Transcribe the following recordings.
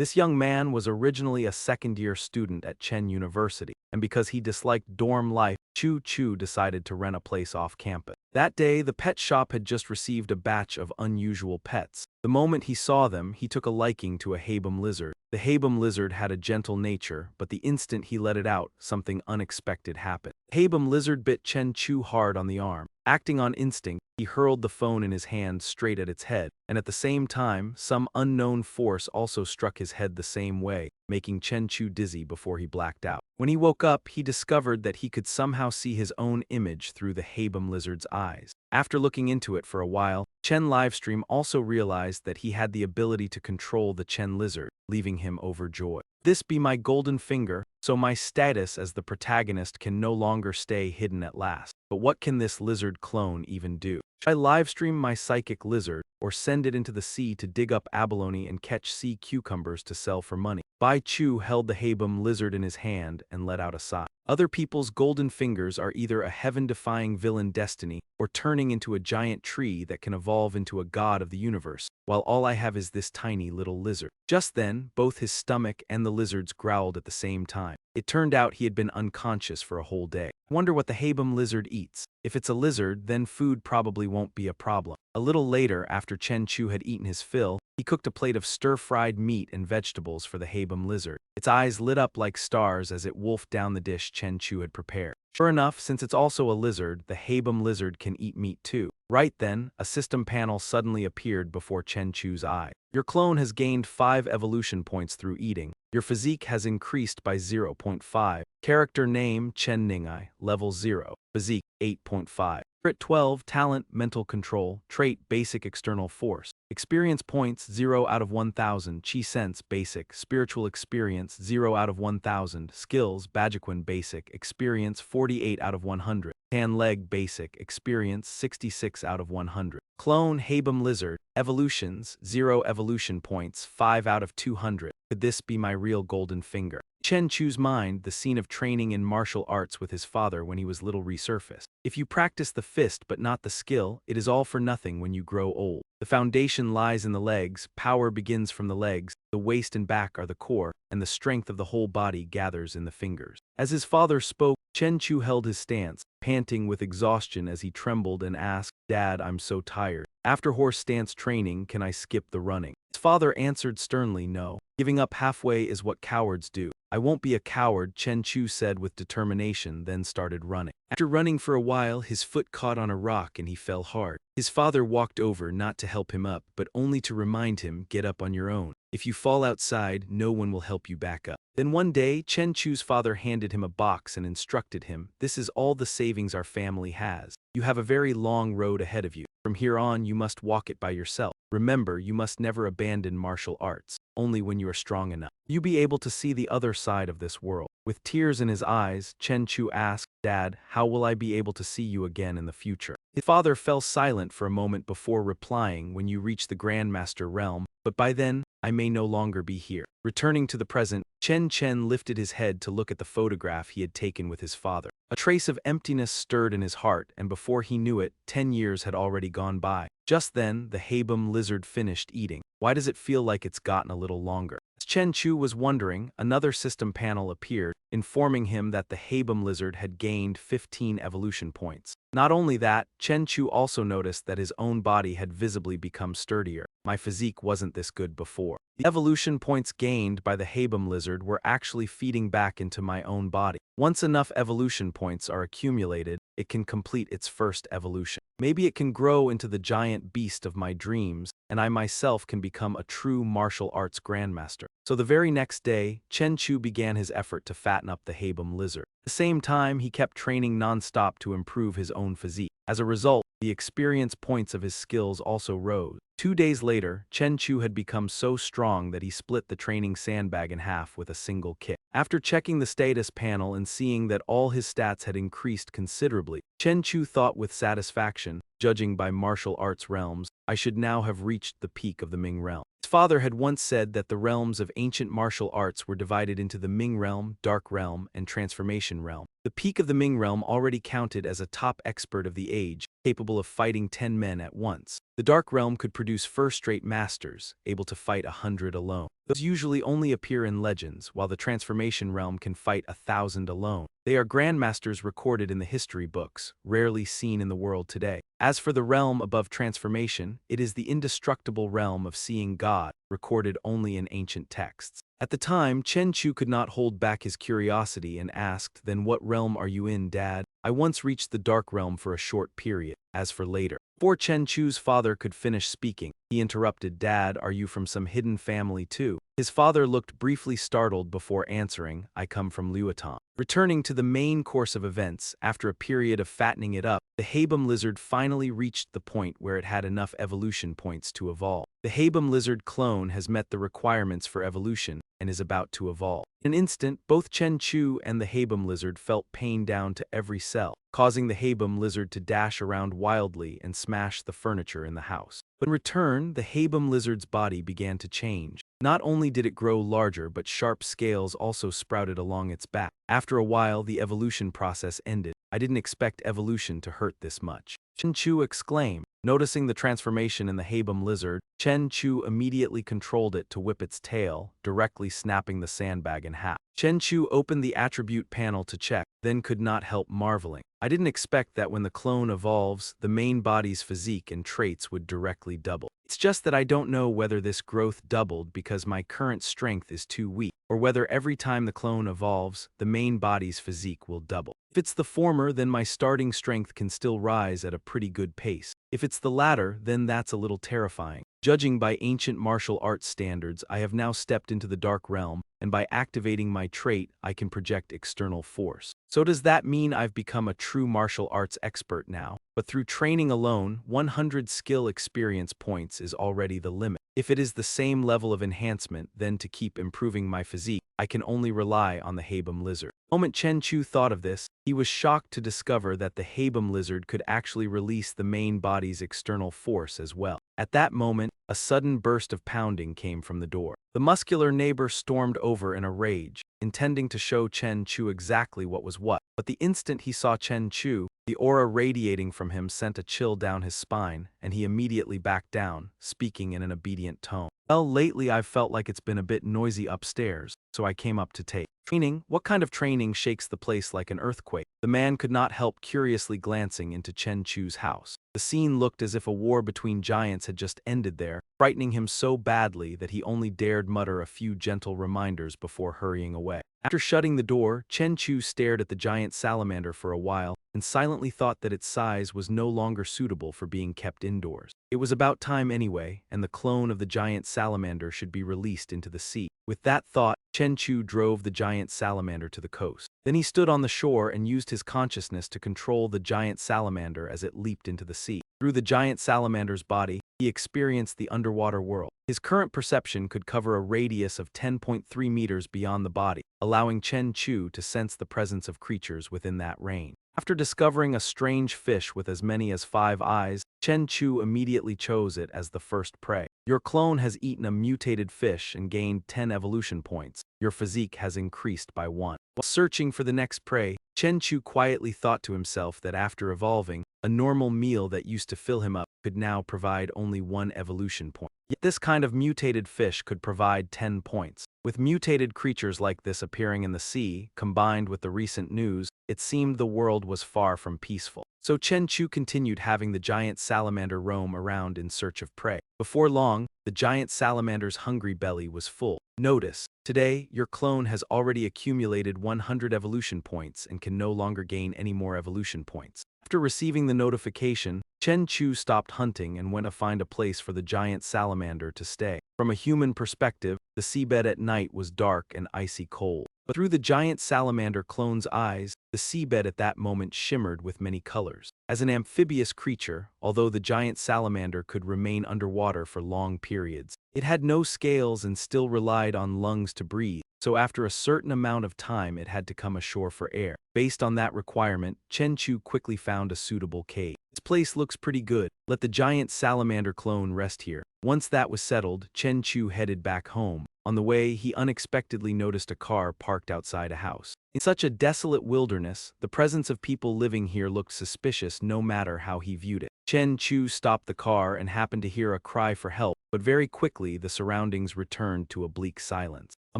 This young man was originally a second-year student at Chen University, and because he disliked dorm life, Chu decided to rent a place off campus. That day, the pet shop had just received a batch of unusual pets. The moment he saw them, he took a liking to a Habum lizard. The Habum lizard had a gentle nature, but the instant he let it out, something unexpected happened. The Habum lizard bit Chen Chu hard on the arm. Acting on instinct, he hurled the phone in his hand straight at its head, and at the same time, some unknown force also struck his head the same way, making Chen Chu dizzy before he blacked out. When he woke up, he discovered that he could somehow see his own image through the Habum lizard's eyes. After looking into it for a while, Chen Livestream also realized that he had the ability to control the Chen lizard, leaving him overjoyed. This be my golden finger, so my status as the protagonist can no longer stay hidden at last. But what can this lizard clone even do? Should I livestream my psychic lizard, or send it into the sea to dig up abalone and catch sea cucumbers to sell for money? Bai Chu held the Habum lizard in his hand and let out a sigh. Other people's golden fingers are either a heaven-defying villain destiny or turning into a giant tree that can evolve into a god of the universe, while all I have is this tiny little lizard. Just then, both his stomach and the lizard's growled at the same time. It turned out he had been unconscious for a whole day. Wonder what the Habum lizard eats. If it's a lizard, then food probably won't be a problem. A little later, after Chen Chu had eaten his fill, he cooked a plate of stir-fried meat and vegetables for the Habum lizard. Its eyes lit up like stars as it wolfed down the dish Chen Chu had prepared. Sure enough, since it's also a lizard, the Habum lizard can eat meat too. Right then, a system panel suddenly appeared before Chen Chu's eyes. Your clone has gained 5 evolution points through eating. Your physique has increased by 0.5. Character name Chen Ningai, level 0. Physique 8.5. Crit 12, talent, mental control, trait, basic external force. Experience points 0 out of 1000, chi sense, basic, spiritual experience 0 out of 1000, skills, Bajiquan basic, experience 48 out of 100, tan leg basic, experience 66 out of 100. Clone Habum lizard, evolutions, 0 evolution points, 5 out of 200. Could this be my real golden finger? Chen Chu's mind, the scene of training in martial arts with his father when he was little resurfaced. If you practice the fist but not the skill, it is all for nothing when you grow old. The foundation lies in the legs, power begins from the legs, the waist and back are the core, and the strength of the whole body gathers in the fingers. As his father spoke, Chen Chu held his stance, panting with exhaustion as he trembled and asked, "Dad, I'm so tired. After horse stance training, can I skip the running?" His father answered sternly, "No. Giving up halfway is what cowards do." "I won't be a coward," Chen Chu said with determination, then started running. After running for a while, his foot caught on a rock and he fell hard. His father walked over not to help him up, but only to remind him, "Get up on your own. If you fall outside, no one will help you back up." Then one day, Chen Chu's father handed him a box and instructed him, "This is all the savings our family has. You have a very long road ahead of you. From here on, you must walk it by yourself. Remember, you must never abandon martial arts. Only when you are strong enough. You'll be able to see the other side of this world." With tears in his eyes, Chen Chu asked, "Dad, how will I be able to see you again in the future?" His father fell silent for a moment before replying, "When you reach the Grandmaster realm, but by then, I may no longer be here." Returning to the present, Chen lifted his head to look at the photograph he had taken with his father. A trace of emptiness stirred in his heart, and before he knew it, 10 years had already gone by. Just then, the Habum lizard finished eating. Why does it feel like it's gotten a little longer? As Chen Chu was wondering, another system panel appeared, informing him that the Habum lizard had gained 15 evolution points. Not only that, Chen Chu also noticed that his own body had visibly become sturdier. "My physique wasn't this good before." The evolution points gained by the Habum lizard were actually feeding back into my own body. Once enough evolution points are accumulated, it can complete its first evolution. Maybe it can grow into the giant beast of my dreams, and I myself can become a true martial arts grandmaster. So the very next day, Chen Chu began his effort to fatten up the Habum lizard. At the same time, he kept training non-stop to improve his own physique. As a result, the experience points of his skills also rose. 2 days later, Chen Chu had become so strong that he split the training sandbag in half with a single kick. After checking the status panel and seeing that all his stats had increased considerably, Chen Chu thought with satisfaction, judging by martial arts realms, I should now have reached the peak of the Ming realm. His father had once said that the realms of ancient martial arts were divided into the Ming realm, Dark realm, and Transformation realm. The peak of the Ming realm already counted as a top expert of the age, capable of fighting 10 men at once. The Dark realm could produce first-rate masters, able to fight 100 alone. Those usually only appear in legends, while the transformation realm can fight 1,000 alone. They are grandmasters recorded in the history books, rarely seen in the world today. As for the realm above transformation, it is the indestructible realm of seeing God, recorded only in ancient texts. At the time, Chen Chu could not hold back his curiosity and asked, "Then what realm are you in, Dad?" "I once reached the dark realm for a short period." As for later, before Chen Chu's father could finish speaking, he interrupted, "Dad, are you from some hidden family too?" His father looked briefly startled before answering, "I come from Luotan." Returning to the main course of events, after a period of fattening it up, the Habum lizard finally reached the point where it had enough evolution points to evolve. The Habum lizard clone has met the requirements for evolution and is about to evolve. In an instant, both Chen Chu and the Habum lizard felt pain down to every cell, causing the Habum lizard to dash around wildly and smash the furniture in the house. But in return, the Habum lizard's body began to change. Not only did it grow larger, but sharp scales also sprouted along its back. After a while, the evolution process ended. "I didn't expect evolution to hurt this much," Chen Chu exclaimed. Noticing the transformation in the Habum lizard, Chen Chu immediately controlled it to whip its tail, directly snapping the sandbag in half. Chen Chu opened the attribute panel to check, then could not help marveling. "I didn't expect that when the clone evolves, the main body's physique and traits would directly double. It's just that I don't know whether this growth doubled because my current strength is too weak, or whether every time the clone evolves, the main body's physique will double. If it's the former, then my starting strength can still rise at a pretty good pace. If it's the latter, then that's a little terrifying. Judging by ancient martial arts standards, I have now stepped into the dark realm, and by activating my trait, I can project external force. So does that mean I've become a true martial arts expert now? But through training alone, 100 skill experience points is already the limit. If it is the same level of enhancement, then to keep improving my physique, I can only rely on the Habum lizard." The moment Chen Chu thought of this, he was shocked to discover that the Habum lizard could actually release the main body's external force as well. At that moment, a sudden burst of pounding came from the door. The muscular neighbor stormed over in a rage, intending to show Chen Chu exactly what was what. But the instant he saw Chen Chu, the aura radiating from him sent a chill down his spine, and he immediately backed down, speaking in an obedient tone. "Well, lately I've felt like it's been a bit noisy upstairs, so I came up to take training." "What kind of training shakes the place like an earthquake?" The man could not help curiously glancing into Chen Chu's house. The scene looked as if a war between giants had just ended there, frightening him so badly that he only dared mutter a few gentle reminders before hurrying away. After shutting the door, Chen Chu stared at the giant salamander for a while and silently thought that its size was no longer suitable for being kept indoors. It was about time anyway, and the clone of the giant salamander should be released into the sea. With that thought, Chen Chu drove the giant salamander to the coast. Then he stood on the shore and used his consciousness to control the giant salamander as it leaped into the sea. Through the giant salamander's body, he experienced the underwater world. His current perception could cover a radius of 10.3 meters beyond the body, allowing Chen Chu to sense the presence of creatures within that range. After discovering a strange fish with as many as 5 eyes, Chen Chu immediately chose it as the first prey. "Your clone has eaten a mutated fish and gained 10 evolution points. Your physique has increased by 1. While searching for the next prey, Chen Chu quietly thought to himself that after evolving, a normal meal that used to fill him up could now provide only 1 evolution point. Yet this kind of mutated fish could provide 10 points. With mutated creatures like this appearing in the sea, combined with the recent news, it seemed the world was far from peaceful. So Chen Chu continued having the giant salamander roam around in search of prey. Before long, the giant salamander's hungry belly was full. "Notice, today, your clone has already accumulated 100 evolution points and can no longer gain any more evolution points." After receiving the notification, Chen Chu stopped hunting and went to find a place for the giant salamander to stay. From a human perspective, the seabed at night was dark and icy cold. But through the giant salamander clone's eyes, the seabed at that moment shimmered with many colors. As an amphibious creature, although the giant salamander could remain underwater for long periods, it had no scales and still relied on lungs to breathe, so after a certain amount of time it had to come ashore for air. Based on that requirement, Chen Chu quickly found a suitable cave. "This place looks pretty good. Let the giant salamander clone rest here." Once that was settled, Chen Chu headed back home. On the way, he unexpectedly noticed a car parked outside a house. In such a desolate wilderness, the presence of people living here looked suspicious no matter how he viewed it. Chen Chu stopped the car and happened to hear a cry for help but very quickly the surroundings returned to a bleak silence. A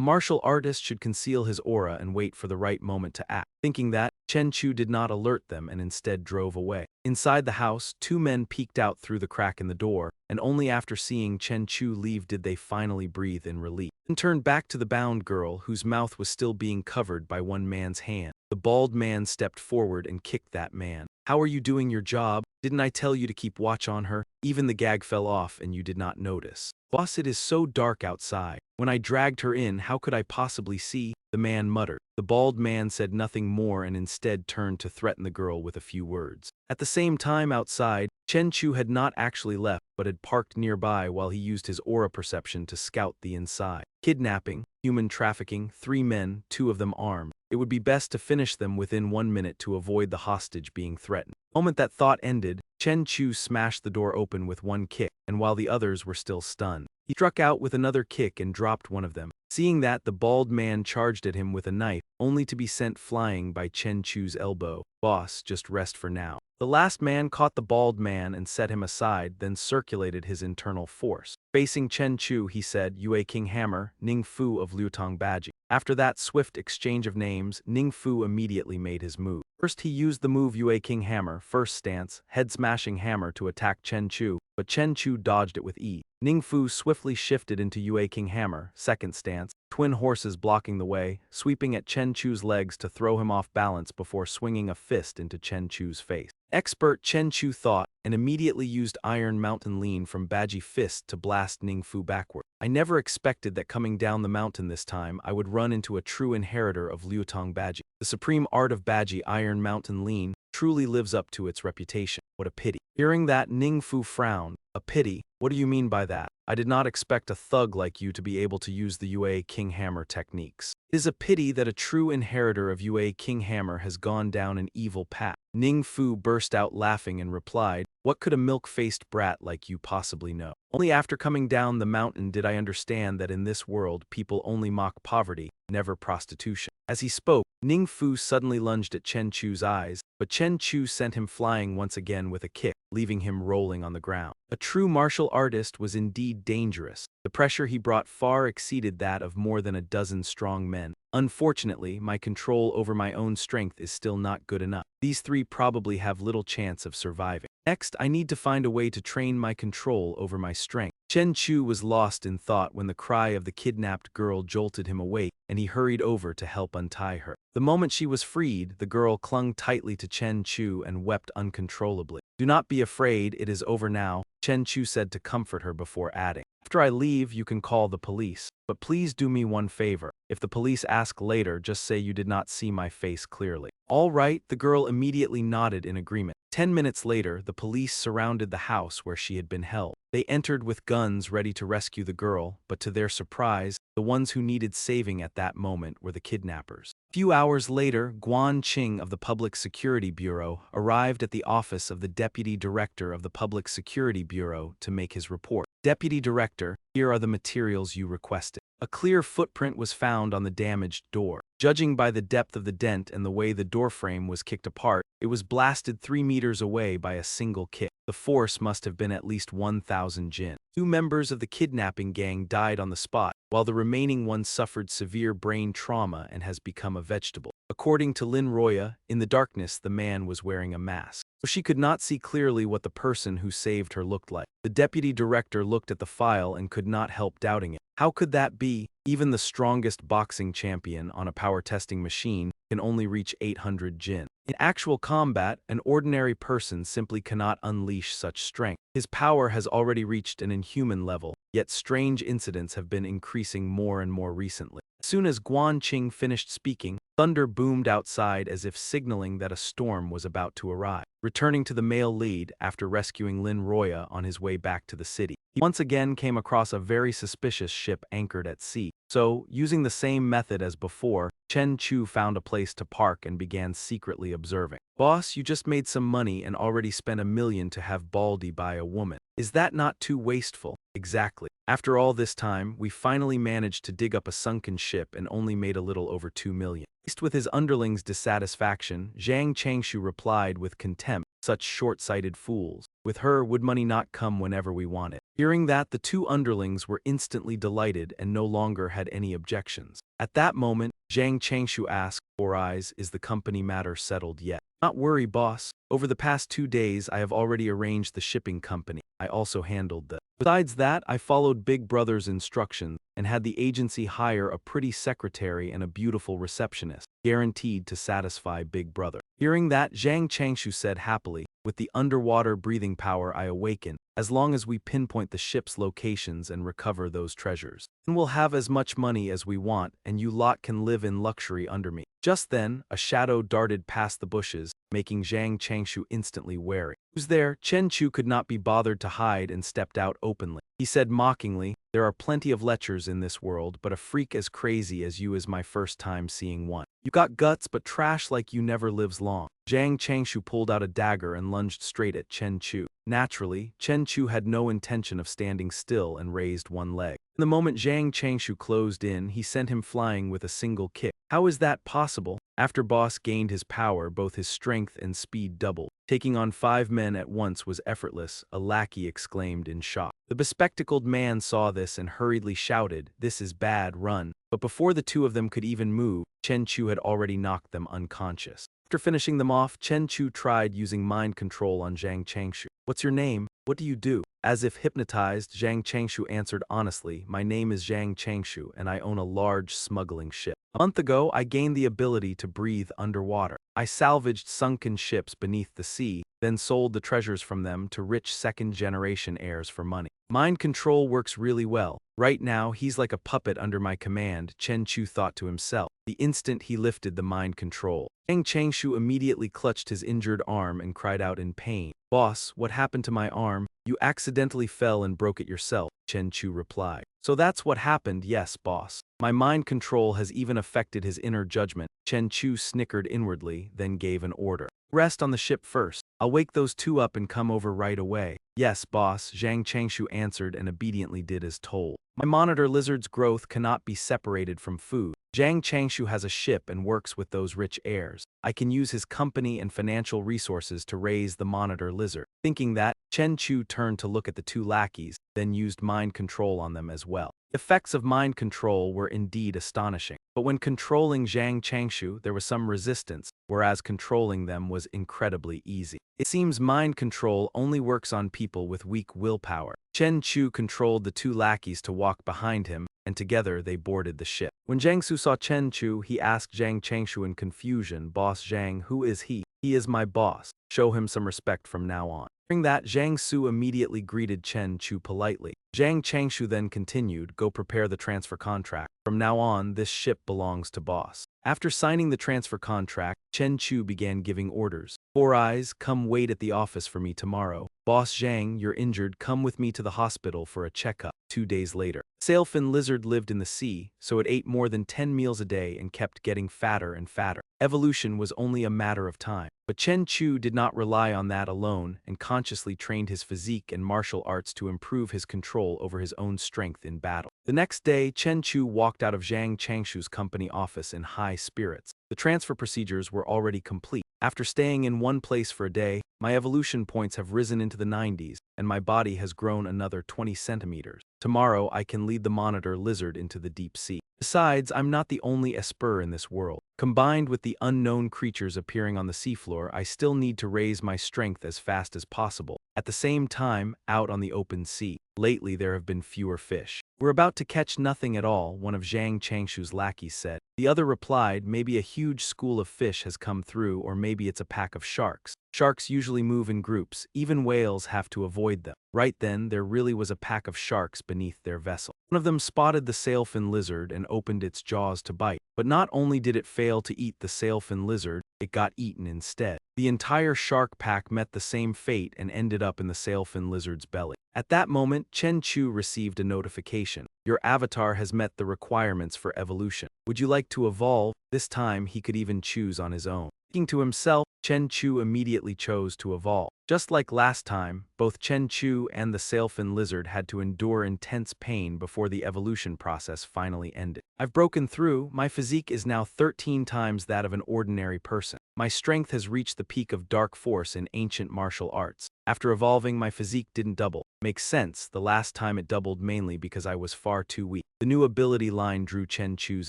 martial artist should conceal his aura and wait for the right moment to act. Thinking that, Chen Chu did not alert them and instead drove away. Inside the house, two men peeked out through the crack in the door, and only after seeing Chen Chu leave did they finally breathe in relief. And turned back to the bound girl, whose mouth was still being covered by one man's hand. The bald man stepped forward and kicked that man. "How are you doing your job? Didn't I tell you to keep watch on her? Even the gag fell off and you did not notice." "Boss, it is so dark outside. When I dragged her in, how could I possibly see?" the man muttered. The bald man said nothing more and instead turned to threaten the girl with a few words. At the same time outside, Chen Chu had not actually left but had parked nearby while he used his aura perception to scout the inside. Kidnapping, human trafficking, 3 men, 2 of them armed. It would be best to finish them within 1 minute to avoid the hostage being threatened. The moment that thought ended, Chen Chu smashed the door open with 1 kick, and while the others were still stunned, he struck out with another kick and dropped one of them. Seeing that, the bald man charged at him with a knife, only to be sent flying by Chen Chu's elbow. "Boss, just rest for now." The last man caught the bald man and set him aside, then circulated his internal force. Facing Chen Chu, he said, "Yue King Hammer, Ning Fu of Liutong Baji." After that swift exchange of names, Ning Fu immediately made his move. First, he used the move Yue King Hammer, first stance, head-smashing hammer to attack Chen Chu, but Chen Chu dodged it with ease. Ning Fu swiftly shifted into Yue King Hammer, second stance, twin horses blocking the way, sweeping at Chen Chu's legs to throw him off balance before swinging a fist into Chen Chu's face. Expert Chen Chu thought, and immediately used Iron Mountain Lean from Baji Fist to blast Ning Fu backward. "I never expected that coming down the mountain this time I would run into a true inheritor of Liutong Baji. The supreme art of Baji Iron Mountain Lean truly lives up to its reputation. What a pity." Hearing that, Ning Fu frowned. "A pity? What do you mean by that? I did not expect a thug like you to be able to use the Yue King Hammer techniques. It is a pity that a true inheritor of Yue King Hammer has gone down an evil path." Ning Fu burst out laughing and replied, "What could a milk-faced brat like you possibly know? Only after coming down the mountain did I understand that in this world people only mock poverty, never prostitution." As he spoke, Ning Fu suddenly lunged at Chen Chu's eyes, but Chen Chu sent him flying once again with a kick, leaving him rolling on the ground. A true martial artist was indeed dangerous. The pressure he brought far exceeded that of more than a dozen strong men. "Unfortunately, my control over my own strength is still not good enough. These 3 probably have little chance of surviving. Next, I need to find a way to train my control over my strength." Chen Chu was lost in thought when the cry of the kidnapped girl jolted him awake, and he hurried over to help untie her. The moment she was freed, the girl clung tightly to Chen Chu and wept uncontrollably. "Do not be afraid, it is over now," Chen Chu said to comfort her before adding, "After I leave, you can call the police. But please do me one favor. If the police ask later, just say you did not see my face clearly." "All right," the girl immediately nodded in agreement. 10 minutes later, the police surrounded the house where she had been held. They entered with guns ready to rescue the girl, but to their surprise, the ones who needed saving at that moment were the kidnappers. A few hours later, Guan Qing of the Public Security Bureau arrived at the office of the Deputy Director of the Public Security Bureau to make his report. "Deputy Director, here are the materials you requested." A clear footprint was found on the damaged door. Judging by the depth of the dent and the way the doorframe was kicked apart, it was blasted 3 meters away by a single kick. The force must have been at least 1,000 jin. 2 members of the kidnapping gang died on the spot, while the remaining one suffered severe brain trauma and has become a vegetable. According to Lin Roya, in the darkness the man was wearing a mask, so she could not see clearly what the person who saved her looked like. The deputy director looked at the file and could not help doubting it. How could that be? Even the strongest boxing champion on a power testing machine can only reach 800 jin. In actual combat, an ordinary person simply cannot unleash such strength. His power has already reached an inhuman level, yet strange incidents have been increasing more and more recently. As soon as Guan Qing finished speaking, thunder boomed outside as if signaling that a storm was about to arrive. Returning to the male lead after rescuing Lin Roya on his way back to the city, he once again came across a very suspicious ship anchored at sea. So, using the same method as before, Chen Chu found a place to park and began secretly observing. "Boss, you just made some money and already spent $1 million to have Baldy buy a woman. Is that not too wasteful?" "Exactly. After all this time, we finally managed to dig up a sunken ship and only made a little over $2 million. Faced with his underlings' dissatisfaction, Zhang Changshu replied with contempt, Such short-sighted fools. With her, would money not come whenever we want it? Hearing that, the two underlings were instantly delighted and no longer had any objections. At that moment, Zhang Changshu asked, "Four Eyes, is the company matter settled yet?" "Not worry, boss. Over the past 2 days, I have already arranged the shipping company. I also handled the. Besides that, I followed Big Brother's instructions and had the agency hire a pretty secretary and a beautiful receptionist, guaranteed to satisfy Big Brother." Hearing that, Zhang Changshu said happily, "With the underwater breathing power I awaken, as long as we pinpoint the ship's locations and recover those treasures, then we'll have as much money as we want and you lot can live in luxury under me." Just then, a shadow darted past the bushes, making Zhang Changshu instantly wary. "Who's there?" Chen Chu could not be bothered to hide and stepped out openly. He said mockingly, "There are plenty of lechers in this world, but a freak as crazy as you is my first time seeing one. You got guts but trash like you never lives long." Zhang Changshu pulled out a dagger and lunged straight at Chen Chu. Naturally, Chen Chu had no intention of standing still and raised one leg. The moment Zhang Changshu closed in, he sent him flying with a single kick. How is that possible? After Boss gained his power, both his strength and speed doubled. Taking on 5 men at once was effortless, a lackey exclaimed in shock. The bespectacled man saw this and hurriedly shouted, "This is bad, run." But before the two of them could even move, Chen Chu had already knocked them unconscious. After finishing them off, Chen Chu tried using mind control on Zhang Changshu. "What's your name? What do you do?" As if hypnotized, Zhang Changshu answered honestly, "My name is Zhang Changshu and I own a large smuggling ship. A month ago, I gained the ability to breathe underwater. I salvaged sunken ships beneath the sea, then sold the treasures from them to rich second-generation heirs for money. Mind control works really well. Right now, he's like a puppet under my command," Chen Chu thought to himself. The instant he lifted the mind control, Zhang Changshu immediately clutched his injured arm and cried out in pain. "Boss, what happened to my arm?" "You accidentally fell and broke it yourself," Chen Chu replied. "So that's what happened, yes, boss. My mind control has even affected his inner judgment." Chen Chu snickered inwardly, then gave an order. "Rest on the ship first. I'll wake those two up and come over right away." "Yes, boss," Zhang Changshu answered and obediently did as told. "My monitor lizard's growth cannot be separated from food. Zhang Changshu has a ship and works with those rich heirs. I can use his company and financial resources to raise the monitor lizard." Thinking that, Chen Chu turned to look at the two lackeys, then used mind control on them as well. The effects of mind control were indeed astonishing. But when controlling Zhang Changshu, there was some resistance, whereas controlling them was incredibly easy. It seems mind control only works on people with weak willpower. Chen Chu controlled the two lackeys to walk behind him, and together they boarded the ship. When Jiangsu saw Chen Chu, he asked Zhang Changshu in confusion, "Boss Zhang, who is he?" "He is my boss. Show him some respect from now on." Hearing that, Zhang Su immediately greeted Chen Chu politely. Zhang Changshu then continued, "Go prepare the transfer contract. From now on, this ship belongs to boss." After signing the transfer contract, Chen Chu began giving orders. "Four Eyes, come wait at the office for me tomorrow. Boss Zhang, you're injured, come with me to the hospital for a checkup." 2 days later. Sailfin lizard lived in the sea, so it ate more than 10 meals a day and kept getting fatter and fatter. Evolution was only a matter of time. But Chen Chu did not rely on that alone and consciously trained his physique and martial arts to improve his control over his own strength in battle. The next day, Chen Chu walked out of Zhang Changshu's company office in high spirits. The transfer procedures were already complete. "After staying in one place for a day, my evolution points have risen into the 90s, and my body has grown another 20 centimeters. Tomorrow, I can lead the monitor lizard into the deep sea. Besides, I'm not the only Esper in this world. Combined with the unknown creatures appearing on the seafloor, I still need to raise my strength as fast as possible. At the same time, out on the open sea, lately there have been fewer fish. We're about to catch nothing at all," one of Zhang Changshu's lackeys said. The other replied, "Maybe a huge school of fish has come through, or maybe it's a pack of sharks. Sharks usually move in groups, even whales have to avoid them." Right then, there really was a pack of sharks beneath their vessel. One of them spotted the sailfin lizard and opened its jaws to bite. But not only did it fail to eat the sailfin lizard, it got eaten instead. The entire shark pack met the same fate and ended up in the sailfin lizard's belly. At that moment, Chen Chu received a notification. "Your avatar has met the requirements for evolution. Would you like to evolve?" This time, he could even choose on his own. Thinking to himself, Chen Chu immediately chose to evolve. Just like last time, both Chen Chu and the sailfin lizard had to endure intense pain before the evolution process finally ended. I've broken through. My physique is now 13 times that of an ordinary person. My strength has reached the peak of dark force in ancient martial arts. After evolving, my physique didn't double. Makes sense, the last time it doubled mainly because I was far too weak. The new ability line drew Chen Chu's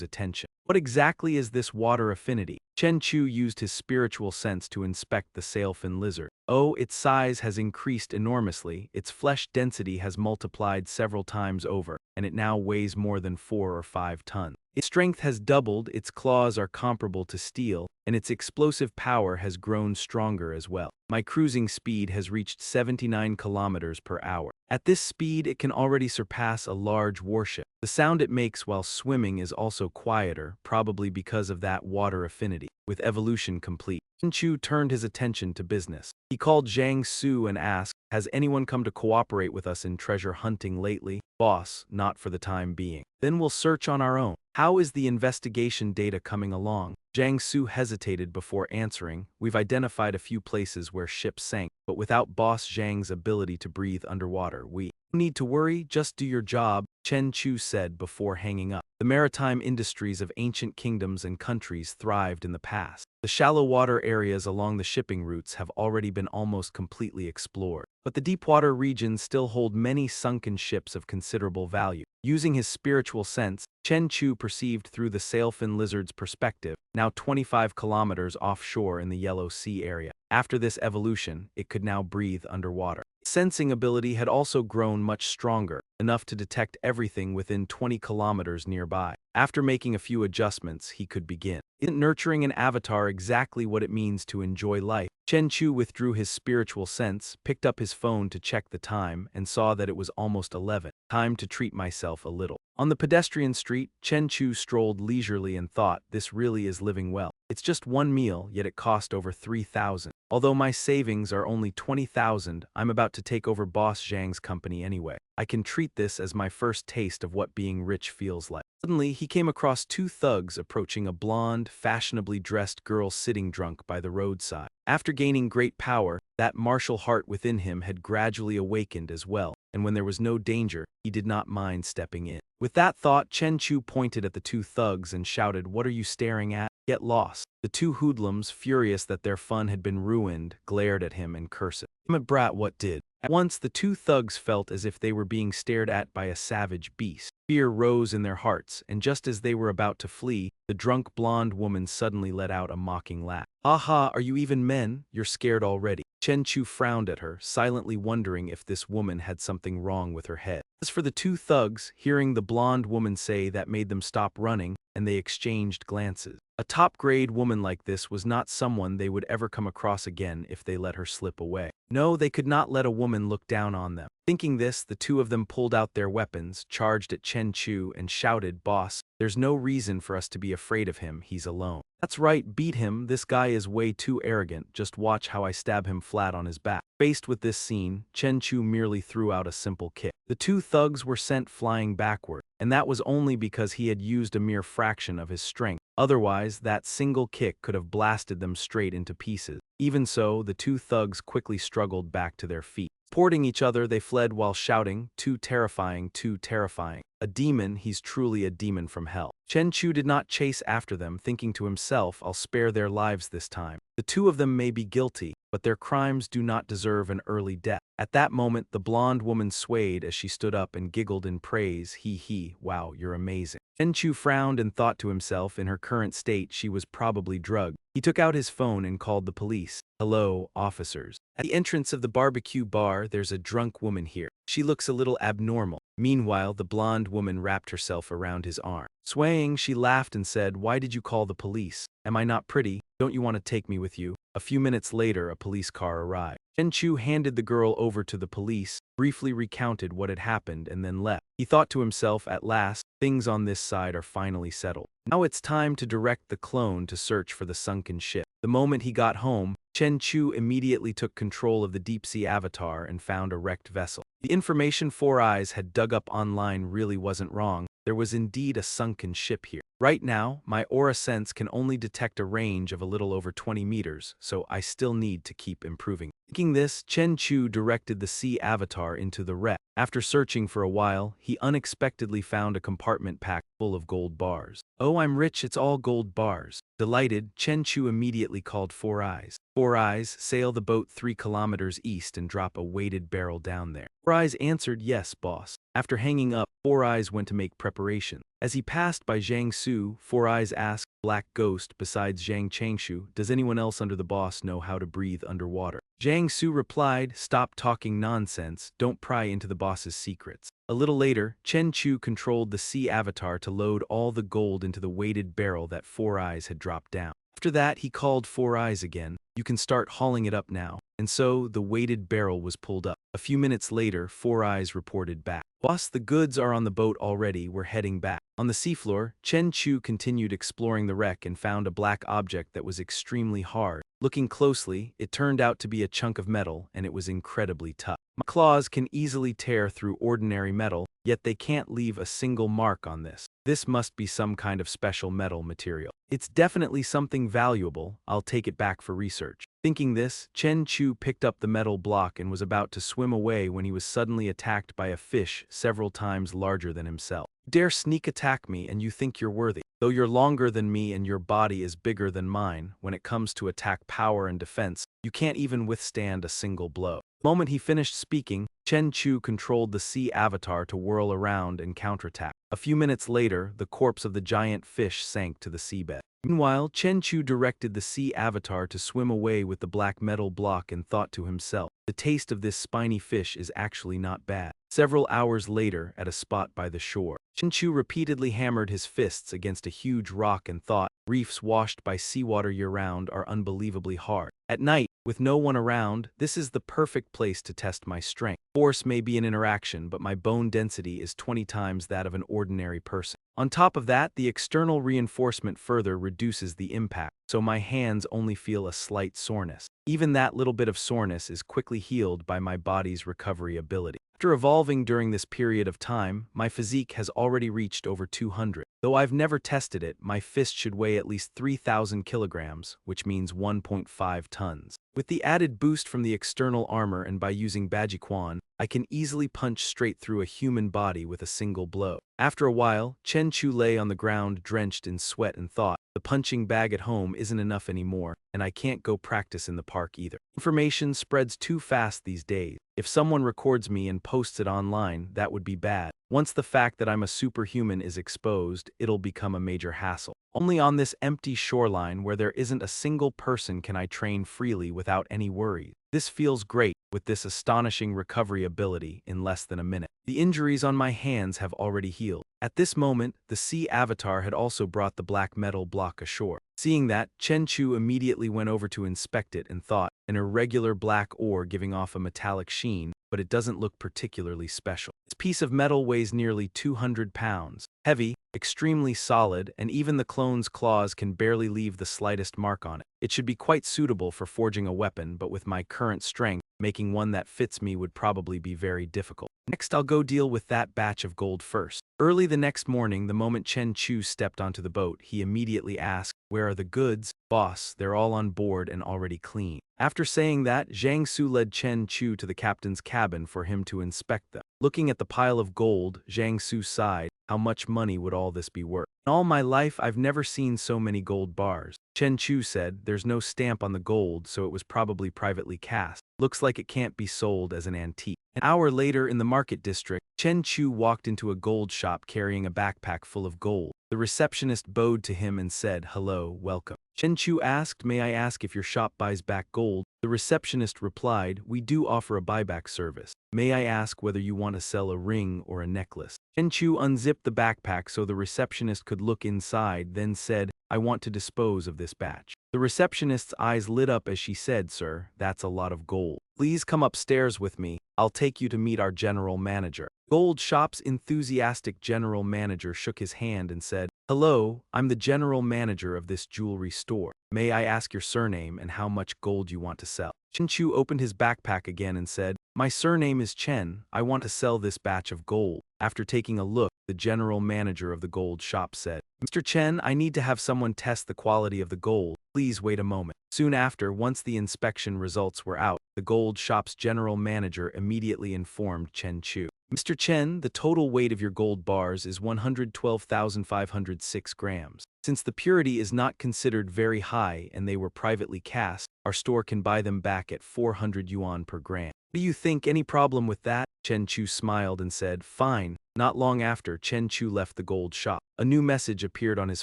attention. What exactly is this water affinity? Chen Chu used his spiritual sense to inspect the sailfin lizard. Oh, its size has increased enormously, its flesh density has multiplied several times over, and it now weighs more than 4 or 5 tons. Its strength has doubled, its claws are comparable to steel, and its explosive power has grown stronger as well. My cruising speed has reached 79 kilometers per hour. At this speed, it can already surpass a large warship. The sound it makes while swimming is also quieter, probably because of that water affinity. With evolution complete, Chen Chu turned his attention to business. He called Zhang Su and asked, "Has anyone come to cooperate with us in treasure hunting lately?" "Boss, not for the time being." "Then we'll search on our own." "How is the investigation data coming along?" Zhang Su hesitated before answering. "We've identified a few places where ships sank, but without Boss Zhang's ability to breathe underwater, we don't need to worry, just do your job," Chen Chu said before hanging up. The maritime industries of ancient kingdoms and countries thrived in the past. The shallow water areas along the shipping routes have already been almost completely explored, but the deep-water regions still hold many sunken ships of considerable value. Using his spiritual sense, Chen Chu perceived through the sailfin lizard's perspective, now 25 kilometers offshore in the Yellow Sea area. After this evolution, it could now breathe underwater. Sensing ability had also grown much stronger, enough to detect everything within 20 kilometers nearby. After making a few adjustments, he could begin. Isn't nurturing an avatar exactly what it means to enjoy life? Chen Chu withdrew his spiritual sense, picked up his phone to check the time, and saw that it was almost 11. Time to treat myself a little. On the pedestrian street, Chen Chu strolled leisurely and thought, this really is living well. It's just one meal, yet it cost over 3,000. Although my savings are only 20,000, I'm about to take over Boss Zhang's company anyway. I can treat this as my first taste of what being rich feels like. Suddenly, he came across 2 thugs approaching a blonde, fashionably dressed girl sitting drunk by the roadside. After gaining great power, that martial heart within him had gradually awakened as well, and when there was no danger, he did not mind stepping in. With that thought, Chen Chu pointed at the 2 thugs and shouted, "What are you staring at? Get lost." The 2 hoodlums, furious that their fun had been ruined, glared at him and cursed. "I'm a brat, what did?" At once, the 2 thugs felt as if they were being stared at by a savage beast. Fear rose in their hearts, and just as they were about to flee, the drunk blonde woman suddenly let out a mocking laugh. "Aha, are you even men? You're scared already." Chen Chu frowned at her, silently wondering if this woman had something wrong with her head. As for the 2 thugs, hearing the blonde woman say that made them stop running, and they exchanged glances. A top-grade woman like this was not someone they would ever come across again if they let her slip away. No, they could not let a woman look down on them. Thinking this, the 2 of them pulled out their weapons, charged at Chen Chu, and shouted, "Boss, there's no reason for us to be afraid of him, he's alone." "That's right, beat him, this guy is way too arrogant, just watch how I stab him flat on his back." Faced with this scene, Chen Chu merely threw out a simple kick. The 2 thugs were sent flying backward, and that was only because he had used a mere fraction of his strength. Otherwise, that single kick could have blasted them straight into pieces. Even so, the 2 thugs quickly struggled back to their feet. Supporting each other, they fled while shouting, "Too terrifying, too terrifying. A demon, he's truly a demon from hell." Chen Chu did not chase after them, thinking to himself, "I'll spare their lives this time. The 2 of them may be guilty, but their crimes do not deserve an early death." At that moment, the blonde woman swayed as she stood up and giggled in praise, "Hee, wow, you're amazing." Chen Chu frowned and thought to himself, in her current state, she was probably drugged. He took out his phone and called the police. "Hello, officers. At the entrance of the barbecue bar, there's a drunk woman here. She looks a little abnormal." Meanwhile, the blonde woman wrapped herself around his arm. Swaying, she laughed and said, "Why did you call the police? Am I not pretty? Don't you want to take me with you?" A few minutes later, a police car arrived. Chen Chu handed the girl over to the police, briefly recounted what had happened, and then left. He thought to himself, at last, things on this side are finally settled. Now it's time to direct the clone to search for the sunken ship. The moment he got home, Chen Chu immediately took control of the deep-sea avatar and found a wrecked vessel. The information Four Eyes had dug up online really wasn't wrong. There was indeed a sunken ship here. Right now, my aura sense can only detect a range of a little over 20 meters, so I still need to keep improving. Thinking this, Chen Chu directed the sea avatar into the wreck. After searching for a while, he unexpectedly found a compartment packed full of gold bars. "Oh, I'm rich, it's all gold bars." Delighted, Chen Chu immediately called Four Eyes. Four Eyes, sail the boat 3 kilometers east and drop a weighted barrel down there. Four Eyes answered, "Yes, boss." After hanging up, Four Eyes went to make preparation. As he passed by Zhang Su, Four Eyes asked, "Black Ghost, besides Zhang Changshu, does anyone else under the boss know how to breathe underwater?" Zhang Su replied, "Stop talking nonsense, don't pry into the boss's secrets." A little later, Chen Chu controlled the sea avatar to load all the gold into the weighted barrel that Four Eyes had dropped down. After that, he called Four Eyes again. "You can start hauling it up now." And so, the weighted barrel was pulled up. A few minutes later, Four Eyes reported back. "Boss, the goods are on the boat already, we're heading back." On the seafloor, Chen Chu continued exploring the wreck and found a black object that was extremely hard. Looking closely, it turned out to be a chunk of metal, and it was incredibly tough. My claws can easily tear through ordinary metal, yet they can't leave a single mark on this. This must be some kind of special metal material. It's definitely something valuable, I'll take it back for research. Thinking this, Chen Chu picked up the metal block and was about to swim away when he was suddenly attacked by a fish several times larger than himself. "You dare sneak attack me and you think you're worthy. Though you're longer than me and your body is bigger than mine, when it comes to attack power and defense, you can't even withstand a single blow." The moment he finished speaking, Chen Chu controlled the sea avatar to whirl around and counterattack. A few minutes later, the corpse of the giant fish sank to the seabed. Meanwhile, Chen Chu directed the sea avatar to swim away with the black metal block and thought to himself, "The taste of this spiny fish is actually not bad." Several hours later, at a spot by the shore, Chen Chu repeatedly hammered his fists against a huge rock and thought, "Reefs washed by seawater year-round are unbelievably hard. At night, with no one around, this is the perfect place to test my strength. Force may be an interaction, but my bone density is 20 times that of an ordinary person. On top of that, the external reinforcement further reduces the impact, so my hands only feel a slight soreness. Even that little bit of soreness is quickly healed by my body's recovery ability." After evolving during this period of time, my physique has already reached over 200. Though I've never tested it, my fist should weigh at least 3,000 kilograms, which means 1.5 tons. With the added boost from the external armor and by using Bajiquan, I can easily punch straight through a human body with a single blow. After a while, Chen Chu lay on the ground drenched in sweat and thought, "The punching bag at home isn't enough anymore, and I can't go practice in the park either. Information spreads too fast these days. If someone records me and posts it online, that would be bad. Once the fact that I'm a superhuman is exposed, it'll become a major hassle. Only on this empty shoreline where there isn't a single person can I train freely without any worries. This feels great, with this astonishing recovery ability in less than a minute. The injuries on my hands have already healed." At this moment, the sea avatar had also brought the black metal block ashore. Seeing that, Chen Chu immediately went over to inspect it and thought, "An irregular black ore giving off a metallic sheen, but it doesn't look particularly special. This piece of metal weighs nearly 200 pounds. Heavy, extremely solid, and even the clone's claws can barely leave the slightest mark on it. It should be quite suitable for forging a weapon, but with my current strength, making one that fits me would probably be very difficult. Next, I'll go deal with that batch of gold first." Early the next morning, the moment Chen Chu stepped onto the boat, he immediately asked, "Where are the goods?" "Boss, they're all on board and already clean." After saying that, Zhang Su led Chen Chu to the captain's cabin for him to inspect them. Looking at the pile of gold, Zhang Su sighed, "How much money would all this be worth? In all my life, I've never seen so many gold bars." Chen Chu said, "There's no stamp on the gold, so it was probably privately cast. Looks like it can't be sold as an antique." An hour later in the market district, Chen Chu walked into a gold shop carrying a backpack full of gold. The receptionist bowed to him and said, "Hello, welcome." Chen Chu asked, "May I ask if your shop buys back gold?" The receptionist replied, "We do offer a buyback service. May I ask whether you want to sell a ring or a necklace?" Chen Chu unzipped the backpack so the receptionist could look inside, then said, "I want to dispose of this batch." The receptionist's eyes lit up as she said, "Sir, that's a lot of gold. Please come upstairs with me. I'll take you to meet our general manager." Gold shop's enthusiastic general manager shook his hand and said, "Hello, I'm the general manager of this jewelry store. May I ask your surname and how much gold you want to sell?" Chen Chu opened his backpack again and said, "My surname is Chen. I want to sell this batch of gold." After taking a look, the general manager of the gold shop said, Mr. Chen, I need to have someone test the quality of the gold. Please wait a moment. Soon after, once the inspection results were out, the gold shop's general manager immediately informed Chen Chu. Mr. Chen, the total weight of your gold bars is 112,506 grams. Since the purity is not considered very high and they were privately cast, our store can buy them back at 400 yuan per gram. Do you think any problem with that? Chen Chu smiled and said, fine. Not long after, Chen Chu left the gold shop. A new message appeared on his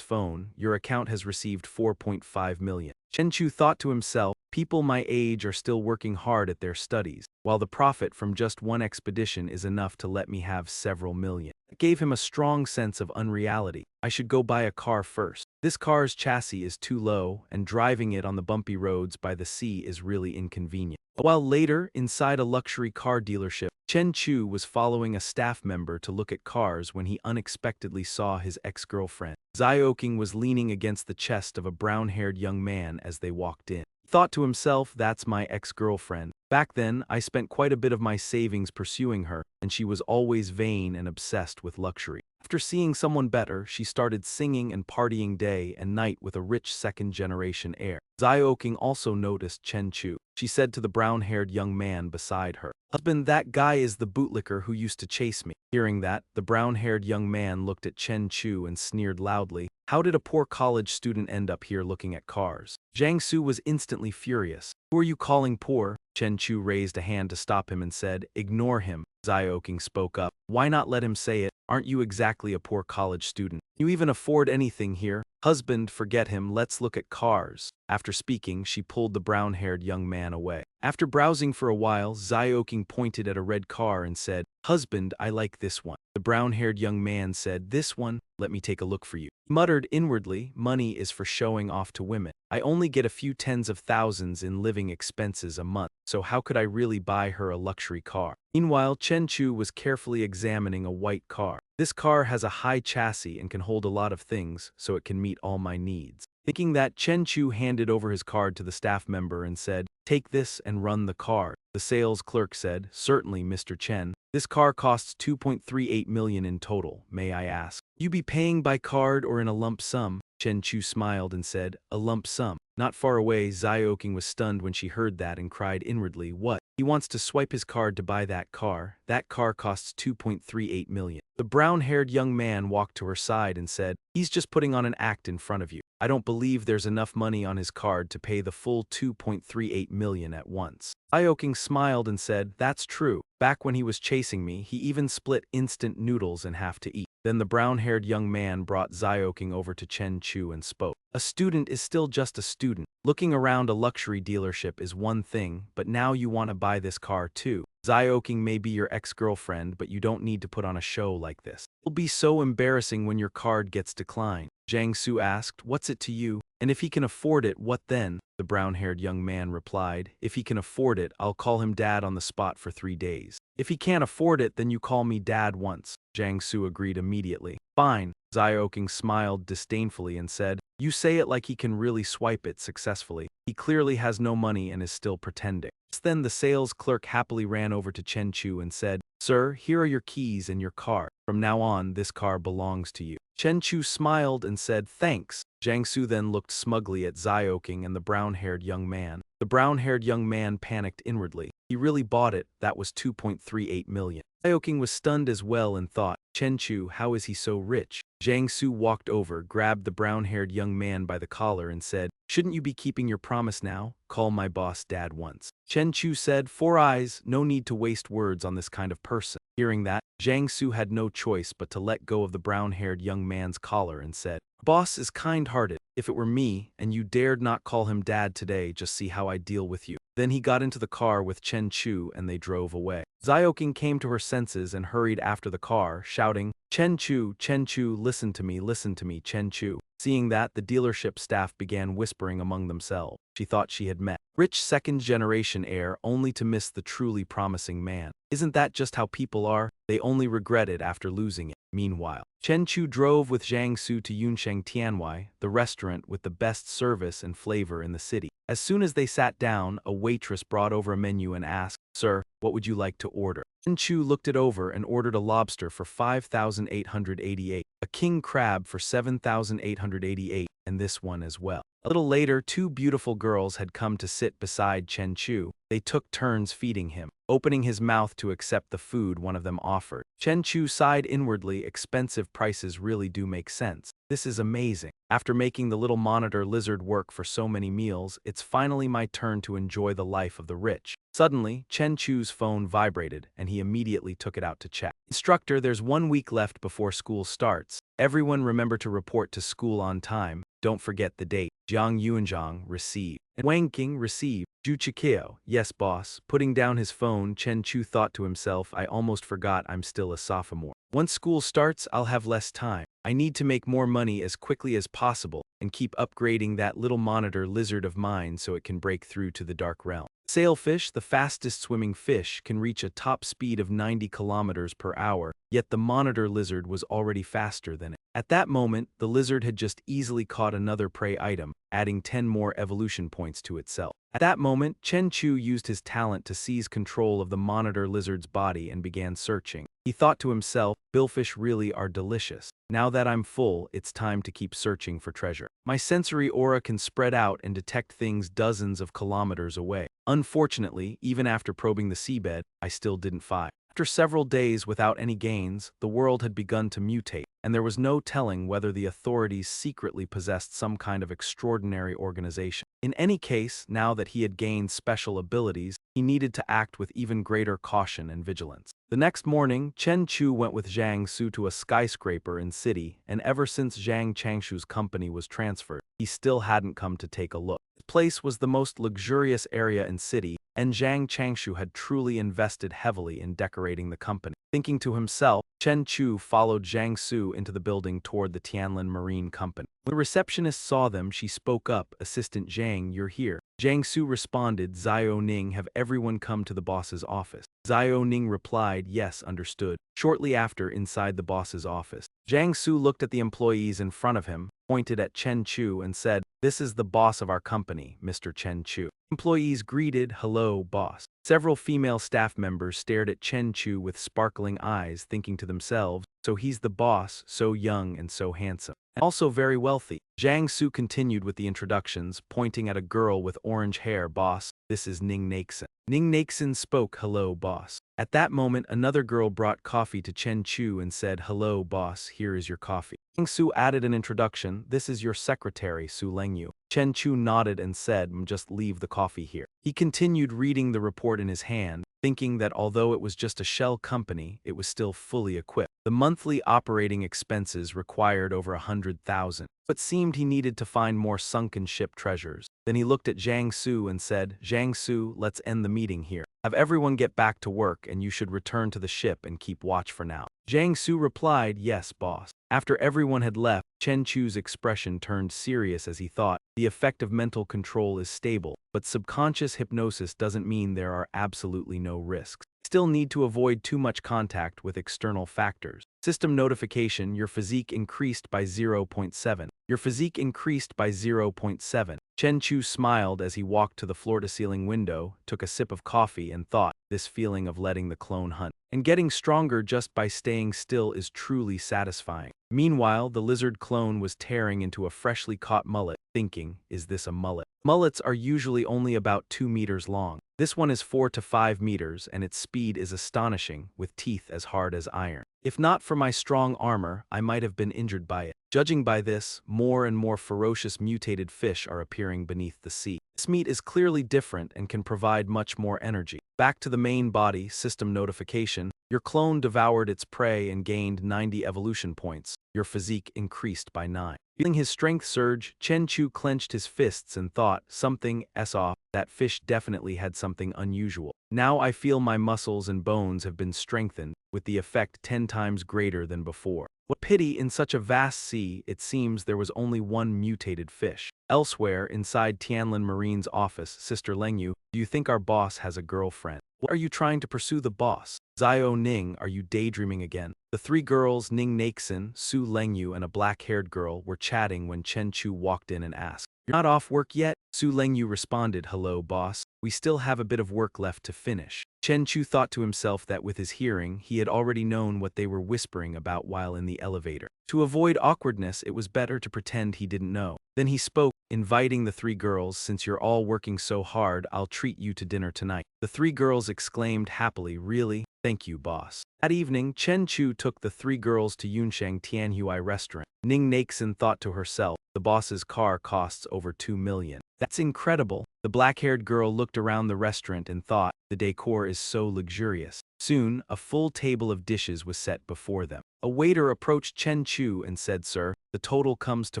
phone. Your account has received 4.5 million. Chen Chu thought to himself, people my age are still working hard at their studies, while the profit from just one expedition is enough to let me have several million. It gave him a strong sense of unreality. I should go buy a car first. This car's chassis is too low, and driving it on the bumpy roads by the sea is really inconvenient. A while later, inside a luxury car dealership, Chen Chu was following a staff member to look at cars when he unexpectedly saw his ex-girlfriend. Awaken was leaning against the chest of a brown-haired young man as they walked in. He thought to himself, that's my ex-girlfriend. Back then, I spent quite a bit of my savings pursuing her, and she was always vain and obsessed with luxury. After seeing someone better, she started singing and partying day and night with a rich second-generation air. Awaken also noticed Chen Chu. She said to the brown-haired young man beside her, husband, that guy is the bootlicker who used to chase me. Hearing that, the brown-haired young man looked at Chen Chu and sneered loudly. How did a poor college student end up here looking at cars? Jiang Su was instantly furious. Who are you calling poor? Chen Chu raised a hand to stop him and said, ignore him. Awaken spoke up. Why not let him say it? Aren't you exactly a poor college student? You even afford anything here? Husband, forget him, let's look at cars. After speaking, she pulled the brown-haired young man away. After browsing for a while, Awaken pointed at a red car and said, husband, I like this one. The brown-haired young man said, this one? Let me take a look for you. He muttered inwardly, money is for showing off to women. I only get a few tens of thousands in living expenses a month, so how could I really buy her a luxury car? Meanwhile, Chen Chu was carefully examining a white car. This car has a high chassis and can hold a lot of things, so it can meet all my needs. Thinking that, Chen Chu handed over his card to the staff member and said, take this and run the car. The sales clerk said, certainly, Mr. Chen. This car costs 2.38 million in total, may I ask? You be paying by card or in a lump sum? Chen Chu smiled and said, a lump sum. Not far away, Awaken was stunned when she heard that and cried inwardly, what? He wants to swipe his card to buy that car. That car costs 2.38 million. The brown-haired young man walked to her side and said, he's just putting on an act in front of you. I don't believe there's enough money on his card to pay the full 2.38 million at once. Awaken smiled and said, that's true. Back when he was chasing me, he even split instant noodles in half to eat. Then the brown-haired young man brought Awaken over to Chen Chu and spoke. A student is still just a student. Looking around a luxury dealership is one thing, but now you want to buy this car too. Awaken may be your ex-girlfriend, but you don't need to put on a show like this. It'll be so embarrassing when your card gets declined. Jiang Su asked, what's it to you? And if he can afford it, what then? The brown-haired young man replied, if he can afford it, I'll call him dad on the spot for 3 days. If he can't afford it, then you call me dad once. Jiang Su agreed immediately. Fine. Awaken smiled disdainfully and said, you say it like he can really swipe it successfully. He clearly has no money and is still pretending. Then the sales clerk happily ran over to Chen Chu and said, sir, here are your keys and your car. From now on, this car belongs to you. Chen Chu smiled and said, thanks. Jiang Su then looked smugly at Awaken and the brown-haired young man. The brown-haired young man panicked inwardly. He really bought it. That was 2.38 million. Awaken was stunned as well and thought, Chen Chu, how is he so rich? Jiang Su walked over, grabbed the brown-haired young man by the collar and said, shouldn't you be keeping your promise now? Call my boss dad once. Chen Chu said, 4 eyes, no need to waste words on this kind of person. Hearing that, Jiang Su had no choice but to let go of the brown-haired young man's collar and said, boss is kind-hearted. If it were me, and you dared not call him dad today, just see how I deal with you. Then he got into the car with Chen Chu and they drove away. Awaken came to her senses and hurried after the car, shouting, Chen Chu, listen to me, Chen Chu. Seeing that, the dealership staff began whispering among themselves. She thought she had met rich second-generation heir only to miss the truly promising man. Isn't that just how people are? They only regret it after losing it. Meanwhile, Chen Chu drove with Jiang Su to Yunsheng Tianwai, the restaurant with the best service and flavor in the city. As soon as they sat down, a waitress brought over a menu and asked, sir, what would you like to order? Chen Chu looked it over and ordered a lobster for 5,888, a king crab for 7,888, and this one as well. A little later, two beautiful girls had come to sit beside Chen Chu. They took turns feeding him, opening his mouth to accept the food one of them offered. Chen Chu sighed inwardly. Expensive prices really do make sense. This is amazing. After making the little monitor lizard work for so many meals, it's finally my turn to enjoy the life of the rich. Suddenly, Chen Chu's phone vibrated, and he immediately took it out to check. Instructor, there's 1 week left before school starts. Everyone remember to report to school on time. Don't forget the date. Jiang Yuanzhang, receive. And Wang Qing, receive. Zhu Chikio, yes boss. Putting down his phone, Chen Chu thought to himself, I almost forgot I'm still a sophomore. Once school starts, I'll have less time. I need to make more money as quickly as possible and keep upgrading that little monitor lizard of mine so it can break through to the dark realm. Sailfish, the fastest swimming fish, can reach a top speed of 90 kilometers per hour, yet the monitor lizard was already faster than it. At that moment, the lizard had just easily caught another prey item, adding 10 more evolution points to itself. At that moment, Chen Chu used his talent to seize control of the monitor lizard's body and began searching. He thought to himself, billfish really are delicious. Now that I'm full, it's time to keep searching for treasure. My sensory aura can spread out and detect things dozens of kilometers away. Unfortunately, even after probing the seabed, I still didn't find. After several days without any gains, the world had begun to mutate, and there was no telling whether the authorities secretly possessed some kind of extraordinary organization. In any case, now that he had gained special abilities, he needed to act with even greater caution and vigilance. The next morning, Chen Chu went with Zhang Su to a skyscraper in city, and ever since Zhang Changshu's company was transferred, he still hadn't come to take a look. The place was the most luxurious area in city, and Zhang Changshu had truly invested heavily in decorating the company. Thinking to himself, Chen Chu followed Zhang Su into the building toward the Tianlin Marine Company. When the receptionist saw them, she spoke up, Assistant Zhang, you're here. Zhang Su responded, Zio Ning, have everyone come to the boss's office. Zio Ning replied, yes, understood. Shortly after, inside the boss's office, Zhang Su looked at the employees in front of him, pointed at Chen Chu and said, this is the boss of our company, Mr. Chen Chu. Employees greeted, hello, boss. Several female staff members stared at Chen Chu with sparkling eyes, thinking to themselves, so he's the boss, so young and so handsome. And also very wealthy. Zhang Su continued with the introductions, pointing at a girl with orange hair, boss, this is Ning Naxin. Ning Naxin spoke, hello, boss. At that moment, another girl brought coffee to Chen Chu and said, hello, boss, here is your coffee. Zhang Su added an introduction, this is your secretary, Su Lengyu. Chen Chu nodded and said, just leave the coffee here. He continued reading the report in his hand, thinking that although it was just a shell company, it was still fully equipped. The monthly operating expenses required over 100,000, but seemed he needed to find more sunken ship treasures. Then he looked at Zhang Su and said, Zhang Su, let's end the meeting here. Have everyone get back to work and you should return to the ship and keep watch for now. Zhang Su replied, yes, boss. After everyone had left, Chen Chu's expression turned serious as he thought, the effect of mental control is stable, but subconscious hypnosis doesn't mean there are absolutely no risks. Still need to avoid too much contact with external factors. System notification, your physique increased by 0.7. Your physique increased by 0.7. Chen Chu smiled as he walked to the floor-to-ceiling window, took a sip of coffee and thought, this feeling of letting the clone hunt and getting stronger just by staying still is truly satisfying. Meanwhile, the lizard clone was tearing into a freshly caught mullet, thinking, is this a mullet? Mullets are usually only about 2 meters long. This one is 4 to 5 meters and its speed is astonishing, with teeth as hard as iron. If not for my strong armor, I might have been injured by it. Judging by this, more and more ferocious mutated fish are appearing beneath the sea. This meat is clearly different and can provide much more energy. Back to the main body, system notification. Your clone devoured its prey and gained 90 evolution points. Your physique increased by 9. Feeling his strength surge, Chen Chu clenched his fists and thought, something off, that fish definitely had something unusual. Now I feel my muscles and bones have been strengthened, with the effect 10 times greater than before. What pity, in such a vast sea, it seems there was only one mutated fish. Elsewhere, inside Tianlin Marine's office, Sister Lengyu, do you think our boss has a girlfriend? What are you trying to pursue the boss? Zio Ning, are you daydreaming again? The 3 girls, Ning Naxin, Su Lengyu, and a black-haired girl, were chatting when Chen Chu walked in and asked, you're not off work yet? Su Lengyu responded, hello, boss. We still have a bit of work left to finish. Chen Chu thought to himself that with his hearing, he had already known what they were whispering about while in the elevator. To avoid awkwardness, it was better to pretend he didn't know. Then he spoke, inviting the three girls, since you're all working so hard, I'll treat you to dinner tonight. The three girls exclaimed happily, really? Thank you, boss. That evening, Chen Chu took the three girls to Yunsheng Tianhui restaurant. Ning Naxin thought to herself, the boss's car costs over 2 million. That's incredible. The black-haired girl looked around the restaurant and thought, the decor is so luxurious. Soon, a full table of dishes was set before them. A waiter approached Chen Chu and said, Sir, the total comes to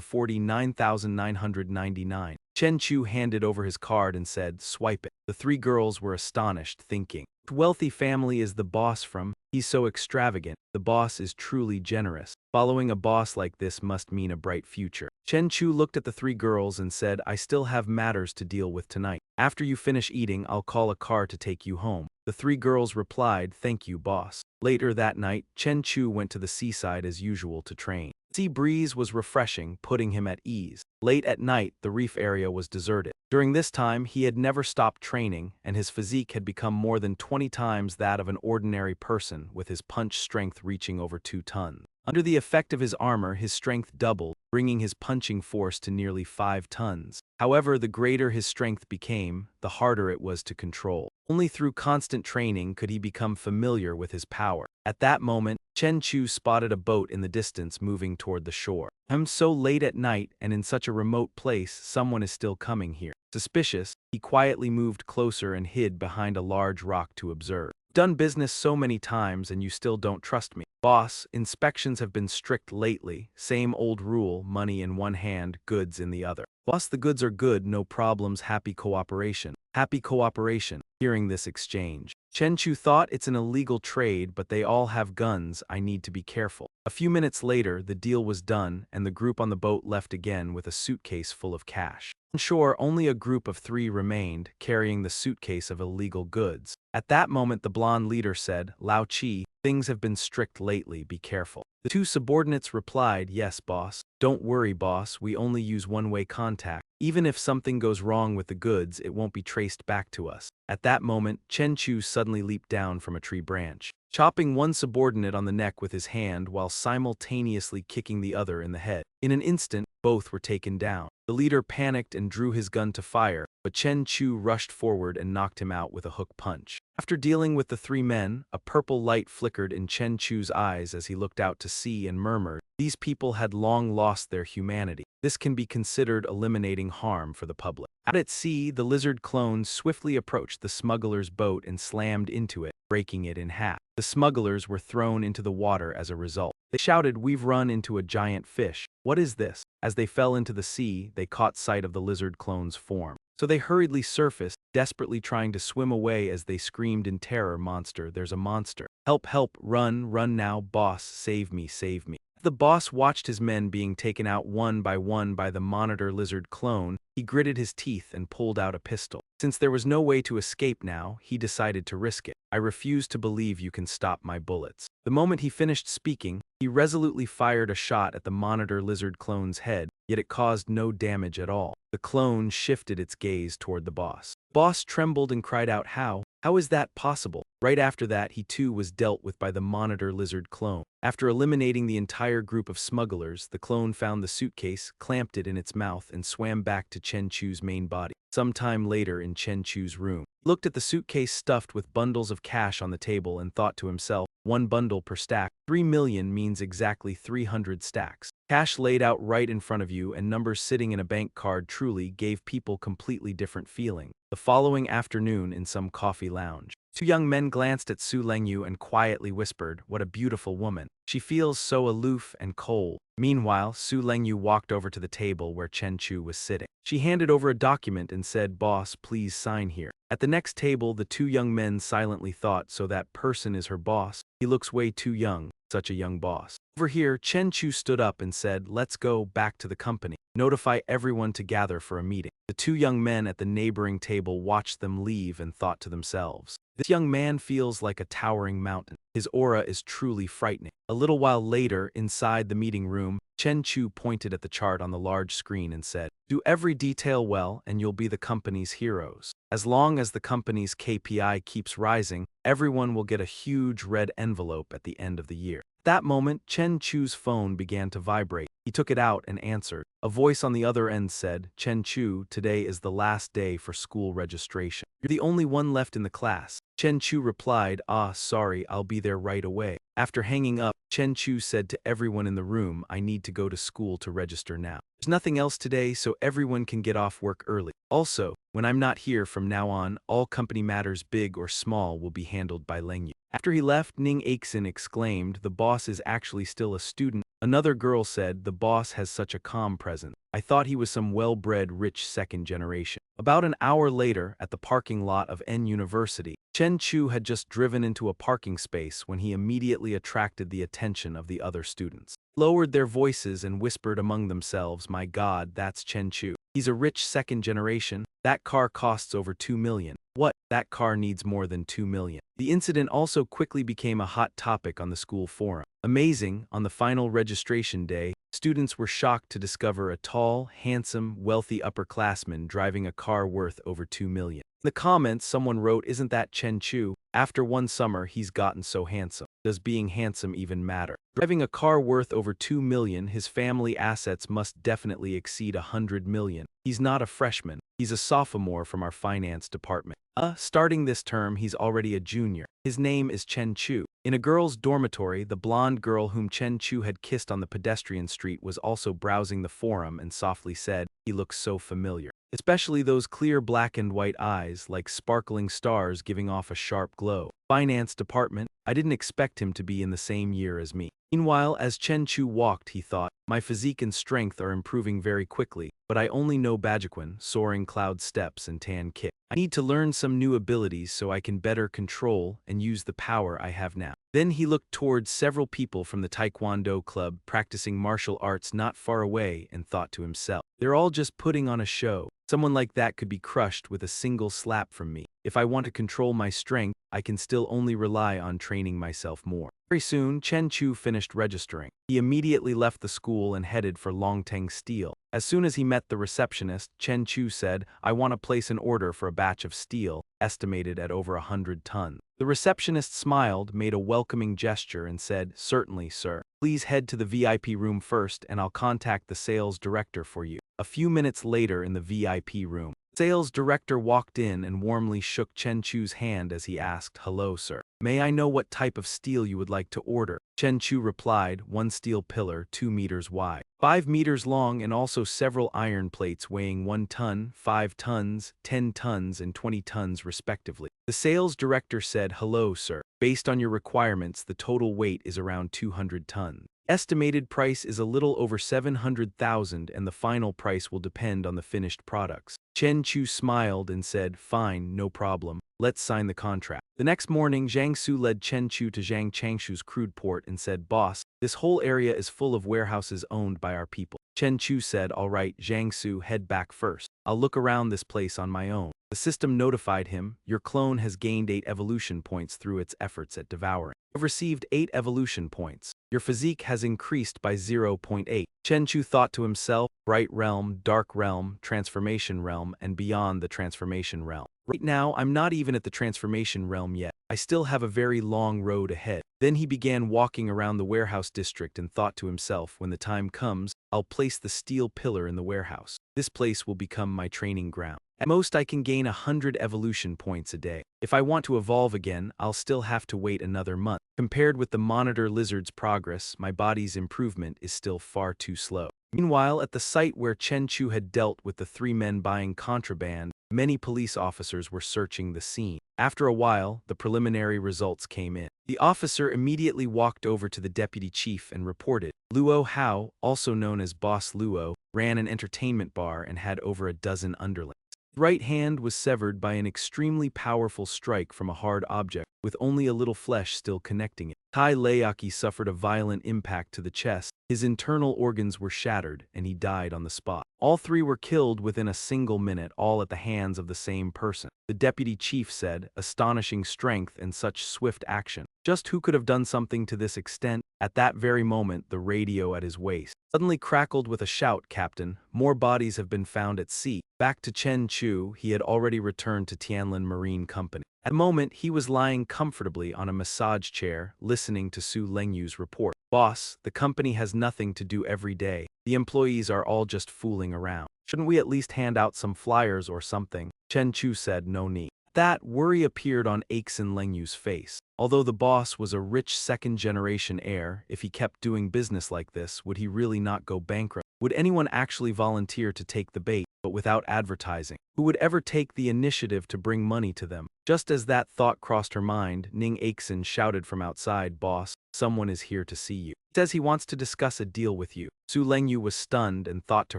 49,999. Chen Chu handed over his card and said, Swipe it. The three girls were astonished, thinking, what wealthy family is the boss from? He's so extravagant. The boss is truly generous. Following a boss like this must mean a bright future. Chen Chu looked at the three girls and said, I still have matters to deal with tonight. After you finish eating, I'll call a car to take you home. The three girls replied, Thank you, boss. Later that night, Chen Chu went to the seaside as usual to train. The sea breeze was refreshing, putting him at ease. Late at night, the reef area was deserted. During this time, he had never stopped training, and his physique had become more than 20 times that of an ordinary person, with his punch strength reaching over 2 tons. Under the effect of his armor, his strength doubled, bringing his punching force to nearly 5 tons. However, the greater his strength became, the harder it was to control. Only through constant training could he become familiar with his power. At that moment, Chen Chu spotted a boat in the distance moving toward the shore. So late at night and in such a remote place, someone is still coming here. Suspicious, he quietly moved closer and hid behind a large rock to observe. Done business so many times and you still don't trust me. Boss, inspections have been strict lately. Same old rule, money in one hand, goods in the other. Boss, the goods are good, no problems, happy cooperation. Happy cooperation. Hearing this exchange, Chen Chu thought it's an illegal trade, but they all have guns, I need to be careful. A few minutes later, the deal was done, and the group on the boat left again with a suitcase full of cash. On shore, only a group of 3 remained, carrying the suitcase of illegal goods. At that moment, the blonde leader said, Lao Chi, things have been strict lately, be careful. The 2 subordinates replied, Yes, boss. Don't worry, boss, we only use one-way contact. Even if something goes wrong with the goods, it won't be traced back to us. At that moment, Chen Chu suddenly leaped down from a tree branch, chopping one subordinate on the neck with his hand while simultaneously kicking the other in the head. In an instant, both were taken down. The leader panicked and drew his gun to fire, but Chen Chu rushed forward and knocked him out with a hook punch. After dealing with the 3 men, a purple light flickered in Chen Chu's eyes as he looked out to sea and murmured, These people had long lost their humanity. This can be considered eliminating harm for the public. Out at sea, the lizard clones swiftly approached the smugglers' boat and slammed into it, breaking it in half. The smugglers were thrown into the water as a result. They shouted, We've run into a giant fish. What is this? As they fell into the sea, they caught sight of the lizard clone's form. So they hurriedly surfaced, desperately trying to swim away as they screamed in terror, Monster, there's a monster. Help, help, run, run now, boss, save me, save me. The boss watched his men being taken out one by the monitor lizard clone. He gritted his teeth and pulled out a pistol. Since there was no way to escape now, he decided to risk it. I refuse to believe you can stop my bullets. The moment he finished speaking, he resolutely fired a shot at the monitor lizard clone's head, yet it caused no damage at all. The clone shifted its gaze toward the boss. Boss trembled and cried out, How? How is that possible? Right after that, he too was dealt with by the monitor lizard clone. After eliminating the entire group of smugglers, the clone found the suitcase, clamped it in its mouth, and swam back to Chen Chu's main body. Sometime later in Chen Chu's room, he looked at the suitcase stuffed with bundles of cash on the table and thought to himself, 1 bundle per stack, 3 million means exactly 300 stacks. Cash laid out right in front of you and numbers sitting in a bank card truly gave people completely different feeling. The following afternoon in some coffee lounge, 2 young men glanced at Su Lengyu and quietly whispered, What a beautiful woman. She feels so aloof and cold. Meanwhile, Su Lengyu walked over to the table where Chen Chu was sitting. She handed over a document and said, Boss, please sign here. At the next table, the 2 young men silently thought, So that person is her boss? He looks way too young, such a young boss. Over here, Chen Chu stood up and said, Let's go back to the company. Notify everyone to gather for a meeting. The two young men at the neighboring table watched them leave and thought to themselves, this young man feels like a towering mountain. His aura is truly frightening. A little while later, inside the meeting room, Chen Chu pointed at the chart on the large screen and said, do every detail well and you'll be the company's heroes. As long as the company's KPI keeps rising, everyone will get a huge red envelope at the end of the year. At that moment, Chen Chu's phone began to vibrate. He took it out and answered. A voice on the other end said, Chen Chu, today is the last day for school registration. You're the only one left in the class. Chen Chu replied, sorry, I'll be there right away. After hanging up, Chen Chu said to everyone in the room, I need to go to school to register now. There's nothing else today, so everyone can get off work early. Also, when I'm not here from now on, all company matters big or small will be handled by Leng Yu. After he left, Ning Aixin exclaimed, the boss is actually still a student. Another girl said, the boss has such a calm presence. I thought he was some well-bred, rich second generation. About an hour later, at the parking lot of N University, Chen Chu had just driven into a parking space when he immediately attracted the attention of the other students. Lowered their voices and whispered among themselves, my God, that's Chen Chu. He's a rich second generation. That car costs over 2 million. What? That car needs more than 2 million. The incident also quickly became a hot topic on the school forum. Amazing, on the final registration day, students were shocked to discover a tall, handsome, wealthy upperclassman driving a car worth over 2 million. In the comments, someone wrote, isn't that Chen Chu? After one summer, he's gotten so handsome. Does being handsome even matter? Driving a car worth over 2 million, his family assets must definitely exceed 100 million. He's not a freshman. He's a sophomore from our finance department. Starting this term, he's already a junior. His name is Chen Chu. In a girl's dormitory, the blonde girl whom Chen Chu had kissed on the pedestrian street was also browsing the forum and softly said, he looks so familiar. Especially those clear black and white eyes, like sparkling stars giving off a sharp glow. Finance department, I didn't expect him to be in the same year as me. Meanwhile, as Chen Chu walked, he thought, my physique and strength are improving very quickly, but I only know Bajiquan, soaring cloud steps, and tan kick. I need to learn some new abilities so I can better control and use the power I have now. Then he looked towards several people from the Taekwondo club practicing martial arts not far away and thought to himself, they're all just putting on a show. Someone like that could be crushed with a single slap from me. If I want to control my strength, I can still only rely on training myself more. Very soon, Chen Chu finished registering. He immediately left the school and headed for Longteng Steel. As soon as he met the receptionist, Chen Chu said, I want to place an order for a batch of steel, estimated at over 100 tons. The receptionist smiled, made a welcoming gesture, and said, certainly, sir. Please head to the VIP room first and I'll contact the sales director for you. A few minutes later in the VIP room, sales director walked in and warmly shook Chen Chu's hand as he asked, hello, sir. May I know what type of steel you would like to order? Chen Chu replied, one steel pillar, 2 meters wide, 5 meters long, and also several iron plates weighing 1 ton, 5 tons, 10 tons, and 20 tons respectively. The sales director said, hello, sir. Based on your requirements, the total weight is around 200 tons. Estimated price is a little over 700,000 and the final price will depend on the finished products. Chen Chu smiled and said, fine, no problem. Let's sign the contract. The next morning, Zhang Su led Chen Chu to Zhang Changshu's crude port and said, boss, this whole area is full of warehouses owned by our people. Chen Chu said, all right, Zhang Su, head back first. I'll look around this place on my own. The system notified him, your clone has gained 8 evolution points through its efforts at devouring. You've received 8 evolution points. Your physique has increased by 0.8. Chen Chu thought to himself, bright realm, dark realm, transformation realm, and beyond the transformation realm. Right now, I'm not even at the transformation realm yet. I still have a very long road ahead. Then he began walking around the warehouse district and thought to himself, when the time comes, I'll place the steel pillar in the warehouse. This place will become my training ground. At most, I can gain 100 evolution points a day. If I want to evolve again, I'll still have to wait another month. Compared with the monitor lizard's progress, my body's improvement is still far too slow. Meanwhile, at the site where Chen Chu had dealt with the 3 men buying contraband, many police officers were searching the scene. After a while, the preliminary results came in. The officer immediately walked over to the deputy chief and reported, Luo Hao, also known as Boss Luo, ran an entertainment bar and had over a dozen underlings. His right hand was severed by an extremely powerful strike from a hard object. with only a little flesh still connecting it. Tai Leaki suffered a violent impact to the chest. His internal organs were shattered, and he died on the spot. All three were killed within a single minute, all at the hands of the same person. The deputy chief said, astonishing strength and such swift action. Just who could have done something to this extent? At that very moment, the radio at his waist suddenly crackled with a shout, "Captain, more bodies have been found at sea." Back to Chen Chu, he had already returned to Tianlin Marine Company. At the moment, he was lying comfortably on a massage chair, listening to Su Lengyu's report. "Boss, the company has nothing to do every day. The employees are all just fooling around. Shouldn't we at least hand out some flyers or something?" Chen Chu said, "No need." That worry appeared on Aixin Lengyu's face. Although the boss was a rich second-generation heir, if he kept doing business like this, would he really not go bankrupt? Would anyone actually volunteer to take the bait, but without advertising? Who would ever take the initiative to bring money to them? Just as that thought crossed her mind, Ning Aixin shouted from outside, "Boss, someone is here to see you. He says he wants to discuss a deal with you." Su Lengyu was stunned and thought to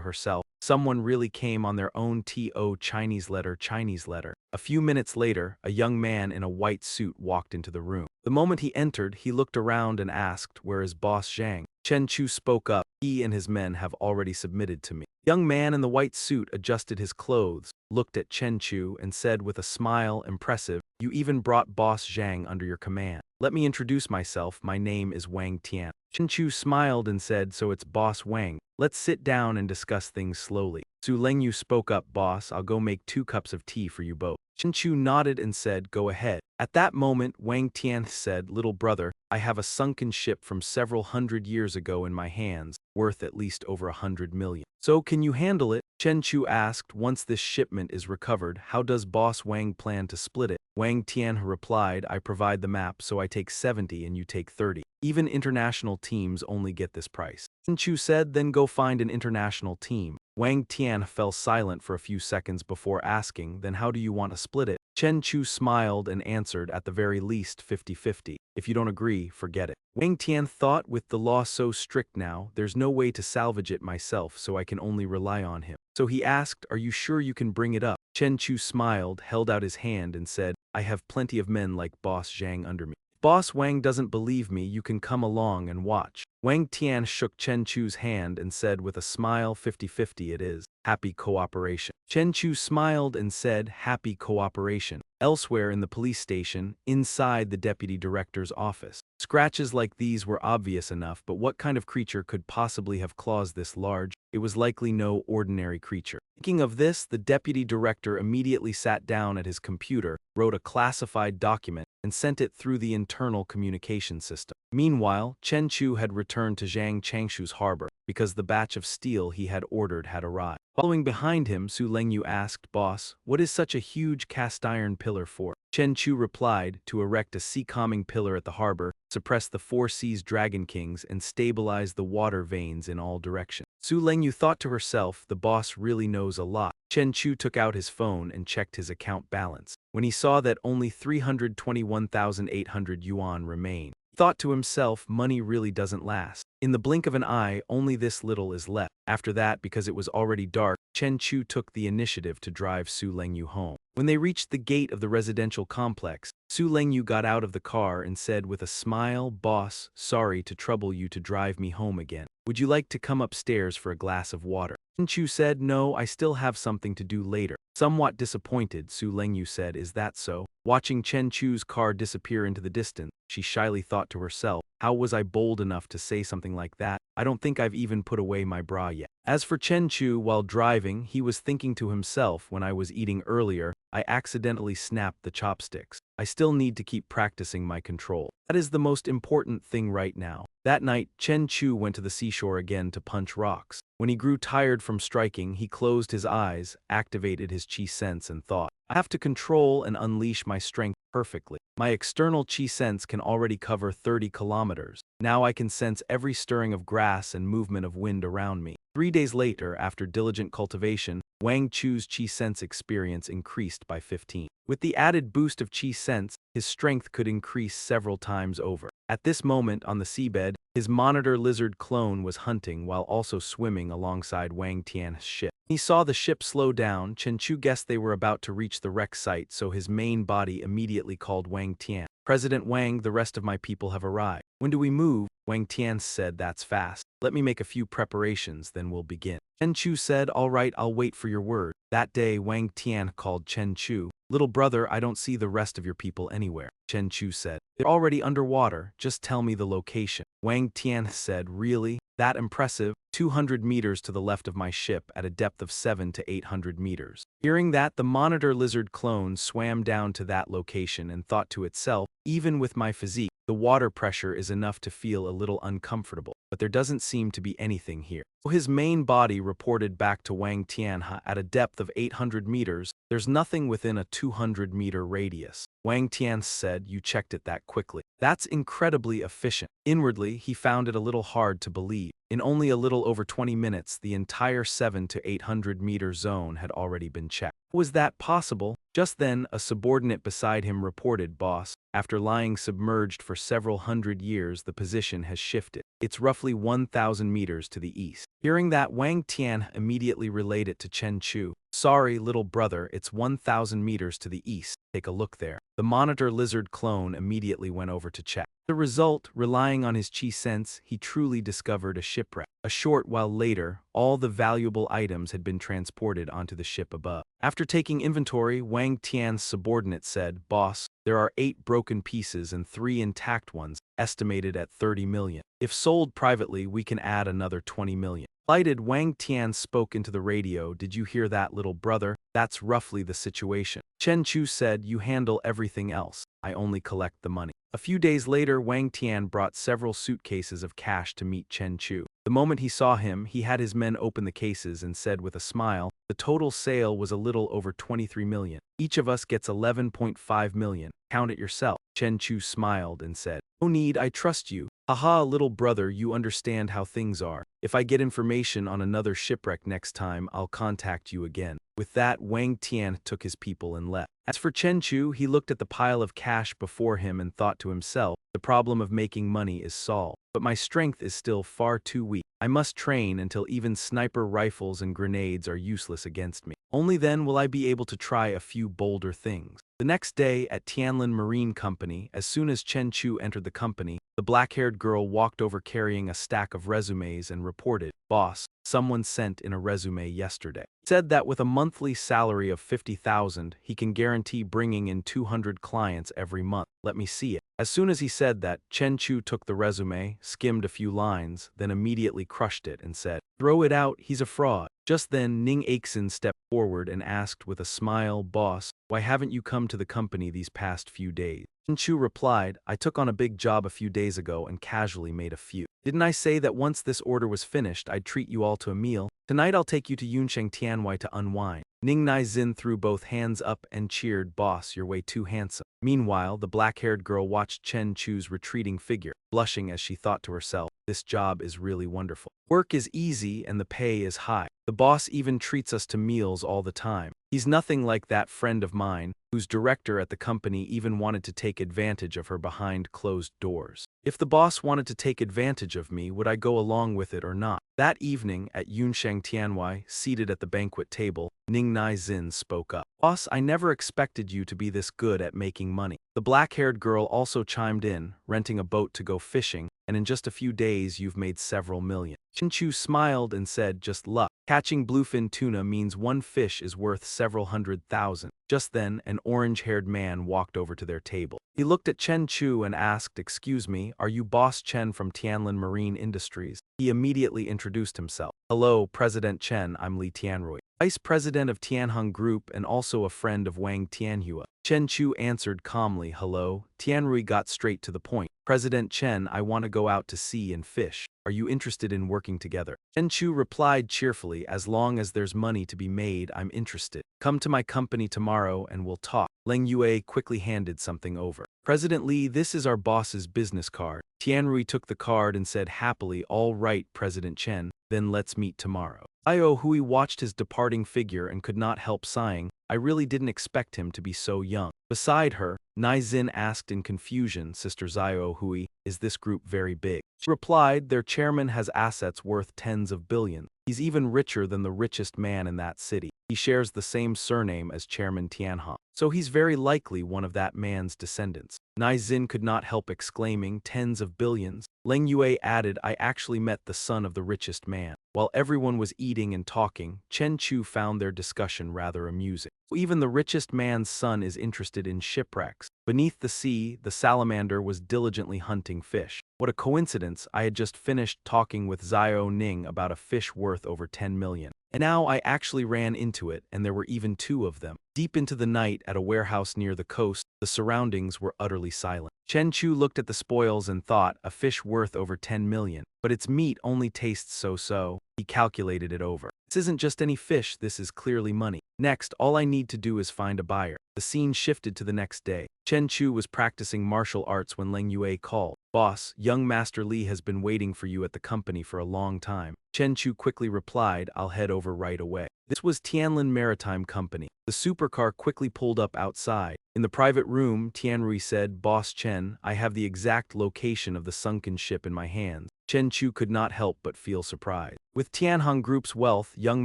herself, someone really came on their own to Chinese letter. A few minutes later, a young man in a white suit walked into the room. The moment he entered, he looked around and asked, "Where is Boss Zhang?" Chen Chu spoke up, "He and his men have already submitted to me." The young man in the white suit adjusted his clothes, looked at Chen Chu, and said with a smile, "Impressive, you even brought Boss Zhang under your command. Let me introduce myself, my name is Wang Tian." Chen Chu smiled and said, "So it's Boss Wang. Let's sit down and discuss things slowly." Su Lengyu spoke up, "Boss, I'll go make 2 cups of tea for you both." Chen Chu nodded and said, "Go ahead." At that moment, Wang Tian said, "Little brother, I have a sunken ship from several hundred years ago in my hands, worth at least over 100 million. So can you handle it?" Chen Chu asked, "Once this shipment is recovered, how does Boss Wang plan to split it?" Wang Tian replied, "I provide the map, so I take 70 and you take 30. Even international teams only get this price." Chen Chu said, "Then go find an international team." Wang Tian fell silent for a few seconds before asking, "Then how do you want to split it?" Chen Chu smiled and answered, "At the very least 50-50. If you don't agree, forget it." Wang Tian thought, with the law so strict now, there's no way to salvage it myself, so I can only rely on him. So he asked, "Are you sure you can bring it up?" Chen Chu smiled, held out his hand and said, "I have plenty of men like Boss Zhang under me. If Boss Wang doesn't believe me, you can come along and watch." Wang Tian shook Chen Chu's hand and said with a smile, 50-50 it is. Happy cooperation." Chen Chu smiled and said, "Happy cooperation." Elsewhere in the police station, inside the deputy director's office. Scratches like these were obvious enough, but what kind of creature could possibly have claws this large? It was likely no ordinary creature. Thinking of this, the deputy director immediately sat down at his computer, wrote a classified document, and sent it through the internal communication system. Meanwhile, Chen Chu had returned to Zhang Changshu's harbor, because the batch of steel he had ordered had arrived. Following behind him, Su Lengyu asked, "Boss, what is such a huge cast-iron pillar for?" Chen Chu replied, "To erect a sea-calming pillar at the harbor, suppress the 4 seas dragon kings, and stabilize the water veins in all directions." Su Lengyu thought to herself, the boss really knows a lot. Chen Chu took out his phone and checked his account balance. When he saw that only 321,800 yuan remained, he thought to himself, money really doesn't last. In the blink of an eye, only this little is left. After that, because it was already dark, Chen Chu took the initiative to drive Su Lengyu home. When they reached the gate of the residential complex, Su Lengyu got out of the car and said with a smile, "Boss, sorry to trouble you to drive me home again. Would you like to come upstairs for a glass of water?" Chen Chu said, "No, I still have something to do later." Somewhat disappointed, Su Lengyu said, "Is that so?" Watching Chen Chu's car disappear into the distance, she shyly thought to herself, "How was I bold enough to say something like that? I don't think I've even put away my bra yet." As for Chen Chu, while driving, he was thinking to himself, "When I was eating earlier, I accidentally snapped the chopsticks. I still need to keep practicing my control. That is the most important thing right now." That night, Chen Chu went to the seashore again to punch rocks. When he grew tired from striking, he closed his eyes, activated his chi sense and thought, "I have to control and unleash my strength perfectly. My external chi sense can already cover 30 kilometers. Now I can sense every stirring of grass and movement of wind around me." 3 days later, after diligent cultivation, Wang Chu's chi sense experience increased by 15. With the added boost of chi sense, his strength could increase several times over. At this moment, on the seabed, his monitor lizard clone was hunting while also swimming alongside Wang Tian's ship. He saw the ship slow down. Chen Chu guessed they were about to reach the wreck site, so his main body immediately called Wang Tian. President Wang, the rest of my people have arrived. When do we move? Wang Tian said, that's fast. Let me make a few preparations, then we'll begin. Chen Chu said, all right, I'll wait for your word. That day, Wang Tian called Chen Chu. Little brother, I don't see the rest of your people anywhere. Chen Chu said, they're already underwater, just tell me the location. Wang Tian said, really? That impressive? 200 meters to the left of my ship at a depth of 700 to 800 meters. Hearing that, the monitor lizard clone swam down to that location and thought to itself, even with my physique, the water pressure is enough to feel a little uncomfortable, but there doesn't seem to be anything here. His main body reported back to Wang Tianhe at a depth of 800 meters, there's nothing within a 200-meter radius. Wang Tian said, you checked it that quickly. That's incredibly efficient. Inwardly, he found it a little hard to believe. In only a little over 20 minutes, the entire 700 to 800-meter zone had already been checked. Was that possible? Just then, a subordinate beside him reported, boss, after lying submerged for several hundred years, the position has shifted. It's roughly 1,000 meters to the east. Hearing that, Wang Tian immediately relayed it to Chen Chu. Sorry, little brother, it's 1,000 meters to the east. Take a look there. The monitor lizard clone immediately went over to check. The result, relying on his chi sense, he truly discovered a shipwreck. A short while later, all the valuable items had been transported onto the ship above. After taking inventory, Wang Tian's subordinate said, boss, there are 8 broken pieces and 3 intact ones, estimated at 30 million. If sold privately, we can add another 20 million. Delighted, Wang Tian spoke into the radio, did you hear that, little brother? That's roughly the situation. Chen Chu said, you handle everything else. I only collect the money. A few days later, Wang Tian brought several suitcases of cash to meet Chen Chu. The moment he saw him, he had his men open the cases and said with a smile, the total sale was a little over 23 million. Each of us gets 11.5 million. Count it yourself. Chen Chu smiled and said, no need, I trust you. Haha, little brother, you understand how things are. If I get information on another shipwreck next time, I'll contact you again. With that, Wang Tian took his people and left. As for Chen Chu, he looked at the pile of cash before him and thought to himself, the problem of making money is solved, but my strength is still far too weak. I must train until even sniper rifles and grenades are useless against me. Only then will I be able to try a few bolder things. The next day, at Tianlin Marine Company, as soon as Chen Chu entered the company, the black-haired girl walked over carrying a stack of resumes and reported, boss, someone sent in a resume yesterday. Said that with a monthly salary of 50,000, he can guarantee bringing in 200 clients every month. Let me see it. As soon as he said that, Chen Chu took the resume, skimmed a few lines, then immediately crushed it and said, throw it out, he's a fraud. Just then, Ning Aixin stepped forward and asked with a smile, boss, why haven't you come to the company these past few days? Chen Chu replied, I took on a big job a few days ago and casually made a few. Didn't I say that once this order was finished, I'd treat you all to a meal? Tonight I'll take you to Yunsheng Tianwai to unwind. Ning Nai-zin threw both hands up and cheered, boss, you're way too handsome. Meanwhile, the black-haired girl watched Chen Chu's retreating figure, blushing as she thought to herself, this job is really wonderful. Work is easy and the pay is high. The boss even treats us to meals all the time. He's nothing like that friend of mine, whose director at the company even wanted to take advantage of her behind closed doors. If the boss wanted to take advantage of me, would I go along with it or not? That evening, at Yunsheng Tianwai, seated at the banquet table, Ning Nai-zin spoke up. Boss, I never expected you to be this good at making money. The black-haired girl also chimed in, renting a boat to go fishing, and in just a few days you've made several million. Chen Chu smiled and said, just luck. Catching bluefin tuna means one fish is worth several 100,000. Just then, an orange-haired man walked over to their table. He looked at Chen Chu and asked, excuse me, are you Boss Chen from Tianlin Marine Industries? He immediately introduced himself. Hello, President Chen, I'm Li Tianrui, Vice President of Tianheng Group and also a friend of Wang Tianhua. Chen Chu answered calmly, hello. Tianrui got straight to the point. President Chen, I want to go out to sea and fish. Are you interested in working together? Chen Chu replied cheerfully, as long as there's money to be made, I'm interested. Come to my company tomorrow and we'll talk. Leng Yue quickly handed something over. President Li, this is our boss's business card. Tianrui took the card and said happily, all right, President Chen, then let's meet tomorrow. Zhao Hui watched his departing figure and could not help sighing, I really didn't expect him to be so young. Beside her, Nai-zin asked in confusion, Sister Zhao Hui, is this group very big? She replied, their chairman has assets worth tens of billions. He's even richer than the richest man in that city. He shares the same surname as Chairman Tianhe. so he's very likely one of that man's descendants. Nai Xin could not help exclaiming, tens of billions. Leng Yue added, I actually met the son of the richest man. While everyone was eating and talking, Chen Chu found their discussion rather amusing. Even the richest man's son is interested in shipwrecks. Beneath the sea, the salamander was diligently hunting fish. What a coincidence, I had just finished talking with Xiao Ning about a fish worth over 10 million. And now I actually ran into it, and there were even two of them. Deep into the night at a warehouse near the coast, the surroundings were utterly silent. Chen Chu looked at the spoils and thought, a fish worth over 10 million. But its meat only tastes so-so. He calculated it over. This isn't just any fish, this is clearly money. Next, all I need to do is find a buyer. The scene shifted to the next day. Chen Chu was practicing martial arts when Leng Yue called. Boss, young Master Li has been waiting for you at the company for a long time. Chen Chu quickly replied, I'll head over right away. This was Tianlin Maritime Company. The supercar quickly pulled up outside. In the private room, Tianrui said, Boss Chen, I have the exact location of the sunken ship in my hands. Chen Chu could not help but feel surprised. With Tianhong Group's wealth, young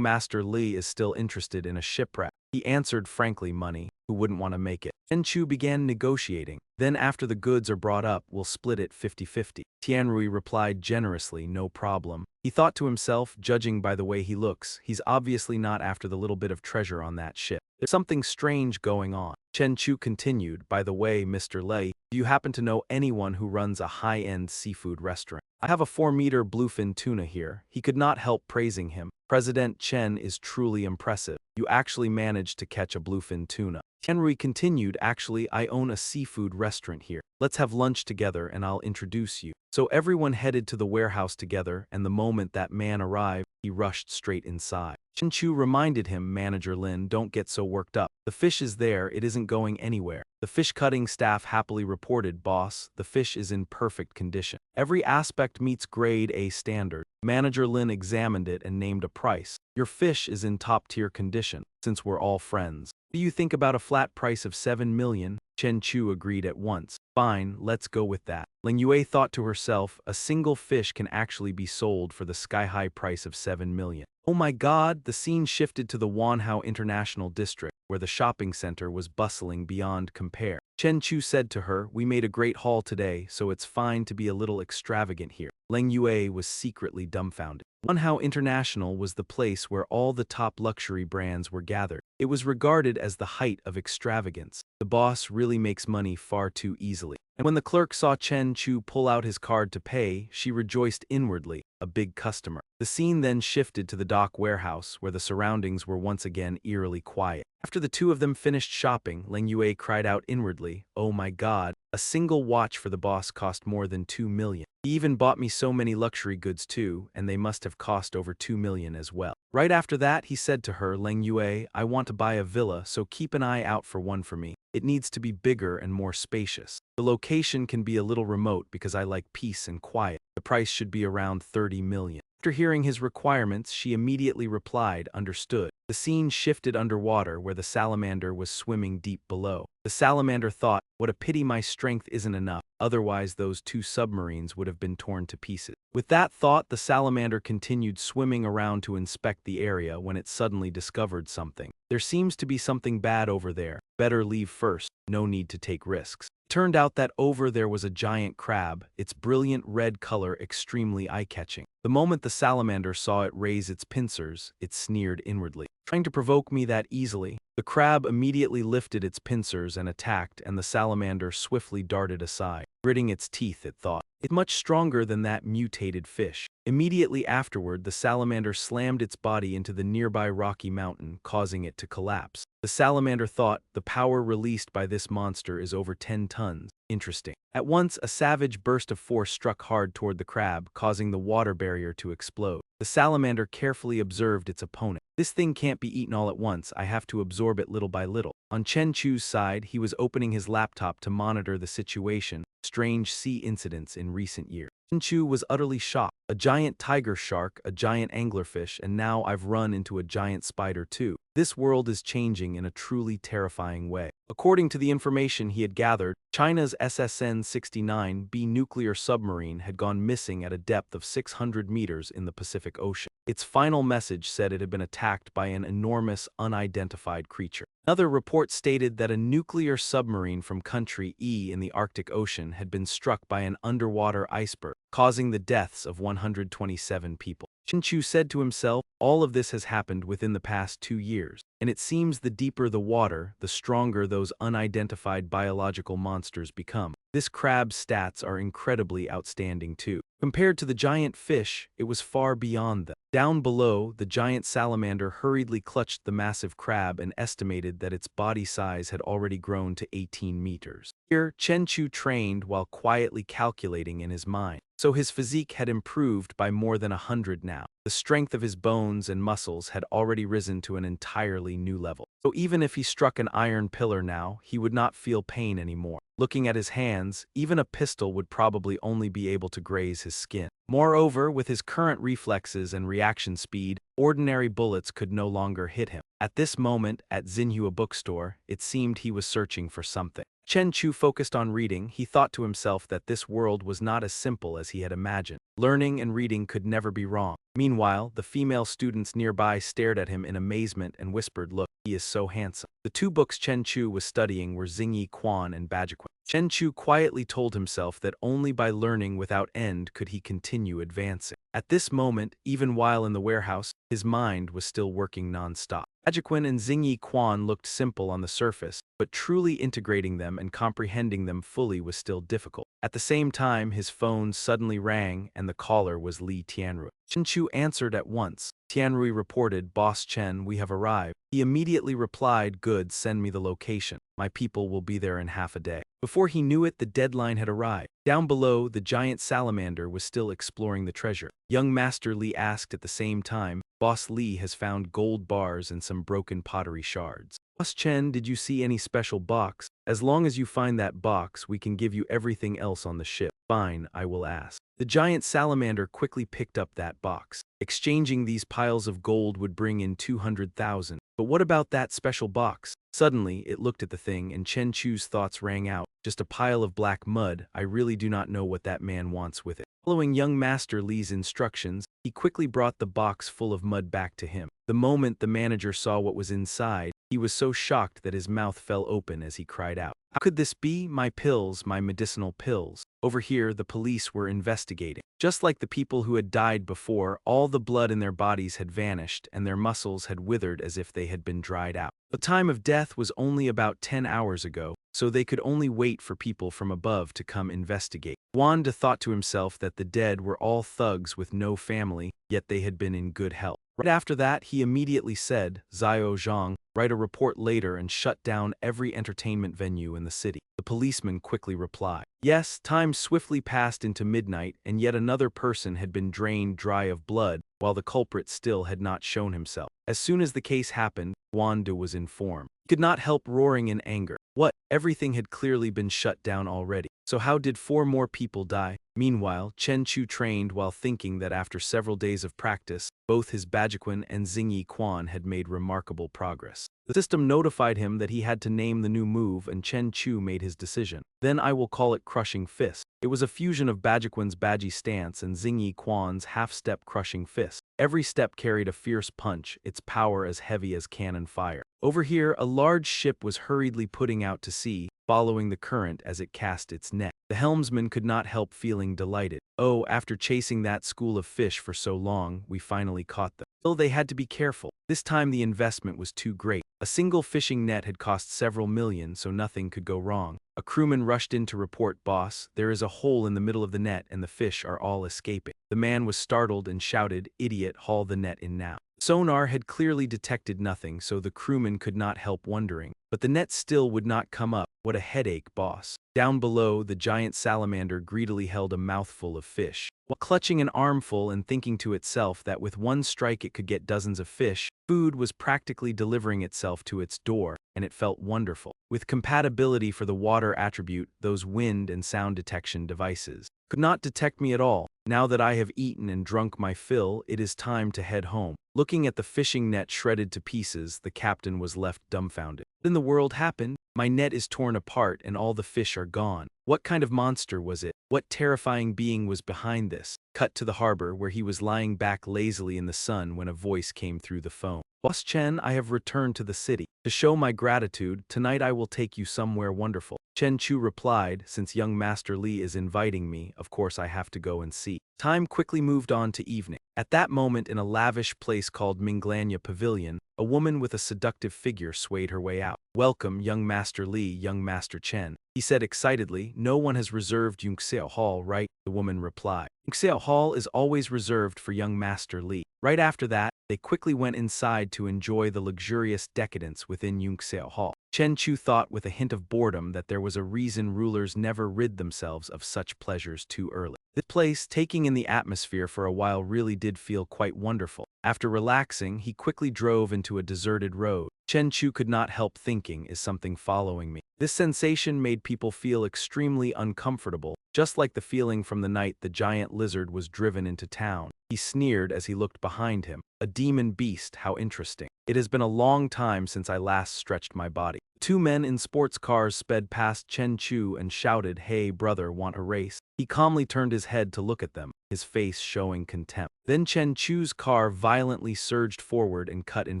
Master Li is still interested in a shipwreck. He answered frankly, money. Who wouldn't want to make it? Chen Chu began negotiating. Then after the goods are brought up, we'll split it 50-50. Tianrui replied generously, no problem. He thought to himself, judging by the way he looks, he's obviously not after the little bit of treasure on that ship. There's something strange going on. Chen Chu continued, by the way, Mr. Lei, do you happen to know anyone who runs a high-end seafood restaurant? I have a 4-meter bluefin tuna here. He could not help praising him. President Chen is truly impressive. You actually managed to catch a bluefin tuna. Henry continued, actually, I own a seafood restaurant here. Let's have lunch together and I'll introduce you. So everyone headed to the warehouse together, and the moment that man arrived, he rushed straight inside. Chen Chu reminded him, Manager Lin, don't get so worked up. The fish is there, it isn't going anywhere. The fish cutting staff happily reported, Boss, the fish is in perfect condition. Every aspect meets grade A standard. Manager Lin examined it and named a price. Your fish is in top-tier condition, since we're all friends. What do you think about a flat price of 7 million? Chen Chu agreed at once. Fine, let's go with that. Leng Yue thought to herself, a single fish can actually be sold for the sky-high price of 7 million. Oh my god, the scene shifted to the Wanhao International District, where the shopping center was bustling beyond compare. Chen Chu said to her, we made a great haul today, so it's fine to be a little extravagant here. Leng Yue was secretly dumbfounded. Wanhao International was the place where all the top luxury brands were gathered. It was regarded as the height of extravagance. The boss really makes money far too easily. And when the clerk saw Chen Chu pull out his card to pay, she rejoiced inwardly, a big customer. The scene then shifted to the dock warehouse, where the surroundings were once again eerily quiet. After the two of them finished shopping, Leng Yue cried out inwardly, oh my god, a single watch for the boss cost more than 2 million. He even bought me so many luxury goods too, and they must have cost over 2 million as well. Right after that, he said to her, Leng Yue, I want to buy a villa, so keep an eye out for one for me. It needs to be bigger and more spacious. The location can be a little remote because I like peace and quiet. The price should be around 30 million. After hearing his requirements, she immediately replied, understood. The scene shifted underwater where the salamander was swimming deep below. The salamander thought, what a pity my strength isn't enough, otherwise those 2 submarines would have been torn to pieces. With that thought, the salamander continued swimming around to inspect the area when it suddenly discovered something. There seems to be something bad over there. Better leave first, no need to take risks. It turned out that over there was a giant crab, its brilliant red color extremely eye-catching. The moment the salamander saw it raise its pincers, it sneered inwardly. Trying to provoke me that easily? The crab immediately lifted its pincers and attacked, and the salamander swiftly darted aside. Gritting its teeth, it thought, it's much stronger than that mutated fish. Immediately afterward, the salamander slammed its body into the nearby rocky mountain, causing it to collapse. The salamander thought, the power released by this monster is over 10 tons. Interesting. At once, a savage burst of force struck hard toward the crab, causing the water barrier to explode. The salamander carefully observed its opponent. This thing can't be eaten all at once, I have to absorb it little by little. On Chen Chu's side, he was opening his laptop to monitor the situation, strange sea incidents in recent years. Chen Chu was utterly shocked. A giant tiger shark, a giant anglerfish, and now I've run into a giant spider too. This world is changing in a truly terrifying way. According to the information he had gathered, China's SSN-69B nuclear submarine had gone missing at a depth of 600 meters in the Pacific Ocean. Its final message said it had been attacked by an enormous, unidentified creature. Another report stated that a nuclear submarine from Country E in the Arctic Ocean had been struck by an underwater iceberg, causing the deaths of 127 people. Shinchu said to himself, all of this has happened within the past 2 years, and it seems the deeper the water, the stronger those unidentified biological monsters become. This crab's stats are incredibly outstanding too. Compared to the giant fish, it was far beyond them. Down below, the giant salamander hurriedly clutched the massive crab and estimated that its body size had already grown to 18 meters. Here, Chenchu trained while quietly calculating in his mind. So his physique had improved by more than 100 now. The strength of his bones and muscles had already risen to an entirely new level. So even if he struck an iron pillar now, he would not feel pain anymore. Looking at his hands, even a pistol would probably only be able to graze his skin. Moreover, with his current reflexes and reaction speed, ordinary bullets could no longer hit him. At this moment, at Xinhua bookstore, it seemed he was searching for something. Chen Chu focused on reading. He thought to himself that this world was not as simple as he had imagined. Learning and reading could never be wrong. Meanwhile, the female students nearby stared at him in amazement and whispered, "Look, he is so handsome." The 2 books Chen Chu was studying were Xingyi Quan and Bajiquan. Chen Chu quietly told himself that only by learning without end could he continue advancing. At this moment, even while in the warehouse, his mind was still working non-stop. Bajiquan and Xingyi Quan looked simple on the surface, but truly integrating them and comprehending them fully was still difficult. At the same time, his phone suddenly rang, and the caller was Li Tianrui. Chen Chu answered at once. Tianrui reported, "Boss Chen, we have arrived." He immediately replied, "Good, send me the location. My people will be there in half a day." Before he knew it, the deadline had arrived. Down below, the giant salamander was still exploring the treasure. Young Master Li asked at the same time, "Boss Li has found gold bars and some broken pottery shards. Boss Chen, did you see any special box? As long as you find that box, we can give you everything else on the ship." "Fine, I will ask." The giant salamander quickly picked up that box. Exchanging these piles of gold would bring in 200,000. But what about that special box? Suddenly, it looked at the thing, and Chen Chu's thoughts rang out. Just a pile of black mud. I really do not know what that man wants with it. Following young Master Li's instructions, he quickly brought the box full of mud back to him. The moment the manager saw what was inside, he was so shocked that his mouth fell open as he cried out, "How could this be? My pills, my medicinal pills." Over here, the police were investigating. Just like the people who had died before, all the blood in their bodies had vanished and their muscles had withered as if they had been dried out. The time of death was only about 10 hours ago, so they could only wait for people from above to come investigate. Wanda thought to himself that the dead were all thugs with no family, yet they had been in good health. Right after that, he immediately said, "Xiao Zhang, write a report later and shut down every entertainment venue in the city." The policeman quickly replied. Yes, time swiftly passed into midnight, and yet another person had been drained dry of blood, while the culprit still had not shown himself. As soon as the case happened, Wanda was informed. He could not help roaring in anger. What? Everything had clearly been shut down already. So how did 4 more people die? Meanwhile, Chen Chu trained while thinking that after several days of practice, both his Bajiquan and Xingyi Quan had made remarkable progress. The system notified him that he had to name the new move, and Chen Chu made his decision. Then I will call it Crushing Fist. It was a fusion of Bajiquan's Baji stance and Xingyi Quan's half-step Crushing Fist. Every step carried a fierce punch, its power as heavy as cannon fire. Over here, a large ship was hurriedly putting out to sea, following the current as it cast its net. The helmsman could not help feeling delighted. Oh, after chasing that school of fish for so long, we finally caught them. Still, they had to be careful. This time the investment was too great. A single fishing net had cost several million, so nothing could go wrong. A crewman rushed in to report, "Boss, there is a hole in the middle of the net and the fish are all escaping." The man was startled and shouted, "Idiot, haul the net in now." Sonar had clearly detected nothing, so the crewman could not help wondering. But the net still would not come up. What a headache, boss. Down below, the giant salamander greedily held a mouthful of fish. While clutching an armful and thinking to itself that with one strike it could get dozens of fish, food was practically delivering itself to its door, and it felt wonderful. With compatibility for the water attribute, those wind and sound detection devices could not detect me at all. Now that I have eaten and drunk my fill, it is time to head home. Looking at the fishing net shredded to pieces, the captain was left dumbfounded. What in the world happened? My net is torn apart and all the fish are gone. What kind of monster was it? What terrifying being was behind this? Cut to the harbor where he was lying back lazily in the sun when a voice came through the phone. Boss Chen, I have returned to the city. To show my gratitude, tonight I will take you somewhere wonderful. Chen Chu replied, since young Master Li is inviting me, of course I have to go and see. Time quickly moved on to evening. At that moment in a lavish place called Minglanya Pavilion, a woman with a seductive figure swayed her way out. Welcome, young Master Li, young Master Chen, he said excitedly. No one has reserved Yin Xio Hall, right? The woman replied. Yin Xio Hall is always reserved for young Master Li. Right after that, they quickly went inside to enjoy the luxurious decadence within Yin Xio Hall. Chen Chu thought with a hint of boredom that there was a reason rulers never rid themselves of such pleasures too early. This place, taking in the atmosphere for a while, really did feel quite wonderful. After relaxing, he quickly drove into a deserted road. Chen Chu could not help thinking, is something following me? This sensation made people feel extremely uncomfortable, just like the feeling from the night the giant lizard was driven into town. He sneered as he looked behind him. A demon beast, how interesting. It has been a long time since I last stretched my body. Two men in sports cars sped past Chen Chu and shouted, "Hey brother, want a race?" He calmly turned his head to look at them, his face showing contempt. Then Chen Chu's car violently surged forward and cut in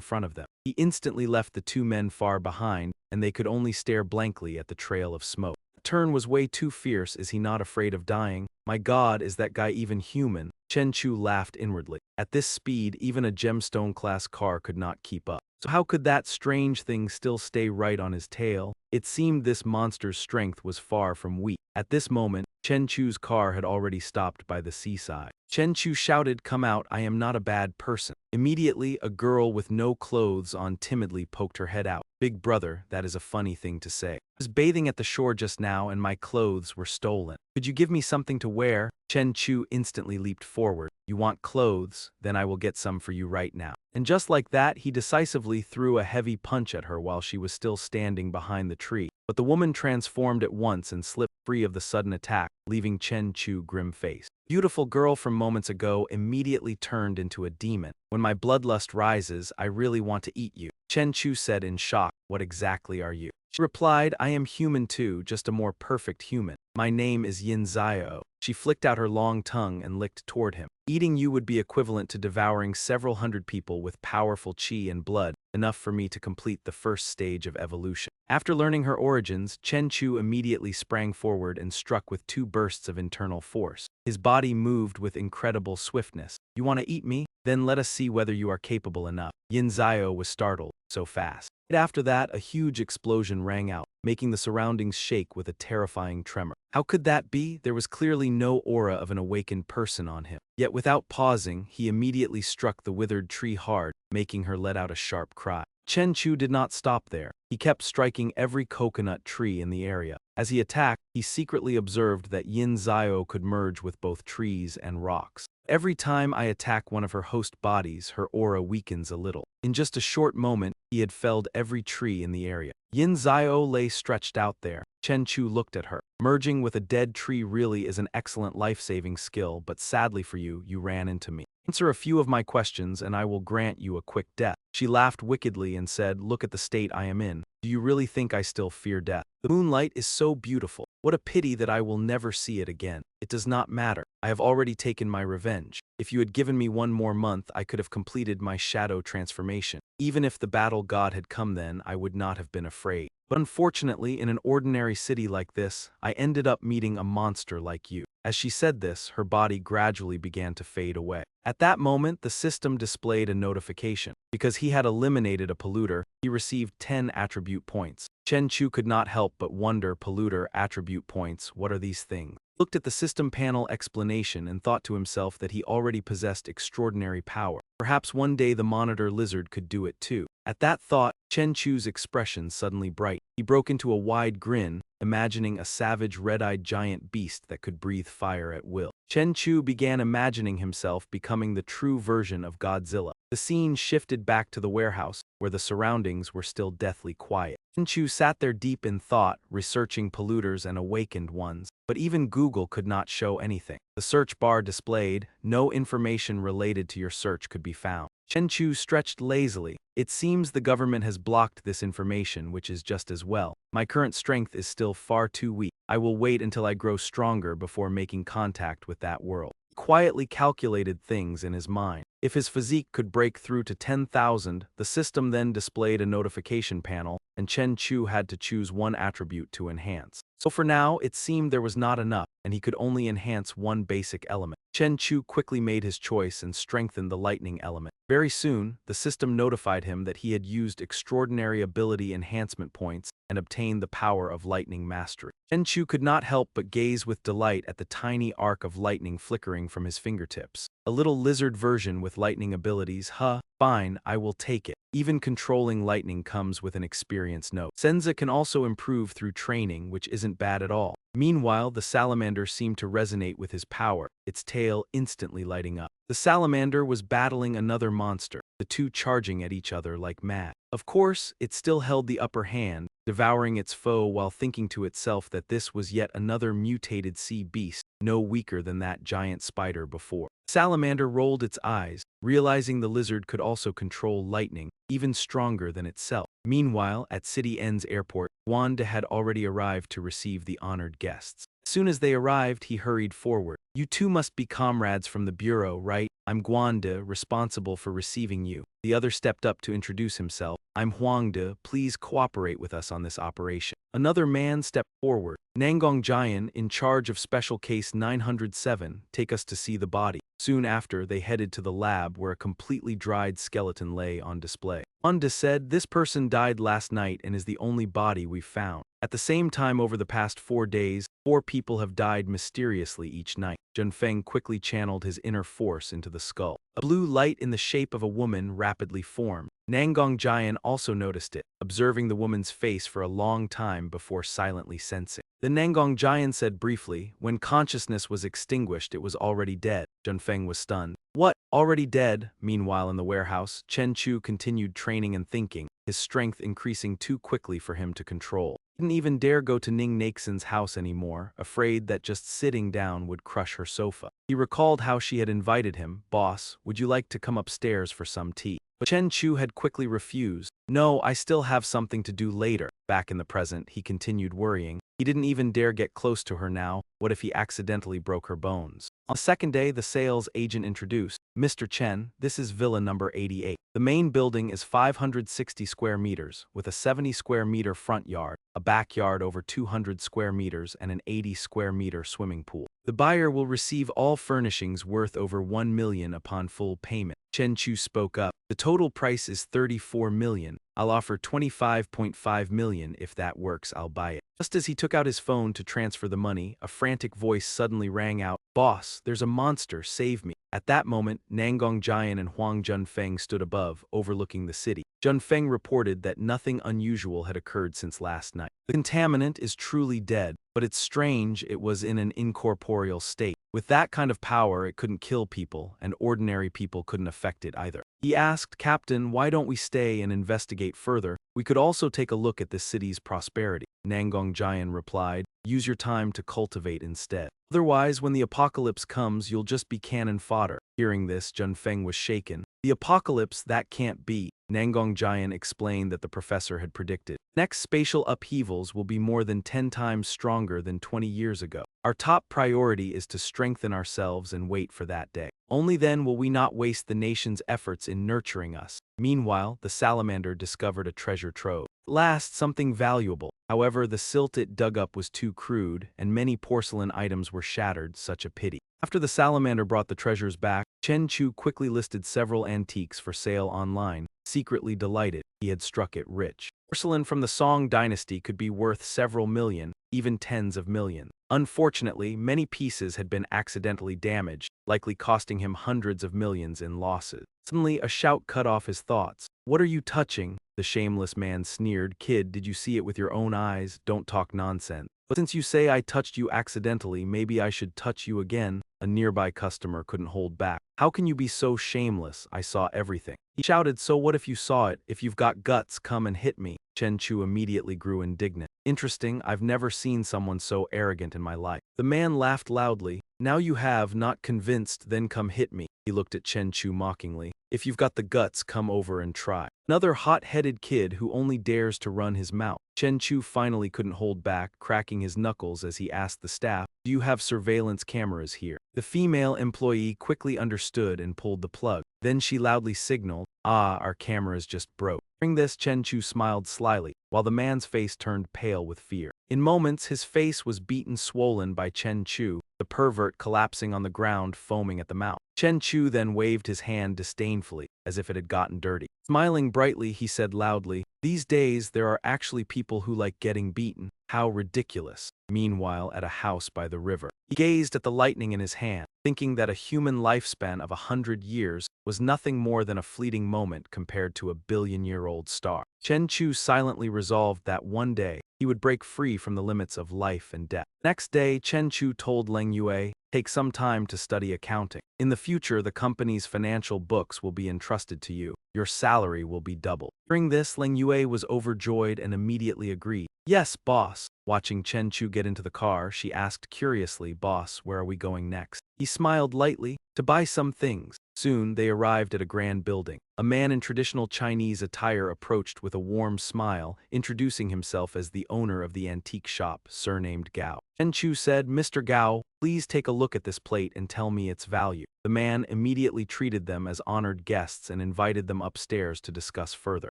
front of them. He instantly left the two men far behind, and they could only stare blankly at the trail of smoke. The turn was way too fierce. Is he not afraid of dying? My God, is that guy even human? Chen Chu laughed inwardly. At this speed, even a gemstone-class car could not keep up. So how could that strange thing still stay right on his tail? It seemed this monster's strength was far from weak. At this moment, Chen Chu's car had already stopped by the seaside. Chen Chu shouted, "Come out, I am not a bad person." Immediately, a girl with no clothes on timidly poked her head out. "Big brother, that is a funny thing to say. I was bathing at the shore just now and my clothes were stolen. Could you give me something to wear?" Chen Chu instantly leaped forward. "You want clothes? Then I will get some for you right now." And just like that, he decisively threw a heavy punch at her while she was still standing behind the tree. But the woman transformed at once and slipped free of the sudden attack, leaving Chen Chu grim-faced. Beautiful girl from moments ago immediately turned into a demon. "When my bloodlust rises, I really want to eat you," Chen Chu said in shock. "What exactly are you?" She replied, "I am human too, just a more perfect human. My name is Yin Xio." She flicked out her long tongue and licked toward him. "Eating you would be equivalent to devouring several hundred people with powerful qi and blood, enough for me to complete the first stage of evolution." After learning her origins, Chen Chu immediately sprang forward and struck with two bursts of internal force. His body moved with incredible swiftness. "You want to eat me? Then let us see whether you are capable enough." Yin Xio was startled. So fast. After that, a huge explosion rang out, making the surroundings shake with a terrifying tremor. How could that be? There was clearly no aura of an awakened person on him. Yet without pausing, he immediately struck the withered tree hard, making her let out a sharp cry. Chen Chu did not stop there. He kept striking every coconut tree in the area. As he attacked, he secretly observed that Yin Xio could merge with both trees and rocks. Every time I attack one of her host bodies, her aura weakens a little. In just a short moment, he had felled every tree in the area. Yin Xio lay stretched out there. Chen Chu looked at her. "Merging with a dead tree really is an excellent life-saving skill, but sadly for you, you ran into me. Answer a few of my questions and I will grant you a quick death." She laughed wickedly and said, "Look at the state I am in. Do you really think I still fear death? The moonlight is so beautiful. What a pity that I will never see it again. It does not matter. I have already taken my revenge. If you had given me one more month, I could have completed my shadow transformation. Even if the battle god had come then, I would not have been afraid. But unfortunately, in an ordinary city like this, I ended up meeting a monster like you." As she said this, her body gradually began to fade away. At that moment, the system displayed a notification. Because he had eliminated a polluter, he received 10 attribute points. Chen Chu could not help but wonder, polluter attribute points, what are these things? He looked at the system panel explanation and thought to himself that he already possessed extraordinary power. Perhaps one day the monitor lizard could do it too. At that thought, Chen Chu's expression suddenly brightened. He broke into a wide grin, imagining a savage red-eyed giant beast that could breathe fire at will. Chen Chu began imagining himself becoming the true version of Godzilla. The scene shifted back to the warehouse, where the surroundings were still deathly quiet. Yin Xio sat there deep in thought, researching polluters and awakened ones, but even Google could not show anything. The search bar displayed, no information related to your search could be found. Chen Chu stretched lazily. It seems the government has blocked this information, which is just as well. My current strength is still far too weak. I will wait until I grow stronger before making contact with that world. He quietly calculated things in his mind. If his physique could break through to 10,000, the system then displayed a notification panel, and Chen Chu had to choose one attribute to enhance. So for now, it seemed there was not enough, and he could only enhance one basic element. Chen Chu quickly made his choice and strengthened the lightning element. Very soon, the system notified him that he had used extraordinary ability enhancement points and obtained the power of lightning mastery. Chen Chu could not help but gaze with delight at the tiny arc of lightning flickering from his fingertips. A little lizard version with lightning abilities, fine, I will take it. Even controlling lightning comes with an experience note. Senza can also improve through training, which isn't bad at all. Meanwhile, the salamander seemed to resonate with his power, its tail instantly lighting up. The salamander was battling another monster, the two charging at each other like mad. Of course, it still held the upper hand, devouring its foe while thinking to itself that this was yet another mutated sea beast, no weaker than that giant spider before. Salamander rolled its eyes, realizing the lizard could also control lightning, even stronger than itself. Meanwhile, at City End's airport, Wanda had already arrived to receive the honored guests. As soon as they arrived, he hurried forward. You two must be comrades from the bureau, right? I'm Guanda, responsible for receiving you. The other stepped up to introduce himself. I'm Huangde, please cooperate with us on this operation. Another man stepped forward. Nangong Jian, in charge of Special Case 907, take us to see the body. Soon after, they headed to the lab where a completely dried skeleton lay on display. Wanda said, this person died last night and is the only body we've found. At the same time, over the past 4 days, 4 people have died mysteriously each night. Junfeng quickly channeled his inner force into the skull. A blue light in the shape of a woman rapidly formed. Nangong Jian also noticed it, observing the woman's face for a long time before silently sensing. Then Nangong Jian said briefly, when consciousness was extinguished, it was already dead. Junfeng was stunned. What? Already dead? Meanwhile, in the warehouse, Chen Chu continued training and thinking, his strength increasing too quickly for him to control. He didn't even dare go to Ning Naxin's house anymore, afraid that just sitting down would crush her sofa. He recalled how she had invited him, boss, would you like to come upstairs for some tea? But Chen Chu had quickly refused. No, I still have something to do later. Back in the present, he continued worrying. He didn't even dare get close to her now. What if he accidentally broke her bones? On the second day, the sales agent introduced, Mr. Chen, this is villa number 88. The main building is 560 square meters, with a 70 square meter front yard, a backyard over 200 square meters, and an 80 square meter swimming pool. The buyer will receive all furnishings worth over 1 million upon full payment. Chen Chu spoke up. The total price is 34 million. I'll offer 25.5 million. If that works, I'll buy it. Just as he took out his phone to transfer the money, a frantic voice suddenly rang out, Boss, there's a monster, save me. At that moment, Nangong Jian and Huang Junfeng stood above, overlooking the city. Junfeng reported that nothing unusual had occurred since last night. The contaminant is truly dead, but it's strange it was in an incorporeal state. With that kind of power, it couldn't kill people, and ordinary people couldn't affect it either. He asked, Captain, why don't we stay and investigate further? We could also take a look at this city's prosperity. Nangong Jian replied, use your time to cultivate instead. Otherwise, when the apocalypse comes, you'll just be cannon fodder. Hearing this, Junfeng was shaken. The apocalypse, that can't be. Nangong Jian explained that the professor had predicted. Next spatial upheavals will be more than 10 times stronger than 20 years ago. Our top priority is to strengthen ourselves and wait for that day. Only then will we not waste the nation's efforts in nurturing us. Meanwhile, the salamander discovered a treasure trove. At last, something valuable. However, the silt it dug up was too crude, and many porcelain items were shattered, such a pity. After the salamander brought the treasures back, Chen Chu quickly listed several antiques for sale online, secretly delighted he had struck it rich. Porcelain from the Song dynasty could be worth several million, even tens of millions. Unfortunately, many pieces had been accidentally damaged, likely costing him hundreds of millions in losses. Suddenly, a shout cut off his thoughts. "What are you touching?" The shameless man sneered. "Kid, did you see it with your own eyes? Don't talk nonsense. But since you say I touched you accidentally, maybe I should touch you again." A nearby customer couldn't hold back. "How can you be so shameless? I saw everything." He shouted. "So what if you saw it? If you've got guts, come and hit me." Chen Chu immediately grew indignant. "Interesting, I've never seen someone so arrogant in my life." The man laughed loudly. "Now you have, not convinced, then come hit me." He looked at Chen Chu mockingly. "If you've got the guts, come over and try." Another hot-headed kid who only dares to run his mouth. Chen Chu finally couldn't hold back, cracking his knuckles as he asked the staff, "Do you have surveillance cameras here?" The female employee quickly understood and pulled the plug. Then she loudly signaled, "Ah, our cameras just broke." Hearing this, Chen Chu smiled slyly, while the man's face turned pale with fear. In moments, his face was beaten swollen by Chen Chu, the pervert collapsing on the ground, foaming at the mouth. Chen Chu then waved his hand disdainfully, as if it had gotten dirty. Smiling brightly, he said loudly, "These days there are actually people who like getting beaten. How ridiculous." Meanwhile, at a house by the river, he gazed at the lightning in his hand, thinking that a human lifespan of 100 years was nothing more than a fleeting moment compared to a billion-year-old star. Chen Chu silently resolved that one day he would break free from the limits of life and death. Next day, Chen Chu told Leng Yue, "Take some time to study accounting. In the future, the company's financial books will be entrusted to you. Your salary will be doubled." Hearing this, Leng Yue was overjoyed and immediately agreed. "Yes, boss." Watching Chen Chu get into the car, she asked curiously, "Boss, where are we going next?" He smiled lightly, "To buy some things." Soon, they arrived at a grand building. A man in traditional Chinese attire approached with a warm smile, introducing himself as the owner of the antique shop, surnamed Gao. Chen Chu said, "Mr. Gao, please take a look at this plate and tell me its value." The man immediately treated them as honored guests and invited them upstairs to discuss further.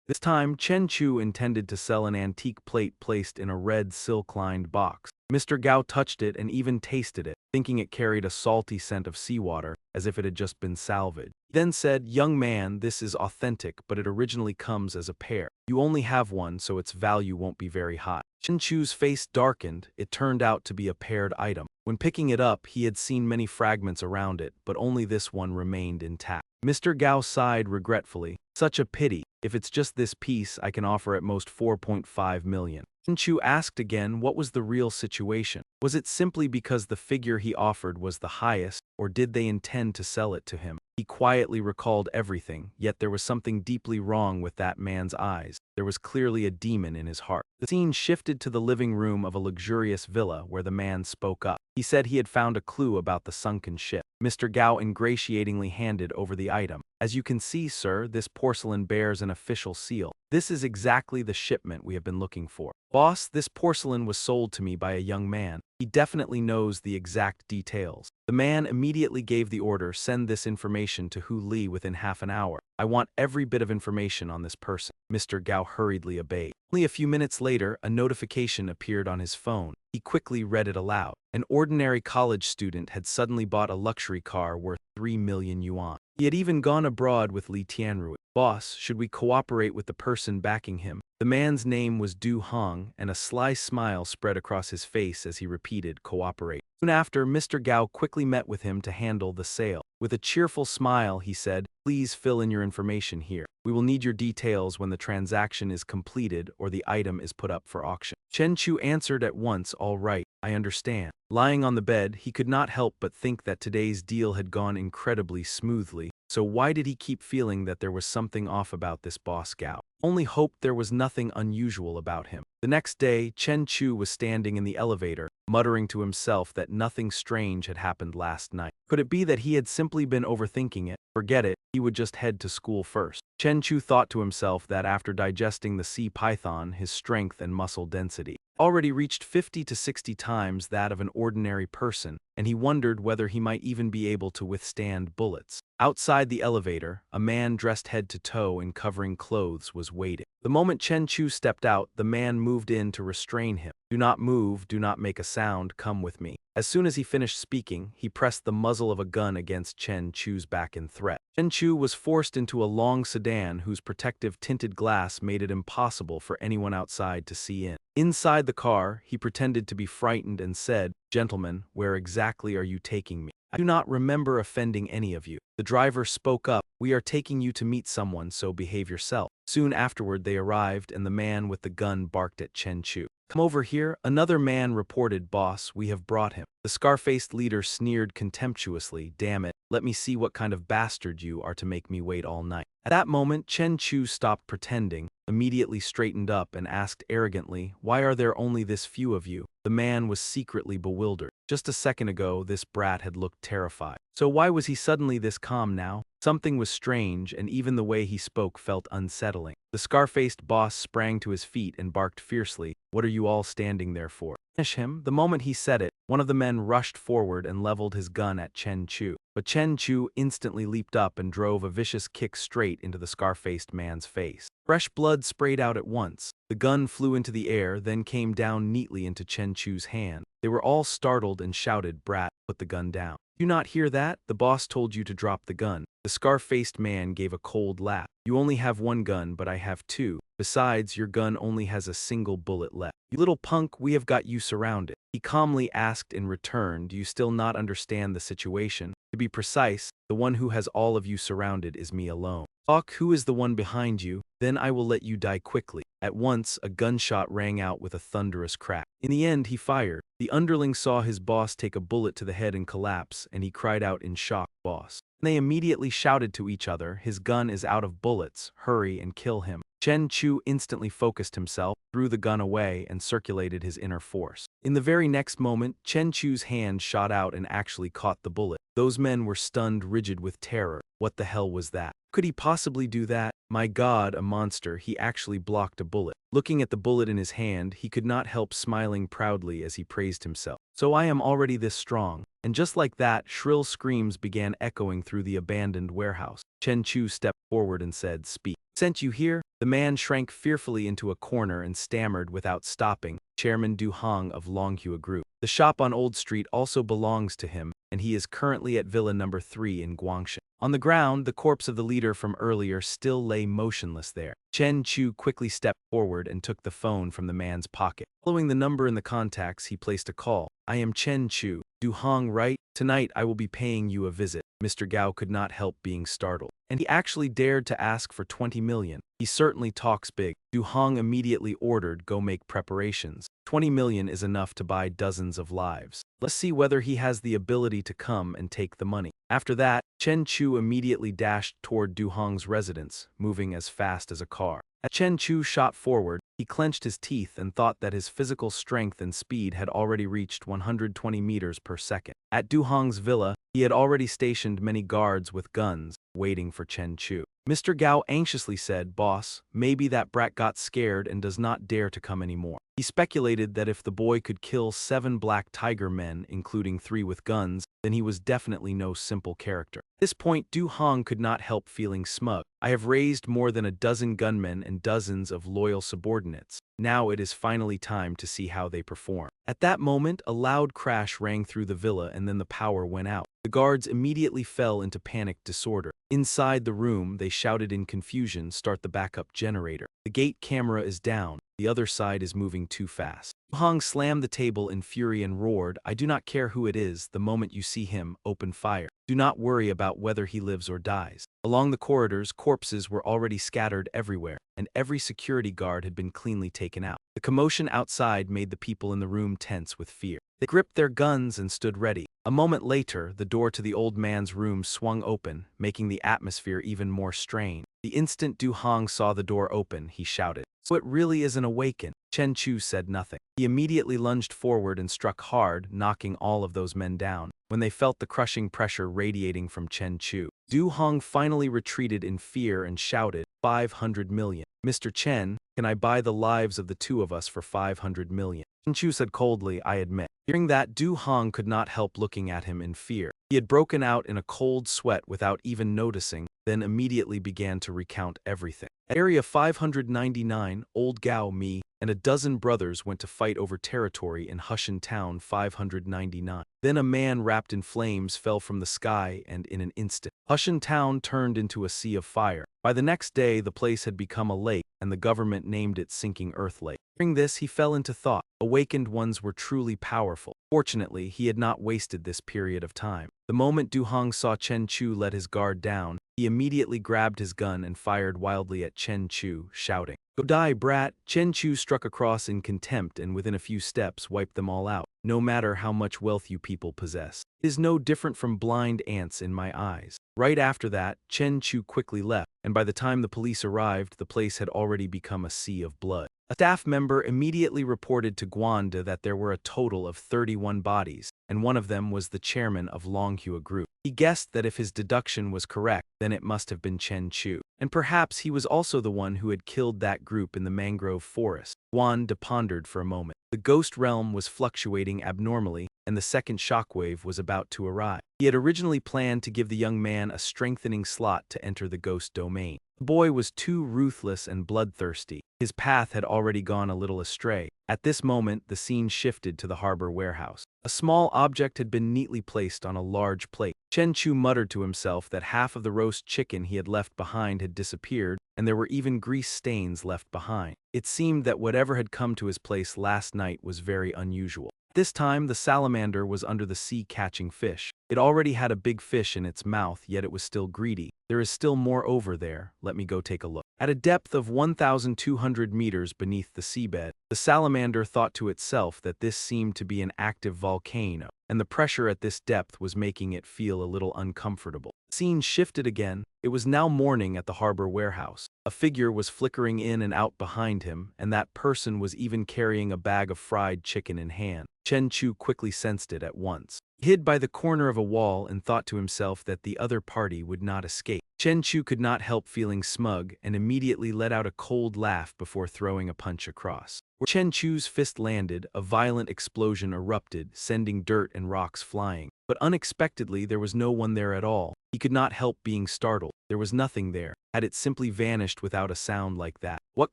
This time, Chen Chu intended to sell an antique plate placed in a red silk-lined box. Mr. Gao touched it and even tasted it, thinking it carried a salty scent of seawater, as if it had just been salvaged. He then said, "Young man, this is authentic, but it originally comes as a pair. You only have one, so its value won't be very high." Chen Chu's face darkened. It turned out to be a paired item. When picking it up, he had seen many fragments around it, but only this one remained intact. Mr. Gao sighed regretfully. "Such a pity. If it's just this piece, I can offer at most 4.5 million. Chen Chu asked again what was the real situation. Was it simply because the figure he offered was the highest, or did they intend to sell it to him? He quietly recalled everything, yet there was something deeply wrong with that man's eyes. There was clearly a demon in his heart. The scene shifted to the living room of a luxurious villa where the man spoke up. He said he had found a clue about the sunken ship. Mr. Gao ingratiatingly handed over the item. "As you can see, sir, this porcelain bears an official seal. This is exactly the shipment we have been looking for. Boss, this porcelain was sold to me by a young man. He definitely knows the exact details." The man immediately gave the order, "Send this information to Hu Li within half an hour. I want every bit of information on this person." Mr. Gao hurriedly obeyed. Only a few minutes later, a notification appeared on his phone. He quickly read it aloud. An ordinary college student had suddenly bought a luxury car worth 3 million yuan. He had even gone abroad with Li Tianrui. "Boss, should we cooperate with the person backing him?" The man's name was Du Hong, and a sly smile spread across his face as he repeated, "Cooperate." Soon after, Mr. Gao quickly met with him to handle the sale. With a cheerful smile, he said, "Please fill in your information here. We will need your details when the transaction is completed or the item is put up for auction." Chen Chu answered at once, "All right, I understand." Lying on the bed, he could not help but think that today's deal had gone incredibly smoothly. So why did he keep feeling that there was something off about this boss Gao? Only hoped there was nothing unusual about him. The next day, Chen Chu was standing in the elevator, muttering to himself that nothing strange had happened last night. Could it be that he had simply been overthinking it? Forget it, he would just head to school first. Chen Chu thought to himself that after digesting the sea python, his strength and muscle density already reached 50 to 60 times that of an ordinary person, and he wondered whether he might even be able to withstand bullets. Outside the elevator, a man dressed head to toe in covering clothes was waiting. The moment Chen Chu stepped out, the man moved in to restrain him. "Do not move, do not make a sound, come with me." As soon as he finished speaking, he pressed the muzzle of a gun against Chen Chu's back in threat. Chen Chu was forced into a long sedan whose protective tinted glass made it impossible for anyone outside to see in. Inside the car, he pretended to be frightened and said, "Gentlemen, where exactly are you taking me? I do not remember offending any of you." The driver spoke up, We are taking you to meet someone, so behave yourself. Soon afterward they arrived and the man with the gun barked at Chen Chu. Come over here, another man reported. Boss, we have brought him. The scar-faced leader sneered contemptuously. Damn it, let me see what kind of bastard you are to make me wait all night. At that moment, Chen Chu stopped pretending, immediately straightened up and asked arrogantly, why are there only this few of you? The man was secretly bewildered. Just a second ago, this brat had looked terrified. So why was he suddenly this calm now? Something was strange, and even the way he spoke felt unsettling. The scar-faced boss sprang to his feet and barked fiercely, what are you all standing there for? Finish him. The moment he said it, one of the men rushed forward and leveled his gun at Chen Chu. But Chen Chu instantly leaped up and drove a vicious kick straight into the scar-faced man's face. Fresh blood sprayed out at once. The gun flew into the air, then came down neatly into Chen Chu's hand. They were all startled and shouted, Brat, put the gun down. Do you not hear that? The boss told you to drop the gun. The scar-faced man gave a cold laugh. You only have one gun, but I have two. Besides, your gun only has a single bullet left. You little punk, we have got you surrounded. He calmly asked in return, do you still not understand the situation? To be precise, the one who has all of you surrounded is me alone. Fuck, who is the one behind you? Then I will let you die quickly. At once, a gunshot rang out with a thunderous crack. In the end, he fired. The underling saw his boss take a bullet to the head and collapse, and he cried out in shock, boss. And they immediately shouted to each other, his gun is out of bullets, hurry and kill him. Chen Chu instantly focused himself, threw the gun away, and circulated his inner force. In the very next moment, Chen Chu's hand shot out and actually caught the bullet. Those men were stunned rigid with terror. What the hell was that? Could he possibly do that? My God, a monster, he actually blocked a bullet. Looking at the bullet in his hand, he could not help smiling proudly as he praised himself. So I am already this strong. And just like that, shrill screams began echoing through the abandoned warehouse. Chen Chu stepped forward and said, speak. Sent you here? The man shrank fearfully into a corner and stammered without stopping, Chairman Du Hong of Longhua Group. The shop on Old Street also belongs to him, and he is currently at Villa number 3 in Guangshan. On the ground, the corpse of the leader from earlier still lay motionless there. Chen Chu quickly stepped forward and took the phone from the man's pocket. Following the number in the contacts, he placed a call. I am Chen Chu. Du Hong, right? Tonight I will be paying you a visit. Mr. Gao could not help being startled. And he actually dared to ask for 20 million. He certainly talks big. Du Hong immediately ordered, go make preparations. 20 million is enough to buy dozens of lives. Let's see whether he has the ability to come and take the money. After that, Chen Chu immediately dashed toward Du Hong's residence, moving as fast as a car. As Chen Chu shot forward, he clenched his teeth and thought that his physical strength and speed had already reached 120 meters per second. At Du Hong's villa, he had already stationed many guards with guns, waiting for Chen Chu. Mr. Gao anxiously said, Boss, maybe that brat got scared and does not dare to come anymore. He speculated that if the boy could kill 7 black tiger men, including 3 with guns, then he was definitely no simple character. At this point, Du Hong could not help feeling smug. I have raised more than a dozen gunmen and dozens of loyal subordinates. Now it is finally time to see how they perform. At that moment, a loud crash rang through the villa and then the power went out. The guards immediately fell into panic disorder. Inside the room, they shouted in confusion, start the backup generator. The gate camera is down. The other side is moving too fast. Du Hong slammed the table in fury and roared, I do not care who it is, the moment you see him, open fire. Do not worry about whether he lives or dies. Along the corridors, corpses were already scattered everywhere, and every security guard had been cleanly taken out. The commotion outside made the people in the room tense with fear. They gripped their guns and stood ready. A moment later, the door to the old man's room swung open, making the atmosphere even more strained. The instant Du Hong saw the door open, he shouted, so it really is an Awaken. Chen Chu said nothing. He immediately lunged forward and struck hard, knocking all of those men down. When they felt the crushing pressure radiating from Chen Chu, Du Hong finally retreated in fear and shouted, 500 million. Mr. Chen, can I buy the lives of the two of us for 500 million? Chen Chu said coldly, I admit. Hearing that, Du Hong could not help looking at him in fear. He had broken out in a cold sweat without even noticing, then immediately began to recount everything. At Area 599, Old Gao, me, and a dozen brothers went to fight over territory in Hushan Town 599. Then a man wrapped in flames fell from the sky and in an instant, Hushan Town turned into a sea of fire. By the next day, the place had become a lake, and the government named it Sinking Earth Lake. Hearing this, he fell into thought. Awakened ones were truly powerful. Fortunately, he had not wasted this period of time. The moment Du Hong saw Chen Chu let his guard down, He immediately grabbed his gun and fired wildly at Chen Chu, shouting, "Go die, brat!" Chen Chu struck across in contempt and within a few steps wiped them all out. "No matter how much wealth you people possess, it is no different from blind ants in my eyes." Right after that, Chen Chu quickly left, and by the time the police arrived, the place had already become a sea of blood. A staff member immediately reported to Guanda that there were a total of 31 bodies, and one of them was the chairman of Longhua Group. He guessed that if his deduction was correct, then it must have been Chen Chu. And perhaps he was also the one who had killed that group in the mangrove forest. Guanda pondered for a moment. The ghost realm was fluctuating abnormally, and the second shockwave was about to arrive. He had originally planned to give the young man a strengthening slot to enter the ghost domain. The boy was too ruthless and bloodthirsty. His path had already gone a little astray. At this moment, the scene shifted to the harbor warehouse. A small object had been neatly placed on a large plate. Chen Chu muttered to himself that half of the roast chicken he had left behind had disappeared, and there were even grease stains left behind. It seemed that whatever had come to his place last night was very unusual. This time, the salamander was under the sea catching fish. It already had a big fish in its mouth, yet it was still greedy. "There is still more over there. Let me go take a look." At a depth of 1,200 meters beneath the seabed, the salamander thought to itself that this seemed to be an active volcano, and the pressure at this depth was making it feel a little uncomfortable. The scene shifted again. It was now morning at the harbor warehouse. A figure was flickering in and out behind him, and that person was even carrying a bag of fried chicken in hand. Chen Chu quickly sensed it at once. He hid by the corner of a wall and thought to himself that the other party would not escape. Chen Chu could not help feeling smug and immediately let out a cold laugh before throwing a punch across. Where Chen Chu's fist landed, a violent explosion erupted, sending dirt and rocks flying. But unexpectedly, there was no one there at all. He could not help being startled. There was nothing there. Had it simply vanished without a sound like that? What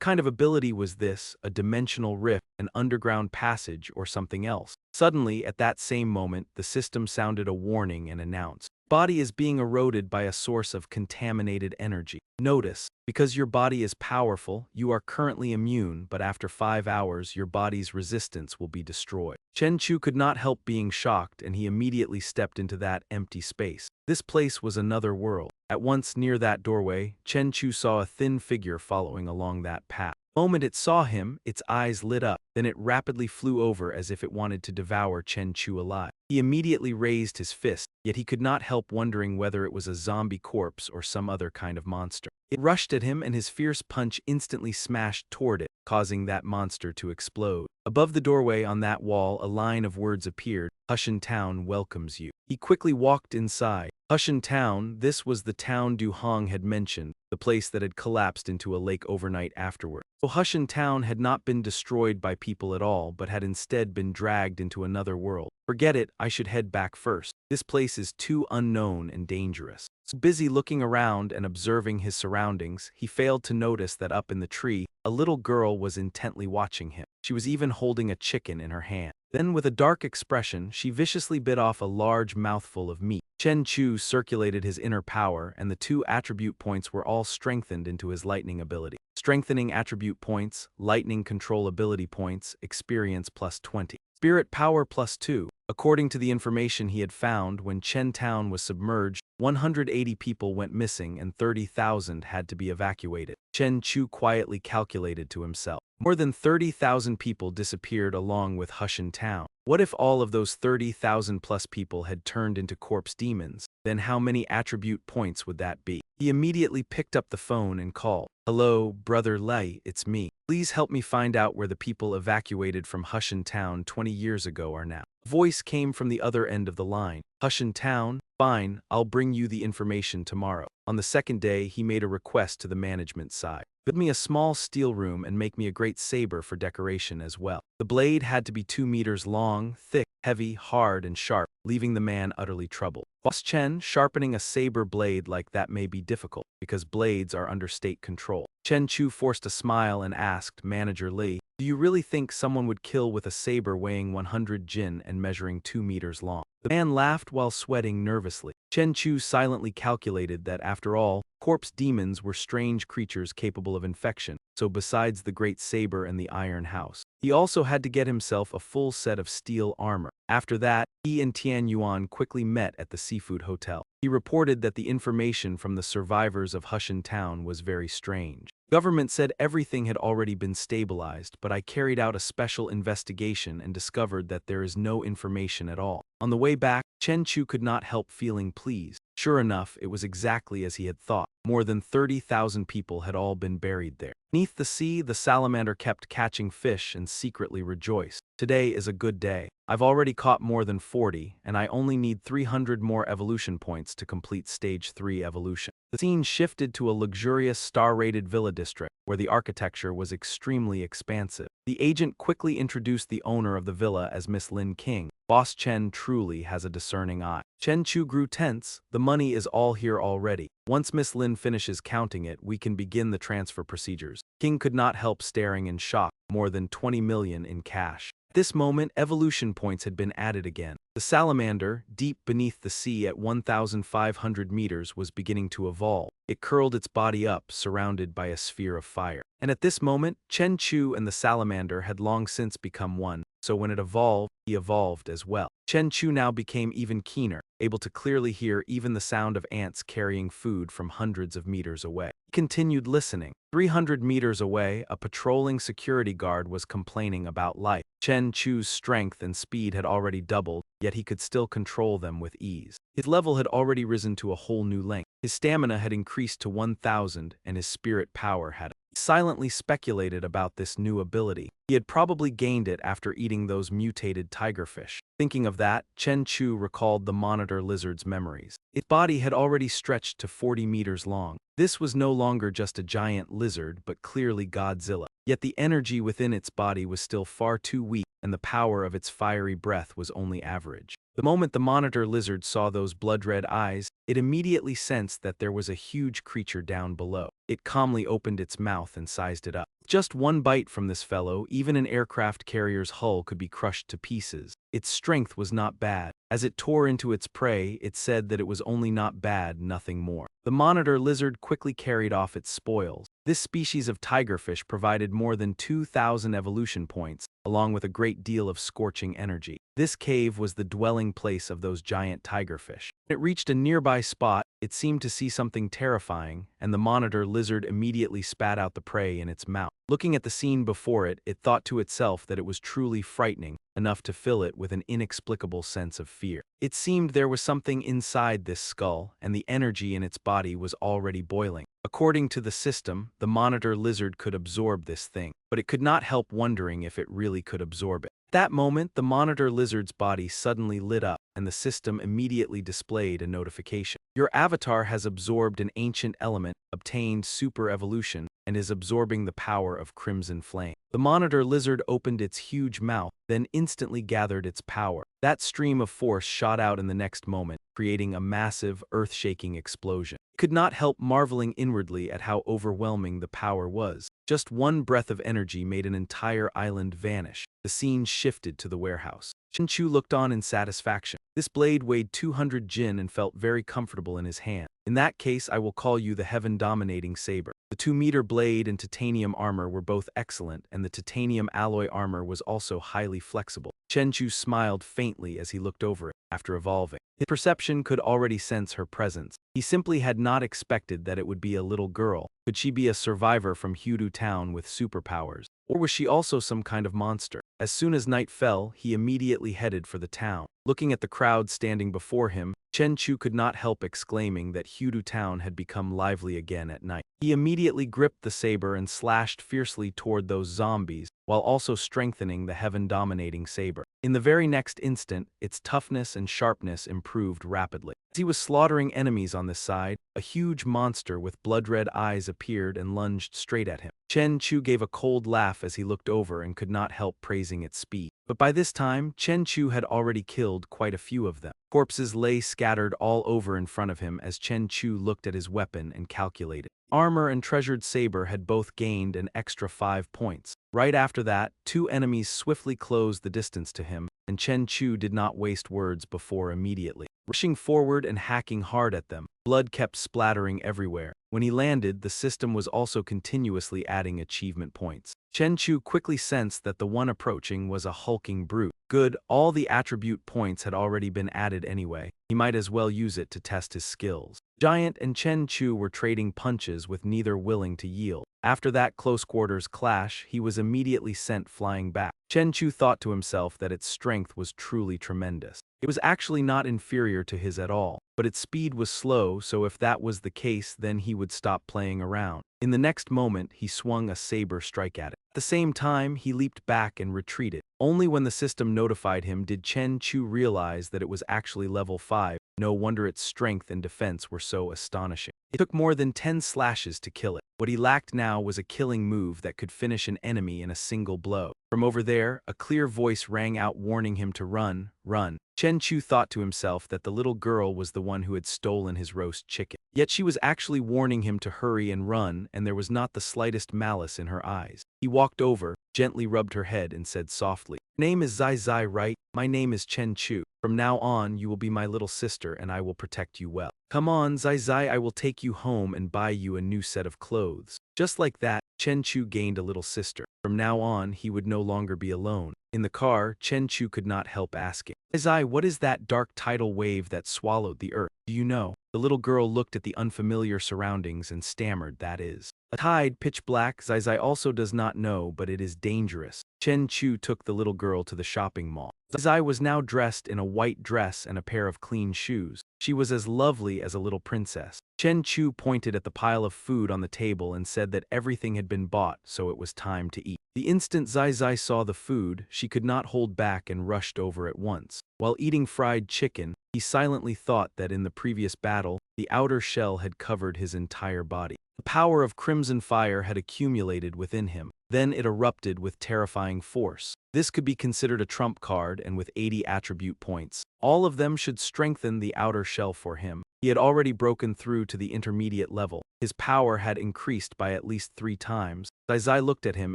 kind of ability was this? A dimensional rift, an underground passage, or something else? Suddenly, at that same moment, the system sounded a warning and announced, "Body is being eroded by a source of contaminated energy. Notice, because your body is powerful, you are currently immune, but after 5 hours, your body's resistance will be destroyed." Chen Chu could not help being shocked, and he immediately stepped into that empty space. This place was another world. At once near that doorway, Chen Chu saw a thin figure following along that path. The moment it saw him, its eyes lit up, then it rapidly flew over as if it wanted to devour Chen Chu alive. He immediately raised his fist, yet he could not help wondering whether it was a zombie corpse or some other kind of monster. It rushed at him and his fierce punch instantly smashed toward it, causing that monster to explode. Above the doorway on that wall, a line of words appeared, "Hushan Town welcomes you." He quickly walked inside. Hushan Town, this was the town Du Hong had mentioned, the place that had collapsed into a lake overnight afterward. So Hushan Town had not been destroyed by people at all, but had instead been dragged into another world. Forget it, I should head back first. This place is too unknown and dangerous. So busy looking around and observing his surroundings, he failed to notice that up in the tree, a little girl was intently watching him. She was even holding a chicken in her hand. Then, with a dark expression, she viciously bit off a large mouthful of meat. Chen Chu circulated his inner power, and the 2 attribute points were all strengthened into his lightning ability. Strengthening attribute points, lightning control ability points, experience plus 20. Spirit power plus 2. According to the information he had found, when Chen Town was submerged, 180 people went missing and 30,000 had to be evacuated. Chen Chu quietly calculated to himself. More than 30,000 people disappeared along with Hushan Town. What if all of those 30,000 plus people had turned into corpse demons? Then how many attribute points would that be? He immediately picked up the phone and called. "Hello, Brother Lei, it's me. Please help me find out where the people evacuated from Hushan Town 20 years ago are now." A voice came from the other end of the line. "Hushan Town? Fine, I'll bring you the information tomorrow." On the second day, he made a request to the management side. "Build me a small steel room and make me a great saber for decoration as well." The blade had to be 2 meters long, thick, heavy, hard, and sharp, leaving the man utterly troubled. "Boss Chen, sharpening a saber blade like that may be difficult, because blades are under state control." Chen Chu forced a smile and asked Manager Li, "Do you really think someone would kill with a saber weighing 100 jin and measuring 2 meters long?" The man laughed while sweating nervously. Chen Chu silently calculated that, after all, corpse demons were strange creatures capable of infection, so besides the great saber and the iron house, he also had to get himself a full set of steel armor. After that, he and Tian Yuan quickly met at the seafood hotel. He reported that the information from the survivors of Hushan Town was very strange. Government said everything had already been stabilized, but I carried out a special investigation and discovered that there is no information at all. On the way back, Chen Chu could not help feeling pleased. Sure enough, it was exactly as he had thought. More than 30,000 people had all been buried there. Beneath the sea, the salamander kept catching fish and secretly rejoiced. Today is a good day. I've already caught more than 40, and I only need 300 more evolution points to complete Stage 3 evolution. The scene shifted to a luxurious star-rated villa district, where the architecture was extremely expansive. The agent quickly introduced the owner of the villa as Miss Lin King. Boss Chen truly has a discerning eye. Chen Chu grew tense. The money is all here already. Once Miss Lin finishes counting it, we can begin the transfer procedures. King could not help staring in shock. More than 20 million in cash. At this moment, evolution points had been added again. The salamander, deep beneath the sea at 1,500 meters, was beginning to evolve. It curled its body up, surrounded by a sphere of fire. And at this moment, Chen Chu and the salamander had long since become one, so when it evolved, he evolved as well. Chen Chu now became even keener, able to clearly hear even the sound of ants carrying food from hundreds of meters away. He continued listening. 300 meters away, a patrolling security guard was complaining about life. Chen Chu's strength and speed had already doubled, yet he could still control them with ease. His level had already risen to a whole new length. His stamina had increased to 1,000, and his spirit power had. He silently speculated about this new ability. He had probably gained it after eating those mutated tigerfish. Thinking of that, Chen Chu recalled the monitor lizard's memories. Its body had already stretched to 40 meters long. This was no longer just a giant lizard, but clearly Godzilla. Yet the energy within its body was still far too weak, and the power of its fiery breath was only average. The moment the monitor lizard saw those blood-red eyes, it immediately sensed that there was a huge creature down below. It calmly opened its mouth and sized it up. Just one bite from this fellow, even an aircraft carrier's hull could be crushed to pieces. Its strength was not bad. As it tore into its prey, it said that it was only not bad, nothing more. The monitor lizard quickly carried off its spoils. This species of tigerfish provided more than 2,000 evolution points, along with a great deal of scorching energy. This cave was the dwelling place of those giant tigerfish. When it reached a nearby spot, it seemed to see something terrifying, and the monitor lizard immediately spat out the prey in its mouth. Looking at the scene before it, it thought to itself that it was truly frightening, enough to fill it with an inexplicable sense of fear. It seemed there was something inside this skull, and the energy in its body was already boiling. According to the system, the monitor lizard could absorb this thing, but it could not help wondering if it really could absorb it. At that moment, the monitor lizard's body suddenly lit up, and the system immediately displayed a notification. Your avatar has absorbed an ancient element, obtained super evolution, and is absorbing the power of Crimson Flame. The monitor lizard opened its huge mouth, then instantly gathered its power. That stream of force shot out in the next moment, creating a massive, earth-shaking explosion. It could not help marveling inwardly at how overwhelming the power was. Just one breath of energy made an entire island vanish. The scene shifted to the warehouse. Chen Chu looked on in satisfaction. This blade weighed 200 jin and felt very comfortable in his hand. In that case, I will call you the heaven-dominating saber. The 2-meter blade and titanium armor were both excellent, and the titanium alloy armor was also highly flexible. Chen Chu smiled faintly as he looked over it. After evolving, his perception could already sense her presence. He simply had not expected that it would be a little girl. Could she be a survivor from Hudu Town with superpowers? Or was she also some kind of monster? As soon as night fell, he immediately headed for the town. Looking at the crowd standing before him, Chen Chu could not help exclaiming that Hudu Town had become lively again at night. He immediately gripped the saber and slashed fiercely toward those zombies, while also strengthening the heaven-dominating saber. In the very next instant, its toughness and sharpness improved rapidly. As he was slaughtering enemies on this side, a huge monster with blood-red eyes appeared and lunged straight at him. Chen Chu gave a cold laugh as he looked over and could not help praising its speed. But by this time, Chen Chu had already killed quite a few of them. Corpses lay scattered all over in front of him as Chen Chu looked at his weapon and calculated. Armor and treasured saber had both gained an extra 5 points. Right after that, 2 enemies swiftly closed the distance to him, and Chen Chu did not waste words before immediately. rushing forward and hacking hard at them. Blood kept splattering everywhere. When he landed, the system was also continuously adding achievement points. Chen Chu quickly sensed that the one approaching was a hulking brute. Good, all the attribute points had already been added anyway. He might as well use it to test his skills. Giant and Chen Chu were trading punches with neither willing to yield. After that close-quarters clash, he was immediately sent flying back. Chen Chu thought to himself that its strength was truly tremendous. It was actually not inferior to his at all, but its speed was slow, so if that was the case, then he would stop playing around. In the next moment, he swung a saber strike at it. At the same time, he leaped back and retreated. Only when the system notified him did Chen Chu realize that it was actually level 5. No wonder its strength and defense were so astonishing. It took more than 10 slashes to kill it. What he lacked now was a killing move that could finish an enemy in a single blow. From over there, a clear voice rang out warning him to run, run. Chen Chu thought to himself that the little girl was the one who had stolen his roast chicken. Yet she was actually warning him to hurry and run, and there was not the slightest malice in her eyes. He walked over, gently rubbed her head, and said softly, "Your name is Zai Zai, right? My name is Chen Chu. From now on, you will be my little sister, and I will protect you well. Come on, Zai Zai, I will take you home and buy you a new set of clothes." Just like that, Chen Chu gained a little sister. From now on, he would no longer be alone. In the car, Chen Chu could not help asking, "Zai, what is that dark tidal wave that swallowed the earth? Do you know?" The little girl looked at the unfamiliar surroundings and stammered, "That is a tide, pitch black. Zai also does not know, but it is dangerous." Chen Chu took the little girl to the shopping mall. Zai was now dressed in a white dress and a pair of clean shoes. She was as lovely as a little princess. Chen Chu pointed at the pile of food on the table and said that everything had been bought, so it was time to eat. The instant Zai saw the food, she could not hold back and rushed over at once. While eating fried chicken, he silently thought that in the previous battle, the outer shell had covered his entire body. The power of crimson fire had accumulated within him. Then it erupted with terrifying force. This could be considered a trump card, and with 80 attribute points, all of them should strengthen the outer shell for him. He had already broken through to the intermediate level. His power had increased by at least 3 times. Zai looked at him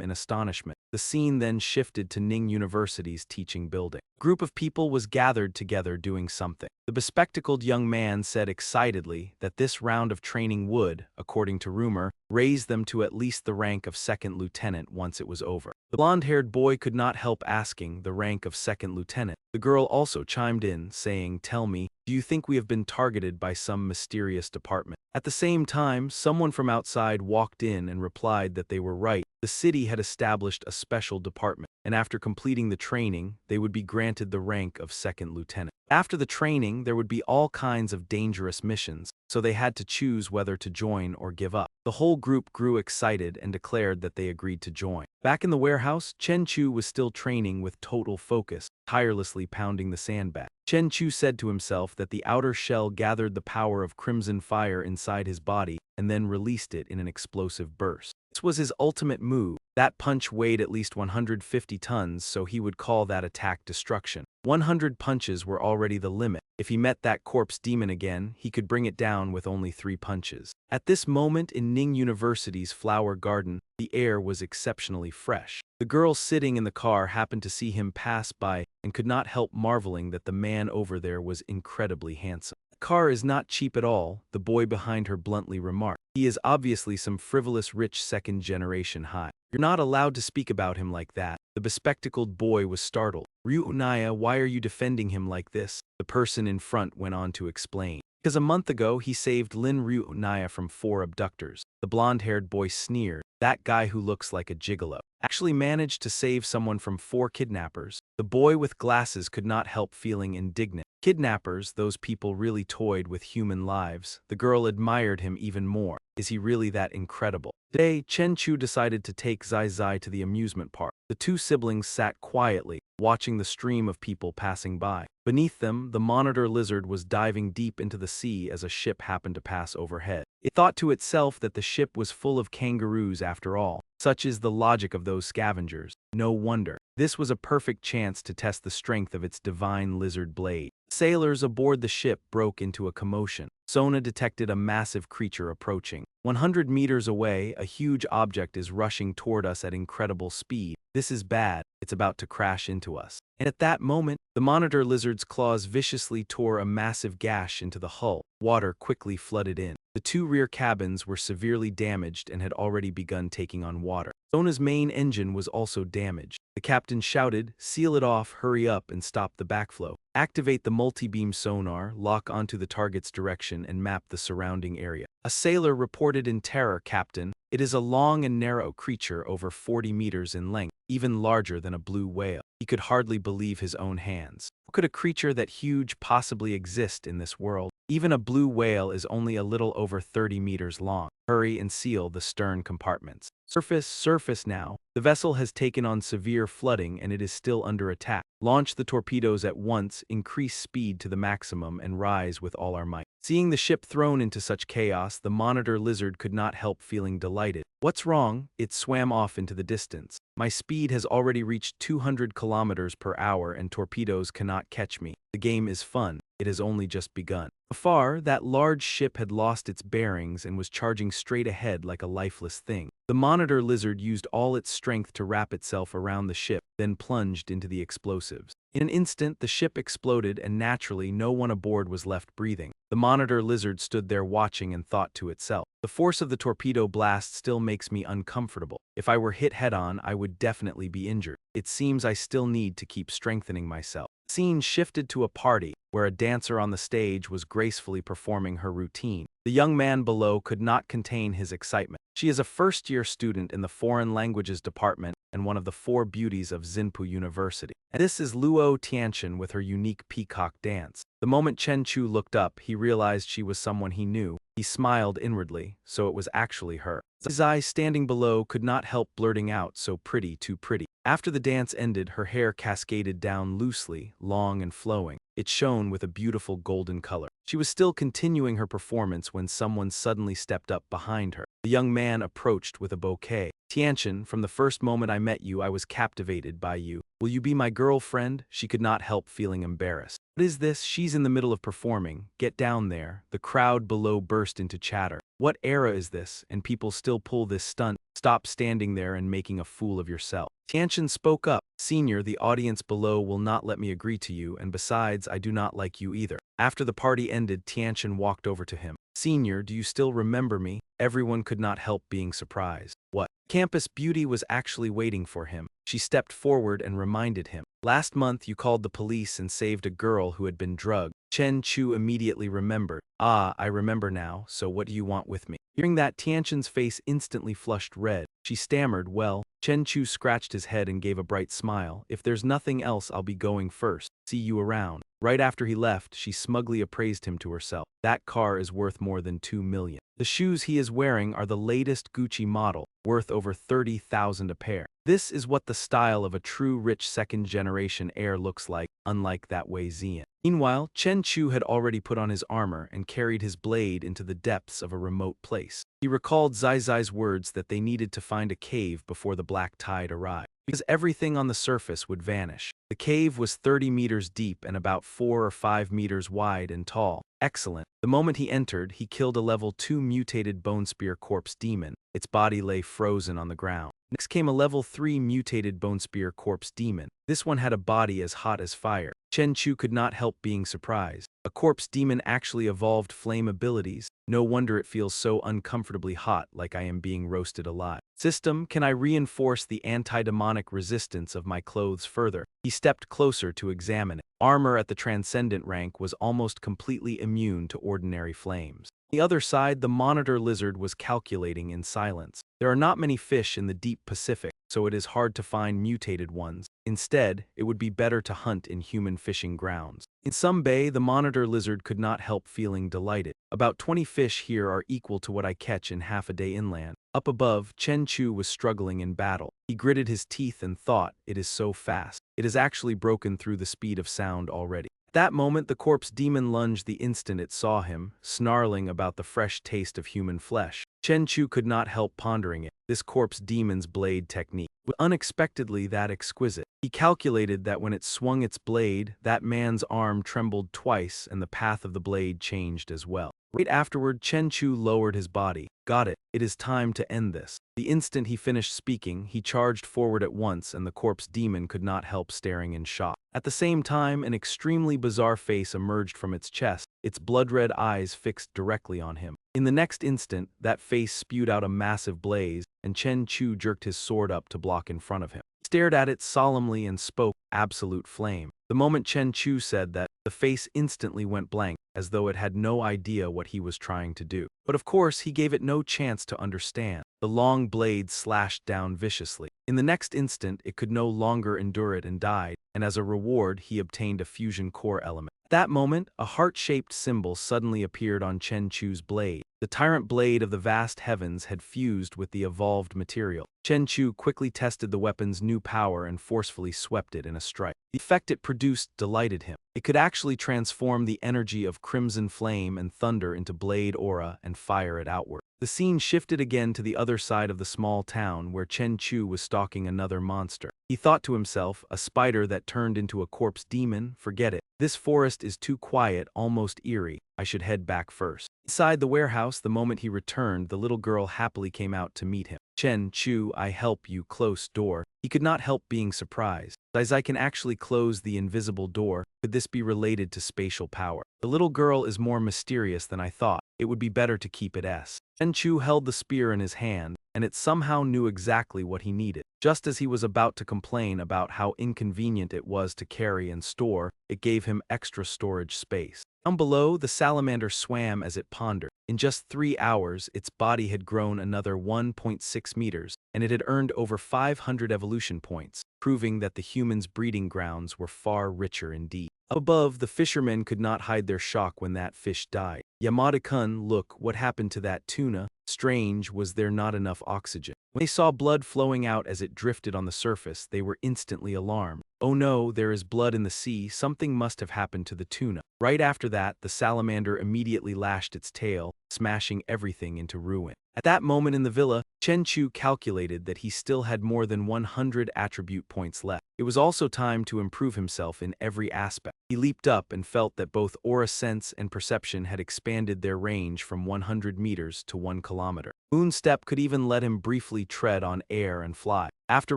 in astonishment. The scene then shifted to Ning University's teaching building. A group of people was gathered together doing something. The bespectacled young man said excitedly that this round of training would, according to rumor, raise them to at least the rank of second lieutenant once it was over. The blonde-haired boy could not help asking the rank of second lieutenant. The girl also chimed in, saying, "Tell me, do you think we have been targeted by some mysterious department?" At the same time, someone from outside walked in and replied that they were right. The city had established a special department, and after completing the training, they would be granted the rank of second lieutenant. After the training, there would be all kinds of dangerous missions, so they had to choose whether to join or give up. The whole group grew excited and declared that they agreed to join. Back in the warehouse, Chen Chu was still training with total focus, tirelessly pounding the sandbag. Chen Chu said to himself that the outer shell gathered the power of crimson fire inside his body and then released it in an explosive burst. This was his ultimate move. That punch weighed at least 150 tons, so he would call that attack destruction. 100 punches were already the limit. If he met that corpse demon again, he could bring it down with only 3 punches. At this moment in Ning University's flower garden, the air was exceptionally fresh. The girl sitting in the car happened to see him pass by and could not help marveling that the man over there was incredibly handsome. "The car is not cheap at all," the boy behind her bluntly remarked. "He is obviously some frivolous rich second-generation high. You're not allowed to speak about him like that." The bespectacled boy was startled. "Ryuunaya, why are you defending him like this?" The person in front went on to explain. "Because a month ago he saved Lin Ryuunaya from 4 abductors." The blonde-haired boy sneered. "That guy who looks like a gigolo actually managed to save someone from 4 kidnappers." The boy with glasses could not help feeling indignant. Kidnappers, those people really toyed with human lives. The girl admired him even more. Is he really that incredible? Today, Chen Chu decided to take Zai to the amusement park. The 2 siblings sat quietly, watching the stream of people passing by. Beneath them, the monitor lizard was diving deep into the sea as a ship happened to pass overhead. It thought to itself that the ship was full of kangaroos after all. Such is the logic of those scavengers. No wonder. This was a perfect chance to test the strength of its divine lizard blade. Sailors aboard the ship broke into a commotion. Sona detected a massive creature approaching. 100 meters away, a huge object is rushing toward us at incredible speed. This is bad. It's about to crash into us. And at that moment, the monitor lizard's claws viciously tore a massive gash into the hull. Water quickly flooded in. The two rear cabins were severely damaged and had already begun taking on water. Sona's main engine was also damaged. The captain shouted, "Seal it off, hurry up and stop the backflow. Activate the multi-beam sonar, lock onto the target's direction and map the surrounding area." A sailor reported in terror, "Captain, it is a long and narrow creature over 40 meters in length, even larger than a blue whale." He could hardly believe his own hands. How could a creature that huge possibly exist in this world? Even a blue whale is only a little over 30 meters long. Hurry and seal the stern compartments. Surface now. The vessel has taken on severe flooding and it is still under attack. Launch the torpedoes at once, increase speed to the maximum and rise with all our might. Seeing the ship thrown into such chaos, the monitor lizard could not help feeling delighted. What's wrong? It swam off into the distance. My speed has already reached 200 kilometers per hour and torpedoes cannot catch me. The game is fun. It has only just begun. Afar, that large ship had lost its bearings and was charging straight ahead like a lifeless thing. The monitor lizard used all its strength to wrap itself around the ship, then plunged into the explosives. In an instant, the ship exploded and naturally no one aboard was left breathing. The monitor lizard stood there watching and thought to itself, "The force of the torpedo blast still makes me uncomfortable. If I were hit head-on, I would definitely be injured. It seems I still need to keep strengthening myself." Scene shifted to a party, where a dancer on the stage was gracefully performing her routine. The young man below could not contain his excitement. She is a first-year student in the Foreign Languages Department and one of the four beauties of Xinpu University. And this is Luo Tianchen with her unique peacock dance. The moment Chen Chu looked up, he realized she was someone he knew. He smiled inwardly, so it was actually her. Zai, standing below, could not help blurting out, "So pretty, too pretty." After the dance ended, her hair cascaded down loosely, long and flowing. It shone with a beautiful golden color. She was still continuing her performance when someone suddenly stepped up behind her. The young man approached with a bouquet. "Tianchen, from the first moment I met you, I was captivated by you. Will you be my girlfriend?" She could not help feeling embarrassed. "What is this? She's in the middle of performing. Get down there." The crowd below burst into chatter. "What era is this? And people still pull this stunt? Stop standing there and making a fool of yourself." Tianchen spoke up. "Senior, the audience below will not let me agree to you, and besides, I do not like you either." After the party ended, Tianchen walked over to him. "Senior, do you still remember me?" Everyone could not help being surprised. What? Campus beauty was actually waiting for him. She stepped forward and reminded him. "Last month you called the police and saved a girl who had been drugged." Chen Chu immediately remembered. "Ah, I remember now, so what do you want with me?" Hearing that, Tianchen's face instantly flushed red. She stammered, "Well." Chen Chu scratched his head and gave a bright smile. "If there's nothing else, I'll be going first. See you around." Right after he left, she smugly appraised him to herself. "That car is worth more than 2 million. The shoes he is wearing are the latest Gucci model, worth over 30,000 a pair. This is what the style of a true rich second-generation heir looks like, unlike that Wei Zian." Meanwhile, Chen Chu had already put on his armor and carried his blade into the depths of a remote place. He recalled Zai Zai's words that they needed to find a cave before the black tide arrived, because everything on the surface would vanish. The cave was 30 meters deep and about 4 or 5 meters wide and tall. Excellent. The moment he entered, he killed a level 2 mutated bone spear corpse demon. Its body lay frozen on the ground. Next came a level 3 mutated bone spear corpse demon. This one had a body as hot as fire. Chen Chu could not help being surprised. A corpse demon actually evolved flame abilities. No wonder it feels so uncomfortably hot, like I am being roasted alive. System, can I reinforce the anti-demonic resistance of my clothes further? He stepped closer to examine it. Armor at the transcendent rank was almost completely immune to ordinary flames. On the other side, the monitor lizard was calculating in silence. There are not many fish in the deep Pacific, so it is hard to find mutated ones. Instead, it would be better to hunt in human fishing grounds. In some bay, the monitor lizard could not help feeling delighted. About 20 fish here are equal to what I catch in half a day inland. Up above, Chen Chu was struggling in battle. He gritted his teeth and thought, "It is so fast. It has actually broken through the speed of sound already." At that moment, the corpse demon lunged the instant it saw him, snarling about the fresh taste of human flesh. Chen Chu could not help pondering it. This corpse demon's blade technique. was unexpectedly that exquisite. He calculated that when it swung its blade, that man's arm trembled twice and the path of the blade changed as well. Right afterward, Chen Chu lowered his body. Got it. It is time to end this. The instant he finished speaking, he charged forward at once and the corpse demon could not help staring in shock. At the same time, an extremely bizarre face emerged from its chest, its blood-red eyes fixed directly on him. In the next instant, that face spewed out a massive blaze, and Chen Chu jerked his sword up to block in front of him. He stared at it solemnly and spoke, "Absolute flame." The moment Chen Chu said that, the face instantly went blank, as though it had no idea what he was trying to do. But of course, he gave it no chance to understand. The long blade slashed down viciously. In the next instant, it could no longer endure it and died, and as a reward, he obtained a fusion core element. At that moment, a heart-shaped symbol suddenly appeared on Chen Chu's blade. The tyrant blade of the vast heavens had fused with the evolved material. Chen Chu quickly tested the weapon's new power and forcefully swept it in a strike. The effect it produced delighted him. It could actually transform the energy of crimson flame and thunder into blade aura and fire it outward. The scene shifted again to the other side of the small town where Chen Chu was stalking another monster. He thought to himself, a spider that turned into a corpse demon? Forget it. This forest is too quiet, almost eerie. I should head back first. Inside the warehouse, the moment he returned, the little girl happily came out to meet him. Chen Chu, I help you, close door. He could not help being surprised. As I can actually close the invisible door, could this be related to spatial power? The little girl is more mysterious than I thought. It would be better to keep it S. Chen Chu held the spear in his hand, and it somehow knew exactly what he needed. Just as he was about to complain about how inconvenient it was to carry and store, it gave him extra storage space. Down below, the salamander swam as it pondered. In just 3 hours, its body had grown another 1.6 meters, and it had earned over 500 evolution points, proving that the human's breeding grounds were far richer indeed. Up above, the fishermen could not hide their shock when that fish died. Yamada-kun, look, what happened to that tuna? Strange, was there not enough oxygen? When they saw blood flowing out as it drifted on the surface, they were instantly alarmed. Oh no, there is blood in the sea, something must have happened to the tuna. Right after that, the salamander immediately lashed its tail, smashing everything into ruin. At that moment in the villa, Chen Chu calculated that he still had more than 100 attribute points left. It was also time to improve himself in every aspect. He leaped up and felt that both aura sense and perception had expanded their range from 100 meters to 1 kilometer. Moonstep could even let him briefly tread on air and fly. After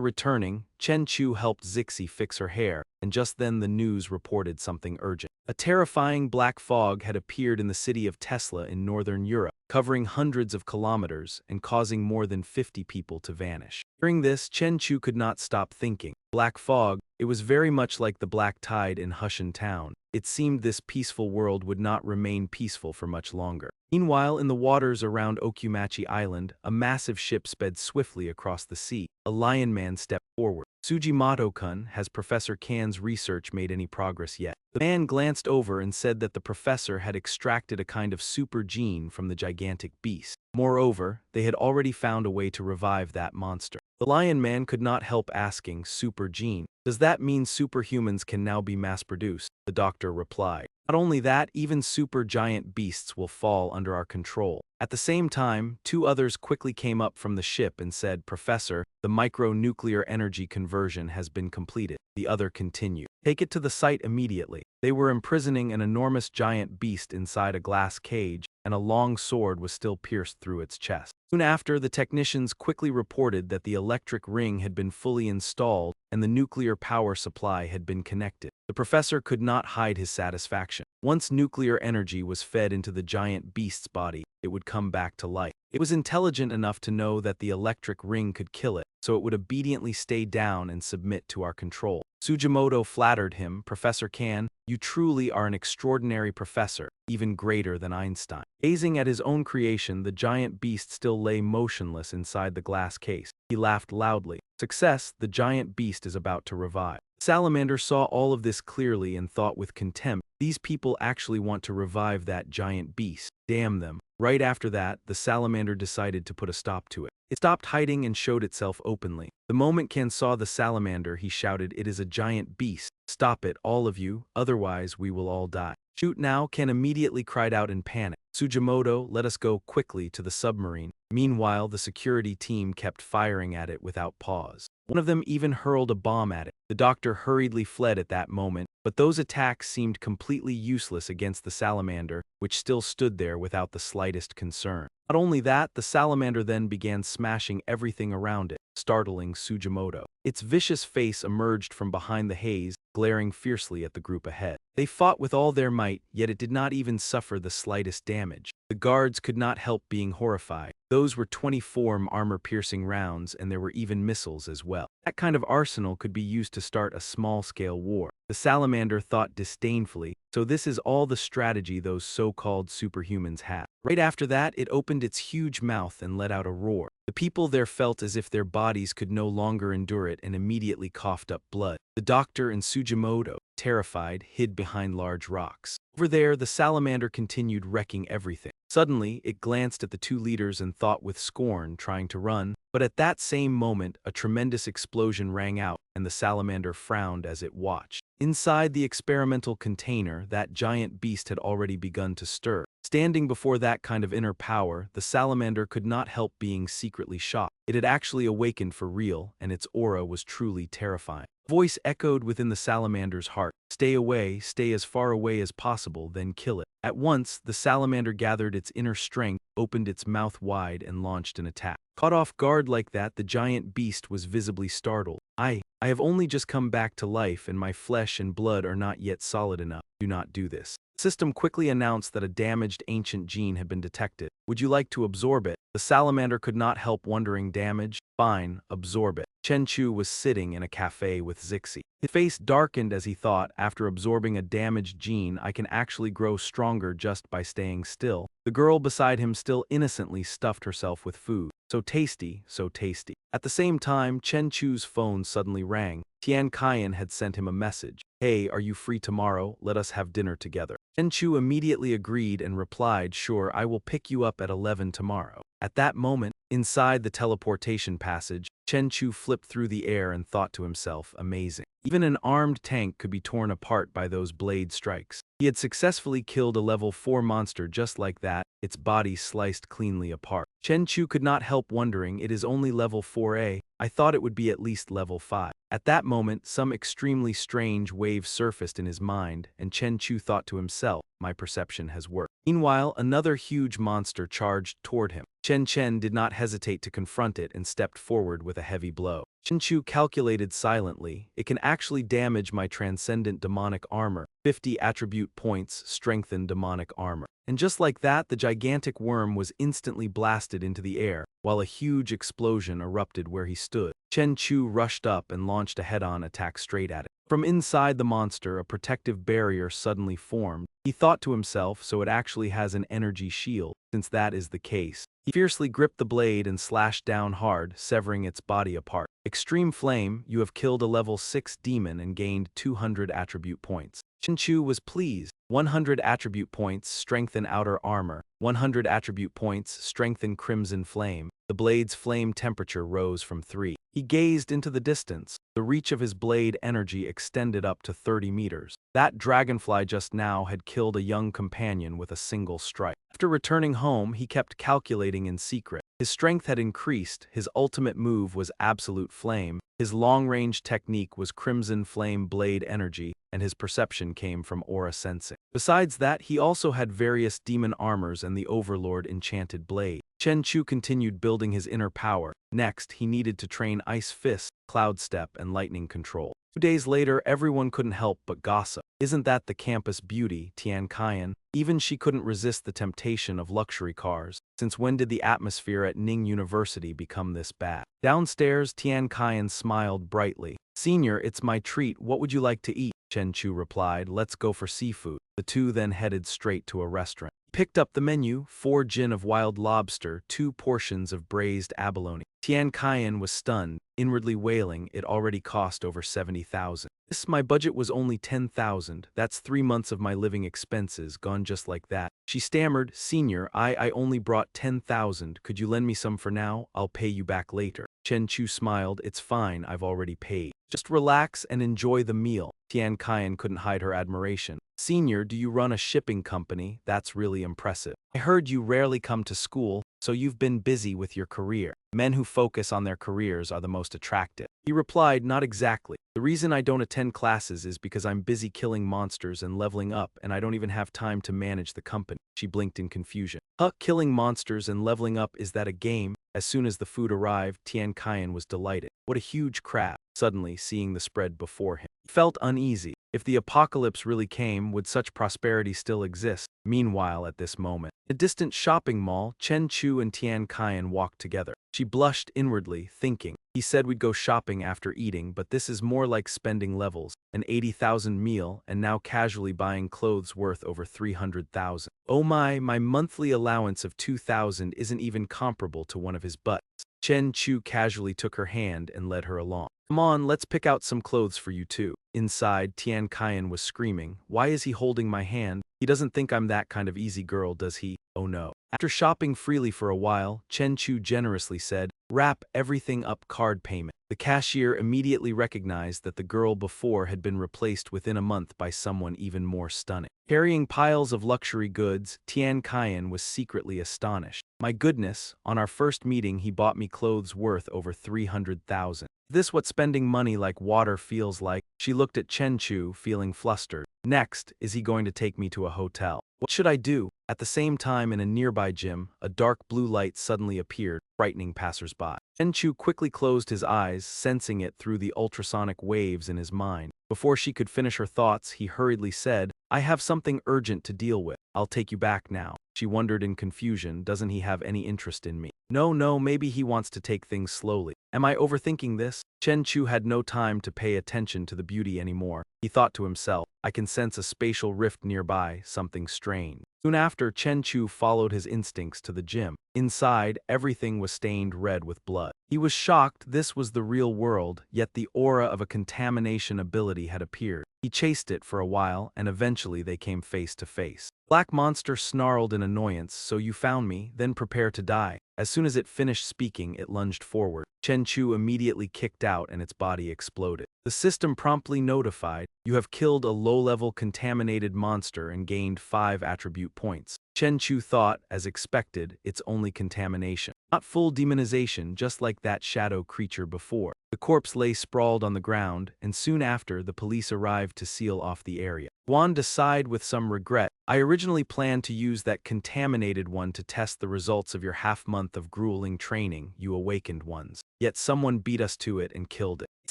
returning, Chen Chu helped Zixi fix her hair, and just then the news reported something urgent. A terrifying black fog had appeared in the city of Tesla in northern Europe, covering hundreds of kilometers and causing more than 50 people to vanish. Hearing this, Chen Chu could not stop thinking. Black fog, it was very much like the black tide in Hushan Town. It seemed this peaceful world would not remain peaceful for much longer. Meanwhile, in the waters around Okumachi Island, a massive ship sped swiftly across the sea. A lion man stepped forward. Sujimoto-kun, has Professor Kan's research made any progress yet? The man glanced over and said that the professor had extracted a kind of super gene from the gigantic beast. Moreover, they had already found a way to revive that monster. The lion man could not help asking, super gene, does that mean superhumans can now be mass-produced? The doctor replied. Not only that, even super giant beasts will fall under our control. At the same time, 2 others quickly came up from the ship and said, Professor, the micro-nuclear energy conversion has been completed. The other continued. Take it to the site immediately. They were imprisoning an enormous giant beast inside a glass cage, and a long sword was still pierced through its chest. Soon after, the technicians quickly reported that the electric ring had been fully installed and the nuclear power supply had been connected. The professor could not hide his satisfaction. Once nuclear energy was fed into the giant beast's body, it would come back to life. It was intelligent enough to know that the electric ring could kill it, so it would obediently stay down and submit to our control. Sujimoto flattered him, Professor Kan, you truly are an extraordinary professor, even greater than Einstein. Gazing at his own creation, the giant beast still lay motionless inside the glass case. He laughed loudly. Success, the giant beast is about to revive. Salamander saw all of this clearly and thought with contempt, these people actually want to revive that giant beast. Damn them. Right after that, the salamander decided to put a stop to it. It stopped hiding and showed itself openly. The moment Ken saw the salamander, he shouted, it is a giant beast. Stop it, all of you, otherwise we will all die. Shoot now, Ken immediately cried out in panic. Sujimoto, let us go quickly to the submarine. Meanwhile, the security team kept firing at it without pause. One of them even hurled a bomb at it. The doctor hurriedly fled at that moment, but those attacks seemed completely useless against the salamander, which still stood there without the slightest concern. Not only that, the salamander then began smashing everything around it, startling Sugimoto. Its vicious face emerged from behind the haze, glaring fiercely at the group ahead. They fought with all their might, yet it did not even suffer the slightest damage. The guards could not help being horrified. Those were 24 armor-piercing rounds, and there were even missiles as well. That kind of arsenal could be used to start a small-scale war. The salamander thought disdainfully, so this is all the strategy those so-called superhumans have. Right after that, it opened its huge mouth and let out a roar. The people there felt as if their bodies could no longer endure it and immediately coughed up blood. The doctor and Sugimoto, terrified, hid behind large rocks. Over there, the salamander continued wrecking everything. Suddenly, it glanced at the two leaders and thought with scorn, trying to run. But at that same moment, a tremendous explosion rang out, and the salamander frowned as it watched. Inside the experimental container, that giant beast had already begun to stir. Standing before that kind of inner power, the salamander could not help being secretly shocked. It had actually awakened for real, and its aura was truly terrifying. A voice echoed within the salamander's heart. Stay away, stay as far away as possible, then kill it. At once, the salamander gathered its inner strength, opened its mouth wide, and launched an attack. Caught off guard like that, the giant beast was visibly startled. I have only just come back to life, and my flesh and blood are not yet solid enough. Do not do this. The system quickly announced that a damaged ancient gene had been detected. Would you like to absorb it? The salamander could not help wondering. Damage? Fine, absorb it. Chenchu was sitting in a cafe with Zixi. His face darkened as he thought, after absorbing a damaged gene, I can actually grow stronger just by staying still. The girl beside him still innocently stuffed herself with food. So tasty, so tasty. At the same time, Chenchu's phone suddenly rang. Tian Kaiyan had sent him a message. Hey, are you free tomorrow? Let us have dinner together. Chenchu immediately agreed and replied, sure, I will pick you up at 11 tomorrow. At that moment, inside the teleportation passage, Chenchu flipped through the air and thought to himself, amazing. Even an armed tank could be torn apart by those blade strikes. He had successfully killed a level 4 monster just like that, its body sliced cleanly apart. Chenchu could not help wondering, it is only level 4A, I thought it would be at least level 5. At that moment, some extremely strange wave surfaced in his mind, and Chenchu thought to himself, my perception has worked. Meanwhile, another huge monster charged toward him. Chen did not hesitate to confront it and stepped forward with a heavy blow. Chenchu calculated silently, it can actually damage my transcendent demonic armor. 50 attribute points, strengthened demonic armor. And just like that, the gigantic worm was instantly blasted into the air, while a huge explosion erupted where he stood. Chenchu rushed up and launched a head-on attack straight at it. From inside the monster, a protective barrier suddenly formed. He thought to himself, so it actually has an energy shield. Since that is the case, he fiercely gripped the blade and slashed down hard, severing its body apart. Extreme Flame, you have killed a level 6 demon and gained 200 attribute points. Chenchu was pleased. 100 attribute points, strengthen outer armor. 100 attribute points, strengthen Crimson Flame. The blade's flame temperature rose from 3. He gazed into the distance. The reach of his blade energy extended up to 30 meters. That dragonfly just now had killed a young companion with a single strike. After returning home, he kept calculating in secret. His strength had increased, his ultimate move was Absolute Flame, his long-range technique was Crimson Flame Blade Energy, and his perception came from aura sensing. Besides that, he also had various demon armors and the Overlord Enchanted Blade. Chenchu continued building his inner power. Next, he needed to train Ice Fist, Cloud Step, and Lightning Control. 2 days later, everyone couldn't help but gossip. Isn't that the campus beauty, Tian Kaiyan? Even she couldn't resist the temptation of luxury cars. Since when did the atmosphere at Ning University become this bad? Downstairs, Tian Kaiyan smiled brightly. Senior, it's my treat. What would you like to eat? Chenchu replied, let's go for seafood. The two then headed straight to a restaurant. Picked up the menu, 4 gin of wild lobster, 2 portions of braised abalone. Tian Kaiyan was stunned, inwardly wailing it already cost over 70,000. My budget was only 10,000, that's 3 months of my living expenses gone just like that. She stammered, Senior, I only brought 10,000, could you lend me some for now? I'll pay you back later. Chenchu smiled, it's fine, I've already paid. Just relax and enjoy the meal. Tian Kaiyan couldn't hide her admiration. Senior, do you run a shipping company? That's really impressive. I heard you rarely come to school. so you've been busy with your career. Men who focus on their careers are the most attractive. He replied, not exactly. The reason I don't attend classes is because I'm busy killing monsters and leveling up, and I don't even have time to manage the company. She blinked in confusion. Huh, killing monsters and leveling up, is that a game? As soon as the food arrived, Tian Qian was delighted. What a huge crab. Suddenly, seeing the spread before him, he felt uneasy. If the apocalypse really came, would such prosperity still exist? Meanwhile, at this moment, in a distant shopping mall, Chen Chu and Tian Qian walked together. She blushed inwardly, thinking, he said we'd go shopping after eating, but this is more like spending levels, an 80,000 meal, and now casually buying clothes worth over 300,000. Oh my monthly allowance of 2,000 isn't even comparable to one of his butts. Chen Chu casually took her hand and led her along. Come on, let's pick out some clothes for you too. Inside, Tian Qian was screaming, why is he holding my hand? He doesn't think I'm that kind of easy girl, does he? Oh no. After shopping freely for a while, Chen Chu generously said, wrap everything up, card payment. The cashier immediately recognized that the girl before had been replaced within a month by someone even more stunning. Carrying piles of luxury goods, Tian Qian was secretly astonished. My goodness, on our first meeting he bought me clothes worth over 300,000. Is this what spending money like water feels like? She looked at Chen Chu, feeling flustered. Next, is he going to take me to a hotel? What should I do? At the same time, in a nearby gym, a dark blue light suddenly appeared, frightening passersby. Chen Chu quickly closed his eyes, sensing it through the ultrasonic waves in his mind. Before she could finish her thoughts, he hurriedly said, I have something urgent to deal with. I'll take you back now. She wondered in confusion, doesn't he have any interest in me? No, maybe he wants to take things slowly. Am I overthinking this? Chen Chu had no time to pay attention to the beauty anymore. He thought to himself, I can sense a spatial rift nearby, something strange. Soon after, Chen Chu followed his instincts to the gym. Inside, everything was stained red with blood. He was shocked this was the real world, yet the aura of a contamination ability had appeared. He chased it for a while, and eventually they came face to face. Black Monster snarled in annoyance, so you found me, then prepare to die. As soon as it finished speaking, it lunged forward. Chen Chu immediately kicked out and its body exploded. The system promptly notified, you have killed a low-level contaminated monster and gained 5 attribute points. Chen Chu thought, as expected, it's only contamination. Not full demonization, just like that shadow creature before. The corpse lay sprawled on the ground, and soon after, the police arrived to seal off the area. Guan decided with some regret, I originally planned to use that contaminated one to test the results of your half-month of grueling training, you awakened ones. Yet someone beat us to it and killed it. It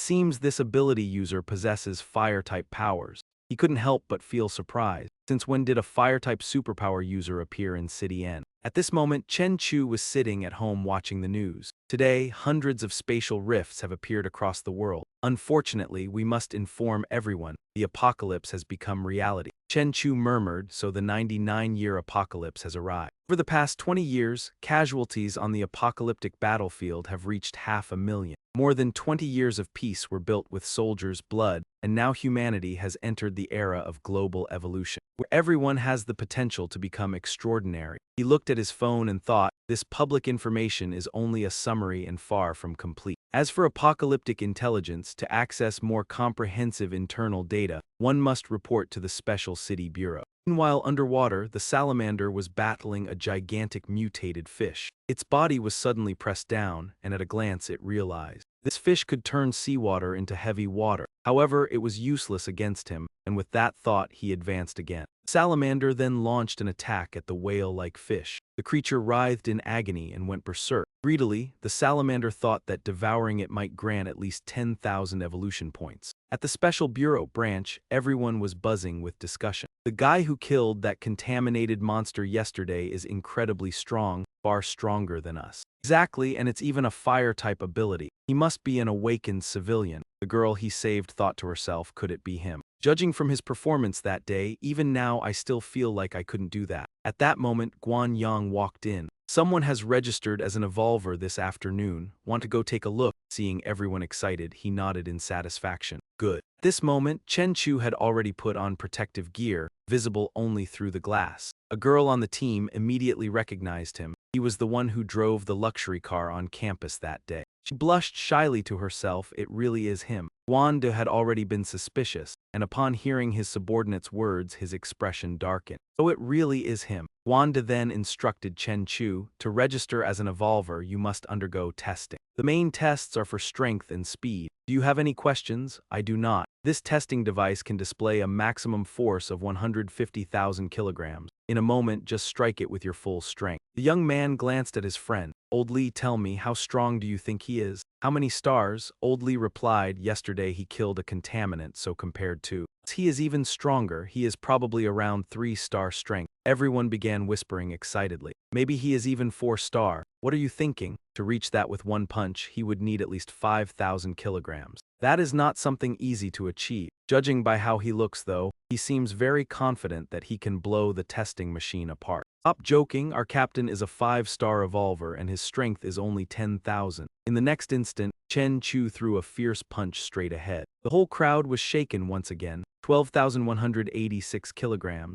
seems this ability user possesses fire-type powers. He couldn't help but feel surprised, since when did a fire-type superpower user appear in City N? At this moment, Chen Chu was sitting at home watching the news. Today, hundreds of spatial rifts have appeared across the world. Unfortunately, we must inform everyone, the apocalypse has become reality. Chen Chu murmured, so the 99-year apocalypse has arrived. Over the past 20 years, casualties on the apocalyptic battlefield have reached 500,000. More than 20 years of peace were built with soldiers' blood, and now humanity has entered the era of global evolution, where everyone has the potential to become extraordinary. He looked at his phone and thought, this public information is only a summary and far from complete. As for apocalyptic intelligence, to access more comprehensive internal data, one must report to the Special City Bureau. Meanwhile, underwater, the salamander was battling a gigantic mutated fish. Its body was suddenly pressed down, and at a glance it realized this fish could turn seawater into heavy water. However, it was useless against him, and with that thought he advanced again. The salamander then launched an attack at the whale-like fish. The creature writhed in agony and went berserk. Greedily, the salamander thought that devouring it might grant at least 10,000 evolution points. At the Special Bureau branch, everyone was buzzing with discussion. The guy who killed that contaminated monster yesterday is incredibly strong, far stronger than us. Exactly, and it's even a fire-type ability. He must be an awakened civilian. The girl he saved thought to herself, could it be him? Judging from his performance that day, even now I still feel like I couldn't do that. At that moment, Guan Yang walked in. Someone has registered as an evolver this afternoon. Want to go take a look? Seeing everyone excited, he nodded in satisfaction. Good. At this moment, Chen Chu had already put on protective gear, visible only through the glass. A girl on the team immediately recognized him. He was the one who drove the luxury car on campus that day. She blushed shyly to herself. It really is him. Wanda had already been suspicious, and upon hearing his subordinate's words, his expression darkened. So it really is him. Wanda then instructed Chen Chu, to register as an evolver, you must undergo testing. The main tests are for strength and speed. Do you have any questions? I do not. This testing device can display a maximum force of 150,000 kilograms. In a moment, just strike it with your full strength. The young man glanced at his friend. Old Lee, tell me, how strong do you think he is? How many stars? Old Lee replied, yesterday he killed a contaminant, so compared to he is even stronger. He is probably around 3-star strength. Everyone began whispering excitedly. Maybe he is even 4-star. What are you thinking? To reach that with one punch, he would need at least 5,000 kilograms. That is not something easy to achieve. Judging by how he looks, though, he seems very confident that he can blow the testing machine apart. Stop joking, our captain is a 5-star evolver and his strength is only 10,000. In the next instant, Chen Chu threw a fierce punch straight ahead. The whole crowd was shaken once again. 12,186 kilograms.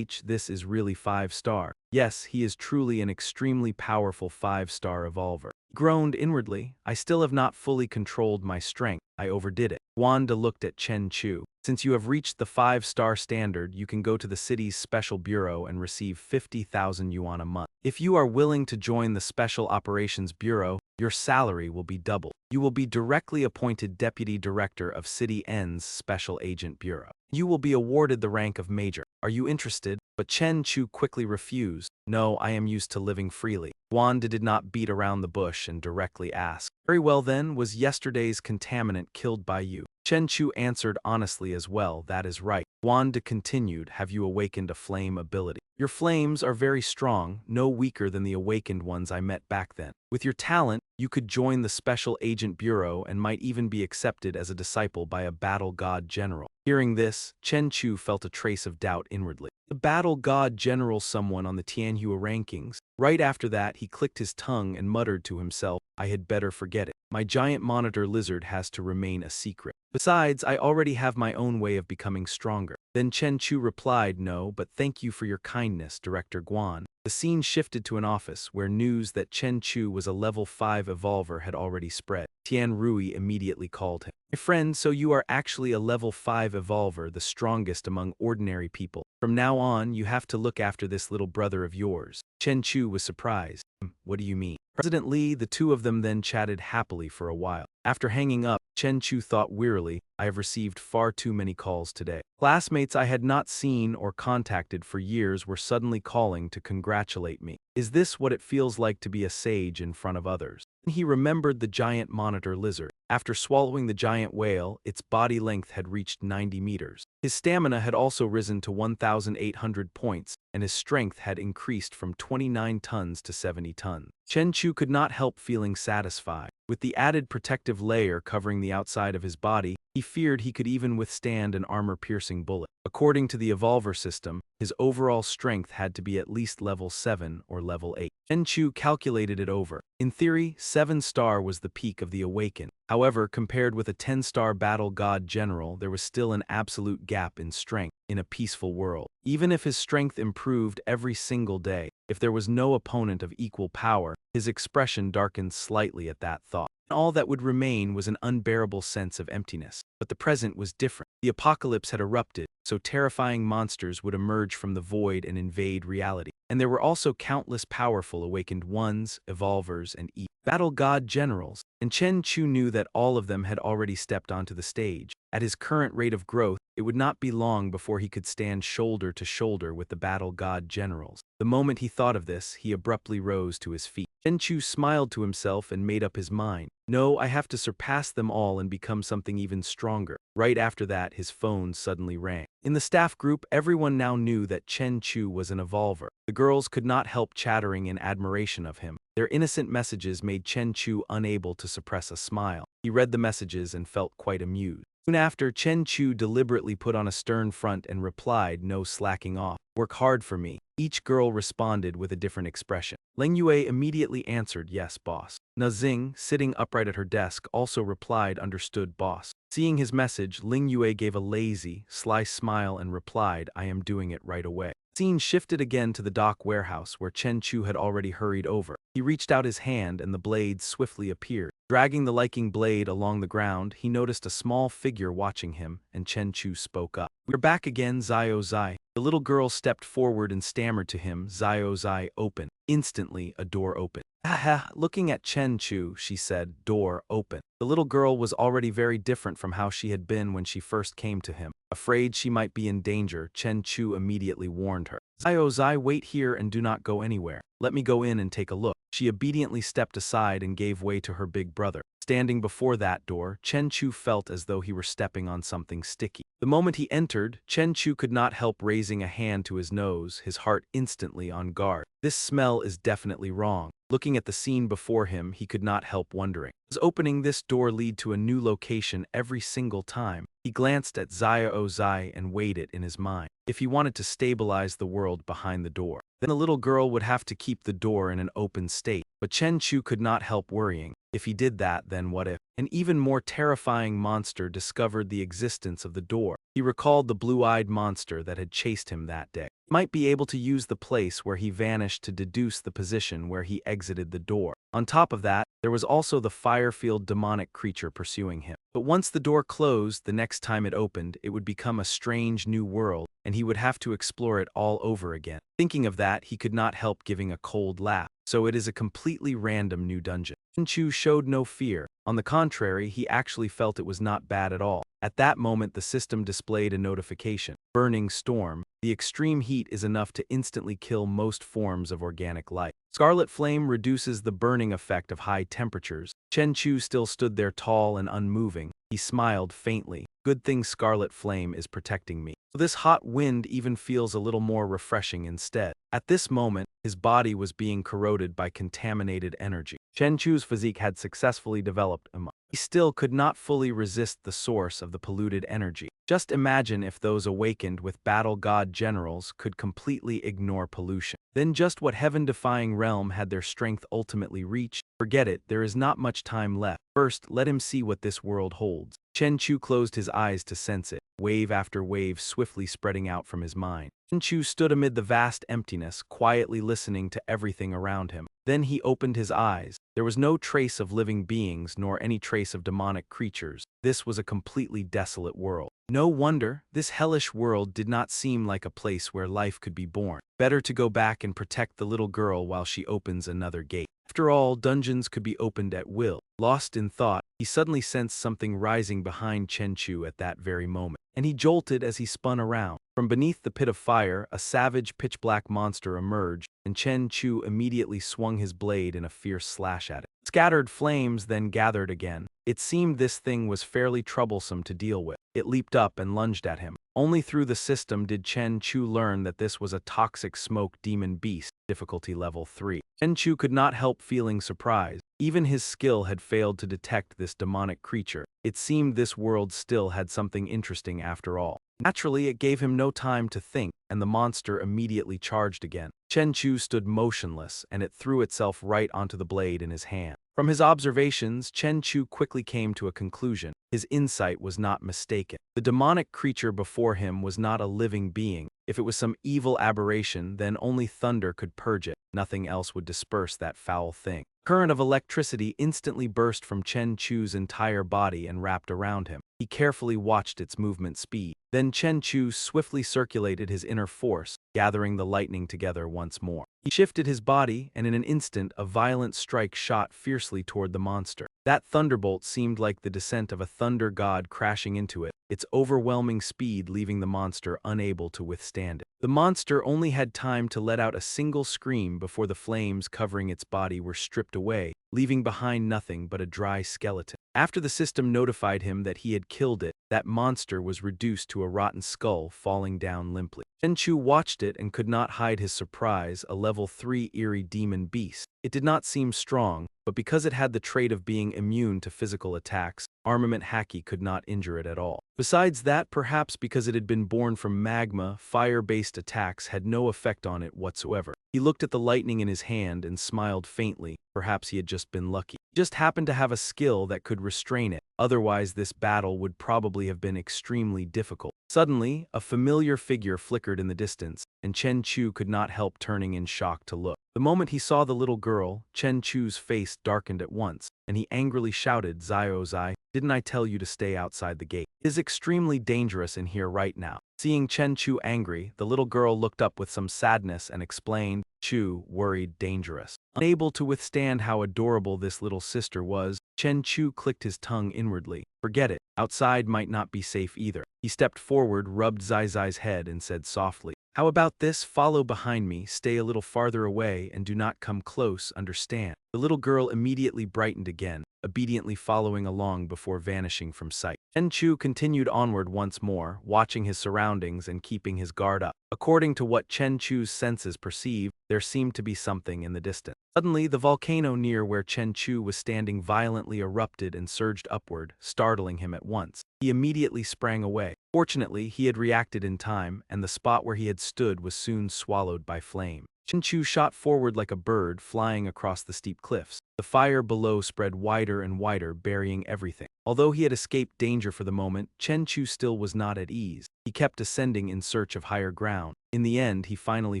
This is really 5-star. Yes, he is truly an extremely powerful 5-star evolver. He groaned inwardly. I still have not fully controlled my strength. I overdid it. Wanda looked at Chen Chu. Since you have reached the 5-star standard, you can go to the city's special bureau and receive 50,000 yuan a month. If you are willing to join the Special Operations Bureau, your salary will be doubled. You will be directly appointed Deputy Director of City N's Special Agent Bureau. You will be awarded the rank of Major. Are you interested? But Chen Chu quickly refused. No, I am used to living freely. Wanda did not beat around the bush and directly asked. Very well then, was yesterday's contaminant killed by you? Chen Chu answered honestly as well, that is right. Wanda continued, have you awakened a flame ability? Your flames are very strong, no weaker than the awakened ones I met back then. With your talent, you could join the Special Agent Bureau and might even be accepted as a disciple by a battle god general. Hearing this, Chen Chu felt a trace of doubt inwardly. The battle god general, someone on the Tianhua rankings. Right after that, he clicked his tongue and muttered to himself, I had better forget it. My giant monitor lizard has to remain a secret. Besides, I already have my own way of becoming stronger. Then Chen Chu replied, no, but thank you for your kindness, Director Guan. The scene shifted to an office where news that Chen Chu was a level 5 evolver had already spread. Tian Rui immediately called him. My friend, so you are actually a level 5 evolver, the strongest among ordinary people. From now on, you have to look after this little brother of yours. Chen Chu was surprised. What do you mean? President Lee, the two of them then chatted happily for a while. After hanging up, Chen Chu thought wearily, I have received far too many calls today. Classmates I had not seen or contacted for years were suddenly calling to congratulate me. Is this what it feels like to be a sage in front of others? He remembered the giant monitor lizard. After swallowing the giant whale, its body length had reached 90 meters. His stamina had also risen to 1,800 points, and his strength had increased from 29 tons to 70 tons. Chen Chu could not help feeling satisfied. With the added protective layer covering the outside of his body, he feared he could even withstand an armor-piercing bullet. According to the evolver system, his overall strength had to be at least level 7 or level 8. Chen Chu calculated it over. In theory, 7-star was the peak of the Awaken. However, compared with a 10-star battle god general, there was still an absolute gap in strength in a peaceful world. Even if his strength improved every single day, if there was no opponent of equal power, his expression darkened slightly at that thought. All that would remain was an unbearable sense of emptiness. But the present was different. The apocalypse had erupted, so terrifying monsters would emerge from the void and invade reality. And there were also countless powerful awakened ones, evolvers, and battle god generals. And Chen Chu knew that all of them had already stepped onto the stage. At his current rate of growth, it would not be long before he could stand shoulder to shoulder with the battle god generals. The moment he thought of this, he abruptly rose to his feet. Chen Chu smiled to himself and made up his mind. No, I have to surpass them all and become something even stronger. Right after that, his phone suddenly rang. In the staff group, everyone now knew that Chen Chu was an evolver. The girls could not help chattering in admiration of him. Their innocent messages made Chen Chu unable to suppress a smile. He read the messages and felt quite amused. Soon after, Chen Chu deliberately put on a stern front and replied, no slacking off. Work hard for me. Each girl responded with a different expression. Ling Yue immediately answered, yes, boss. Na Xing, sitting upright at her desk, also replied, understood, boss. Seeing his message, Ling Yue gave a lazy, sly smile and replied, I am doing it right away. Scene shifted again to the dock warehouse where Chen Chu had already hurried over. He reached out his hand and the blade swiftly appeared. Dragging the liking blade along the ground, he noticed a small figure watching him, and Chen Chu spoke up. "We're back again, Zio Zai." The little girl stepped forward and stammered to him, "Zio Zai, open." Instantly, a door opened. "Ha!" Looking at Chen Chu, she said, "Door open." The little girl was already very different from how she had been when she first came to him. Afraid she might be in danger, Chen Chu immediately warned her. "Zio Zai, wait here and do not go anywhere. Let me go in and take a look." She obediently stepped aside and gave way to her big brother. Standing before that door, Chen Chu felt as though he were stepping on something sticky. The moment he entered, Chen Chu could not help raising a hand to his nose, his heart instantly on guard. This smell is definitely wrong. Looking at the scene before him, he could not help wondering. Does opening this door lead to a new location every single time? He glanced at Zio Zai and weighed it in his mind. If he wanted to stabilize the world behind the door, then the little girl would have to keep the door in an open state. But Chen Chu could not help worrying. If he did that, then what if an even more terrifying monster discovered the existence of the door? He recalled the blue-eyed monster that had chased him that day. He might be able to use the place where he vanished to deduce the position where he exited the door. On top of that, there was also the fire-filled demonic creature pursuing him. But once the door closed, the next time it opened, it would become a strange new world, and he would have to explore it all over again. Thinking of that, he could not help giving a cold laugh. So it is a completely random new dungeon. Chen Chu showed no fear. On the contrary, he actually felt it was not bad at all. At that moment, the system displayed a notification. Burning storm. The extreme heat is enough to instantly kill most forms of organic life. Scarlet flame reduces the burning effect of high temperatures. Chen Chu still stood there tall and unmoving. He smiled faintly. Good thing Scarlet Flame is protecting me. This hot wind even feels a little more refreshing instead. At this moment, his body was being corroded by contaminated energy. Chen Chu's physique had successfully developed him. He still could not fully resist the source of the polluted energy. Just imagine if those awakened with battle god generals could completely ignore pollution. Then just what heaven-defying realm had their strength ultimately reached? Forget it, there is not much time left. First, let him see what this world holds. Chen Chu closed his eyes to sense it, wave after wave swiftly spreading out from his mind. Chen Chu stood amid the vast emptiness, quietly listening to everything around him. Then he opened his eyes. There was no trace of living beings, nor any trace of demonic creatures. This was a completely desolate world. No wonder, this hellish world did not seem like a place where life could be born. Better to go back and protect the little girl while she opens another gate. After all, dungeons could be opened at will. Lost in thought, he suddenly sensed something rising behind Chen Chu at that very moment, and he jolted as he spun around. From beneath the pit of fire, a savage pitch-black monster emerged, and Chen Chu immediately swung his blade in a fierce slash at it. Scattered flames then gathered again. It seemed this thing was fairly troublesome to deal with. It leaped up and lunged at him. Only through the system did Chen Chu learn that this was a toxic smoke demon beast, difficulty level 3. Chen Chu could not help feeling surprised. Even his skill had failed to detect this demonic creature. It seemed this world still had something interesting after all. Naturally, it gave him no time to think, and the monster immediately charged again. Chen Chu stood motionless, and it threw itself right onto the blade in his hand. From his observations, Chen Chu quickly came to a conclusion. His insight was not mistaken. The demonic creature before him was not a living being. If it was some evil aberration, then only thunder could purge it. Nothing else would disperse that foul thing. A current of electricity instantly burst from Chen Chu's entire body and wrapped around him. He carefully watched its movement speed. Then Chen Chu swiftly circulated his inner force, gathering the lightning together once more. He shifted his body, and in an instant, a violent strike shot fiercely toward the monster. That thunderbolt seemed like the descent of a thunder god crashing into it, its overwhelming speed leaving the monster unable to withstand it. The monster only had time to let out a single scream before the flames covering its body were stripped away, leaving behind nothing but a dry skeleton. After the system notified him that he had killed it, that monster was reduced to a rotten skull falling down limply. Chen Chu watched it and could not hide his surprise, a level 3 eerie demon beast. It did not seem strong, but because it had the trait of being immune to physical attacks, armament haki could not injure it at all. Besides that, perhaps because it had been born from magma, fire-based attacks had no effect on it whatsoever. He looked at the lightning in his hand and smiled faintly. Perhaps he had just been lucky. He just happened to have a skill that could restrain it. Otherwise, this battle would probably have been extremely difficult. Suddenly, a familiar figure flickered in the distance, and Chen Chu could not help turning in shock to look. The moment he saw the little girl, Chen Chu's face darkened at once, and he angrily shouted, "Zio Zai, didn't I tell you to stay outside the gate? It is extremely dangerous in here right now." Seeing Chen Chu angry, the little girl looked up with some sadness and explained, "Chu, worried, dangerous." Unable to withstand how adorable this little sister was, Chen Chu clicked his tongue inwardly. Forget it, outside might not be safe either. He stepped forward, rubbed Zai Zai's head, and said softly, "How about this? Follow behind me, stay a little farther away, and do not come close, understand?" The little girl immediately brightened again, obediently following along before vanishing from sight. Chen Chu continued onward once more, watching his surroundings and keeping his guard up. According to what Chen Chu's senses perceived, there seemed to be something in the distance. Suddenly, the volcano near where Chen Chu was standing violently erupted and surged upward, startling him at once. He immediately sprang away. Fortunately, he had reacted in time, and the spot where he had stood was soon swallowed by flame. Chen Chu shot forward like a bird flying across the steep cliffs. The fire below spread wider and wider, burying everything. Although he had escaped danger for the moment, Chen Chu still was not at ease. He kept ascending in search of higher ground. In the end, he finally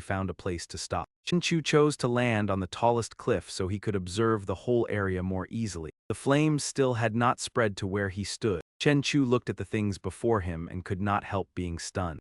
found a place to stop. Chen Chu chose to land on the tallest cliff so he could observe the whole area more easily. The flames still had not spread to where he stood. Chen Chu looked at the things before him and could not help being stunned.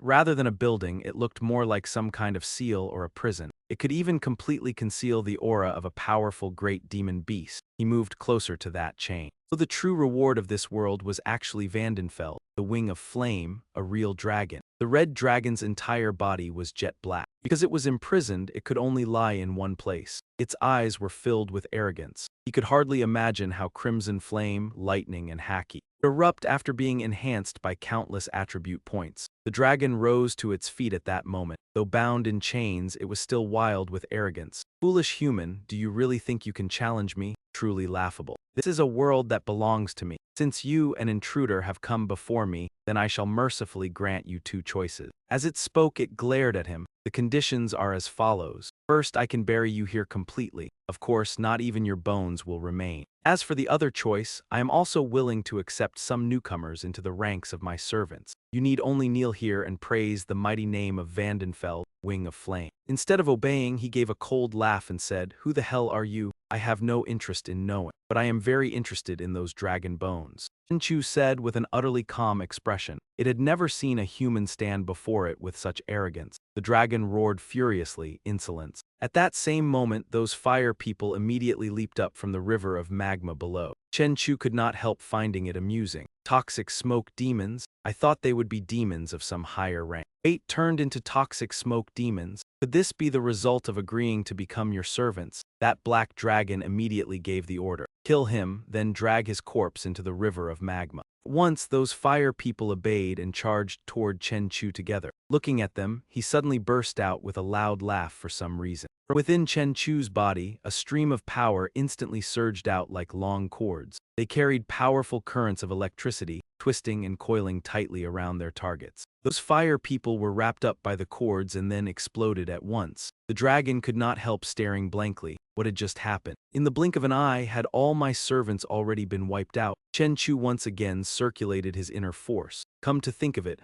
Rather than a building, it looked more like some kind of seal or a prison. It could even completely conceal the aura of a powerful great demon beast. He moved closer to that chain. So the true reward of this world was actually Vandenfeld, the wing of flame, a real dragon. The red dragon's entire body was jet black. Because it was imprisoned, it could only lie in one place. Its eyes were filled with arrogance. He could hardly imagine how crimson flame, lightning, and haki erupt after being enhanced by countless attribute points. The dragon rose to its feet at that moment. Though bound in chains, it was still wild with arrogance. "Foolish human, do you really think you can challenge me? Truly laughable. This is a world that belongs to me. Since you, an intruder, have come before me, then I shall mercifully grant you two choices." As it spoke, it glared at him. "The conditions are as follows. First, I can bury you here completely. Of course, not even your bones will remain. As for the other choice, I am also willing to accept some newcomers into the ranks of my servants. You need only kneel here and praise the mighty name of Vandenfeld, Wing of Flame." Instead of obeying, he gave a cold laugh and said, "Who the hell are you? I have no interest in knowing, but I am very interested in those dragon bones." Chen Chu said with an utterly calm expression. It had never seen a human stand before it with such arrogance. The dragon roared furiously, insolence. At that same moment, those fire people immediately leaped up from the river of magma below. Chen Chu could not help finding it amusing. Toxic smoke demons? I thought they would be demons of some higher rank. Fate turned into toxic smoke demons. Could this be the result of agreeing to become your servants? That black dragon immediately gave the order. Kill him, then drag his corpse into the river of magma. Once those fire people obeyed and charged toward Chen Chu together. Looking at them, he suddenly burst out with a loud laugh for some reason. From within Chen Chu's body, a stream of power instantly surged out like long cords. They carried powerful currents of electricity, twisting and coiling tightly around their targets. Those fire people were wrapped up by the cords and then exploded at once. The dragon could not help staring blankly. What had just happened? In the blink of an eye, had all my servants already been wiped out? Chen Chu once again circulated his inner force. Come to think of it,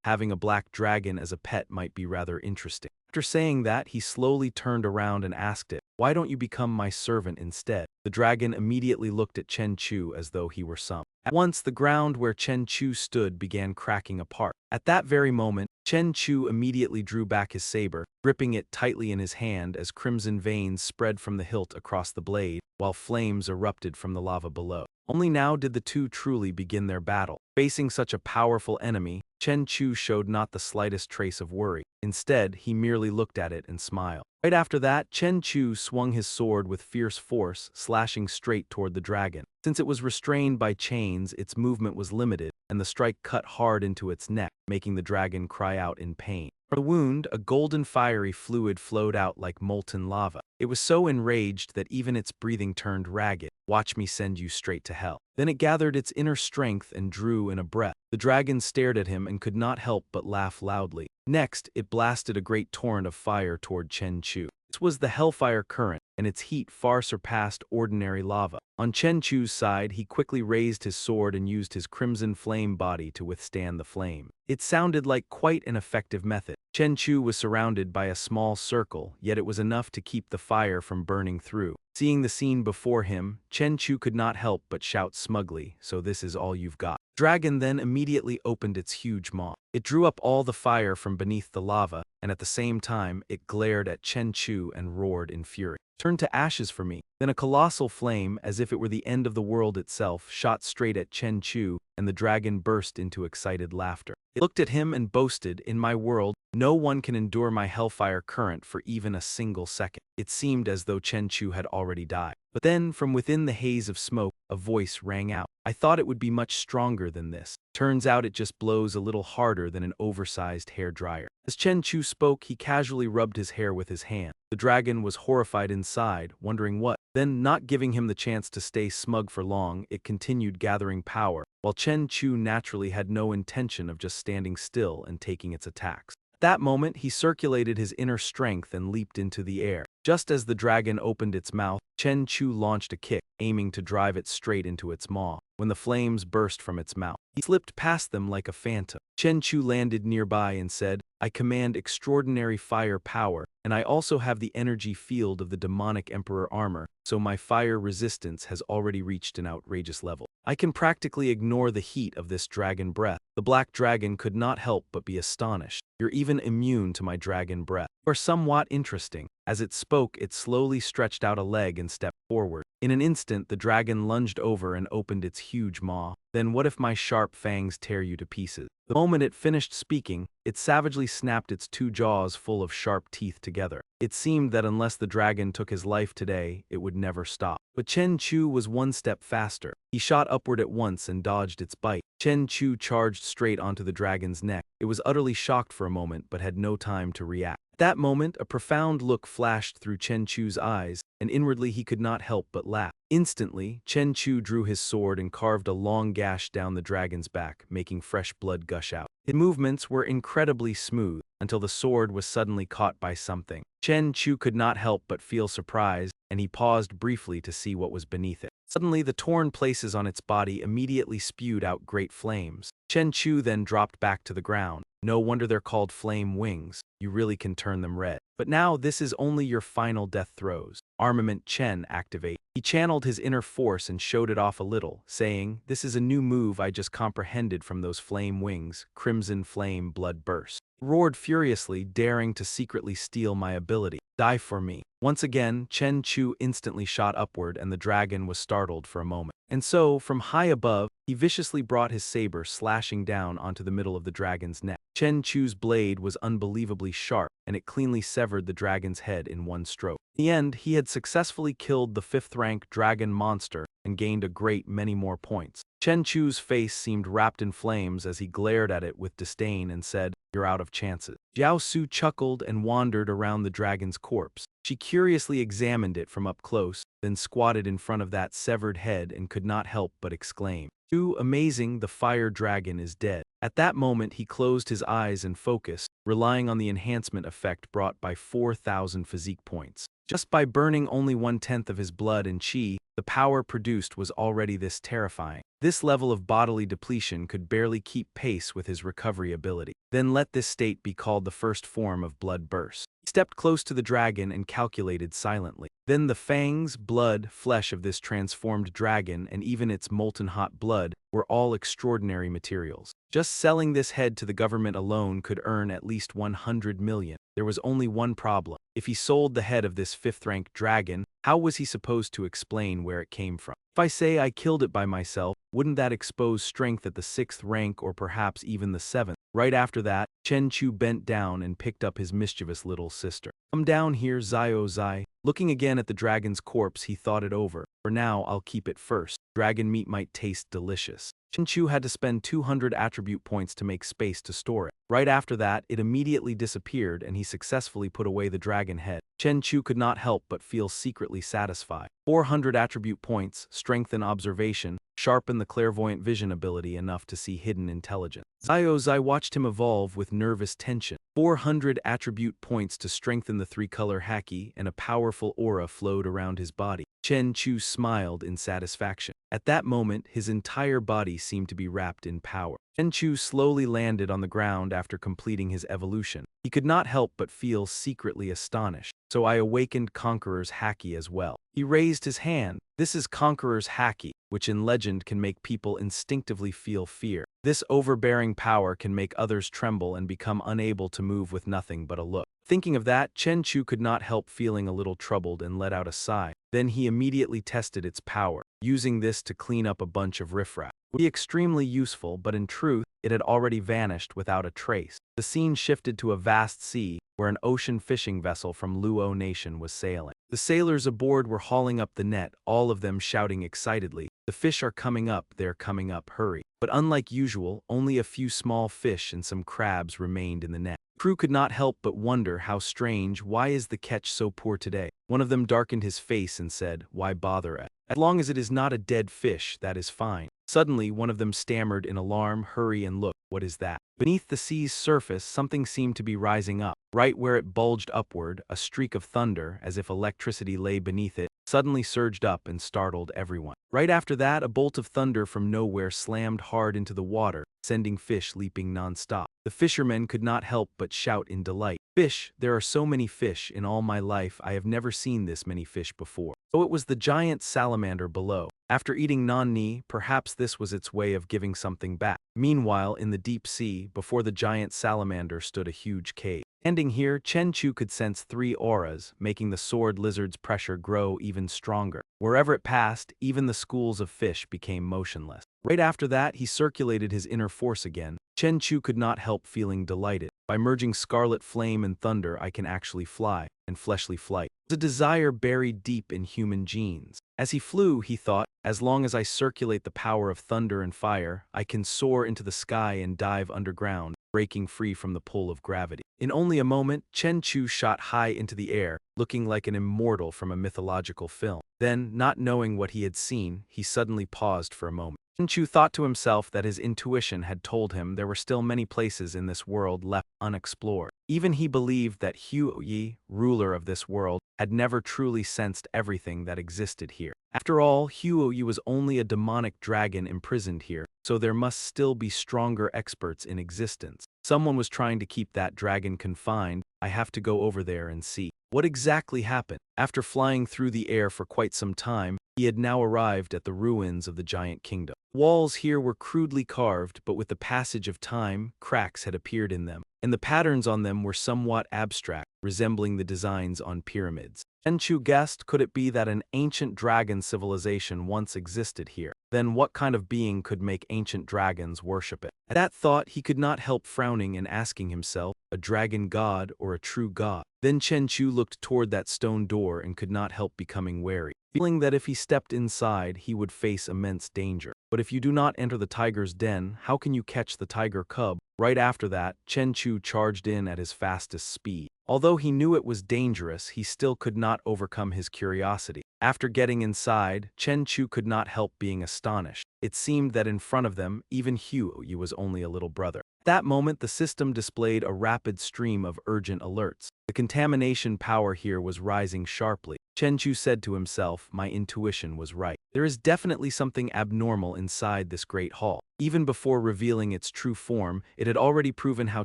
having a black dragon as a pet might be rather interesting. After saying that, he slowly turned around and asked it, "Why don't you become my servant instead?" The dragon immediately looked at Chen Chu as though he were some. At once, the ground where Chen Chu stood began cracking apart. At that very moment, Chen Chu immediately drew back his saber, gripping it tightly in his hand as crimson veins spread from the hilt across the blade, while flames erupted from the lava below. Only now did the two truly begin their battle. Facing such a powerful enemy, Chen Chu showed not the slightest trace of worry. Instead, he merely looked at it and smiled. Right after that, Chen Chu swung his sword with fierce force, slashing straight toward the dragon. Since it was restrained by chains, its movement was limited, and the strike cut hard into its neck, making the dragon cry out in pain. From the wound, a golden fiery fluid flowed out like molten lava. It was so enraged that even its breathing turned ragged. "Watch me send you straight to hell." Then it gathered its inner strength and drew in a breath. The dragon stared at him and could not help but laugh loudly. Next, it blasted a great torrent of fire toward Chen Chu. This was the hellfire current. and its heat far surpassed ordinary lava. On Chen Chu's side, he quickly raised his sword and used his crimson flame body to withstand the flame. It sounded like quite an effective method. Chen Chu was surrounded by a small circle, yet it was enough to keep the fire from burning through. Seeing the scene before him, Chen Chu could not help but shout smugly, "So this is all you've got." Dragon then immediately opened its huge maw. It drew up all the fire from beneath the lava, and at the same time, it glared at Chen Chu and roared in fury. "Turn to ashes for me." Then a colossal flame, as if it were the end of the world itself, shot straight at Chen Chu, and the dragon burst into excited laughter. It looked at him and boasted, "In my world, no one can endure my hellfire current for even a single second." It seemed as though Chen Chu had already died. But then, from within the haze of smoke, a voice rang out. "I thought it would be much stronger than this. Turns out it just blows a little harder than an oversized hair dryer." As Chen Chu spoke, he casually rubbed his hair with his hand. The dragon was horrified inside, wondering what. Then, not giving him the chance to stay smug for long, it continued gathering power, while Chen Chu naturally had no intention of just standing still and taking its attacks. At that moment, he circulated his inner strength and leaped into the air. Just as the dragon opened its mouth, Chen Chu launched a kick, aiming to drive it straight into its maw. When the flames burst from its mouth, he slipped past them like a phantom. Chen Chu landed nearby and said, "I command extraordinary fire power, and I also have the energy field of the demonic emperor armor, so my fire resistance has already reached an outrageous level. I can practically ignore the heat of this dragon breath." The black dragon could not help but be astonished. "You're even immune to my dragon breath. You are somewhat interesting." As it spoke, it slowly stretched out a leg and stepped forward. In an instant, the dragon lunged over and opened its huge maw. "Then what if my sharp fangs tear you to pieces?" The moment it finished speaking, it savagely snapped its two jaws full of sharp teeth together. It seemed that unless the dragon took his life today, it would never stop. But Chen Chu was one step faster. He shot upward at once and dodged its bite. Chen Chu charged straight onto the dragon's neck. It was utterly shocked for a moment but had no time to react. At that moment, a profound look flashed through Chen Chu's eyes, and inwardly he could not help but laugh. Instantly, Chen Chu drew his sword and carved a long gash down the dragon's back, making fresh blood gush out. His movements were incredibly smooth, until the sword was suddenly caught by something. Chen Chu could not help but feel surprised, and he paused briefly to see what was beneath it. Suddenly, the torn places on its body immediately spewed out great flames. Chen Chu then dropped back to the ground. "No wonder they're called flame wings. You really can turn them red. But now this is only your final death throes. Armament Chen activate." He channeled his inner force and showed it off a little, saying, "This is a new move I just comprehended from those flame wings. Crimson flame blood burst." Roared furiously, daring to secretly steal my ability. "Die for me." Once again, Chen Chu instantly shot upward and the dragon was startled for a moment. And so, from high above, he viciously brought his saber slashing down onto the middle of the dragon's neck. Chen Chu's blade was unbelievably sharp, and it cleanly severed the dragon's head in one stroke. In the end, he had successfully killed the 5th-rank dragon monster and gained a great many more points. Chen Chu's face seemed wrapped in flames as he glared at it with disdain and said, "You're out of chances." Jiao Su chuckled and wandered around the dragon's corpse. She curiously examined it from up close, then squatted in front of that severed head and could not help but exclaim, "Too amazing, the fire dragon is dead." At that moment he closed his eyes and focused, relying on the enhancement effect brought by 4,000 physique points. Just by burning only 1/10 of his blood and chi, the power produced was already this terrifying. This level of bodily depletion could barely keep pace with his recovery ability. Then let this state be called the first form of blood burst. He stepped close to the dragon and calculated silently. Then the fangs, blood, flesh of this transformed dragon and even its molten hot blood were all extraordinary materials. Just selling this head to the government alone could earn at least 100 million. There was only one problem. If he sold the head of this 5th-rank dragon, how was he supposed to explain where it came from? If I say I killed it by myself, wouldn't that expose strength at the 6th rank or perhaps even the 7th? Right after that, Chen Chu bent down and picked up his mischievous little sister. "Come down here, Zio Zai." Looking again at the dragon's corpse, he thought it over. "For now, I'll keep it first. Dragon meat might taste delicious." Chen Chu had to spend 200 attribute points to make space to store it. Right after that, it immediately disappeared and he successfully put away the dragon head. Chen Chu could not help but feel secretly satisfied. 400 attribute points, strengthen observation, sharpen the clairvoyant vision ability enough to see hidden intelligence. Zio Zai watched him evolve with nervous tension. 400 attribute points to strengthen the 3-color haki and a powerful powerful aura flowed around his body. Chen Chu smiled in satisfaction. At that moment, his entire body seemed to be wrapped in power. Chen Chu slowly landed on the ground after completing his evolution. He could not help but feel secretly astonished. So I awakened Conqueror's Haki as well. He raised his hand. This is Conqueror's Haki, which in legend can make people instinctively feel fear. This overbearing power can make others tremble and become unable to move with nothing but a look. Thinking of that, Chen Chu could not help feeling a little troubled and let out a sigh. Then he immediately tested its power, using this to clean up a bunch of riffraff. It would be extremely useful, but in truth, it had already vanished without a trace. The scene shifted to a vast sea, where an ocean fishing vessel from Luo Nation was sailing. The sailors aboard were hauling up the net, all of them shouting excitedly, "The fish are coming up, they're coming up, hurry." But unlike usual, only a few small fish and some crabs remained in the net. The crew could not help but wonder how strange, why is the catch so poor today? One of them darkened his face and said, "Why bother it? As long as it is not a dead fish, that is fine." Suddenly, one of them stammered in alarm, "Hurry and look, what is that?" Beneath the sea's surface, something seemed to be rising up. Right where it bulged upward, a streak of thunder, as if electricity lay beneath it, suddenly surged up and startled everyone. Right after that, a bolt of thunder from nowhere slammed hard into the water, sending fish leaping non-stop. The fishermen could not help but shout in delight. "Fish, there are so many fish, in all my life I have never seen this many fish before." So it was the giant salamander below. After eating nani, perhaps this was its way of giving something back. Meanwhile, in the deep sea, before the giant salamander stood a huge cave. Standing here, Chen Chu could sense 3 auras, making the sword lizard's pressure grow even stronger. Wherever it passed, even the schools of fish became motionless. Right after that, he circulated his inner force again. Chen Chu could not help feeling delighted. By merging scarlet flame and thunder, I can actually fly, and fleshly flight. It was a desire buried deep in human genes. As he flew, he thought, as long as I circulate the power of thunder and fire, I can soar into the sky and dive underground, breaking free from the pull of gravity. In only a moment, Chen Chu shot high into the air, looking like an immortal from a mythological film. Then, not knowing what he had seen, he suddenly paused for a moment. Chen Chu thought to himself that his intuition had told him there were still many places in this world left unexplored. Even he believed that Huo Yi, ruler of this world, had never truly sensed everything that existed here. After all, Huo Yi was only a demonic dragon imprisoned here, so there must still be stronger experts in existence. Someone was trying to keep that dragon confined. I have to go over there and see. What exactly happened? After flying through the air for quite some time, he had now arrived at the ruins of the giant kingdom. Walls here were crudely carved, but with the passage of time, cracks had appeared in them, and the patterns on them were somewhat abstract, resembling the designs on pyramids. Chen Chu guessed, could it be that an ancient dragon civilization once existed here? Then what kind of being could make ancient dragons worship it? At that thought, he could not help frowning and asking himself, a dragon god or a true god? Then Chen Chu looked toward that stone door and could not help becoming wary, feeling that if he stepped inside, he would face immense danger. But if you do not enter the tiger's den, how can you catch the tiger cub? Right after that, Chen Chu charged in at his fastest speed. Although he knew it was dangerous, he still could not overcome his curiosity. After getting inside, Chen Chu could not help being astonished. It seemed that in front of them, even Huo Yi was only a little brother. At that moment, the system displayed a rapid stream of urgent alerts. The contamination power here was rising sharply. Chen Chu said to himself, my intuition was right. There is definitely something abnormal inside this great hall. Even before revealing its true form, it had already proven how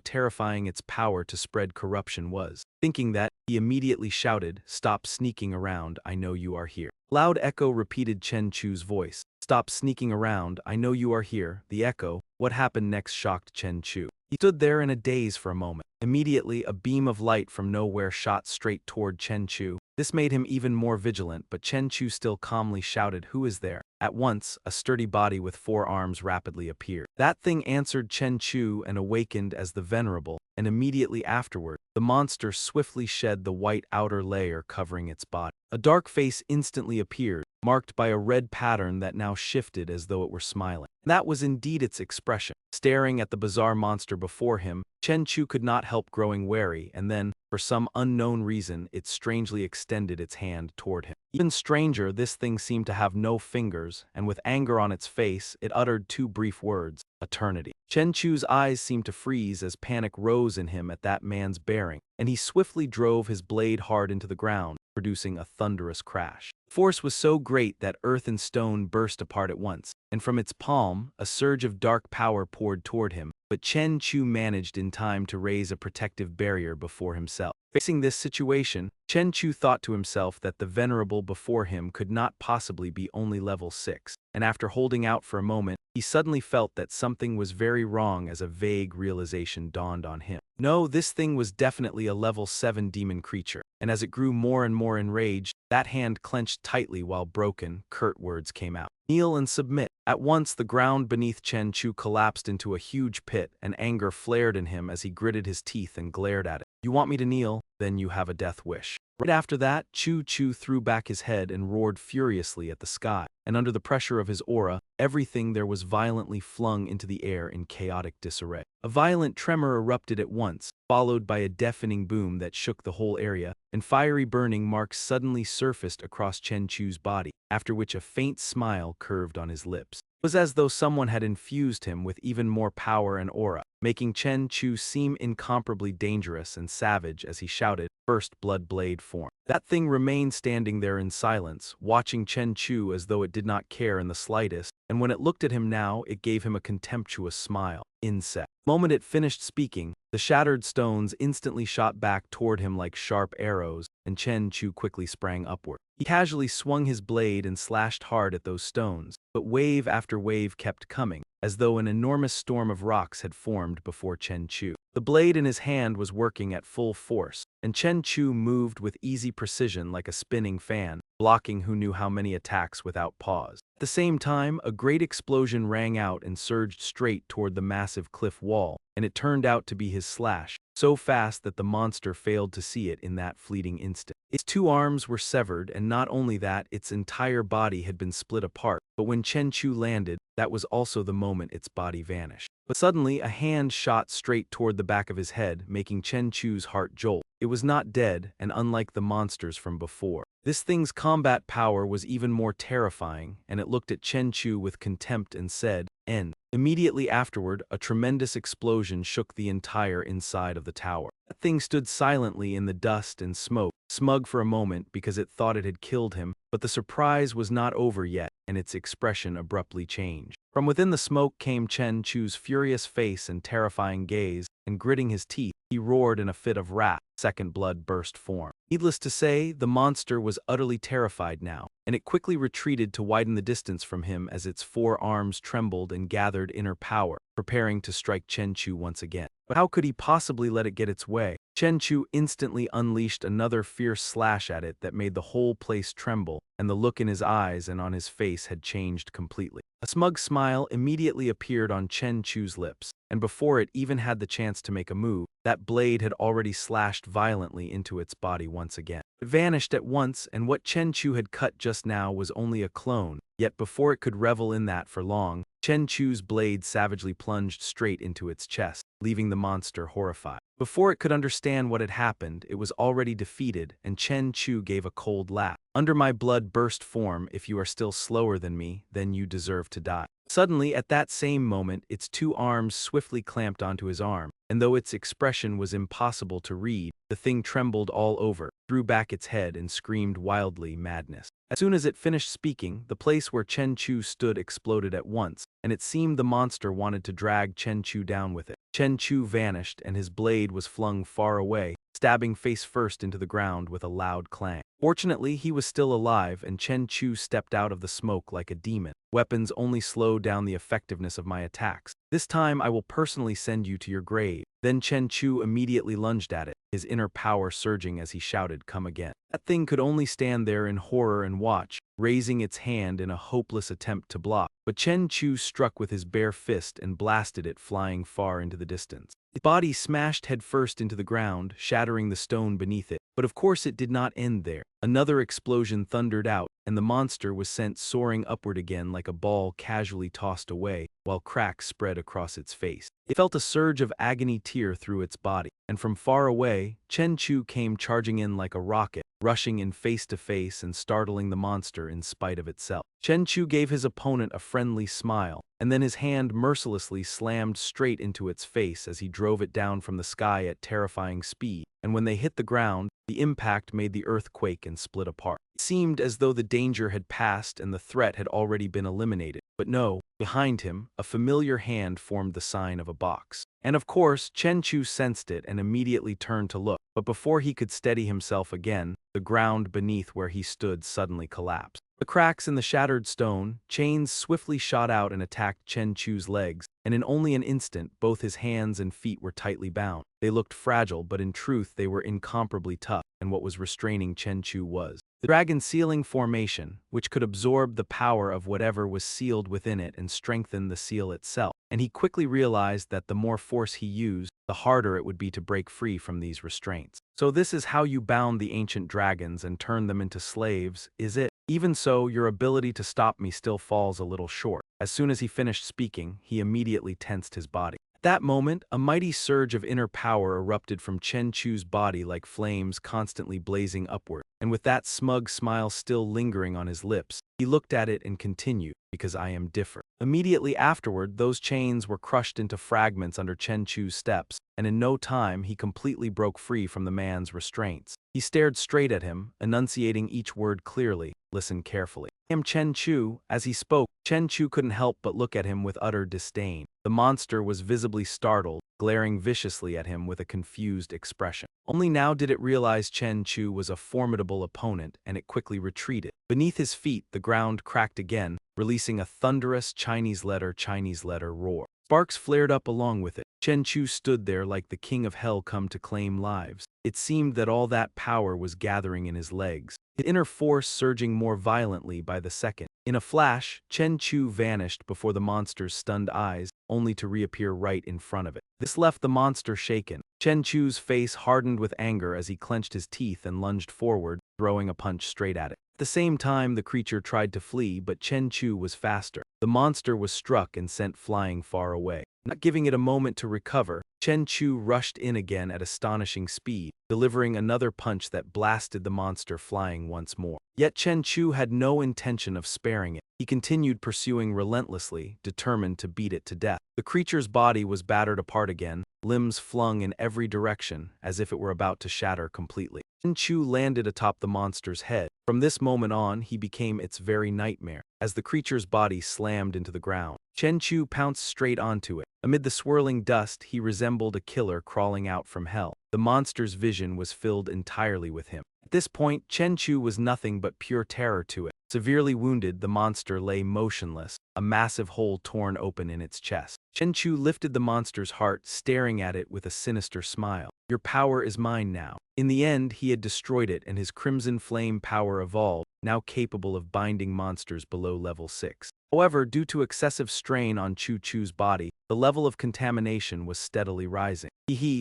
terrifying its power to spread corruption was. Thinking that, he immediately shouted, stop sneaking around, I know you are here. Loud echo repeated Chen Chu's voice. Stop sneaking around, I know you are here. The echo. What happened next shocked Chen Chu. He stood there in a daze for a moment. Immediately, a beam of light from nowhere shot straight toward Chen Chu. This made him even more vigilant, but Chen Chu still calmly shouted, who is there? At once, a sturdy body with 4 arms rapidly appeared. That thing answered Chen Chu and awakened as the Venerable, and immediately afterward, the monster swiftly shed the white outer layer covering its body. A dark face instantly appeared, marked by a red pattern that now shifted as though it were smiling. That was indeed its expression. Staring at the bizarre monster before him, Chen Chu could not help growing wary, and then, for some unknown reason, it strangely extended its hand toward him. Even stranger, this thing seemed to have no fingers, and with anger on its face, it uttered two brief words: eternity. Chen Chu's eyes seemed to freeze as panic rose in him at that man's bearing, and he swiftly drove his blade hard into the ground, producing a thunderous crash. The force was so great that earth and stone burst apart at once, and from its palm, a surge of dark power poured toward him, but Chen Chu managed in time to raise a protective barrier before himself. Facing this situation, Chen Chu thought to himself that the venerable before him could not possibly be only level 6, and after holding out for a moment, he suddenly felt that something was very wrong as a vague realization dawned on him. No, this thing was definitely a level 7 demon creature, and as it grew more and more enraged, that hand clenched tightly while broken, curt words came out. Kneel and submit. At once the ground beneath Chen Chu collapsed into a huge pit, and anger flared in him as he gritted his teeth and glared at it. You want me to kneel? Then you have a death wish. Right after that, Chu threw back his head and roared furiously at the sky, and under the pressure of his aura, everything there was violently flung into the air in chaotic disarray. A violent tremor erupted at once, followed by a deafening boom that shook the whole area, and fiery burning marks suddenly surfaced across Chen Chu's body, after which a faint smile curved on his lips. It was as though someone had infused him with even more power and aura, making Chen Chu seem incomparably dangerous and savage as he shouted, "First blood blade form." That thing remained standing there in silence, watching Chen Chu as though it did not care in the slightest, and when it looked at him now, it gave him a contemptuous smile. Insect. The moment it finished speaking, the shattered stones instantly shot back toward him like sharp arrows, and Chen Chu quickly sprang upward. He casually swung his blade and slashed hard at those stones, but wave after wave kept coming, as though an enormous storm of rocks had formed before Chen Chu. The blade in his hand was working at full force, and Chen Chu moved with easy precision like a spinning fan, blocking who knew how many attacks without pause. At the same time, a great explosion rang out and surged straight toward the massive cliff wall, and it turned out to be his slash, so fast that the monster failed to see it in that fleeting instant. Its two arms were severed, and not only that, its entire body had been split apart, but when Chen Chu landed, that was also the moment its body vanished. But suddenly, a hand shot straight toward the back of his head, making Chen Chu's heart jolt. It was not dead, and unlike the monsters from before, this thing's combat power was even more terrifying, and it looked at Chen Chu with contempt and said, "End." Immediately afterward, a tremendous explosion shook the entire inside of the tower. That thing stood silently in the dust and smoke, smug for a moment because it thought it had killed him, but the surprise was not over yet, and its expression abruptly changed. From within the smoke came Chen Chu's furious face and terrifying gaze, and gritting his teeth, he roared in a fit of wrath. Second blood burst form. Needless to say, the monster was utterly terrified now, and it quickly retreated to widen the distance from him as its four arms trembled and gathered inner power, preparing to strike Chen Chu once again. But how could he possibly let it get its way? Chen Chu instantly unleashed another fierce slash at it that made the whole place tremble, and the look in his eyes and on his face had changed completely. A smug smile immediately appeared on Chen Chu's lips, and before it even had the chance to make a move, that blade had already slashed violently into its body once again. It vanished at once, and what Chen Chu had cut just now was only a clone, yet before it could revel in that for long, Chen Chu's blade savagely plunged straight into its chest, leaving the monster horrified. Before it could understand what had happened, it was already defeated, and Chen Chu gave a cold laugh. "Under my blood burst form, if you are still slower than me, then you deserve to die." Suddenly, at that same moment, its two arms swiftly clamped onto his arm, and though its expression was impossible to read, the thing trembled all over, threw back its head, and screamed wildly madness. As soon as it finished speaking, the place where Chen Chu stood exploded at once, and it seemed the monster wanted to drag Chen Chu down with it. Chen Chu vanished, and his blade was flung far away, stabbing face first into the ground with a loud clang. Fortunately, he was still alive, and Chen Chu stepped out of the smoke like a demon. "Weapons only slow down the effectiveness of my attacks. This time I will personally send you to your grave." Then Chen Chu immediately lunged at it, his inner power surging as he shouted, "Come again." That thing could only stand there in horror and watch, raising its hand in a hopeless attempt to block. But Chen Chu struck with his bare fist and blasted it flying far into the distance. Its body smashed headfirst into the ground, shattering the stone beneath it. But of course it did not end there. Another explosion thundered out, and the monster was sent soaring upward again like a ball casually tossed away, while cracks spread across its face. It felt a surge of agony tear through its body, and from far away, Chen Chu came charging in like a rocket, rushing in face to face and startling the monster in spite of itself. Chen Chu gave his opponent a friendly smile, and then his hand mercilessly slammed straight into its face as he drove it down from the sky at terrifying speed, and when they hit the ground, the impact made the earth quake and split apart. It seemed as though the danger had passed and the threat had already been eliminated, but no, behind him, a familiar hand formed the sign of a box. And of course, Chen Chu sensed it and immediately turned to look, but before he could steady himself again, the ground beneath where he stood suddenly collapsed. The cracks in the shattered stone, chains swiftly shot out and attacked Chen Chu's legs, and in only an instant both his hands and feet were tightly bound. They looked fragile, but in truth they were incomparably tough, and what was restraining Chen Chu was the dragon sealing formation, which could absorb the power of whatever was sealed within it and strengthen the seal itself. And he quickly realized that the more force he used, the harder it would be to break free from these restraints. So this is how you bound the ancient dragons and turned them into slaves, is it? Even so, your ability to stop me still falls a little short. As soon as he finished speaking, he immediately tensed his body. At that moment, a mighty surge of inner power erupted from Chen Chu's body like flames constantly blazing upward, and with that smug smile still lingering on his lips, he looked at it and continued, "Because I am different." Immediately afterward, those chains were crushed into fragments under Chen Chu's steps, and in no time he completely broke free from the man's restraints. He stared straight at him, enunciating each word clearly. Listen carefully. "I am Chen Chu." As he spoke, Chen Chu couldn't help but look at him with utter disdain. The monster was visibly startled, glaring viciously at him with a confused expression. Only now did it realize Chen Chu was a formidable opponent, and it quickly retreated. Beneath his feet, the ground cracked again, releasing a thunderous Chinese letter roar. Sparks flared up along with it. Chen Chu stood there like the king of hell come to claim lives. It seemed that all that power was gathering in his legs, his inner force surging more violently by the second. In a flash, Chen Chu vanished before the monster's stunned eyes, only to reappear right in front of it. This left the monster shaken. Chen Chu's face hardened with anger as he clenched his teeth and lunged forward, throwing a punch straight at it. At the same time, the creature tried to flee, but Chen Chu was faster. The monster was struck and sent flying far away. Not giving it a moment to recover, Chen Chu rushed in again at astonishing speed, delivering another punch that blasted the monster flying once more. Yet Chen Chu had no intention of sparing it. He continued pursuing relentlessly, determined to beat it to death. The creature's body was battered apart again, limbs flung in every direction, as if it were about to shatter completely. Chen Chu landed atop the monster's head. From this moment on, he became its very nightmare. As the creature's body slammed into the ground, Chen Chu pounced straight onto it. Amid the swirling dust, he resembled a killer crawling out from hell. The monster's vision was filled entirely with him. At this point, Chen Chu was nothing but pure terror to it. Severely wounded, the monster lay motionless, a massive hole torn open in its chest. Chen Chu lifted the monster's heart, staring at it with a sinister smile. "Your power is mine now." In the end, he had destroyed it, and his crimson flame power evolved, now capable of binding monsters below level 6. However, due to excessive strain on Chu's body, the level of contamination was steadily rising.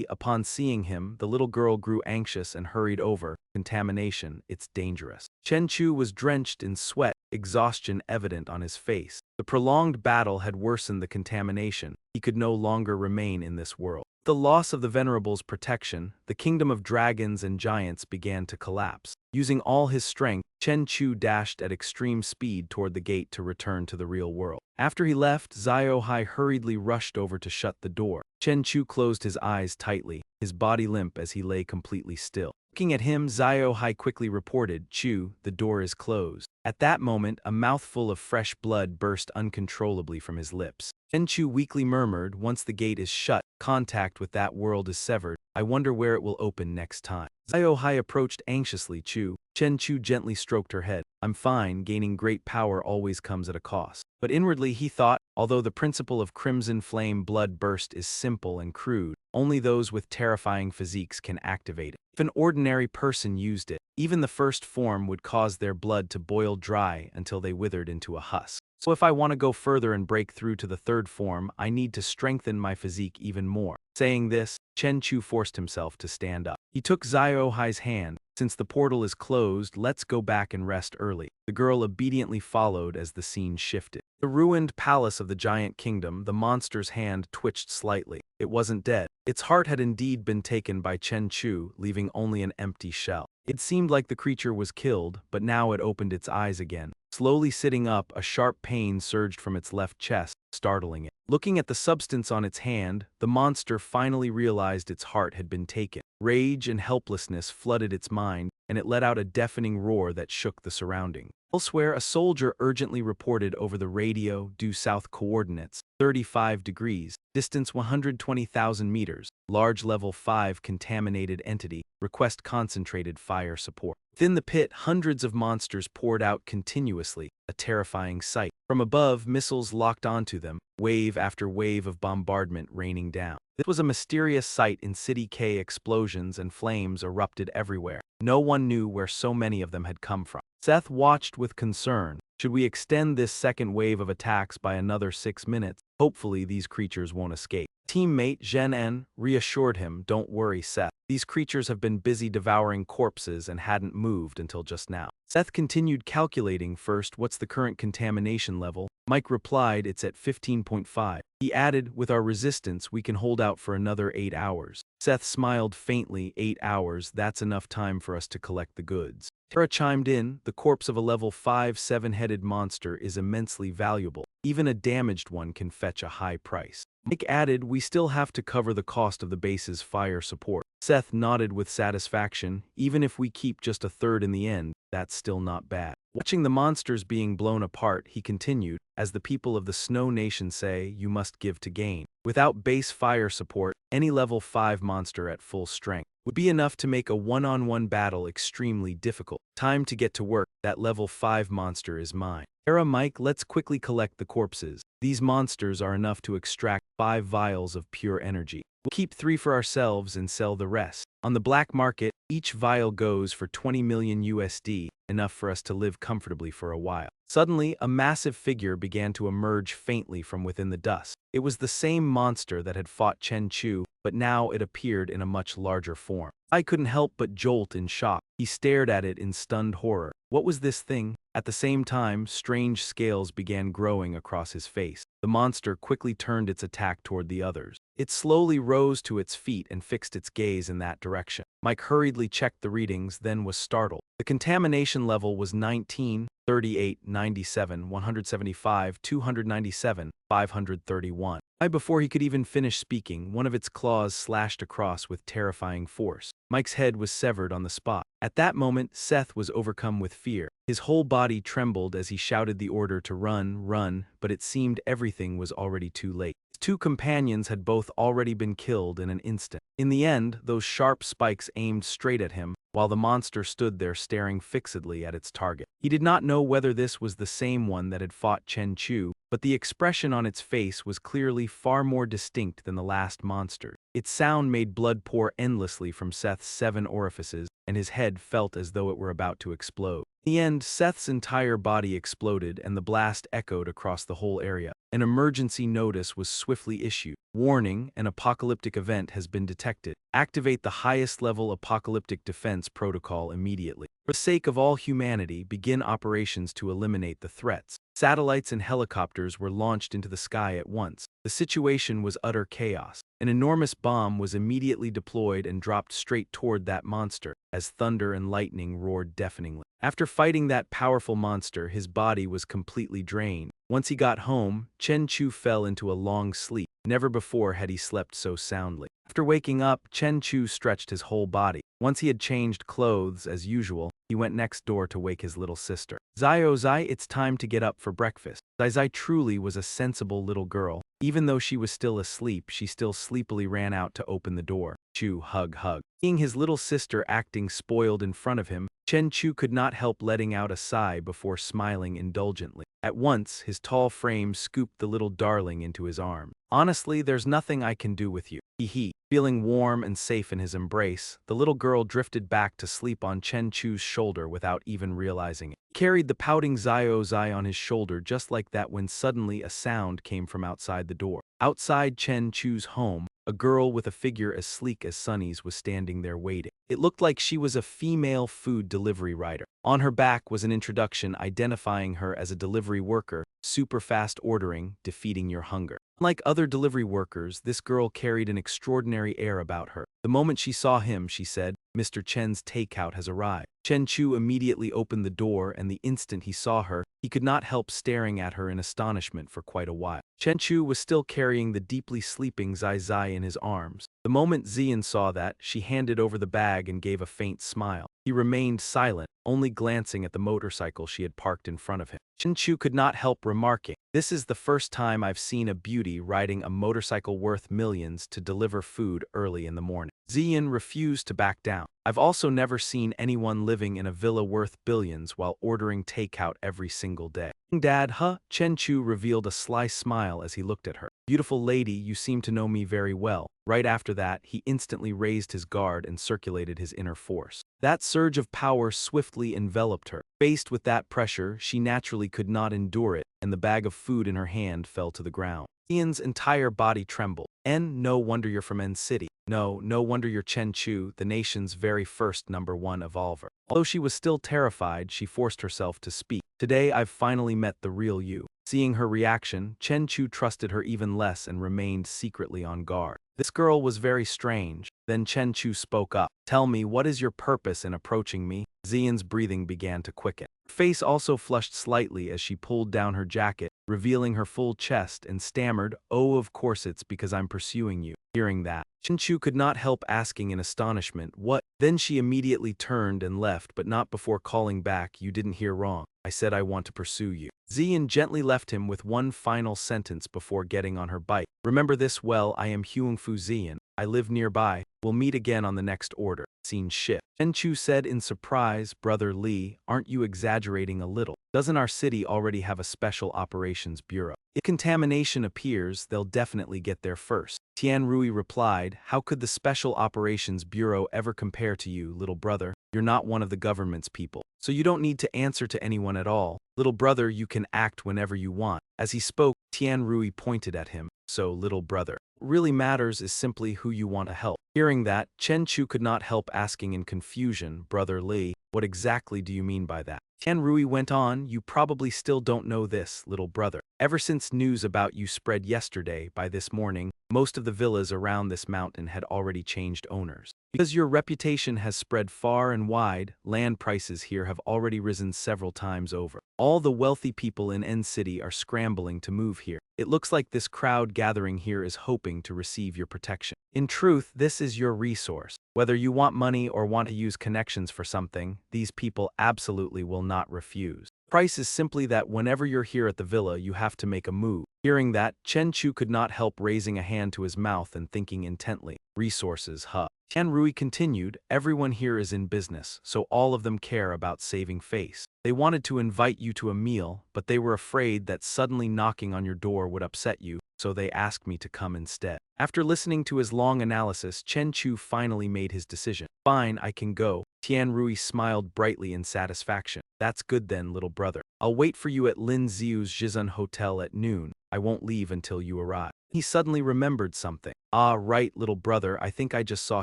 Upon seeing him, the little girl grew anxious and hurried over. "Contamination, it's dangerous." Chen Chu was drenched in sweat, exhaustion evident on his face. The prolonged battle had worsened the contamination. He could no longer remain in this world. The loss of the Venerable's protection, the kingdom of dragons and giants began to collapse. Using all his strength, Chen Chu dashed at extreme speed toward the gate to return to the real world. After he left, Ziohai hurriedly rushed over to shut the door. Chen Chu closed his eyes tightly, his body limp as he lay completely still. Looking at him, Ziohai quickly reported, "Chu, the door is closed." At that moment, a mouthful of fresh blood burst uncontrollably from his lips. Chen Chu weakly murmured, "Once the gate is shut, contact with that world is severed. I wonder where it will open next time." Ziohai approached anxiously Chu. Chen Chu gently stroked her head. "I'm fine, gaining great power always comes at a cost." But inwardly he thought, although the principle of crimson flame blood burst is simple and crude, only those with terrifying physiques can activate it. If an ordinary person used it, Even the first form would cause their blood to boil dry until they withered into a husk. So if I want to go further and break through to the third form, I need to strengthen my physique even more. Saying this, Chen Chu forced himself to stand up. He took Xiao Hai's hand. Since the portal is closed, let's go back and rest early. The girl obediently followed as the scene shifted. The ruined palace of the giant kingdom, the monster's hand twitched slightly. It wasn't dead. Its heart had indeed been taken by Chen Chu, leaving only an empty shell. It seemed like the creature was killed, but now it opened its eyes again. Slowly sitting up, a sharp pain surged from its left chest, startling it. Looking at the substance on its hand, the monster finally realized its heart had been taken. Rage and helplessness flooded its mind, and it let out a deafening roar that shook the surroundings. Elsewhere, a soldier urgently reported over the radio, due south coordinates, 35 degrees, distance 120,000 meters, large level 5 contaminated entity, request concentrated fire support. Within the pit, hundreds of monsters poured out continuously, a terrifying sight. From above, missiles locked onto them, wave after wave of bombardment raining down. This was a mysterious sight in City K. Explosions and flames erupted everywhere. No one knew where so many of them had come from. Seth watched with concern. Should we extend this second wave of attacks by another 6 minutes? Hopefully these creatures won't escape. Teammate Zhen En reassured him, "Don't worry, Seth. These creatures have been busy devouring corpses and hadn't moved until just now." Seth continued calculating. "First, what's the current contamination level?" Mike replied, "It's at 15.5. He added, "With our resistance, we can hold out for another 8 hours. Seth smiled faintly. 8 hours, that's enough time for us to collect the goods. Tara chimed in, "The corpse of a level 5 seven-headed monster is immensely valuable. Even a damaged one can fetch a high price." Mike added, "We still have to cover the cost of the base's fire support." Seth nodded with satisfaction. "Even if we keep just a third in the end, that's still not bad." Watching the monsters being blown apart, he continued, "As the people of the Snow Nation say, you must give to gain. Without base fire support, any level 5 monster at full strength would be enough to make a one-on-one battle extremely difficult. Time to get to work. That level 5 monster is mine." Mike, let's quickly collect the corpses. These monsters are enough to extract 5 vials of pure energy. We'll keep 3 for ourselves and sell the rest. On the black market, each vial goes for 20 million USD, enough for us to live comfortably for a while. Suddenly, a massive figure began to emerge faintly from within the dust. It was the same monster that had fought Chen Chu, but now it appeared in a much larger form. I couldn't help but jolt in shock. He stared at it in stunned horror. What was this thing? At the same time, strange scales began growing across his face. The monster quickly turned its attack toward the others. It slowly rose to its feet and fixed its gaze in that direction. Mike hurriedly checked the readings, then was startled. The contamination level was 19, 38, 97, 175, 297, 531. Before he could even finish speaking, one of its claws slashed across with terrifying force. Mike's head was severed on the spot. At that moment, Seth was overcome with fear. His whole body trembled as he shouted the order to run, run, but it seemed everything was already too late. His 2 companions had both already been killed in an instant. In the end, those sharp spikes aimed straight at him, while the monster stood there staring fixedly at its target. He did not know whether this was the same one that had fought Chen Chu, but the expression on its face was clearly far more distinct than the last monster. Its sound made blood pour endlessly from Seth's 7 orifices, and his head felt as though it were about to explode. In the end, Seth's entire body exploded and the blast echoed across the whole area. An emergency notice was swiftly issued. "Warning, an apocalyptic event has been detected. Activate the highest level apocalyptic defense protocol immediately. For the sake of all humanity, begin operations to eliminate the threats." Satellites and helicopters were launched into the sky at once. The situation was utter chaos. An enormous bomb was immediately deployed and dropped straight toward that monster, as thunder and lightning roared deafeningly. After fighting that powerful monster, his body was completely drained. Once he got home, Chen Chu fell into a long sleep. Never before had he slept so soundly. After waking up, Chen Chu stretched his whole body. Once he had changed clothes, as usual, he went next door to wake his little sister. Zai, it's time to get up for breakfast." Zai truly was a sensible little girl. Even though she was still asleep, she still sleepily ran out to open the door. Chu, hug. Seeing his little sister acting spoiled in front of him, Chen Chu could not help letting out a sigh before smiling indulgently. At once, his tall frame scooped the little darling into his arms. "Honestly, there's nothing I can do with you. Hee hee." Feeling warm and safe in his embrace, the little girl drifted back to sleep on Chen Chu's shoulder without even realizing it. He carried the pouting Zio Zai on his shoulder just like that when suddenly a sound came from outside the door. Outside Chen Chu's home, a girl with a figure as sleek as Sunny's was standing there waiting. It looked like she was a female food delivery rider. On her back was an introduction identifying her as a delivery worker, super fast ordering, defeating your hunger. Unlike other delivery workers, this girl carried an extraordinary air about her. The moment she saw him, she said, "Mr. Chen's takeout has arrived." Chen Chu immediately opened the door, and the instant he saw her, he could not help staring at her in astonishment for quite a while. Chen Chu was still carrying the deeply sleeping Zai Zai in his arms. The moment Zian saw that, she handed over the bag and gave a faint smile. He remained silent, only glancing at the motorcycle she had parked in front of him. Chen Chu could not help remarking, "This is the first time I've seen a beauty riding a motorcycle worth millions to deliver food early in the morning." Zian refused to back down. "I've also never seen anyone living in a villa worth billions while ordering takeout every single day." "Dad, huh?" Chen Chu revealed a sly smile as he looked at her. "Beautiful lady, you seem to know me very well." Right after that, he instantly raised his guard and circulated his inner force. That surge of power swiftly enveloped her. Faced with that pressure, she naturally could not endure it, and the bag of food in her hand fell to the ground. Ian's entire body trembled. No wonder you're from N City. No wonder you're Chen Chu, the nation's very first #1 evolver." Although she was still terrified, she forced herself to speak. "Today I've finally met the real you." Seeing her reaction, Chen Chu trusted her even less and remained secretly on guard. This girl was very strange. Then Chen Chu spoke up. "Tell me, what is your purpose in approaching me?" Zian's breathing began to quicken. Her face also flushed slightly as she pulled down her jacket, revealing her full chest, and stammered, "Oh, of course it's because I'm pursuing you." Hearing that, Chen Chu could not help asking in astonishment, "What?" Then she immediately turned and left, but not before calling back, "You didn't hear wrong. I said I want to pursue you." Zian gently left him with one final sentence before getting on her bike. "Remember this well, I am Fu Zian. I live nearby. We'll meet again on the next order." Scene shift. Chen Chu said in surprise, "Brother Li, aren't you exaggerating a little? Doesn't our city already have a special operations bureau? If contamination appears, they'll definitely get there first." Tian Rui replied, "How could the Special Operations Bureau ever compare to you, little brother? You're not one of the government's people, so you don't need to answer to anyone at all. Little brother, you can act whenever you want." As he spoke, Tian Rui pointed at him. "So, little brother, what really matters is simply who you want to help." Hearing that, Chen Chu could not help asking in confusion, "Brother Li, what exactly do you mean by that?" Tian Rui went on, "You probably still don't know this, little brother. Ever since news about you spread yesterday, by this morning, most of the villas around this mountain had already changed owners. Because your reputation has spread far and wide, land prices here have already risen several times over. All the wealthy people in N City are scrambling to move here. It looks like this crowd gathering here is hoping to receive your protection. In truth, this is your resource. Whether you want money or want to use connections for something, these people absolutely will not refuse. The price is simply that whenever you're here at the villa, you have to make a move." Hearing that, Chen Chu could not help raising a hand to his mouth and thinking intently. "Resources, huh?" Tian Rui continued, "Everyone here is in business, so all of them care about saving face. They wanted to invite you to a meal, but they were afraid that suddenly knocking on your door would upset you, so they asked me to come instead." After listening to his long analysis, Chen Chu finally made his decision. "Fine, I can go." Tian Rui smiled brightly in satisfaction. "That's good then, little brother. I'll wait for you at Lin Xiu's Jizun Hotel at noon. I won't leave until you arrive." He suddenly remembered something. "Ah, right, little brother, I think I just saw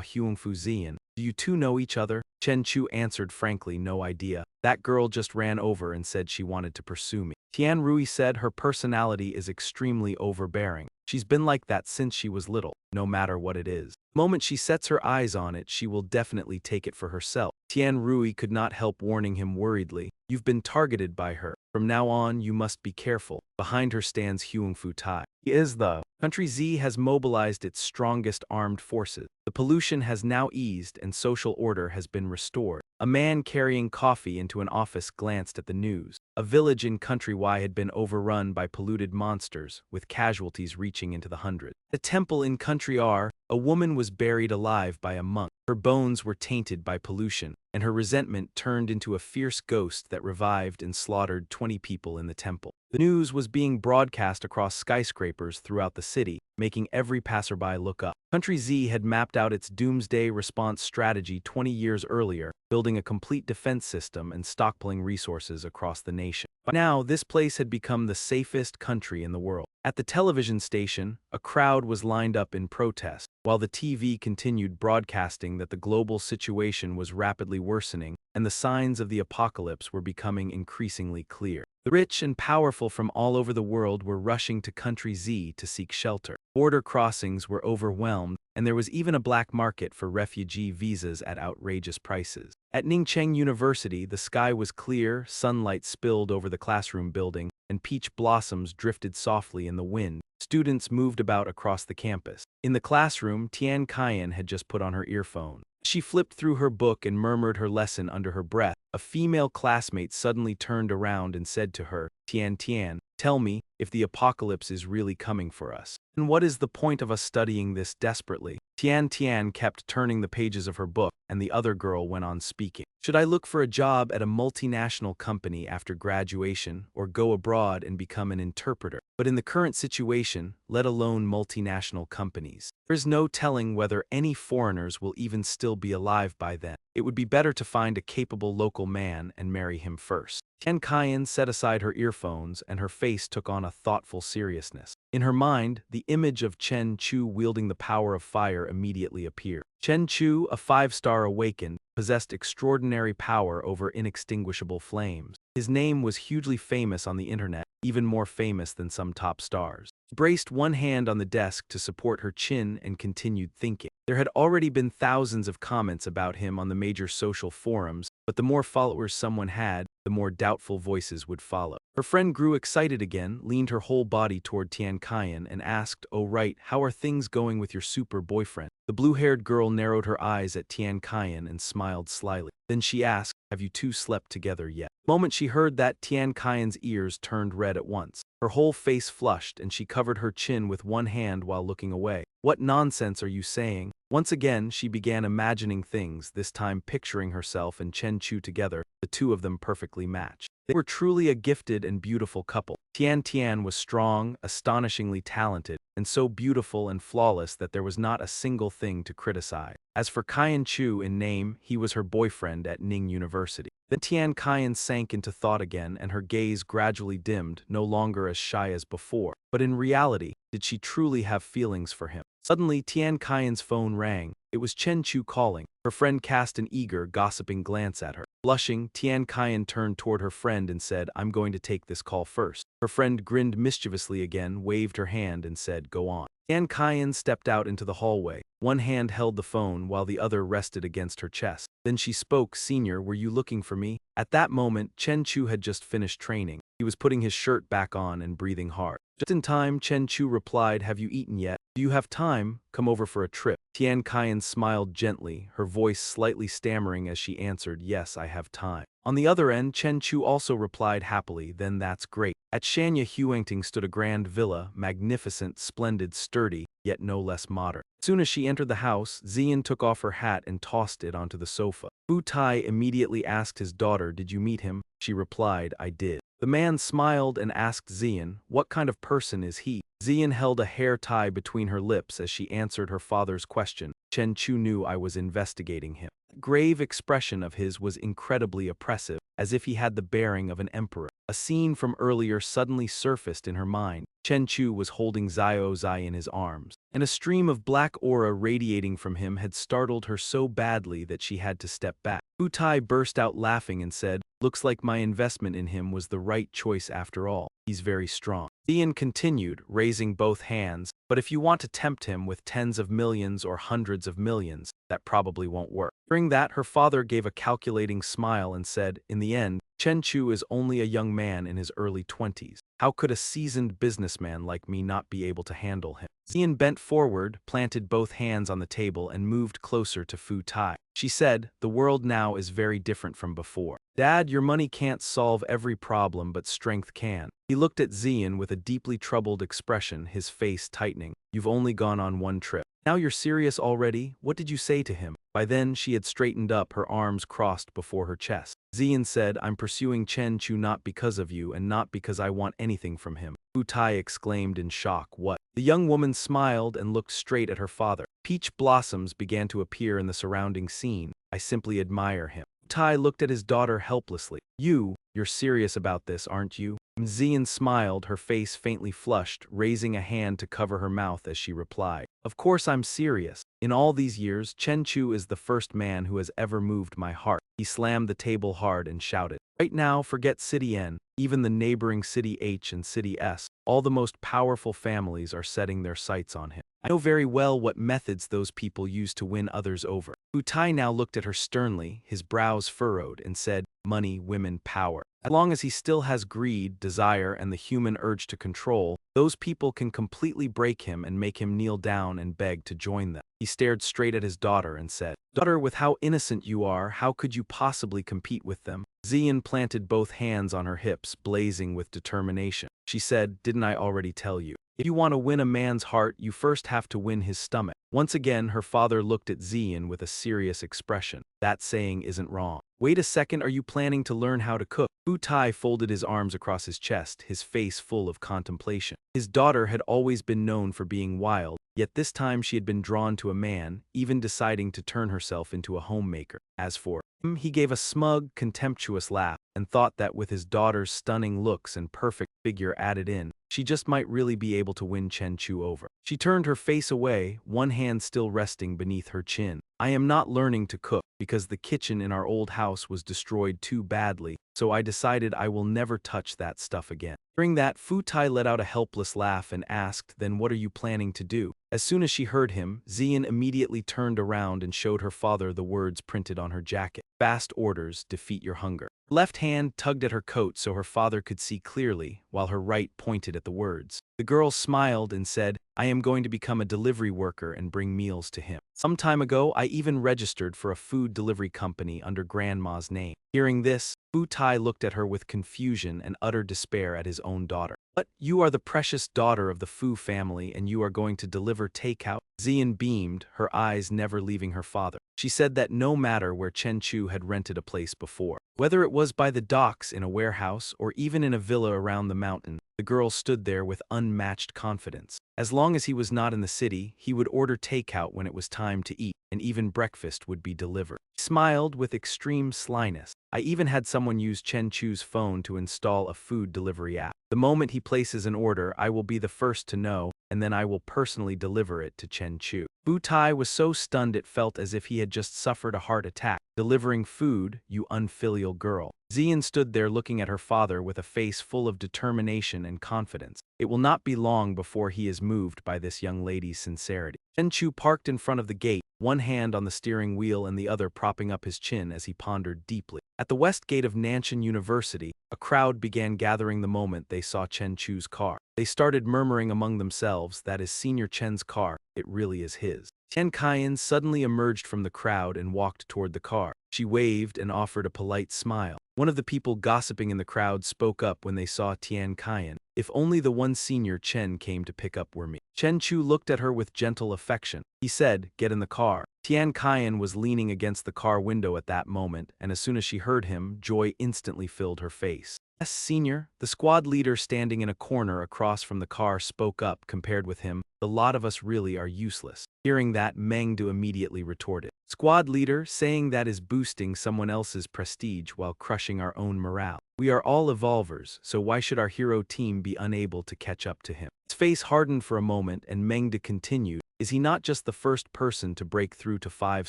Fu Zian. Do you two know each other?" Chen Chu answered frankly, "No idea. That girl just ran over and said she wanted to pursue me." Tian Rui said her personality is extremely overbearing. She's been like that since she was little, no matter what it is. The moment she sets her eyes on it, she will definitely take it for herself. Tian Rui could not help warning him worriedly, "You've been targeted by her. From now on, you must be careful." Behind her stands Fu Tai. He is the Country Z has mobilized its strongest armed forces. The pollution has now eased and social order has been restored. A man carrying coffee into an office glanced at the news. A village in Country Y had been overrun by polluted monsters, with casualties reaching into the hundreds. At a temple in Country R, a woman was buried alive by a monk. Her bones were tainted by pollution, and her resentment turned into a fierce ghost that revived and slaughtered 20 people in the temple. The news was being broadcast across skyscrapers throughout the city, making every passerby look up. Country Z had mapped out its doomsday response strategy 20 years earlier, building a complete defense system and stockpiling resources across the nation. By now, this place had become the safest country in the world. At the television station, a crowd was lined up in protest, while the TV continued broadcasting that the global situation was rapidly worsening and the signs of the apocalypse were becoming increasingly clear. The rich and powerful from all over the world were rushing to Country Z to seek shelter. Border crossings were overwhelmed, and there was even a black market for refugee visas at outrageous prices. At Ningcheng University, the sky was clear, sunlight spilled over the classroom building, and peach blossoms drifted softly in the wind. Students moved about across the campus. In the classroom, Tian Qian had just put on her earphone. She flipped through her book and murmured her lesson under her breath. A female classmate suddenly turned around and said to her, Tian, tell me if the apocalypse is really coming for us. And what is the point of us studying this desperately? Tian kept turning the pages of her book, and the other girl went on speaking. Should I look for a job at a multinational company after graduation, or go abroad and become an interpreter? But in the current situation, let alone multinational companies, there is no telling whether any foreigners will even still be alive by then. It would be better to find a capable local man and marry him first. Tian Qian set aside her earphones, and her face took on a thoughtful seriousness. In her mind, the image of Chen Chu wielding the power of fire immediately appeared. Chen Chu, a 5-star Awaken, possessed extraordinary power over inextinguishable flames. His name was hugely famous on the internet, even more famous than some top stars. She braced one hand on the desk to support her chin and continued thinking. There had already been thousands of comments about him on the major social forums, but the more followers someone had, the more doubtful voices would follow. Her friend grew excited again, leaned her whole body toward Tian Qian, and asked, "Oh right, how are things going with your super boyfriend?" The blue-haired girl narrowed her eyes at Tian Qian and smiled slyly. Then she asked, "Have you two slept together yet?" The moment she heard that, Tian Qian's ears turned red at once. Her whole face flushed, and she covered her chin with one hand while looking away. "What nonsense are you saying?" Once again, she began imagining things, this time picturing herself and Chen Chu together, the two of them perfectly matched. They were truly a gifted and beautiful couple. Tian was strong, astonishingly talented, and so beautiful and flawless that there was not a single thing to criticize. As for Qian Chu in name, he was her boyfriend at Ning University. Then Tian Qian sank into thought again, and her gaze gradually dimmed, no longer as shy as before. But in reality, did she truly have feelings for him? Suddenly, Tian Qian's phone rang. It was Chen Chu calling. Her friend cast an eager, gossiping glance at her. Blushing, Tian Qian turned toward her friend and said, "I'm going to take this call first." Her friend grinned mischievously again, waved her hand, and said, "Go on." Tian Qian stepped out into the hallway. One hand held the phone while the other rested against her chest. Then she spoke, "Senior, were you looking for me?" At that moment, Chen Chu had just finished training. He was putting his shirt back on and breathing hard. Just in time, Chen Chu replied, "Have you eaten yet? Do you have time? Come over for a trip." Tian Qian smiled gently, her voice slightly stammering as she answered, "Yes, I have time." On the other end, Chen Chu also replied happily, "Then that's great." At Shanya Huangting stood a grand villa, magnificent, splendid, sturdy, yet no less modern. As soon as she entered the house, Zian took off her hat and tossed it onto the sofa. Fu Tai immediately asked his daughter, "Did you meet him?" She replied, "I did." The man smiled and asked Zian, "What kind of person is he?" Zian held a hair tie between her lips as she answered her father's question. "Chen Chu knew I was investigating him." The grave expression of his was incredibly oppressive, as if he had the bearing of an emperor. A scene from earlier suddenly surfaced in her mind. Chen Chu was holding Xiao Zai in his arms, and a stream of black aura radiating from him had startled her so badly that she had to step back. Fu Tai burst out laughing and said, "Looks like my investment in him was the right choice after all. He's very strong." Ian continued, raising both hands, "But if you want to tempt him with tens of millions or hundreds of millions, that probably won't work." Hearing that, her father gave a calculating smile and said, "In the end, Chen Chu is only a young man in his early 20s. How could a seasoned businessman like me not be able to handle him?" Zian bent forward, planted both hands on the table, and moved closer to Fu Tai. She said, "The world now is very different from before. Dad, your money can't solve every problem, but strength can." He looked at Zian with a deeply troubled expression, his face tightening. "You've only gone on one trip. Now you're serious already? What did you say to him?" By then, she had straightened up, her arms crossed before her chest. Xian said, I'm pursuing Chen Chu not because of you and not because I want anything from him. Fu Tai exclaimed in shock, what? The young woman smiled and looked straight at her father. Peach blossoms began to appear in the surrounding scene. I simply admire him. Fu Tai looked at his daughter helplessly. You're serious about this, aren't you? Xian smiled, her face faintly flushed, raising a hand to cover her mouth as she replied. Of course I'm serious. In all these years, Chen Chu is the first man who has ever moved my heart. He slammed the table hard and shouted. Right now, forget City N, even the neighboring City H and City S. All the most powerful families are setting their sights on him. I know very well what methods those people use to win others over. Fu Tai now looked at her sternly, his brows furrowed, and said, money, women, power. As long as he still has greed, desire, and the human urge to control, those people can completely break him and make him kneel down and beg to join them. He stared straight at his daughter and said, Daughter, with how innocent you are, how could you possibly compete with them? Xian planted both hands on her hips, blazing with determination. She said, didn't I already tell you? If you want to win a man's heart, you first have to win his stomach. Once again, her father looked at Xian with a serious expression. That saying isn't wrong. Wait a second, are you planning to learn how to cook? Fu Tai folded his arms across his chest, his face full of contemplation. His daughter had always been known for being wild, yet this time she had been drawn to a man, even deciding to turn herself into a homemaker. As for him, he gave a smug, contemptuous laugh, and thought that with his daughter's stunning looks and perfect figure added in, she just might really be able to win Chen Chu over. She turned her face away, one hand still resting beneath her chin. I am not learning to cook, because the kitchen in our old house was destroyed too badly, so I decided I will never touch that stuff again. Hearing that, Fu Tai let out a helpless laugh and asked, then what are you planning to do? As soon as she heard him, Xian immediately turned around and showed her father the words printed on her jacket. Fast orders, defeat your hunger. Her left hand tugged at her coat so her father could see clearly, while her right pointed at the words. The girl smiled and said, I am going to become a delivery worker and bring meals to him. Some time ago, I even registered for a food delivery company under Grandma's name. Hearing this, Fu Tai looked at her with confusion and utter despair at his own daughter. But you are the precious daughter of the Fu family and you are going to deliver takeout? Xian beamed, her eyes never leaving her father. She said that no matter where Chen Chu had rented a place before, whether it was by the docks, in a warehouse, or even in a villa around the mountain, the girl stood there with unmatched confidence. As long as he was not in the city, he would order takeout when it was time to eat, and even breakfast would be delivered. He smiled with extreme slyness. I even had someone use Chen Chu's phone to install a food delivery app. The moment he places an order, I will be the first to know, and then I will personally deliver it to Chen Chu. Fu Tai was so stunned it felt as if he had just suffered a heart attack. Delivering food, you unfilial girl. Xian stood there looking at her father with a face full of determination and confidence. It will not be long before he is moved by this young lady's sincerity. Chen Chu parked in front of the gate, one hand on the steering wheel and the other propping up his chin as he pondered deeply. At the west gate of Nanshan University, a crowd began gathering the moment they saw Chen Chu's car. They started murmuring among themselves, that is Senior Chen's car, it really is his. Tian Kaiyan suddenly emerged from the crowd and walked toward the car. She waved and offered a polite smile. One of the people gossiping in the crowd spoke up when they saw Tian Kaiyan. If only the one Senior Chen came to pick up were me. Chen Chu looked at her with gentle affection. He said, get in the car. Tian Kaiyan was leaning against the car window at that moment, and as soon as she heard him, joy instantly filled her face. Yes, Senior. The squad leader standing in a corner across from the car spoke up. Compared with him, the lot of us really are useless. Hearing that, Mengdu immediately retorted. Squad leader, saying that is boosting someone else's prestige while crushing our own morale. We are all evolvers, so why should our hero team be unable to catch up to him? His face hardened for a moment and Mengdu continued, is he not just the first person to break through to 5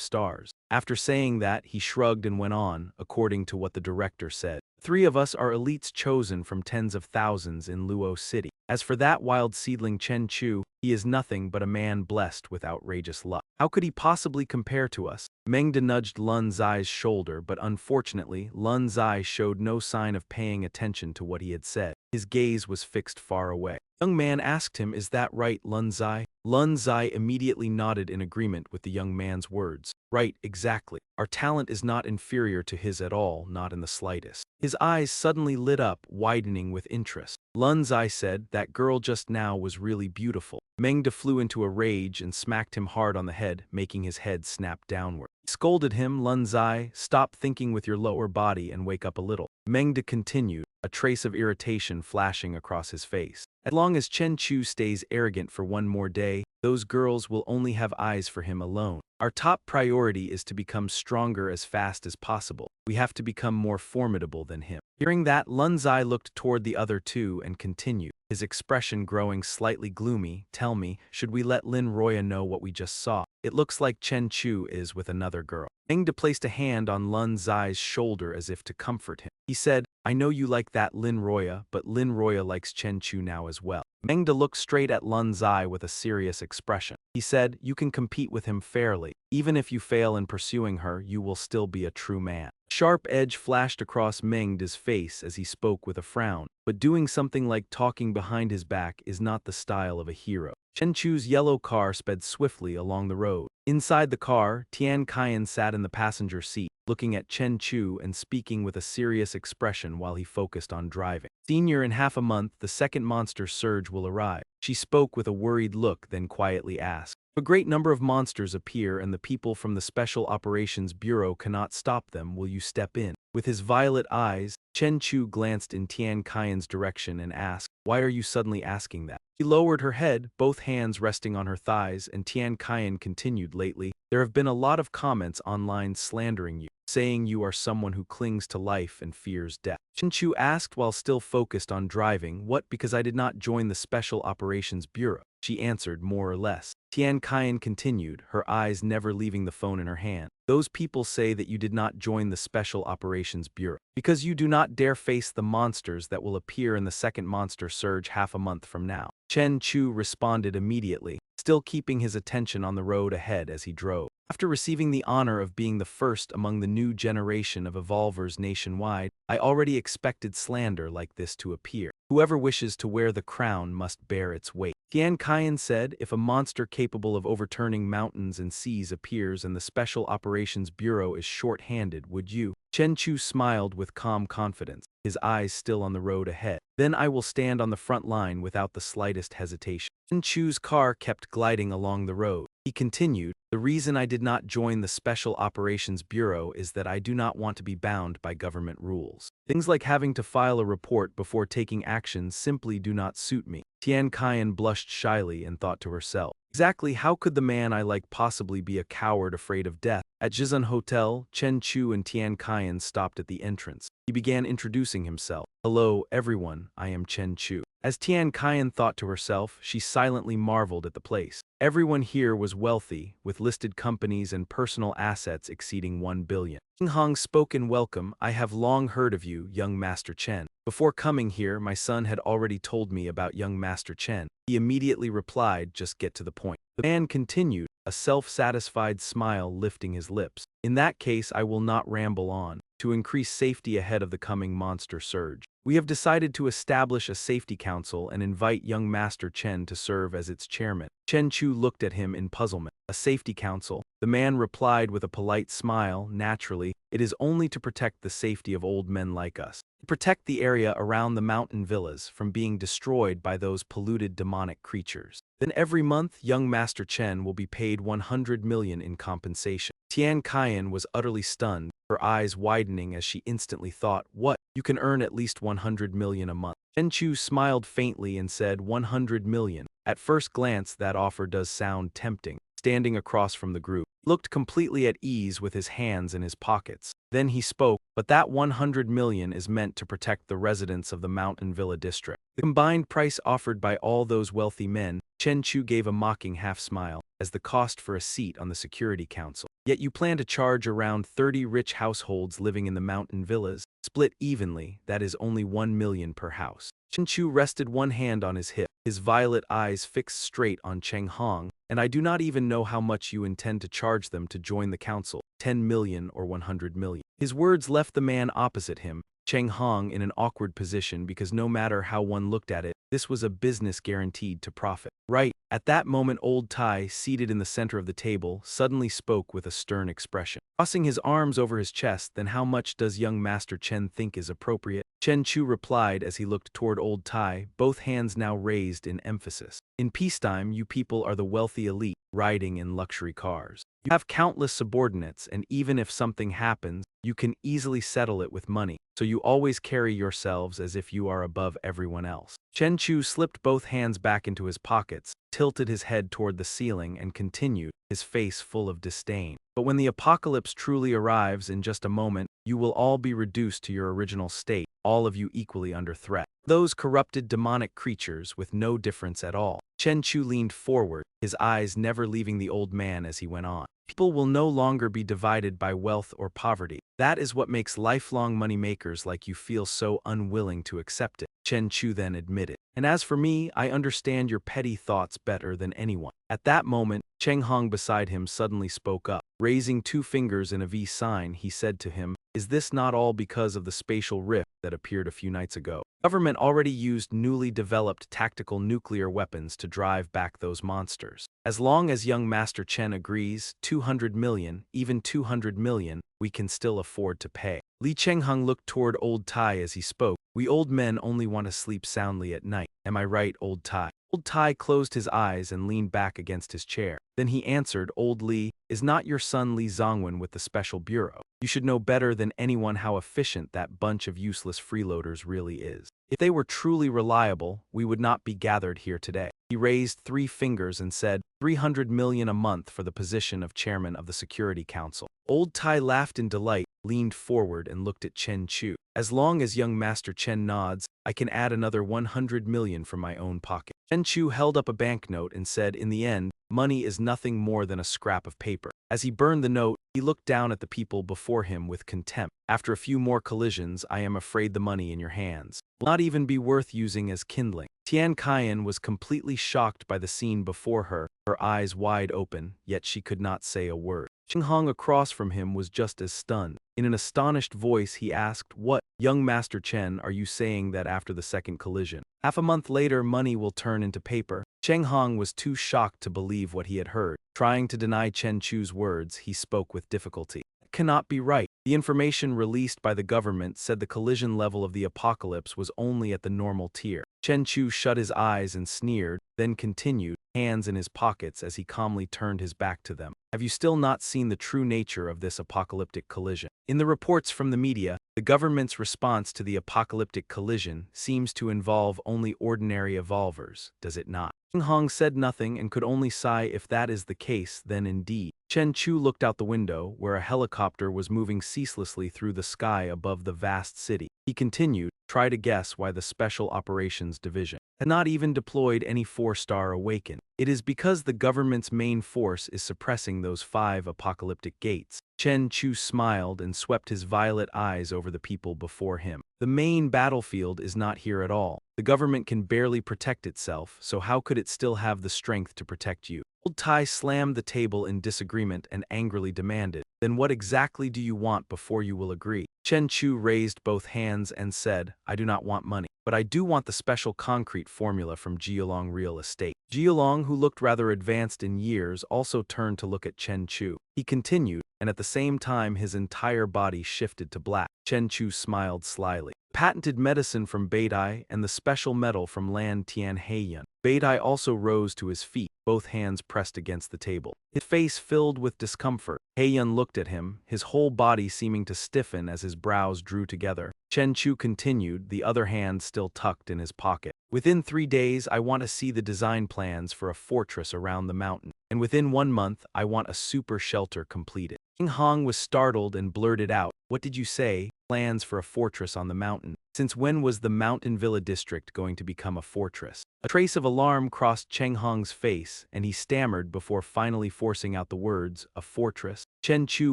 stars? After saying that, he shrugged and went on, according to what the director said. 3 of us are elites chosen from tens of thousands in Luo City. As for that wild seedling Chen Chu, he is nothing but a man blessed with outrageous luck. How could he possibly compare to us? Mengda nudged Lun Zai's shoulder, but unfortunately, Lun Zai showed no sign of paying attention to what he had said. His gaze was fixed far away. The young man asked him, is that right, Lun Zai? Lun Zai immediately nodded in agreement with the young man's words. Right, exactly. Our talent is not inferior to his at all, not in the slightest. His eyes suddenly lit up, widening with interest. Lun Zai said, that girl just now was really beautiful. Mengda flew into a rage and smacked him hard on the head, making his head snap downward. Scolded him, Lun Zai, stop thinking with your lower body and wake up a little. Mengde continued, a trace of irritation flashing across his face. As long as Chen Chu stays arrogant for one more day, those girls will only have eyes for him alone. Our top priority is to become stronger as fast as possible. We have to become more formidable than him. Hearing that, Lun Zai looked toward the other two and continued, his expression growing slightly gloomy. Tell me, should we let Lin Roya know what we just saw? It looks like Chen Chu is with another girl. Mengde placed a hand on Lun Zai's shoulder as if to comfort him. He said, I know you like that Lin Roya, but Lin Roya likes Chen Chu now as well. Mengde looked straight at Lun Zai with a serious expression. He said, you can compete with him fairly. Even if you fail in pursuing her, you will still be a true man. A sharp edge flashed across Mengde's face as he spoke with a frown, but doing something like talking behind his back is not the style of a hero. Chen Chu's yellow car sped swiftly along the road. Inside the car, Tian Qian sat in the passenger seat, looking at Chen Chu and speaking with a serious expression while he focused on driving. Senior, in half a month, the second monster surge will arrive. She spoke with a worried look, then quietly asked. A great number of monsters appear and the people from the Special Operations Bureau cannot stop them. Will you step in? With his violet eyes, Chen Chu glanced in Tian Qian's direction and asked, why are you suddenly asking that? She lowered her head, both hands resting on her thighs, and Tian Qian continued, lately, there have been a lot of comments online slandering you, saying you are someone who clings to life and fears death. Chen Chu asked while still focused on driving, what, because I did not join the Special Operations Bureau? She answered, more or less. Tian Qian continued, her eyes never leaving the phone in her hand. Those people say that you did not join the Special Operations Bureau because you do not dare face the monsters that will appear in the second monster surge half a month from now. Chen Chu responded immediately, still keeping his attention on the road ahead as he drove. After receiving the honor of being the first among the new generation of evolvers nationwide, I already expected slander like this to appear. Whoever wishes to wear the crown must bear its weight. Tian Qian said, if a monster capable of overturning mountains and seas appears and the Special Operations Bureau is short-handed, would you? Chen Chu smiled with calm confidence, his eyes still on the road ahead. Then I will stand on the front line without the slightest hesitation. Chen Chu's car kept gliding along the road. He continued, the reason I did not join the Special Operations Bureau is that I do not want to be bound by government rules. Things like having to file a report before taking action simply do not suit me. Tian Qian blushed shyly and thought to herself, exactly how could the man I like possibly be a coward afraid of death? At Jizan Hotel, Chen Chu and Tian Qian stopped at the entrance. He began introducing himself. Hello, everyone, I am Chen Chu. As Tian Qian thought to herself, she silently marveled at the place. Everyone here was wealthy, with listed companies and personal assets exceeding 1 billion. King Hong spoke in welcome, I have long heard of you, young Master Chen. Before coming here, my son had already told me about young Master Chen. He immediately replied, just get to the point. The man continued, a self-satisfied smile lifting his lips. In that case, I will not ramble on. To increase safety ahead of the coming monster surge, we have decided to establish a safety council and invite young Master Chen to serve as its chairman. Chen Chu looked at him in puzzlement. A safety council? The man replied with a polite smile, naturally, it is only to protect the safety of old men like us. To protect the area around the mountain villas from being destroyed by those polluted demonic creatures. Then every month, young Master Chen will be paid 100 million in compensation. Tian Qian was utterly stunned, her eyes widening as she instantly thought, what? You can earn at least 100 million a month. Chen Chu smiled faintly and said 100 million. At first glance, that offer does sound tempting. Standing across from the group, he looked completely at ease with his hands in his pockets. Then he spoke, but that 100 million is meant to protect the residents of the Mountain Villa district. The combined price offered by all those wealthy men, Chen Chu gave a mocking half-smile, as the cost for a seat on the Security Council. Yet you plan to charge around 30 rich households living in the mountain villas, split evenly, that is only 1 million per house. Chen Chu rested one hand on his hip, his violet eyes fixed straight on Cheng Hong, and I do not even know how much you intend to charge them to join the council, 10 million or 100 million. His words left the man opposite him, Cheng Hong, in an awkward position because no matter how one looked at it, this was a business guaranteed to profit. Right. At that moment old Tai, seated in the center of the table, suddenly spoke with a stern expression. Crossing his arms over his chest, then how much does young Master Chen think is appropriate? Chen Chu replied as he looked toward old Tai, both hands now raised in emphasis. In peacetime, you people are the wealthy elite, riding in luxury cars. You have countless subordinates, and even if something happens, you can easily settle it with money, so you always carry yourselves as if you are above everyone else. Chen Chu slipped both hands back into his pockets, tilted his head toward the ceiling, and continued, his face full of disdain. But when the apocalypse truly arrives in just a moment, you will all be reduced to your original state, all of you equally under threat. Those corrupted demonic creatures with no difference at all. Chen Chu leaned forward, his eyes never leaving the old man as he went on. People will no longer be divided by wealth or poverty. That is what makes lifelong moneymakers like you feel so unwilling to accept it, Chen Chu then admitted. And as for me, I understand your petty thoughts better than anyone. At that moment, Cheng Hong beside him suddenly spoke up. Raising two fingers in a V sign, he said to him, "Is this not all because of the spatial rift that appeared a few nights ago? Government already used newly developed tactical nuclear weapons to drive back those monsters. As long as young Master Chen agrees, 200 million, even 200 million, we can still afford to pay." Li Chenghung looked toward old Tai as he spoke. "We old men only want to sleep soundly at night. Am I right, old Tai?" Old Tai closed his eyes and leaned back against his chair. Then he answered, "Old Li, is not your son Li Zongwen with the Special Bureau? You should know better than anyone how efficient that bunch of useless freeloaders really is. If they were truly reliable, we would not be gathered here today." He raised three fingers and said, 300 million a month for the position of chairman of the Security Council. Old Tai laughed in delight, leaned forward and looked at Chen Chu. "As long as young Master Chen nods, I can add another 100 million from my own pocket." Chen Chu held up a banknote and said, "In the end, money is nothing more than a scrap of paper." As he burned the note, he looked down at the people before him with contempt. "After a few more collisions, I am afraid the money in your hands will not even be worth using as kindling." Tian Kaiyan was completely shocked by the scene before her, her eyes wide open, yet she could not say a word. Cheng Hong across from him was just as stunned. In an astonished voice he asked, "What, young Master Chen, are you saying that after the second collision, half a month later money will turn into paper?" Cheng Hong was too shocked to believe what he had heard. Trying to deny Chen Chu's words, he spoke with difficulty. "That cannot be right. The information released by the government said the collision level of the apocalypse was only at the normal tier." Chen Chu shut his eyes and sneered, then continued, hands in his pockets as he calmly turned his back to them. "Have you still not seen the true nature of this apocalyptic collision? In the reports from the media, the government's response to the apocalyptic collision seems to involve only ordinary evolvers, does it not?" Cheng Hong said nothing and could only sigh. If that is the case, then indeed. Chen Chu looked out the window, where a helicopter was moving ceaselessly through the sky above the vast city. He continued, "Try to guess why the Special Operations Division had not even deployed any 4-star Awaken. It is because the government's main force is suppressing those 5 apocalyptic gates." Chen Chu smiled and swept his violet eyes over the people before him. "The main battlefield is not here at all. The government can barely protect itself, so how could it still have the strength to protect you?" Old Tai slammed the table in disagreement and angrily demanded, "Then what exactly do you want before you will agree?" Chen Chu raised both hands and said, "I do not want money, but I do want the special concrete formula from Jialong Real Estate." Jialong, who looked rather advanced in years, also turned to look at Chen Chu. He continued, and at the same time his entire body shifted to black. Chen Chu smiled slyly. "Patented medicine from Beidai and the special metal from Lan Tian Heiyun." Beidai also rose to his feet, both hands pressed against the table. His face filled with discomfort. Heiyun looked at him, his whole body seeming to stiffen as his brows drew together. Chen Chu continued, the other hand still tucked in his pocket. "Within 3 days, I want to see the design plans for a fortress around the mountain. And within 1 month, I want a super shelter completed." King Hong was startled and blurted out, "What did you say? Plans for a fortress on the mountain? Since when was the Mountain Villa district going to become a fortress?" A trace of alarm crossed Cheng Hong's face, and he stammered before finally forcing out the words, "A fortress?" Chen Chu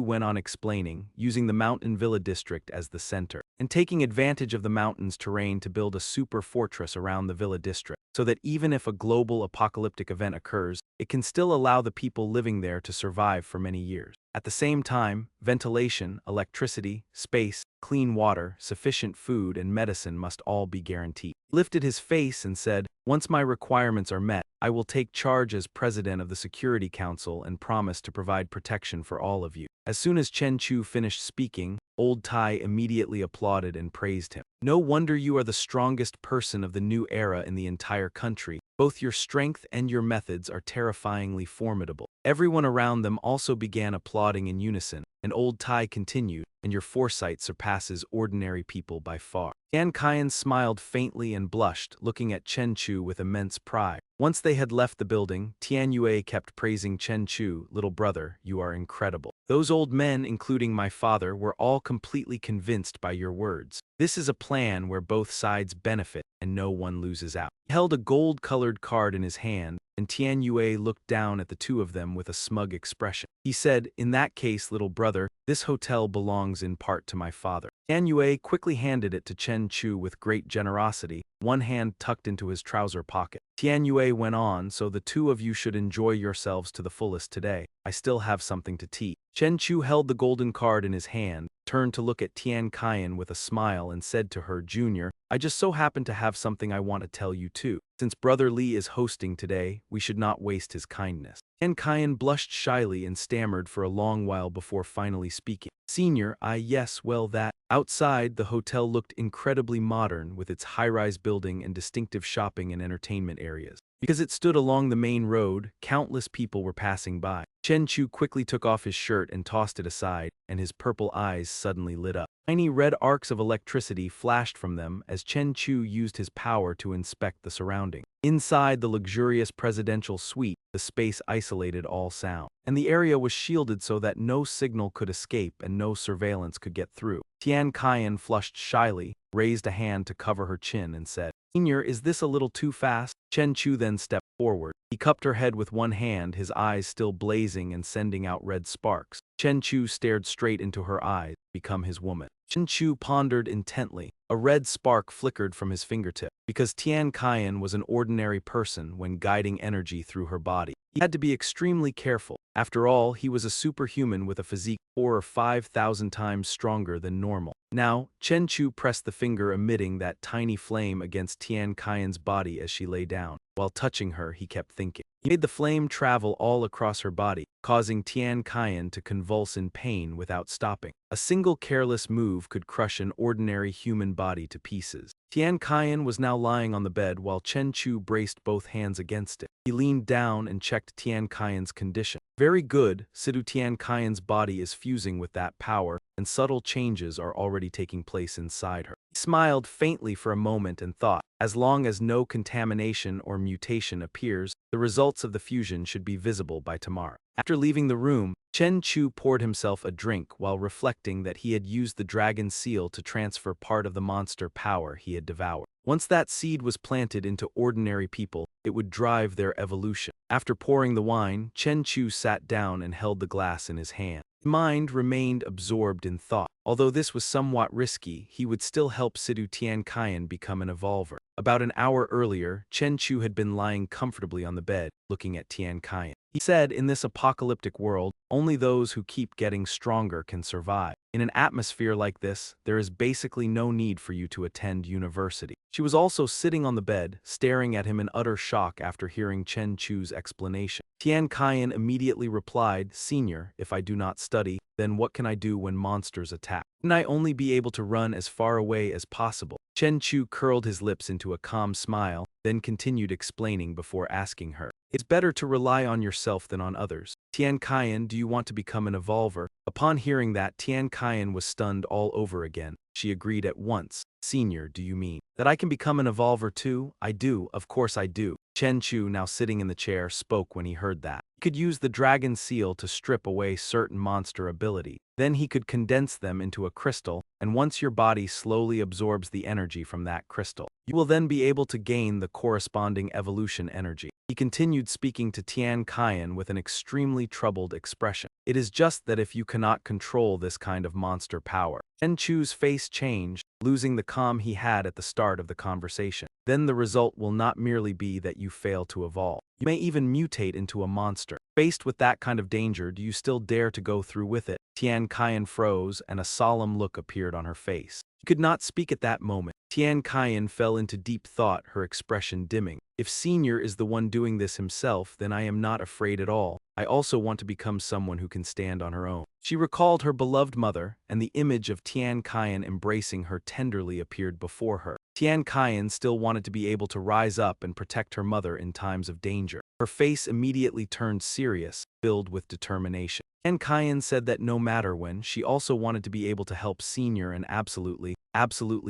went on explaining, using the Mountain Villa district as the center, and taking advantage of the mountain's terrain to build a super fortress around the Villa district, so that even if a global apocalyptic event occurs, it can still allow the people living there to survive for many years. At the same time, ventilation, electricity, space, clean water, sufficient food, and medicine must all be guaranteed. He lifted his face and said, "Once my requirements are met, I will take charge as president of the Security Council and promise to provide protection for all of you." As soon as Chen Chu finished speaking, Old Tai immediately applauded and praised him. "No wonder you are the strongest person of the new era in the entire country. Both your strength and your methods are terrifyingly formidable." Everyone around them also began applauding in unison, and Old Tai continued, "And your foresight surpasses ordinary people by far." Tian Qian smiled faintly and blushed, looking at Chen Chu with immense pride. Once they had left the building, Tian Yue kept praising Chen Chu, "Little brother, you are incredible. Those old men, including my father, were all completely convinced by your words. This is a plan where both sides benefit and no one loses out." He held a gold-colored card in his hand, and Tian Yue looked down at the two of them with a smug expression. He said, "In that case, little brother, this hotel belongs in part to my father." Tian Yue quickly handed it to Chen Chu with great generosity, one hand tucked into his trouser pocket. Tian Yue went on, "So the two of you should enjoy yourselves to the fullest today. I still have something to teach." Chen Chu held the golden card in his hand, turned to look at Tian Qian with a smile and said to her, "Junior, I just so happen to have something I want to tell you too. Since Brother Li is hosting today, we should not waste his kindness." Tian Qian blushed shyly and stammered for a long while before finally speaking. "Senior, yes, well that." Outside, the hotel looked incredibly modern with its high-rise building and distinctive shopping and entertainment areas. Because it stood along the main road, countless people were passing by. Chen Chu quickly took off his shirt and tossed it aside, and his purple eyes suddenly lit up. Tiny red arcs of electricity flashed from them as Chen Chu used his power to inspect the surrounding. Inside the luxurious presidential suite, the space isolated all sound, and the area was shielded so that no signal could escape and no surveillance could get through. Tian Qian flushed shyly, raised a hand to cover her chin and said, "Senior, is this a little too fast?" Chen Chu then stepped forward. He cupped her head with one hand, his eyes still blazing and sending out red sparks. Chen Chu stared straight into her eyes, become his woman. Chen Chu pondered intently. A red spark flickered from his fingertip. Because Tian Qian was an ordinary person when guiding energy through her body, he had to be extremely careful. After all, he was a superhuman with a physique 4 or 5,000 times stronger than normal. Now, Chen Chu pressed the finger emitting that tiny flame against Tian Qian's body as she lay down. While touching her, he kept thinking. He made the flame travel all across her body, causing Tian Qian to convulse in pain without stopping. A single careless move could crush an ordinary human body to pieces. Tian Qian was now lying on the bed while Chen Chu braced both hands against it. He leaned down and checked Tian Qian's condition. "Very good, Sidu Tian Qian's body is fusing with that power, and subtle changes are already taking place inside her." He smiled faintly for a moment and thought, as long as no contamination or mutation appears, the results of the fusion should be visible by tomorrow. After leaving the room, Chen Chu poured himself a drink while reflecting that he had used the dragon seal to transfer part of the monster power he had devoured. Once that seed was planted into ordinary people, it would drive their evolution. After pouring the wine, Chen Chu sat down and held the glass in his hand. His mind remained absorbed in thought. Although this was somewhat risky, he would still help Sidu Tian Qian become an evolver. About an hour earlier, Chen Chu had been lying comfortably on the bed, looking at Tian Qian. He said, "In this apocalyptic world, only those who keep getting stronger can survive. In an atmosphere like this, there is basically no need for you to attend university." She was also sitting on the bed, staring at him in utter shock after hearing Chen Chu's explanation. Tian Qian immediately replied, "Senior, if I do not study, then what can I do when monsters attack? Can I only be able to run as far away as possible?" Chen Chu curled his lips into a calm smile, then continued explaining before asking her, "It's better to rely on yourself than on others. Tian Qian, do you want to become an evolver?" Upon hearing that, Tian Qian was stunned all over again. She agreed at once. "Senior, do you mean that I can become an evolver too?" "I do, of course I do." Chen Chu, now sitting in the chair, spoke when he heard that. He could use the dragon seal to strip away certain monster ability. Then he could condense them into a crystal, and once your body slowly absorbs the energy from that crystal, you will then be able to gain the corresponding evolution energy. He continued speaking to Tian Qian with an extremely troubled expression. "It is just that if you cannot control this kind of monster power." Chen Chu's face changed, losing the calm he had at the start of the conversation. "Then the result will not merely be that you fail to evolve. You may even mutate into a monster. Faced with that kind of danger, do you still dare to go through with it?" Tian Kaiyan froze and a solemn look appeared on her face. She could not speak at that moment. Tian Kaiyan fell into deep thought, her expression dimming. If Senior is the one doing this himself, then I am not afraid at all. I also want to become someone who can stand on her own. She recalled her beloved mother, and the image of Tian Kaiyan embracing her tenderly appeared before her. Tian Kaiyan still wanted to be able to rise up and protect her mother in times of danger. Her face immediately turned serious, filled with determination. Tian Kaiyan said that no matter when, she also wanted to be able to help Senior and absolutely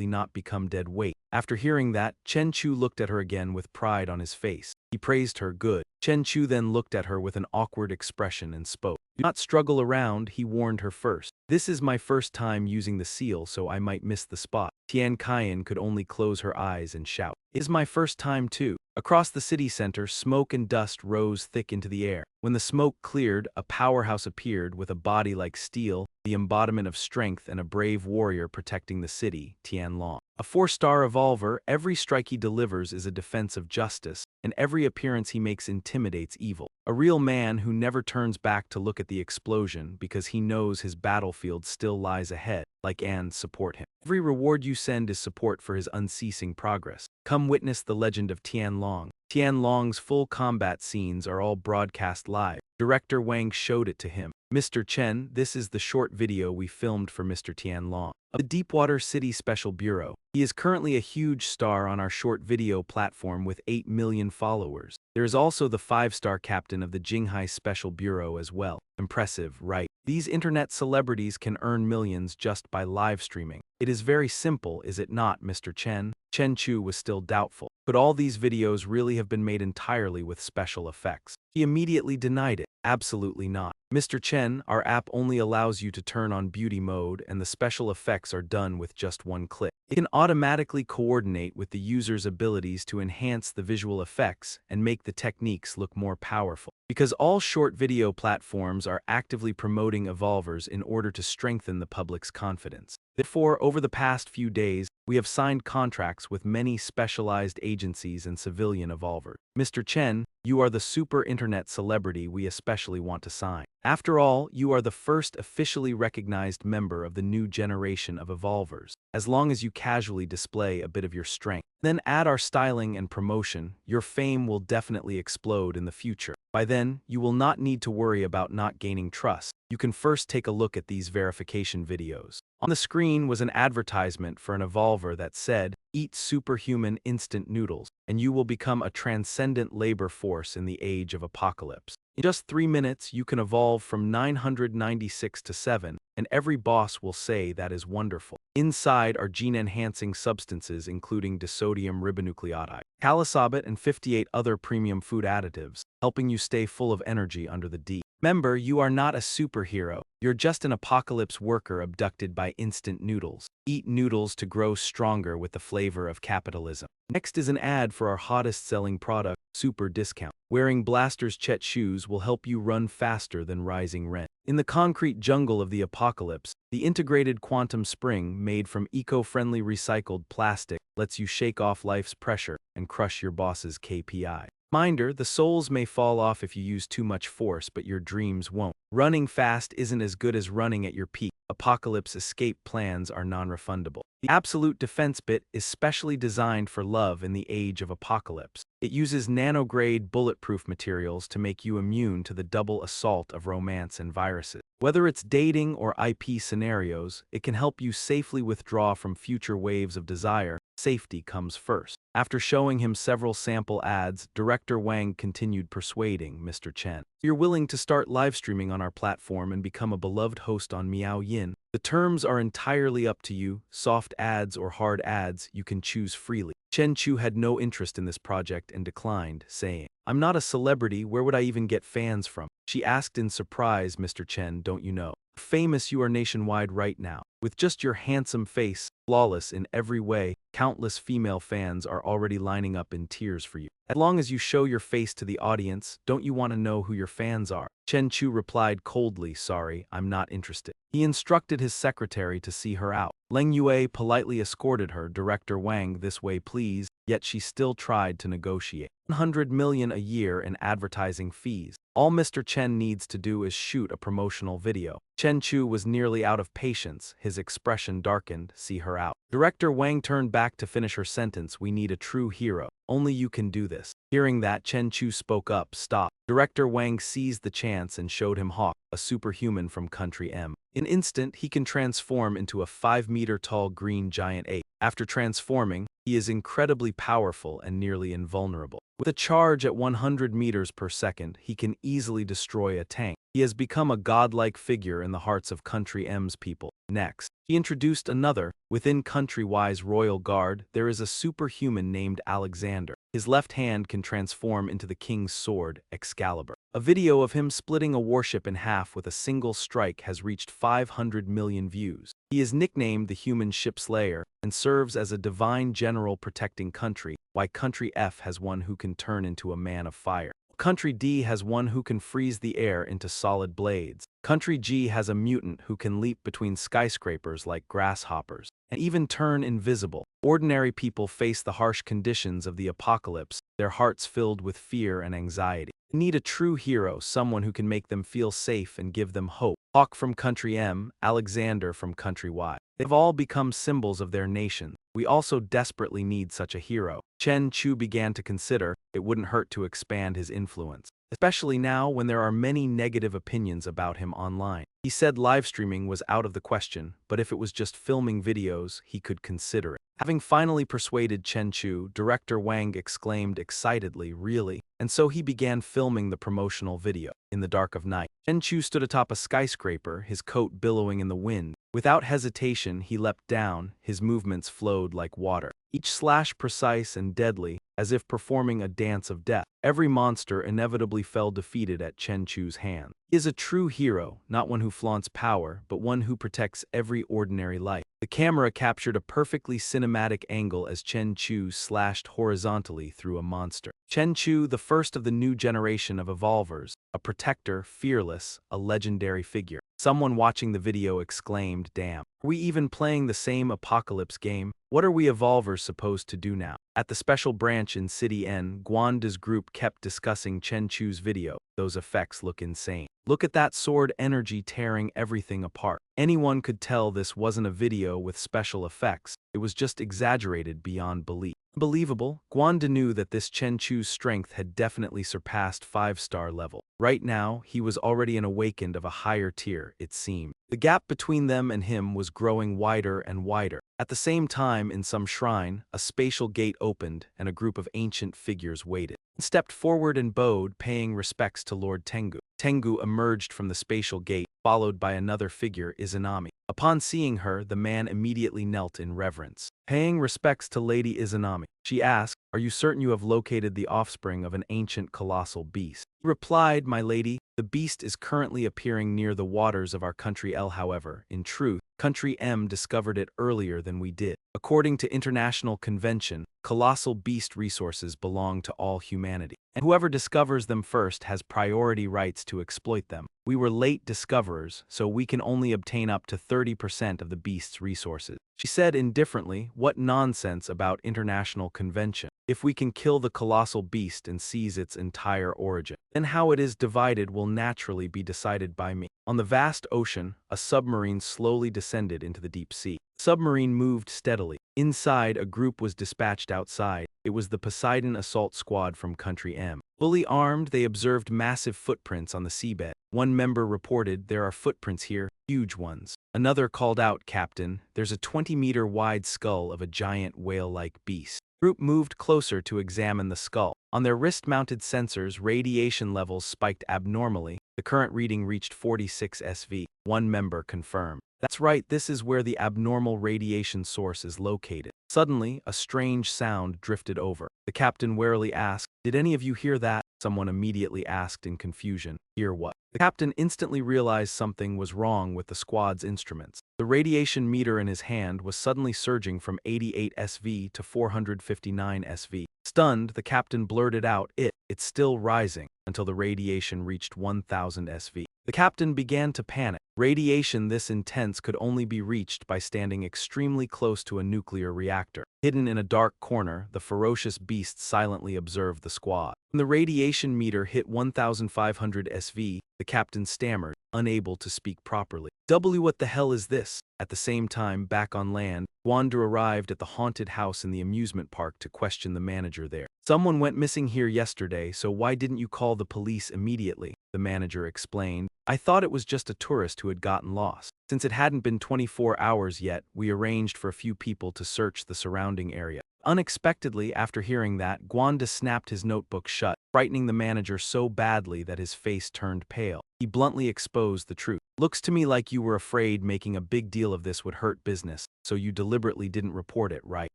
not become dead weight. After hearing that, Chen Chu looked at her again with pride on his face. He praised her good. Chen Chu then looked at her with an awkward expression and spoke. Do not struggle around, he warned her first. This is my first time using the seal, so I might miss the spot. Tian Kaiyan could only close her eyes and shout. It is my first time too. Across the city center, smoke and dust rose thick into the air. When the smoke cleared, a powerhouse appeared with a body like steel, the embodiment of strength and a brave warrior protecting the city, Tianlong. A 4-star evolver, every strike he delivers is a defense of justice, and every appearance he makes intimidates evil. A real man who never turns back to look at the explosion because he knows his battlefield still lies ahead, like and support him. Every reward you send is support for his unceasing progress. Come witness the legend of Tianlong. Tianlong's full combat scenes are all broadcast live. Director Wang showed it to him. Mr. Chen, this is the short video we filmed for Mr. Tianlong of the Deepwater City Special Bureau. He is currently a huge star on our short video platform with 8 million followers. There is also the 5-star captain of the Jinghai Special Bureau as well. Impressive, right? These internet celebrities can earn millions just by live streaming. It is very simple, is it not, Mr. Chen? Chen Chu was still doubtful. Could all these videos really have been made entirely with special effects? He immediately denied it. Absolutely not. Mr. Chen, our app only allows you to turn on beauty mode, and the special effects are done with just one click. It can automatically coordinate with the user's abilities to enhance the visual effects and make the techniques look more powerful. Because all short video platforms are actively promoting evolvers in order to strengthen the public's confidence. Therefore, over the past few days, we have signed contracts with many specialized agencies and civilian evolvers. Mr. Chen, you are the super internet celebrity we especially want to sign. After all, you are the first officially recognized member of the new generation of evolvers. As long as you casually display a bit of your strength, then add our styling and promotion, your fame will definitely explode in the future. By then, you will not need to worry about not gaining trust. You can first take a look at these verification videos. On the screen was an advertisement for an evolver that said, "Eat superhuman instant noodles, and you will become a transcendent labor force in the age of apocalypse." In just 3 minutes, you can evolve from 996 to 7, and every boss will say that is wonderful. Inside are gene-enhancing substances including disodium ribonucleotide, calisabit, and 58 other premium food additives, helping you stay full of energy under the D. Remember, you are not a superhero. You're just an apocalypse worker abducted by instant noodles. Eat noodles to grow stronger with the flavor of capitalism. Next is an ad for our hottest selling product, Super Discount. Wearing Blaster's Chet shoes will help you run faster than rising rent. In the concrete jungle of the apocalypse, the integrated quantum spring made from eco-friendly recycled plastic lets you shake off life's pressure and crush your boss's KPI. Reminder, the soles may fall off if you use too much force, but your dreams won't. Running fast isn't as good as running at your peak. Apocalypse escape plans are non-refundable. The Absolute Defense Bit is specially designed for love in the age of apocalypse. It uses nano-grade bulletproof materials to make you immune to the double assault of romance and viruses. Whether it's dating or IP scenarios, it can help you safely withdraw from future waves of desire. Safety comes first. After showing him several sample ads, Director Wang continued persuading Mr. Chen. You're willing to start live streaming on our platform and become a beloved host on Miao Yin. The terms are entirely up to you. Soft ads or hard ads, you can choose freely. Chen Chu had no interest in this project and declined, saying, "I'm not a celebrity, where would I even get fans from?" She asked in surprise, "Mr. Chen, don't you know? Famous you are nationwide right now. With just your handsome face, flawless in every way, countless female fans are already lining up in tears for you. As long as you show your face to the audience, don't you want to know who your fans are? Chen Chu replied coldly, sorry, I'm not interested. He instructed his secretary to see her out. Leng Yue politely escorted her, Director Wang, this way please, yet she still tried to negotiate. 100 million a year in advertising fees. All Mr. Chen needs to do is shoot a promotional video. Chen Chu was nearly out of patience, his expression darkened, see her out. Director Wang turned back to finish her sentence, we need a true hero. Only you can do this. Hearing that, Chen Chu spoke up, stop. Director Wang seized the chance and showed him Hawk, a superhuman from Country M. In an instant, he can transform into a 5-meter-tall green giant ape. After transforming, he is incredibly powerful and nearly invulnerable. With a charge at 100 meters per second, he can easily destroy a tank. He has become a godlike figure in the hearts of Country M's people. Next, he introduced another. Within Country-Y's royal guard, there is a superhuman named Alexander. His left hand can transform into the king's sword, Excalibur. A video of him splitting a warship in half with a single strike has reached 500 million views. He is nicknamed the Human Ship Slayer and serves as a divine general protecting Country, while Country F has one who can turn into a man of fire. Country D has one who can freeze the air into solid blades. Country G has a mutant who can leap between skyscrapers like grasshoppers, and even turn invisible. Ordinary people face the harsh conditions of the apocalypse, their hearts filled with fear and anxiety. They need a true hero, someone who can make them feel safe and give them hope. Hawk from Country M, Alexander from Country Y. They've all become symbols of their nation. We also desperately need such a hero. Chen Chu began to consider it wouldn't hurt to expand his influence, especially now when there are many negative opinions about him online. He said live streaming was out of the question, but if it was just filming videos, he could consider it. Having finally persuaded Chen Chu, Director Wang exclaimed excitedly, really? And so he began filming the promotional video. In the dark of night, Chen Chu stood atop a skyscraper, his coat billowing in the wind. Without hesitation, he leapt down, his movements flowed like water, each slash precise and deadly, as if performing a dance of death. Every monster inevitably fell defeated at Chen Chu's hand. He is a true hero, not one who flaunts power, but one who protects every ordinary life. The camera captured a perfectly cinematic angle as Chen Chu slashed horizontally through a monster. Chen Chu, the first of the new generation of evolvers, a protector, fearless, a legendary figure. Someone watching the video exclaimed, damn, are we even playing the same apocalypse game? What are we evolvers supposed to do now? At the special branch in City N, Guanda's group kept discussing Chen Chu's video. Those effects look insane. Look at that sword energy tearing everything apart. Anyone could tell this wasn't a video with special effects. It was just exaggerated beyond belief. Unbelievable, Guanda knew that this Chen Chu's strength had definitely surpassed 5-star level. Right now, he was already an awakened of a higher tier, it seemed. The gap between them and him was growing wider and wider. At the same time, in some shrine, a spatial gate opened and a group of ancient figures waited. He stepped forward and bowed, paying respects to Lord Tengu. Tengu emerged from the spatial gate, followed by another figure, Izanami. Upon seeing her, the man immediately knelt in reverence. Paying respects to Lady Izanami, she asked, are you certain you have located the offspring of an ancient colossal beast? He replied, my lady, the beast is currently appearing near the waters of our Country L. However, in truth, Country M discovered it earlier than we did. According to international convention, colossal beast resources belong to all humanity, and whoever discovers them first has priority rights to exploit them. We were late discoverers, so we can only obtain up to 30% of the beast's resources. She said indifferently, what nonsense about international convention. If we can kill the colossal beast and seize its entire origin, then how it is divided will naturally be decided by me. On the vast ocean, a submarine slowly descended into the deep sea. The submarine moved steadily. Inside, a group was dispatched outside. It was the Poseidon Assault Squad from Country M. Fully armed, they observed massive footprints on the seabed. One member reported, there are footprints here, huge ones. Another called out, Captain, there's a 20-meter wide skull of a giant whale-like beast. The group moved closer to examine the skull. On their wrist-mounted sensors, radiation levels spiked abnormally. The current reading reached 46 SV. One member confirmed. That's right, this is where the abnormal radiation source is located. Suddenly, a strange sound drifted over. The captain warily asked, did any of you hear that? Someone immediately asked in confusion. Hear what? The captain instantly realized something was wrong with the squad's instruments. The radiation meter in his hand was suddenly surging from 88 SV to 459 SV. Stunned, the captain blurted out, It's still rising," until the radiation reached 1000 SV. The captain began to panic. Radiation this intense could only be reached by standing extremely close to a nuclear reactor. Hidden in a dark corner, the ferocious beast silently observed the squad. When the radiation meter hit 1500 SV, the captain stammered, unable to speak properly. What the hell is this? At the same time, back on land, Wander arrived at the haunted house in the amusement park to question the manager there. "Someone went missing here yesterday, so why didn't you call the police immediately?" the manager explained. "I thought it was just a tourist who had gotten lost. Since it hadn't been 24 hours yet, we arranged for a few people to search the surrounding area." Unexpectedly, after hearing that, Gwanda snapped his notebook shut, frightening the manager so badly that his face turned pale. He bluntly exposed the truth. "Looks to me like you were afraid making a big deal of this would hurt business, so you deliberately didn't report it, right?"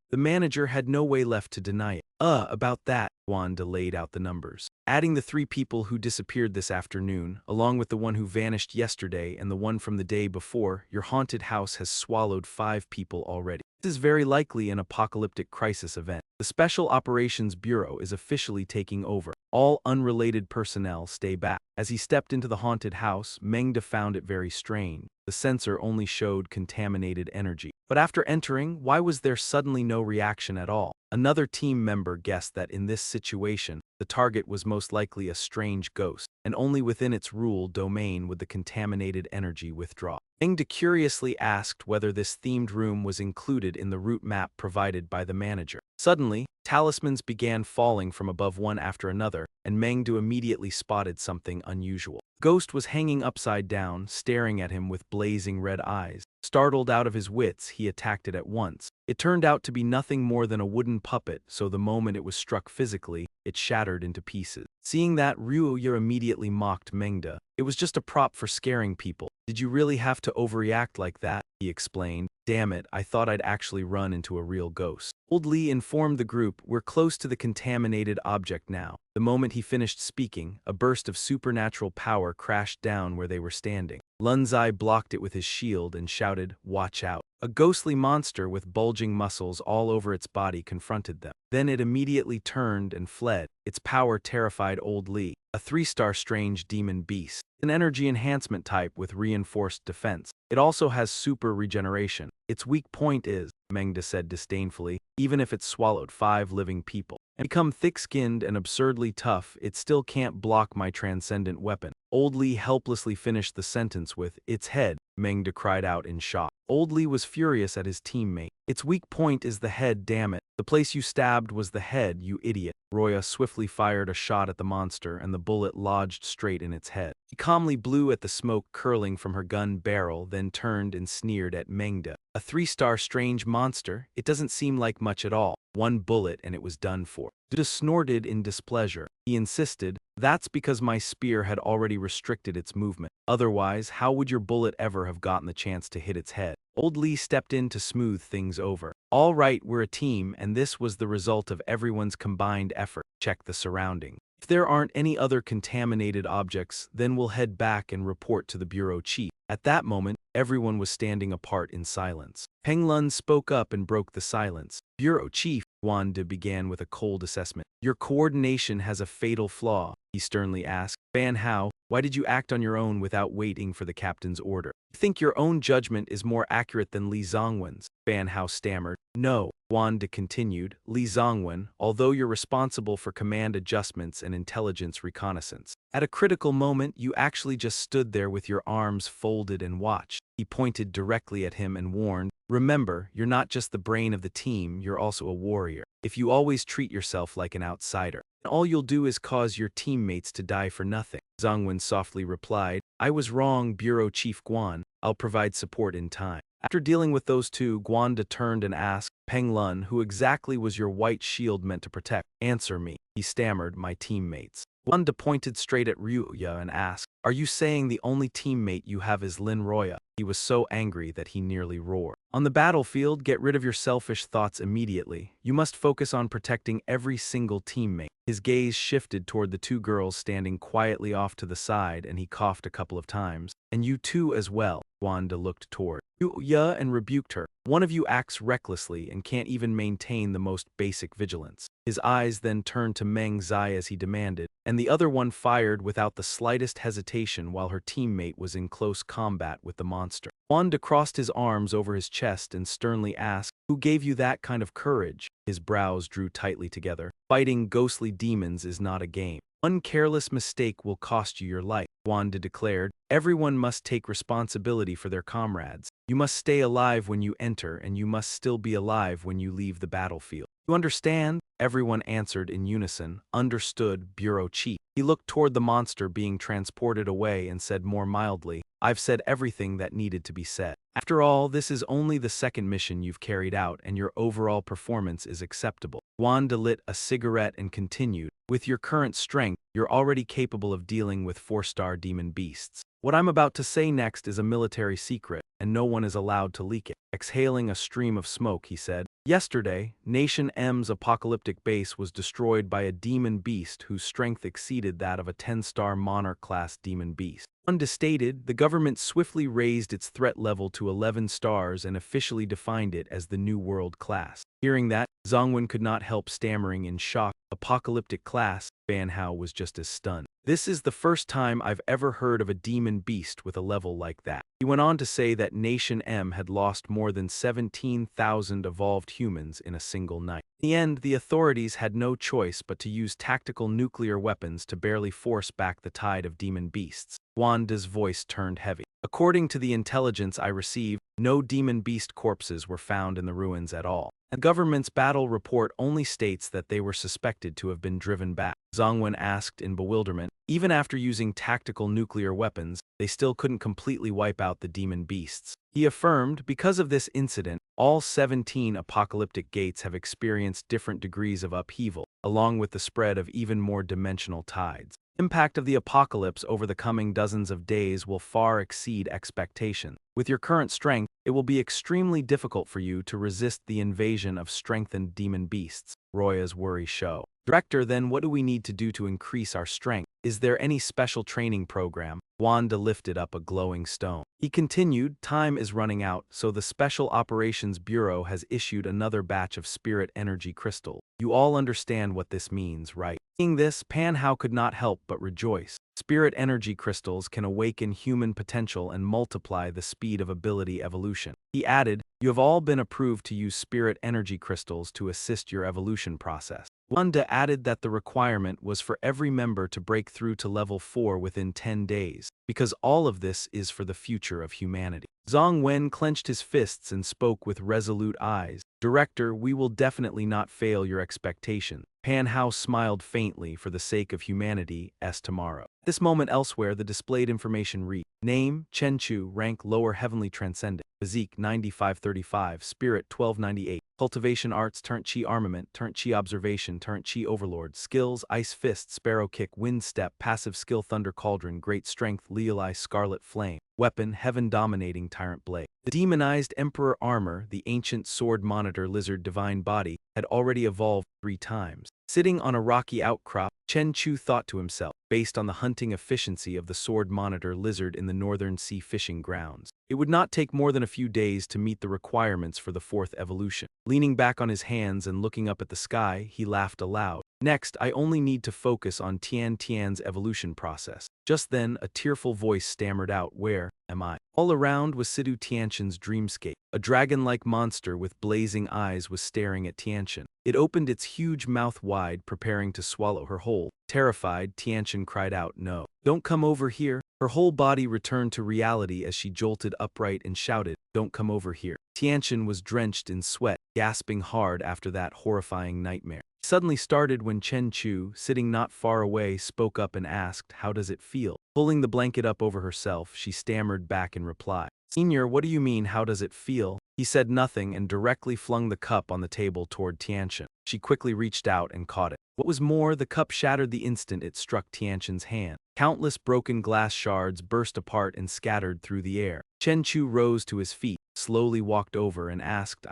The manager had no way left to deny it. About that," Gwanda laid out the numbers. "Adding the 3 people who disappeared this afternoon, along with the one who vanished yesterday and the one from the day before, your haunted house has swallowed 5 people already. This is very likely an apocalyptic crisis event. The Special Operations Bureau is officially taking over. All unrelated personnel stay back." As he stepped into the haunted house, Mengda found it very strange. The sensor only showed contaminated energy. But after entering, why was there suddenly no reaction at all? Another team member guessed that in this situation, the target was most likely a strange ghost, and only within its rule domain would the contaminated energy withdraw. Mengda curiously asked whether this themed room was included in the route map provided by the manager. Suddenly, talismans began falling from above one after another, and Mengdu immediately spotted something unusual. Ghost was hanging upside down, staring at him with blazing red eyes. Startled out of his wits, he attacked it at once. It turned out to be nothing more than a wooden puppet, so the moment it was struck physically, it shattered into pieces. Seeing that, Ryuya immediately mocked Mengda. "It was just a prop for scaring people. Did you really have to overreact like that?" he explained. "Damn it, I thought I'd actually run into a real ghost." Old Lee informed the group, "We're close to the contaminated object now." The moment he finished speaking, a burst of supernatural power crashed down where they were standing. Lunzai blocked it with his shield and shouted, "Watch out." A ghostly monster with bulging muscles all over its body confronted them. Then it immediately turned and fled. Its power terrified Old Lee. A 3-star strange demon beast. An energy enhancement type with reinforced defense. It also has super regeneration. Its weak point is, Mengda said disdainfully, even if it swallowed 5 living people and become thick-skinned and absurdly tough, it still can't block my transcendent weapon. Old Lee helplessly finished the sentence with, "Its head," Mengda cried out in shock. Old Lee was furious at his teammate. "Its weak point is the head, damn it. The place you stabbed was the head, you idiot." Roya swiftly fired a shot at the monster, and the bullet lodged straight in its head. He calmly blew at the smoke curling from her gun barrel, then turned and sneered at Mengda. "A 3-star strange monster? It doesn't seem like much at all. 1 bullet and it was done for." Duda snorted in displeasure. He insisted, "That's because my spear had already restricted its movement. Otherwise, how would your bullet ever have gotten the chance to hit its head?" Old Lee stepped in to smooth things over. "All right, we're a team, and this was the result of everyone's combined effort. Check the surrounding. If there aren't any other contaminated objects, then we'll head back and report to the bureau chief." At that moment, everyone was standing apart in silence. Peng Lun spoke up and broke the silence. "Bureau chief," Wanda began with a cold assessment. "Your coordination has a fatal flaw," he sternly asked. "Ban Hao, why did you act on your own without waiting for the captain's order? You think your own judgment is more accurate than Li Zongwen's?" Ban Hao stammered. "No," Wanda continued. "Li Zongwen, although you're responsible for command adjustments and intelligence reconnaissance, at a critical moment you actually just stood there with your arms folded and watched." He pointed directly at him and warned, "Remember, you're not just the brain of the team, you're also a warrior. If you always treat yourself like an outsider, all you'll do is cause your teammates to die for nothing." Zongwen softly replied, "I was wrong, Bureau Chief Guan. I'll provide support in time." After dealing with those two, Guanda turned and asked, "Peng Lun, who exactly was your white shield meant to protect?" "Answer me," he stammered, "my teammates." Guanda pointed straight at Ryuya and asked, "Are you saying the only teammate you have is Lin Roya?" He was so angry that he nearly roared. "On the battlefield, get rid of your selfish thoughts immediately. You must focus on protecting every single teammate." His gaze shifted toward the two girls standing quietly off to the side and he coughed a couple of times. And you too as well. Wanda looked toward Yuya and rebuked her. One of you acts recklessly and can't even maintain the most basic vigilance. His eyes then turned to Meng Zai as he demanded, and the other one fired without the slightest hesitation while her teammate was in close combat with the monster. Wanda crossed his arms over his chest and sternly asked, "Who gave you that kind of courage?" His brows drew tightly together. Fighting ghostly demons is not a game. One careless mistake will cost you your life, Wanda declared. Everyone must take responsibility for their comrades. You must stay alive when you enter, and you must still be alive when you leave the battlefield. You understand? Everyone answered in unison. Understood, Bureau Chief. He looked toward the monster being transported away and said more mildly, "I've said everything that needed to be said. After all, this is only the second mission you've carried out, and your overall performance is acceptable." Wanda lit a cigarette and continued, "With your current strength, you're already capable of dealing with 4-star demon beasts. What I'm about to say next is a military secret, and no one is allowed to leak it." Exhaling a stream of smoke, he said, "Yesterday, Nation M's apocalyptic base was destroyed by a demon beast whose strength exceeded that of a 10-star Monarch-class demon beast. Understated, the government swiftly raised its threat level to 11 stars and officially defined it as the New World class." Hearing that, Zongwen could not help stammering in shock. "Apocalyptic class?" Manhwa was just as stunned. "This is the first time I've ever heard of a demon beast with a level like that." He went on to say that Nation M had lost more than 17,000 evolved humans in a single night. In the end, the authorities had no choice but to use tactical nuclear weapons to barely force back the tide of demon beasts. Wanda's voice turned heavy. "According to the intelligence I received, no demon beast corpses were found in the ruins at all. The government's battle report only states that they were suspected to have been driven back." Zongwen asked in bewilderment. Even after using tactical nuclear weapons, they still couldn't completely wipe out the demon beasts. He affirmed, because of this incident, all 17 apocalyptic gates have experienced different degrees of upheaval, along with the spread of even more dimensional tides. The impact of the apocalypse over the coming dozens of days will far exceed expectations. With your current strength, it will be extremely difficult for you to resist the invasion of strengthened demon beasts. Roya's worry show. "Director, then what do we need to do to increase our strength? Is there any special training program?" Wanda lifted up a glowing stone. He continued, "Time is running out, so the Special Operations Bureau has issued another batch of spirit energy crystals. You all understand what this means, right?" Seeing this, Manhwa could not help but rejoice. Spirit energy crystals can awaken human potential and multiply the speed of ability evolution. He added, "You have all been approved to use spirit energy crystals to assist your evolution process." Wanda added that the requirement was for every member to break through to level 4 within 10 days, because all of this is for the future of humanity. Zongwen clenched his fists and spoke with resolute eyes. "Director, we will definitely not fail your expectations." Manhwa smiled faintly. "For the sake of humanity, tomorrow." At this moment elsewhere, the displayed information read: Name, Chenchu, rank lower heavenly transcendent, physique 9535, spirit 1298, cultivation arts, turnt chi armament, turnt chi observation, turnt chi overlord, skills, ice fist, sparrow kick, wind step, passive skill, thunder cauldron, great strength, Leoli, scarlet flame, weapon, heaven dominating tyrant blade. The demonized emperor armor, the ancient sword monitor lizard divine body, had already evolved 3 times. Sitting on a rocky outcrop, Chen Chu thought to himself, based on the hunting efficiency of the sword monitor lizard in the northern sea fishing grounds, it would not take more than a few days to meet the requirements for the 4th evolution. Leaning back on his hands and looking up at the sky, he laughed aloud. "Next, I only need to focus on Tian Tian's evolution process." Just then, a tearful voice stammered out, "Where am I?" All around was Sidu Tiantian's dreamscape. A dragon-like monster with blazing eyes was staring at Tiantian. It opened its huge mouth wide, preparing to swallow her whole. Terrified, Tiantian cried out, "No, don't come over here." Her whole body returned to reality as she jolted upright and shouted, "Don't come over here." Tiantian was drenched in sweat, gasping hard after that horrifying nightmare. It suddenly started when Chen Chu, sitting not far away, spoke up and asked, "How does it feel?" Pulling the blanket up over herself, she stammered back in reply, "Senior, what do you mean, how does it feel?" He said nothing and directly flung the cup on the table toward Tiantian. She quickly reached out and caught it. What was more, the cup shattered the instant it struck Tiantian's hand. Countless broken glass shards burst apart and scattered through the air. Chen Chu rose to his feet, slowly walked over and asked,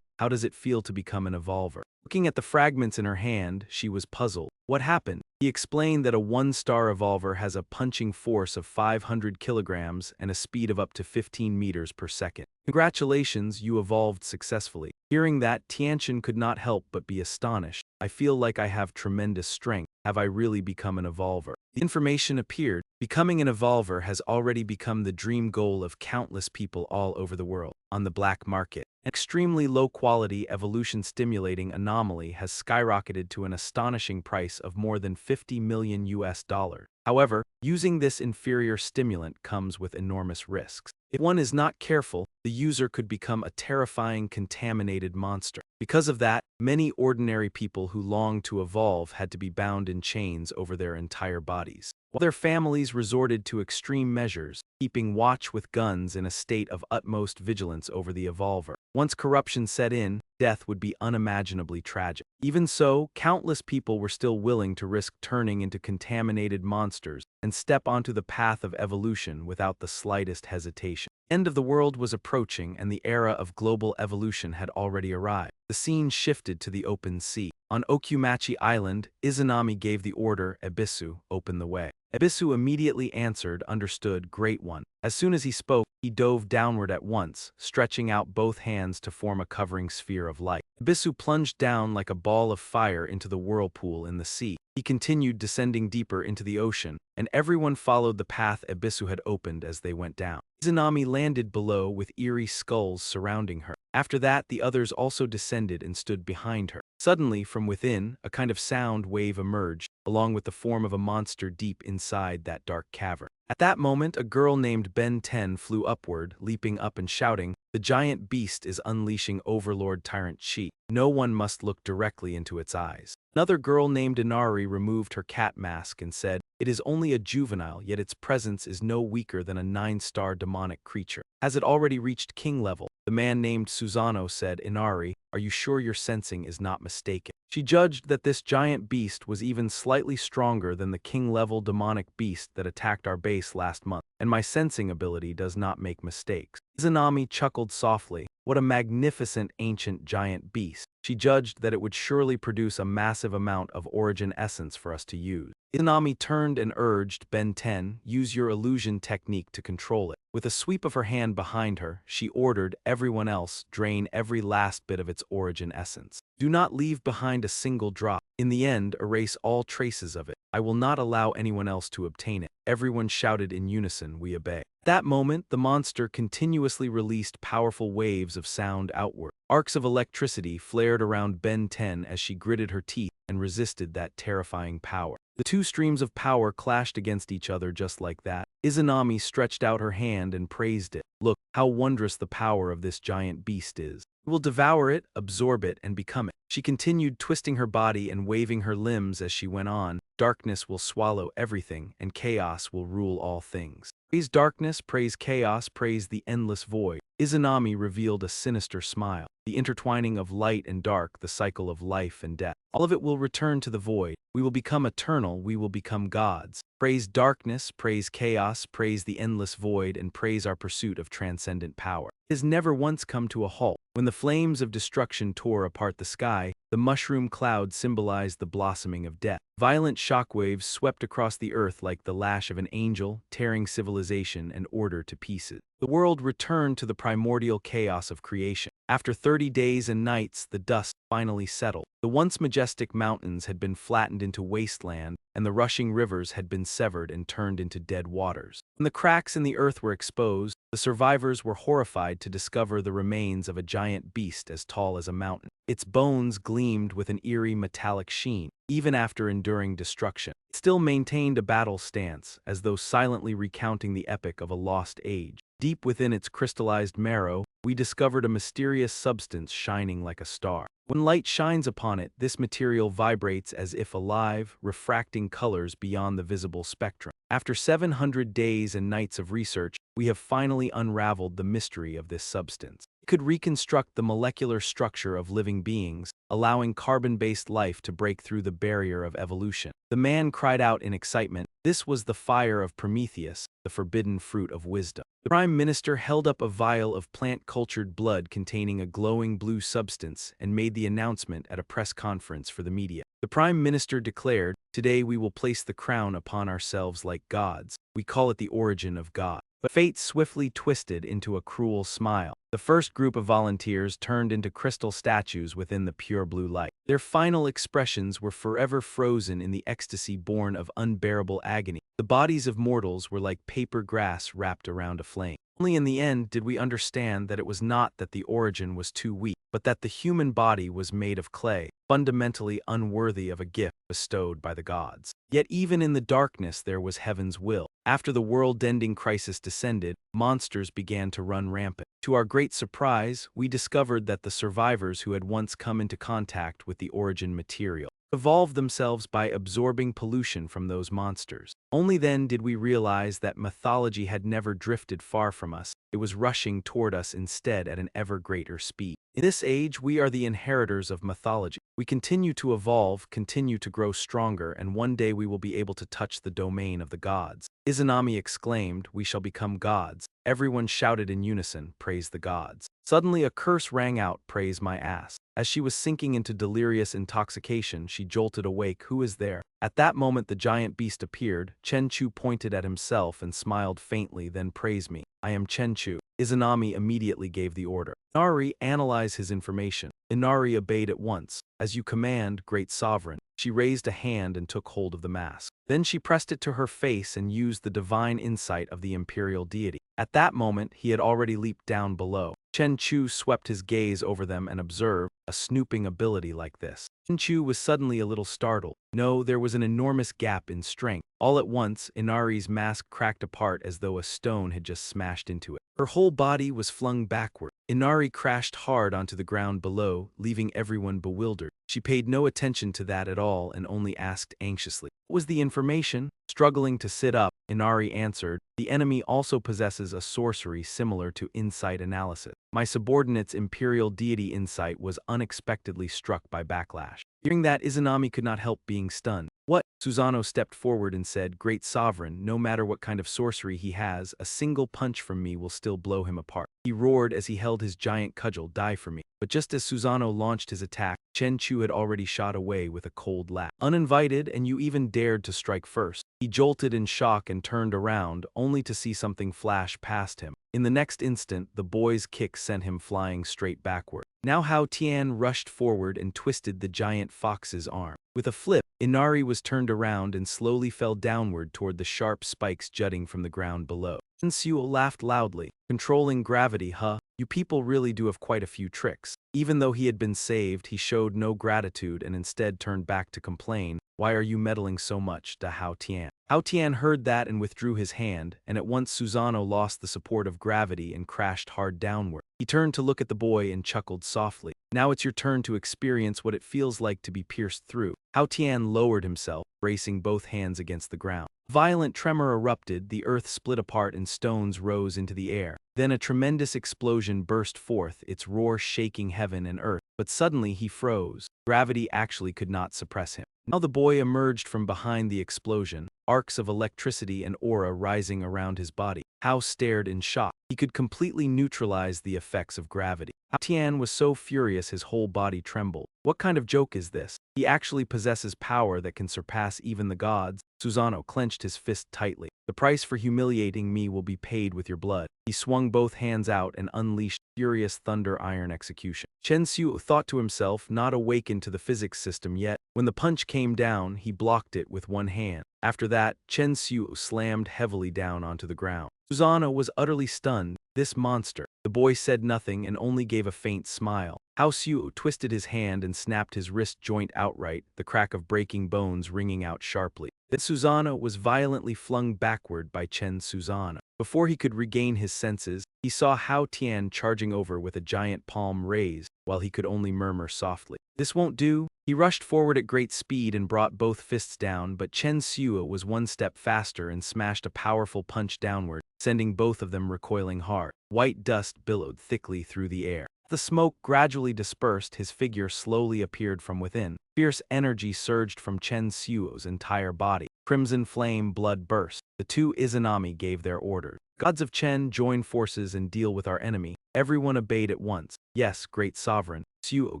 "How does it feel to become an evolver?" Looking at the fragments in her hand, she was puzzled. What happened? He explained that a one-star evolver has a punching force of 500 kilograms and a speed of up to 15 meters per second. Congratulations, you evolved successfully. Hearing that, Tianchen could not help but be astonished. I feel like I have tremendous strength. Have I really become an evolver? The information appeared. Becoming an evolver has already become the dream goal of countless people all over the world. On the black market, an extremely low-quality evolution-stimulating anomaly has skyrocketed to an astonishing price of more than 50 million US dollars. However, using this inferior stimulant comes with enormous risks. If one is not careful, the user could become a terrifying, contaminated monster. Because of that, many ordinary people who longed to evolve had to be bound in chains over their entire bodies, while their families resorted to extreme measures, keeping watch with guns in a state of utmost vigilance over the evolver. Once corruption set in, death would be unimaginably tragic. Even so, countless people were still willing to risk turning into contaminated monsters and step onto the path of evolution without the slightest hesitation. The end of the world was approaching and the era of global evolution had already arrived. The scene shifted to the open sea. On Okumachi Island, Izanami gave the order, Ebisu, open the way. Ebisu immediately answered, understood, Great One. As soon as he spoke, he dove downward at once, stretching out both hands to form a covering sphere of light. Ebisu plunged down like a ball of fire into the whirlpool in the sea. He continued descending deeper into the ocean, and everyone followed the path Ebisu had opened as they went down. Izanami landed below with eerie skulls surrounding her. After that, the others also descended and stood behind her. Suddenly, from within, a kind of sound wave emerged, along with the form of a monster deep inside that dark cavern. At that moment, a girl named Ben 10 flew upward, leaping up and shouting, The giant beast is unleashing Overlord Tyrant Chi. No one must look directly into its eyes. Another girl named Inari removed her cat mask and said, It is only a juvenile, yet its presence is no weaker than a 9-star demonic creature. Has it already reached king level? The man named Susano said, Inari, are you sure your sensing is not mistaken? She judged that this giant beast was even slightly stronger than the king-level demonic beast that attacked our base last month, and my sensing ability does not make mistakes. Izanami chuckled softly. What a magnificent ancient giant beast. She judged that it would surely produce a massive amount of origin essence for us to use. Izanami turned and urged Ben 10, use your illusion technique to control it. With a sweep of her hand behind her, she ordered everyone else drain every last bit of its origin essence. Do not leave behind a single drop. In the end, erase all traces of it. I will not allow anyone else to obtain it. Everyone shouted in unison, we obey. At that moment, the monster continuously released powerful waves of sound outward. Arcs of electricity flared around Ben 10 as she gritted her teeth and resisted that terrifying power. The two streams of power clashed against each other just like that. Izanami stretched out her hand and praised it. Look, how wondrous the power of this giant beast is. We will devour it, absorb it, and become it. She continued twisting her body and waving her limbs as she went on. Darkness will swallow everything, and chaos will rule all things. Praise darkness, praise chaos, praise the endless void. Izanami revealed a sinister smile. The intertwining of light and dark, the cycle of life and death. All of it will return to the void. We will become eternal, we will become gods. Praise darkness, praise chaos, praise the endless void, and praise our pursuit of transcendent power. It has never once come to a halt. When the flames of destruction tore apart the sky, the mushroom cloud symbolized the blossoming of death. Violent shockwaves swept across the earth like the lash of an angel, tearing civilization and order to pieces. The world returned to the primordial chaos of creation. After 30 days and nights, the dust finally settled. The once majestic mountains had been flattened into wasteland, and the rushing rivers had been severed and turned into dead waters. When the cracks in the earth were exposed, the survivors were horrified to discover the remains of a giant beast as tall as a mountain. Its bones gleamed with an eerie metallic sheen, even after enduring destruction. It still maintained a battle stance, as though silently recounting the epic of a lost age. Deep within its crystallized marrow, we discovered a mysterious substance shining like a star. When light shines upon it, this material vibrates as if alive, refracting colors beyond the visible spectrum. After 700 days and nights of research, we have finally unraveled the mystery of this substance. It could reconstruct the molecular structure of living beings, allowing carbon-based life to break through the barrier of evolution. The man cried out in excitement. This was the fire of Prometheus, the forbidden fruit of wisdom. The Prime Minister held up a vial of plant-cultured blood containing a glowing blue substance and made the announcement at a press conference for the media. The Prime Minister declared, "Today we will place the crown upon ourselves like gods. We call it the origin of God." But fate swiftly twisted into a cruel smile. The first group of volunteers turned into crystal statues within the pure blue light. Their final expressions were forever frozen in the ecstasy born of unbearable agony. The bodies of mortals were like paper grass wrapped around a flame. Only in the end did we understand that it was not that the origin was too weak, but that the human body was made of clay, fundamentally unworthy of a gift bestowed by the gods. Yet even in the darkness there was heaven's will. After the world-ending crisis descended, monsters began to run rampant. To our great surprise, we discovered that the survivors who had once come into contact with the origin material evolved themselves by absorbing pollution from those monsters. Only then did we realize that mythology had never drifted far from us. It was rushing toward us instead at an ever greater speed. In this age, we are the inheritors of mythology. We continue to evolve, continue to grow stronger, and one day we will be able to touch the domain of the gods. Izanami exclaimed, "We shall become gods." Everyone shouted in unison, "Praise the gods." Suddenly a curse rang out, "Praise my ass." As she was sinking into delirious intoxication, she jolted awake. "Who is there?" At that moment the giant beast appeared. Chenchu pointed at himself and smiled faintly, "Then praise me. I am Chenchu." Izanami immediately gave the order. "Inari, analyze his information." Inari obeyed at once. "As you command, great sovereign." She raised a hand and took hold of the mask. Then she pressed it to her face and used the divine insight of the imperial deity. At that moment, he had already leaped down below. Chen Chu swept his gaze over them and observed a snooping ability like this. Chen Chu was suddenly a little startled. No, there was an enormous gap in strength. All at once, Inari's mask cracked apart as though a stone had just smashed into it. Her whole body was flung backward. Inari crashed hard onto the ground below, leaving everyone bewildered. She paid no attention to that at all and only asked anxiously, "What was the information?" Struggling to sit up, Inari answered, "The enemy also possesses a sorcery similar to insight analysis. My subordinate's imperial deity insight was unexpectedly struck by backlash." Hearing that, Izanami could not help being stunned. "What?" Susanoo stepped forward and said, "Great sovereign, no matter what kind of sorcery he has, a single punch from me will still blow him apart." He roared as he held his giant cudgel, "Die for me." But just as Susanoo launched his attack, Chen Chu had already shot away with a cold laugh. "Uninvited, and you even dared to strike first." He jolted in shock and turned around, only to see something flash past him. In the next instant, the boy's kick sent him flying straight backward. Now Hao Tian rushed forward and twisted the giant fox's arm. With a flip, Inari was turned around and slowly fell downward toward the sharp spikes jutting from the ground below. Yin Xio laughed loudly. "Controlling gravity, huh? You people really do have quite a few tricks." Even though he had been saved, he showed no gratitude and instead turned back to complain, "Why are you meddling so much?" to Hao Tian. Hao Tian heard that and withdrew his hand, and at once Susanoo lost the support of gravity and crashed hard downward. He turned to look at the boy and chuckled softly. "Now it's your turn to experience what it feels like to be pierced through." Hao Tian lowered himself, bracing both hands against the ground. Violent tremor erupted, the earth split apart and stones rose into the air. Then a tremendous explosion burst forth, its roar shaking heaven and earth. But suddenly he froze. Gravity actually could not suppress him. Now the boy emerged from behind the explosion, arcs of electricity and aura rising around his body. Hao stared in shock. He could completely neutralize the effects of gravity. Hao Tian was so furious his whole body trembled. What kind of joke is this? He actually possesses power that can surpass even the gods. Susanoo clenched his fist tightly. "The price for humiliating me will be paid with your blood." He swung both hands out and unleashed furious thunder iron execution. Chen Xiu thought to himself, not awakened to the physics system yet. When the punch came down, he blocked it with one hand. After that, Chen Xiu slammed heavily down onto the ground. Susanoo was utterly stunned. This monster. The boy said nothing and only gave a faint smile. Hao Xiu twisted his hand and snapped his wrist joint outright, the crack of breaking bones ringing out sharply. Then Susanoo was violently flung backward by Chen Susanoo. Before he could regain his senses, he saw Hao Tian charging over with a giant palm raised, while he could only murmur softly, "This won't do." He rushed forward at great speed and brought both fists down, but Chen Xio was one step faster and smashed a powerful punch downward, sending both of them recoiling hard. White dust billowed thickly through the air. The smoke gradually dispersed, his figure slowly appeared from within. Fierce energy surged from Chen Xuo's entire body. Crimson flame blood burst. The two Izanami gave their orders. "Gods of Chen, join forces and deal with our enemy." Everyone obeyed at once. "Yes, great sovereign." Xuo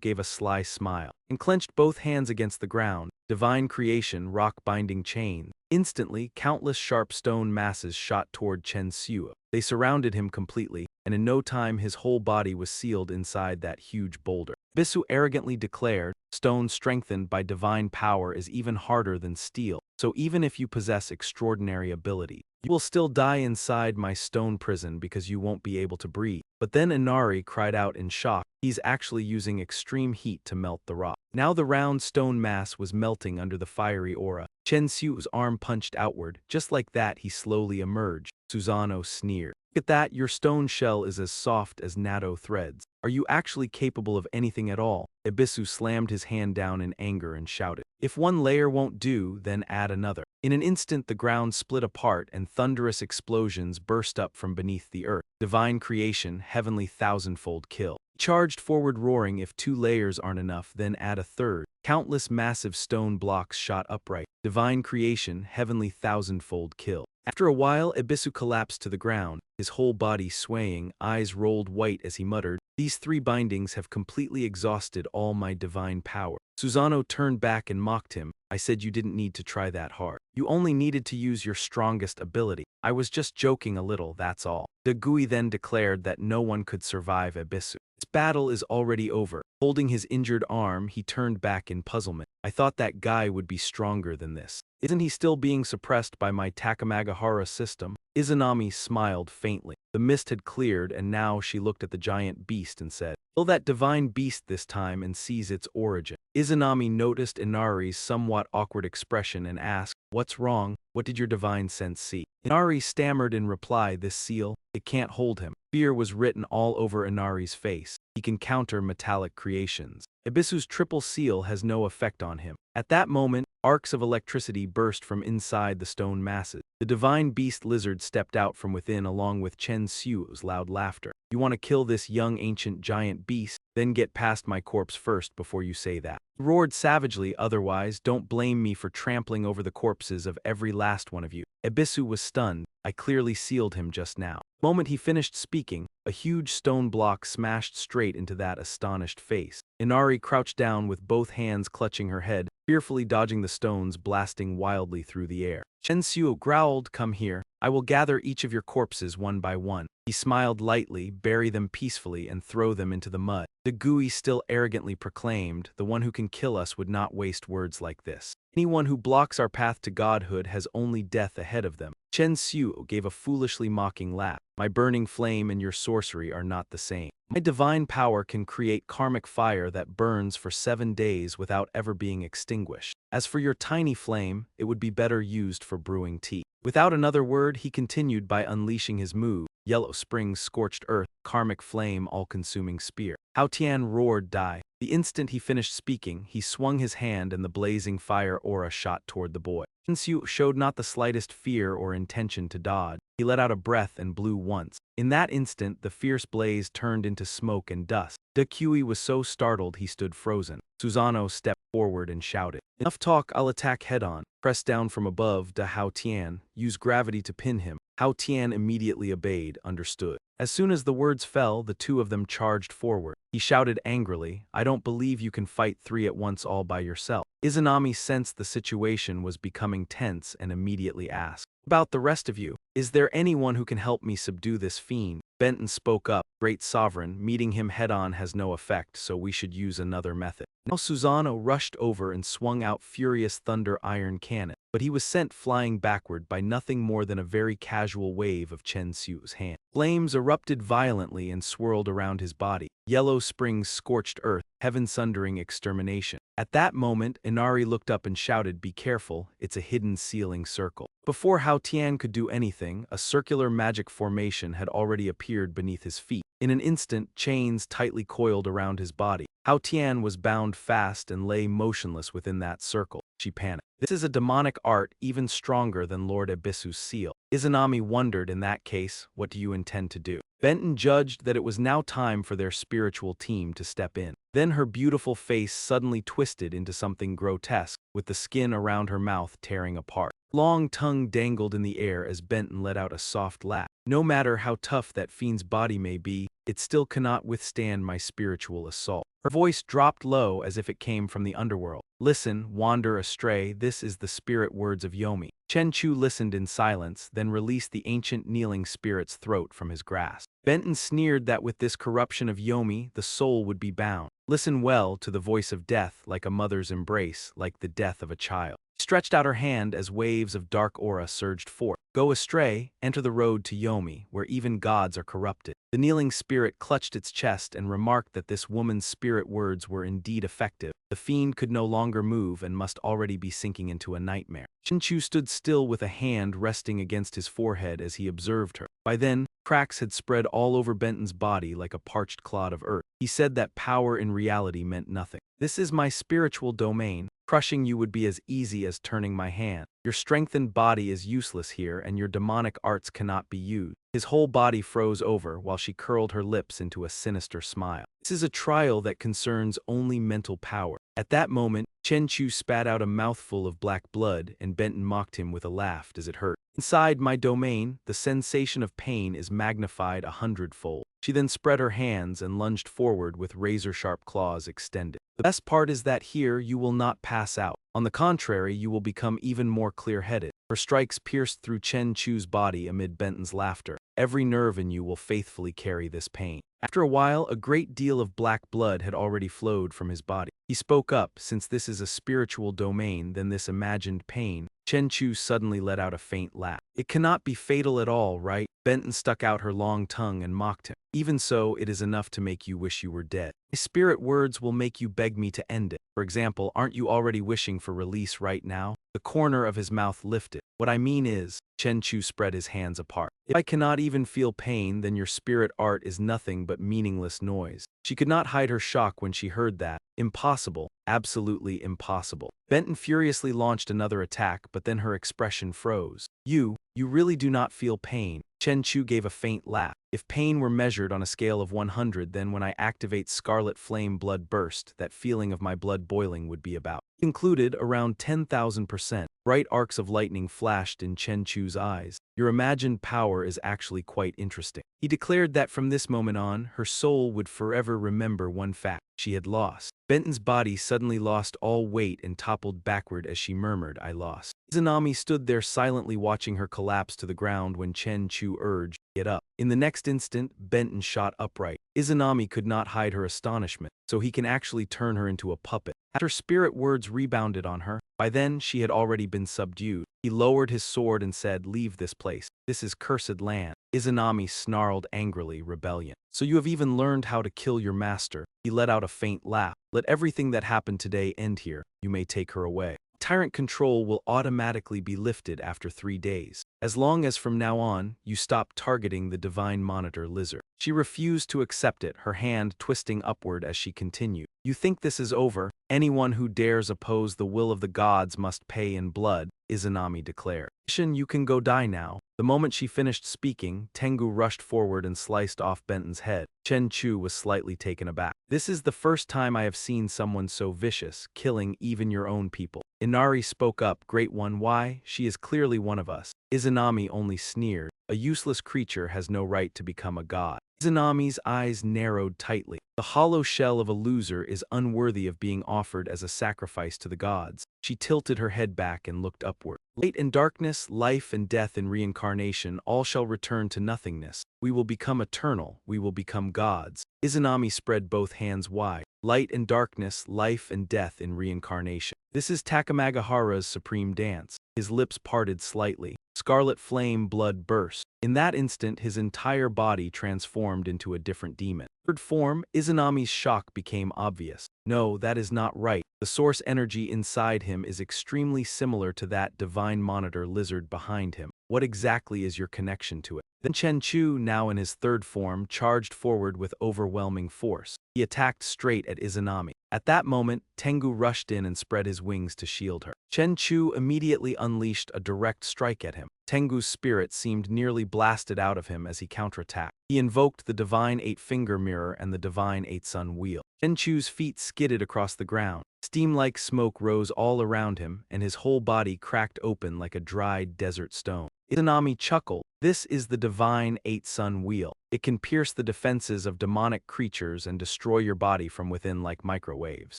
gave a sly smile and clenched both hands against the ground. Divine creation, rock-binding chains. Instantly, countless sharp stone masses shot toward Chen Xuo. They surrounded him completely, and in no time his whole body was sealed inside that huge boulder. Bisu arrogantly declared, "Stone strengthened by divine power is even harder than steel, so even if you possess extraordinary ability, you will still die inside my stone prison because you won't be able to breathe." But then Inari cried out in shock, "He's actually using extreme heat to melt the rock." Now the round stone mass was melting under the fiery aura. Chen Xiu's arm punched outward. Just like that, he slowly emerged. Susanoo sneered, "Look at that, your stone shell is as soft as natto threads. Are you actually capable of anything at all?" Ibisu slammed his hand down in anger and shouted, "If one layer won't do, then add another." In an instant the ground split apart and thunderous explosions burst up from beneath the earth. Divine creation, heavenly thousandfold kill. He charged forward roaring, "If 2 layers aren't enough, then add a third." Countless massive stone blocks shot upright. Divine creation, heavenly thousandfold kill. After a while, Ibisu collapsed to the ground, his whole body swaying, eyes rolled white as he muttered, "These 3 bindings have completely exhausted all my divine power." Susanoo turned back and mocked him, "I said you didn't need to try that hard. You only needed to use your strongest ability. I was just joking a little, that's all." De Gui then declared that no one could survive Ibisu. "This battle is already over." Holding his injured arm, he turned back in puzzlement. "I thought that guy would be stronger than this. Isn't he still being suppressed by my Takamagahara system?" Izanami smiled faintly. The mist had cleared, and now she looked at the giant beast and said, "Kill that divine beast this time and seize its origin." Izanami noticed Inari's somewhat awkward expression and asked, "What's wrong? What did your divine sense see?" Inari stammered in reply, "This seal, it can't hold him." Fear was written all over Inari's face. "He can counter metallic creations. Ibisu's triple seal has no effect on him." At that moment, arcs of electricity burst from inside the stone masses. The divine beast lizard stepped out from within along with Chen Xu's loud laughter. "You want to kill this young ancient giant beast? Then get past my corpse first before you say that." He roared savagely, "Otherwise, don't blame me for trampling over the corpses of every last one of you." Ibisu was stunned. "I clearly sealed him just now." The moment he finished speaking, a huge stone block smashed straight into that astonished face. Inari crouched down with both hands clutching her head, fearfully dodging the stones blasting wildly through the air. Chen Xiu growled, "Come here. I will gather each of your corpses one by one." He smiled lightly, bury them peacefully, and throw them into the mud. De Gui still arrogantly proclaimed, "The one who can kill us would not waste words like this. Anyone who blocks our path to godhood has only death ahead of them." Chen Xiu gave a foolishly mocking laugh. "My burning flame and your sorcery are not the same. My divine power can create karmic fire that burns for 7 days without ever being extinguished. As for your tiny flame, it would be better used for brewing tea." Without another word, he continued by unleashing his move. Yellow springs, scorched earth, karmic flame, all-consuming spear. Hao Tian roared, "Die." The instant he finished speaking, he swung his hand and the blazing fire aura shot toward the boy. Chen Xiu showed not the slightest fear or intention to dodge. He let out a breath and blew once. In that instant, the fierce blaze turned into smoke and dust. De Kui was so startled he stood frozen. Susanoo stepped forward and shouted, "Enough talk, I'll attack head-on." Press down from above, De Hao Tian, use gravity to pin him. Hao Tian immediately obeyed, understood. As soon as the words fell, the two of them charged forward. He shouted angrily, "I don't believe you can fight 3 at once all by yourself." Izanami sensed the situation was becoming tense and immediately asked, "About the rest of you, is there anyone who can help me subdue this fiend?" Benton spoke up, "Great Sovereign, meeting him head-on has no effect, so we should use another method." Now Susanoo rushed over and swung out furious thunder iron cannon, but he was sent flying backward by nothing more than a very casual wave of Chen Xiu's hand. Flames erupted violently and swirled around his body. Yellow springs scorched earth, heaven-sundering extermination. At that moment, Inari looked up and shouted, "Be careful, it's a hidden sealing circle." Before Hao Tian could do anything, a circular magic formation had already appeared beneath his feet. In an instant, chains tightly coiled around his body. Hao Tian was bound fast and lay motionless within that circle. She panicked. This is a demonic art even stronger than Lord Abyssu's seal. Izanami wondered, in that case, what do you intend to do? Benton judged that it was now time for their spiritual team to step in. Then her beautiful face suddenly twisted into something grotesque, with the skin around her mouth tearing apart. Long tongue dangled in the air as Benton let out a soft laugh. No matter how tough that fiend's body may be, it still cannot withstand my spiritual assault. Her voice dropped low as if it came from the underworld. Listen, wander astray, this is the spirit words of Yomi. Chen Chu listened in silence, then released the ancient kneeling spirit's throat from his grasp. Benton sneered that with this corruption of Yomi, the soul would be bound. Listen well to the voice of death, like a mother's embrace, like the death of a child. She stretched out her hand as waves of dark aura surged forth. Go astray, enter the road to Yomi, where even gods are corrupted. The kneeling spirit clutched its chest and remarked that this woman's spirit words were indeed effective. The fiend could no longer move and must already be sinking into a nightmare. Shinchu stood still with a hand resting against his forehead as he observed her. By then, cracks had spread all over Benton's body like a parched clod of earth. He said that power in reality meant nothing. This is my spiritual domain. Crushing you would be as easy as turning my hand. Your strengthened body is useless here, and your demonic arts cannot be used. His whole body froze over while she curled her lips into a sinister smile. This is a trial that concerns only mental power. At that moment, Chen Chu spat out a mouthful of black blood, and Benton mocked him with a laugh. Does it hurt? Inside my domain, the sensation of pain is magnified 100-fold. She then spread her hands and lunged forward with razor-sharp claws extended. The best part is that here you will not pass out. On the contrary, you will become even more clear-headed. Her strikes pierced through Chen Chu's body amid Benton's laughter. Every nerve in you will faithfully carry this pain. After a while, a great deal of black blood had already flowed from his body. He spoke up, since this is a spiritual domain, then this imagined pain. Chen Chu suddenly let out a faint laugh. It cannot be fatal at all, right? Benton stuck out her long tongue and mocked him. Even so, it is enough to make you wish you were dead. My spirit words will make you beg me to end it. For example, aren't you already wishing for release right now? The corner of his mouth lifted. What I mean is, Chen Chu spread his hands apart. If I cannot even feel pain, then your spirit art is nothing but meaningless noise. She could not hide her shock when she heard that. Impossible. Absolutely impossible. Benton furiously launched another attack, but then her expression froze. You really do not feel pain. Chen Chu gave a faint laugh. If pain were measured on a scale of 100, then when I activate Scarlet Flame Blood Burst, that feeling of my blood boiling would be about. Included around 10,000%. Bright arcs of lightning flashed in Chen Chu's eyes. Your imagined power is actually quite interesting. He declared that from this moment on, her soul would forever remember one fact. She had lost. Benton's body suddenly lost all weight and toppled backward as she murmured, I lost. Izanami stood there silently watching her collapse to the ground when Chen Chu urged, get up. In the next instant, Benton shot upright. Izanami could not hide her astonishment, so he can actually turn her into a puppet. After spirit words rebounded on her, by then she had already been subdued. He lowered his sword and said, leave this place. This is cursed land. Izanami snarled angrily, rebellion. So you have even learned how to kill your master. He let out a faint laugh. Let everything that happened today end here. You may take her away. Tyrant control will automatically be lifted after 3 days, as long as from now on, you stop targeting the Divine Monitor lizard. She refused to accept it, her hand twisting upward as she continued. You think this is over? Anyone who dares oppose the will of the gods must pay in blood, Izanami declared. Shin, you can go die now. The moment she finished speaking, Tengu rushed forward and sliced off Benton's head. Chen Chu was slightly taken aback. This is the first time I have seen someone so vicious, killing even your own people. Inari spoke up, Great One, why? She is clearly one of us. Izanami only sneered. A useless creature has no right to become a god. Izanami's eyes narrowed tightly. The hollow shell of a loser is unworthy of being offered as a sacrifice to the gods. She tilted her head back and looked upward. Light and darkness, life and death and reincarnation all shall return to nothingness. We will become eternal, we will become gods. Izanami spread both hands wide. Light and darkness, life and death in reincarnation. This is Takamagahara's supreme dance. His lips parted slightly. Scarlet flame blood burst. In that instant, his entire body transformed into a different demon. Third form, Izanami's shock became obvious. No, that is not right. The source energy inside him is extremely similar to that divine monitor lizard behind him. What exactly is your connection to it? Then Chen Chu, now in his third form, charged forward with overwhelming force. He attacked straight at Izanami. At that moment, Tengu rushed in and spread his wings to shield her. Chen Chu immediately unleashed a direct strike at him. Tengu's spirit seemed nearly blasted out of him as he counterattacked. He invoked the divine eight-finger mirror and the divine eight-sun wheel. Chen Chu's feet skidded across the ground. Steam-like smoke rose all around him, and his whole body cracked open like a dried desert stone. Izanami chuckled. This is the divine eight-sun wheel. It can pierce the defenses of demonic creatures and destroy your body from within like microwaves.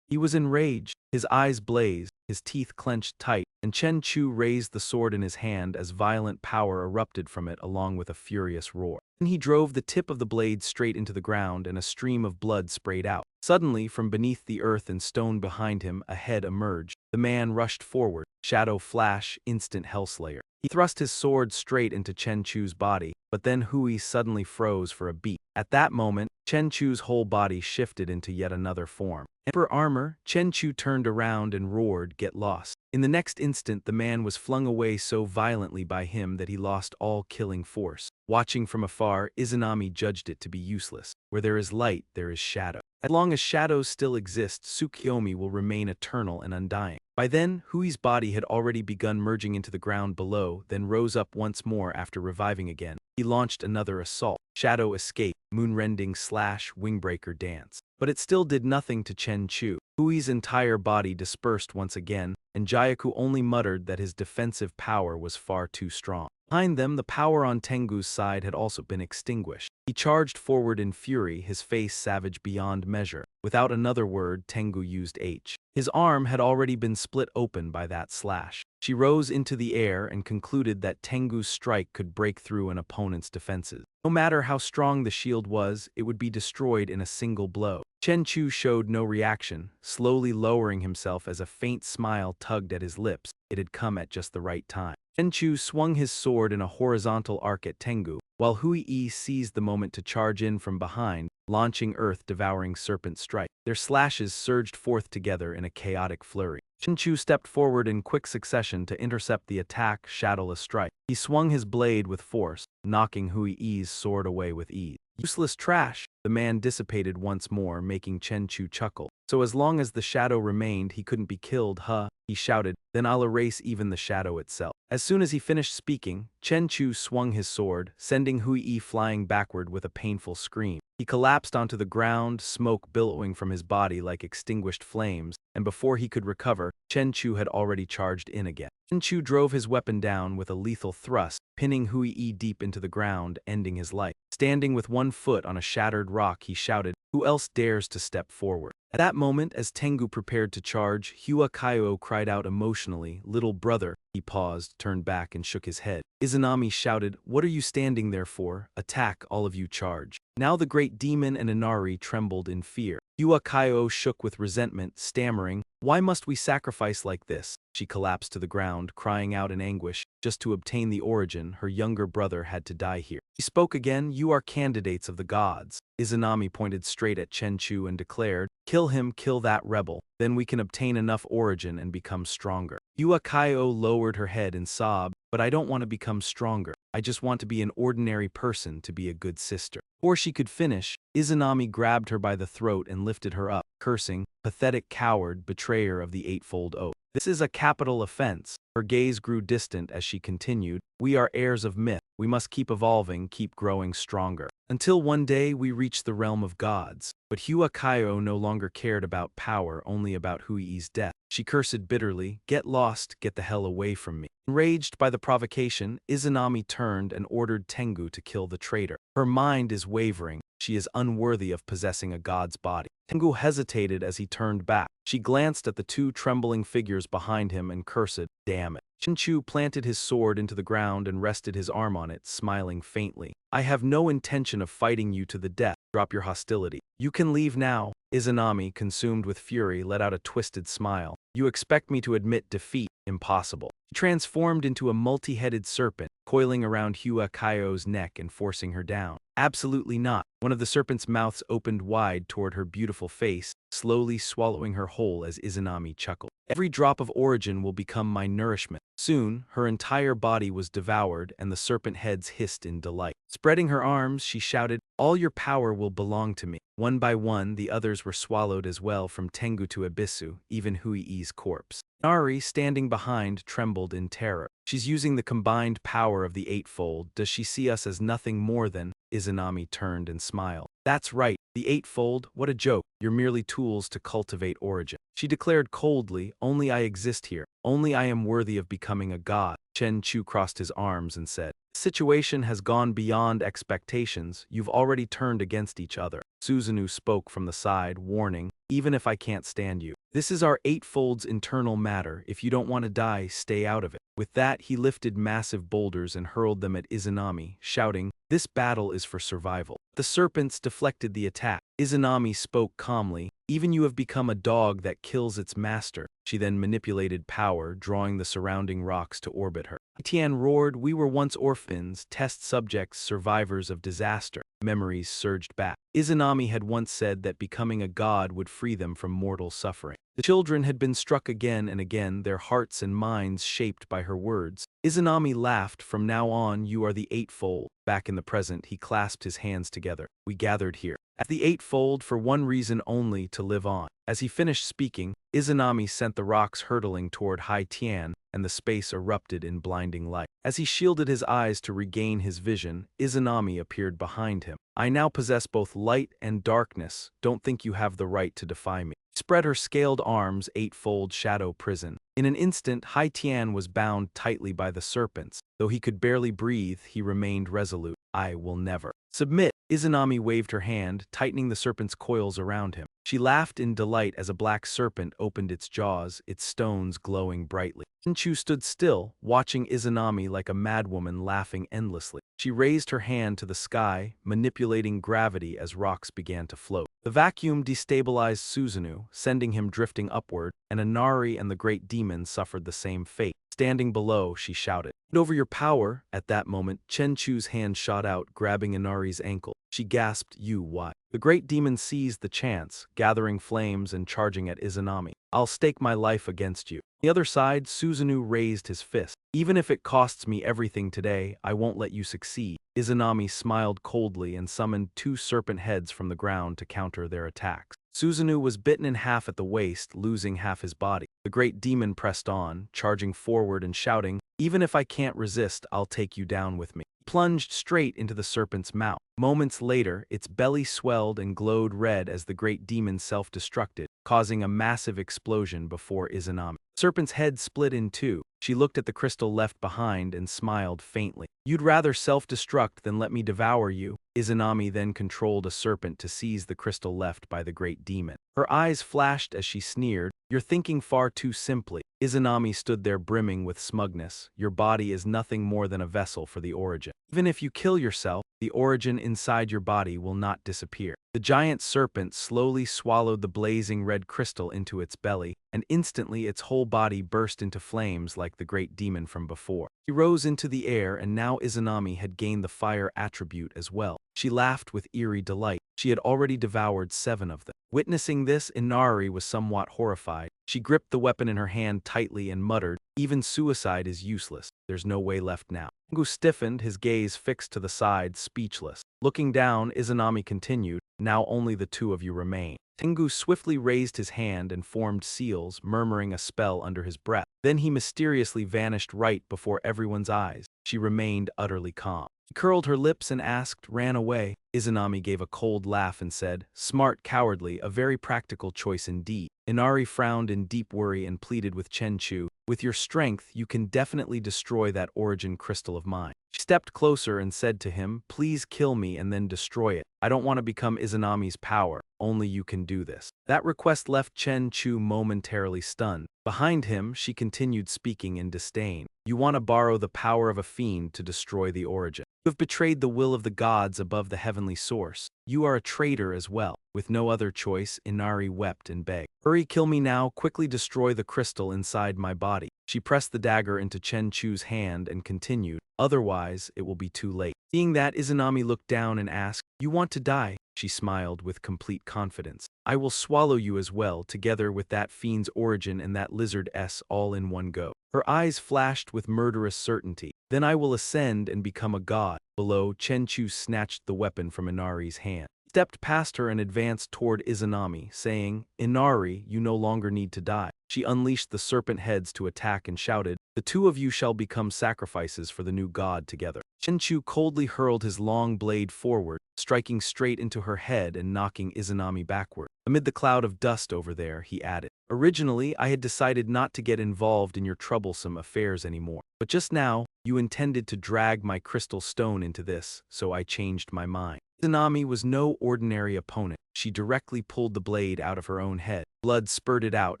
He was enraged. His eyes blazed, his teeth clenched tight, and Chen Chu raised the sword in his hand as violent power erupted from it along with a furious roar. Then he drove the tip of the blade straight into the ground and a stream of blood sprayed out. Suddenly, from beneath the earth and stone behind him, a head emerged. The man rushed forward. Shadow flash, instant hellslayer. He thrust his sword straight into Chen Chu's body, but then Hui suddenly froze for a beat. At that moment, Chen Chu's whole body shifted into yet another form. Emperor armor, Chen Chu turned around and roared, "Get lost." In the next instant, the man was flung away so violently by him that he lost all killing force. Watching from afar, Izanami judged it to be useless. Where there is light, there is shadow. As long as shadows still exist, Tsukiyomi will remain eternal and undying. By then, Hui's body had already begun merging into the ground below, then rose up once more after reviving again. He launched another assault. Shadow escape, moonrending slash, wingbreaker dance. But it still did nothing to Chen Chu. Hui's entire body dispersed once again, and Jayaku only muttered that his defensive power was far too strong. Behind them, the power on Tengu's side had also been extinguished. He charged forward in fury, his face savage beyond measure. Without another word, Tengu used H. His arm had already been split open by that slash. She rose into the air and concluded that Tengu's strike could break through an opponent's defenses. No matter how strong the shield was, it would be destroyed in a single blow. Chen Chu showed no reaction, slowly lowering himself as a faint smile tugged at his lips. It had come at just the right time. Chen Chu swung his sword in a horizontal arc at Tengu, while Hui seized the moment to charge in from behind, launching earth-devouring serpent strike. Their slashes surged forth together in a chaotic flurry. Chen Chu stepped forward in quick succession to intercept the attack, shadowless strike. He swung his blade with force, knocking Hui's sword away with ease. Useless trash! The man dissipated once more, making Chen Chu chuckle. So as long as the shadow remained, he couldn't be killed, huh? He shouted, then I'll erase even the shadow itself. As soon as he finished speaking, Chen Chu swung his sword, sending Hui flying backward with a painful scream. He collapsed onto the ground, smoke billowing from his body like extinguished flames, and before he could recover, Chen Chu had already charged in again. Chen Chu drove his weapon down with a lethal thrust, pinning Hui deep into the ground, ending his life. Standing with one foot on a shattered rock, he shouted, "Who else dares to step forward?" At that moment, as Tengu prepared to charge, Hua Kaio cried out emotionally, "Little brother." He paused, turned back, and shook his head. Izanami shouted, "What are you standing there for? Attack, all of you, charge." Now the great demon and Inari trembled in fear. Hua Kaio shook with resentment, stammering, "Why must we sacrifice like this?" She collapsed to the ground, crying out in anguish. Just to obtain the origin, her younger brother had to die here. He spoke again, "You are candidates of the gods." Izanami pointed straight at Chen Chu and declared, "Kill him, kill that rebel. Then we can obtain enough origin and become stronger." Hua Kaio lowered her head and sobbed, "But I don't want to become stronger. I just want to be an ordinary person, to be a good sister." Before she could finish, Izanami grabbed her by the throat and lifted her up, cursing, "Pathetic coward, betrayer of the eightfold oath. This is a capital offense." Her gaze grew distant as she continued, "We are heirs of myth. We must keep evolving, keep growing stronger. Until one day we reach the realm of gods." But Hua Kaio no longer cared about power, only about Hui's death. She cursed bitterly, "Get lost, get the hell away from me." Enraged by the provocation, Izanami turned and ordered Tengu to kill the traitor. Her mind is wavering. She is unworthy of possessing a god's body. Tengu hesitated as he turned back. She glanced at the two trembling figures behind him and cursed, "Damn it." Chinchu planted his sword into the ground and rested his arm on it, smiling faintly. I have no intention of fighting you to the death. Drop your hostility. You can leave now. Izanami, consumed with fury, let out a twisted smile. You expect me to admit defeat? Impossible. He transformed into a multi-headed serpent, coiling around Hua Kaio's neck and forcing her down. Absolutely not. One of the serpent's mouths opened wide toward her beautiful face, slowly swallowing her whole as Izanami chuckled. Every drop of origin will become my nourishment. Soon, her entire body was devoured and the serpent heads hissed in delight. Spreading her arms, she shouted, "All your power will belong to me." One by one, the others were swallowed as well, from Tengu to Abisu, even Hui's corpse. Nari, standing behind, trembled in terror. She's using the combined power of the Eightfold. Does she see us as nothing more than? Izanami turned and smiled. That's right, the Eightfold, what a joke. You're merely tools to cultivate origin. She declared coldly, only I exist here. Only I am worthy of becoming a god. Chen Chu crossed his arms and said, "The situation has gone beyond expectations. You've already turned against each other." Susanoo spoke from the side, warning, "Even if I can't stand you. This is our Eightfold's internal matter. If you don't want to die, stay out of it." With that, he lifted massive boulders and hurled them at Izanami, shouting, "This battle is for survival." The serpents deflected the attack. Izanami spoke calmly, "Even you have become a dog that kills its master." She then manipulated power, drawing the surrounding rocks to orbit her. Tian roared, "We were once orphans, test subjects, survivors of disaster." Memories surged back. Izanami had once said that becoming a god would free them from mortal suffering. The children had been struck again and again, their hearts and minds shaped by her words. Izanami laughed, "From now on, you are the Eightfold." Back in the present, he clasped his hands together. "We gathered here as the Eightfold for one reason only, to live on." As he finished speaking, Izanami sent the rocks hurtling toward Hai Tian, and the space erupted in blinding light. As he shielded his eyes to regain his vision, Izanami appeared behind him. "I now possess both light and darkness. Don't think you have the right to defy me." Spread her scaled arms, Eightfold shadow prison. In an instant, Hai Tian was bound tightly by the serpents. Though he could barely breathe, he remained resolute. "I will never submit." Izanami waved her hand, tightening the serpent's coils around him. She laughed in delight as a black serpent opened its jaws, its stones glowing brightly. Chinchu stood still, watching Izanami like a madwoman, laughing endlessly. She raised her hand to the sky, manipulating gravity as rocks began to float. The vacuum destabilized Susanoo, sending him drifting upward, and Inari and the great demon suffered the same fate. Standing below, she shouted, "Hand over your power." At that moment, Chen Chu's hand shot out, grabbing Inari's ankle. She gasped, "You what?" The great demon seized the chance, gathering flames and charging at Izanami. "I'll stake my life against you." On the other side, Susanoo raised his fist. "Even if it costs me everything today, I won't let you succeed." Izanami smiled coldly and summoned 2 serpent heads from the ground to counter their attacks. Susanoo was bitten in half at the waist, losing half his body. The great demon pressed on, charging forward and shouting, "Even if I can't resist, I'll take you down with me." He plunged straight into the serpent's mouth. Moments later, its belly swelled and glowed red as the great demon self-destructed, causing a massive explosion before Izanami. The serpent's head split in two. She looked at the crystal left behind and smiled faintly. "You'd rather self-destruct than let me devour you." Izanami then controlled a serpent to seize the crystal left by the great demon. Her eyes flashed as she sneered, "You're thinking far too simply." Izanami stood there brimming with smugness. "Your body is nothing more than a vessel for the origin. Even if you kill yourself, the origin inside your body will not disappear." The giant serpent slowly swallowed the blazing red crystal into its belly, and instantly its whole body burst into flames like the great demon from before. He rose into the air, and now Izanami had gained the fire attribute as well. She laughed with eerie delight. She had already devoured 7 of them. Witnessing this, Inari was somewhat horrified. She gripped the weapon in her hand tightly and muttered, "Even suicide is useless. There's no way left now." Tengu stiffened, his gaze fixed to the side, speechless. Looking down, Izanami continued, "Now only the 2 of you remain." Tengu swiftly raised his hand and formed seals, murmuring a spell under his breath. Then he mysteriously vanished right before everyone's eyes. She remained utterly calm. She curled her lips and asked, "Ran away?" Izanami gave a cold laugh and said, "Smart, cowardly, a very practical choice indeed." Inari frowned in deep worry and pleaded with Chen Chu, "With your strength, you can definitely destroy that origin crystal of mine." She stepped closer and said to him, "Please kill me and then destroy it. I don't want to become Izanami's power. Only you can do this." That request left Chen Chu momentarily stunned. Behind him, she continued speaking in disdain. "You want to borrow the power of a fiend to destroy the origin. You have betrayed the will of the gods above the heavenly source. You are a traitor as well." With no other choice, Inari wept and begged. "Hurry, kill me now, quickly destroy the crystal inside my body." She pressed the dagger into Chen Chu's hand and continued, "Otherwise, it will be too late." Seeing that, Izanami looked down and asked, "You want to die?" She smiled with complete confidence. "I will swallow you as well, together with that fiend's origin and that lizard's all in one go." Her eyes flashed with murderous certainty. "Then I will ascend and become a god." Below, Chen Chu snatched the weapon from Inari's hand, stepped past her and advanced toward Izanami, saying, "Inari, you no longer need to die." She unleashed the serpent heads to attack and shouted, "The two of you shall become sacrifices for the new god together." Chen Chu coldly hurled his long blade forward, striking straight into her head and knocking Izanami backward. Amid the cloud of dust over there, he added, "Originally, I had decided not to get involved in your troublesome affairs anymore. But just now, you intended to drag my crystal stone into this, so I changed my mind." Izanami was no ordinary opponent. She directly pulled the blade out of her own head. Blood spurted out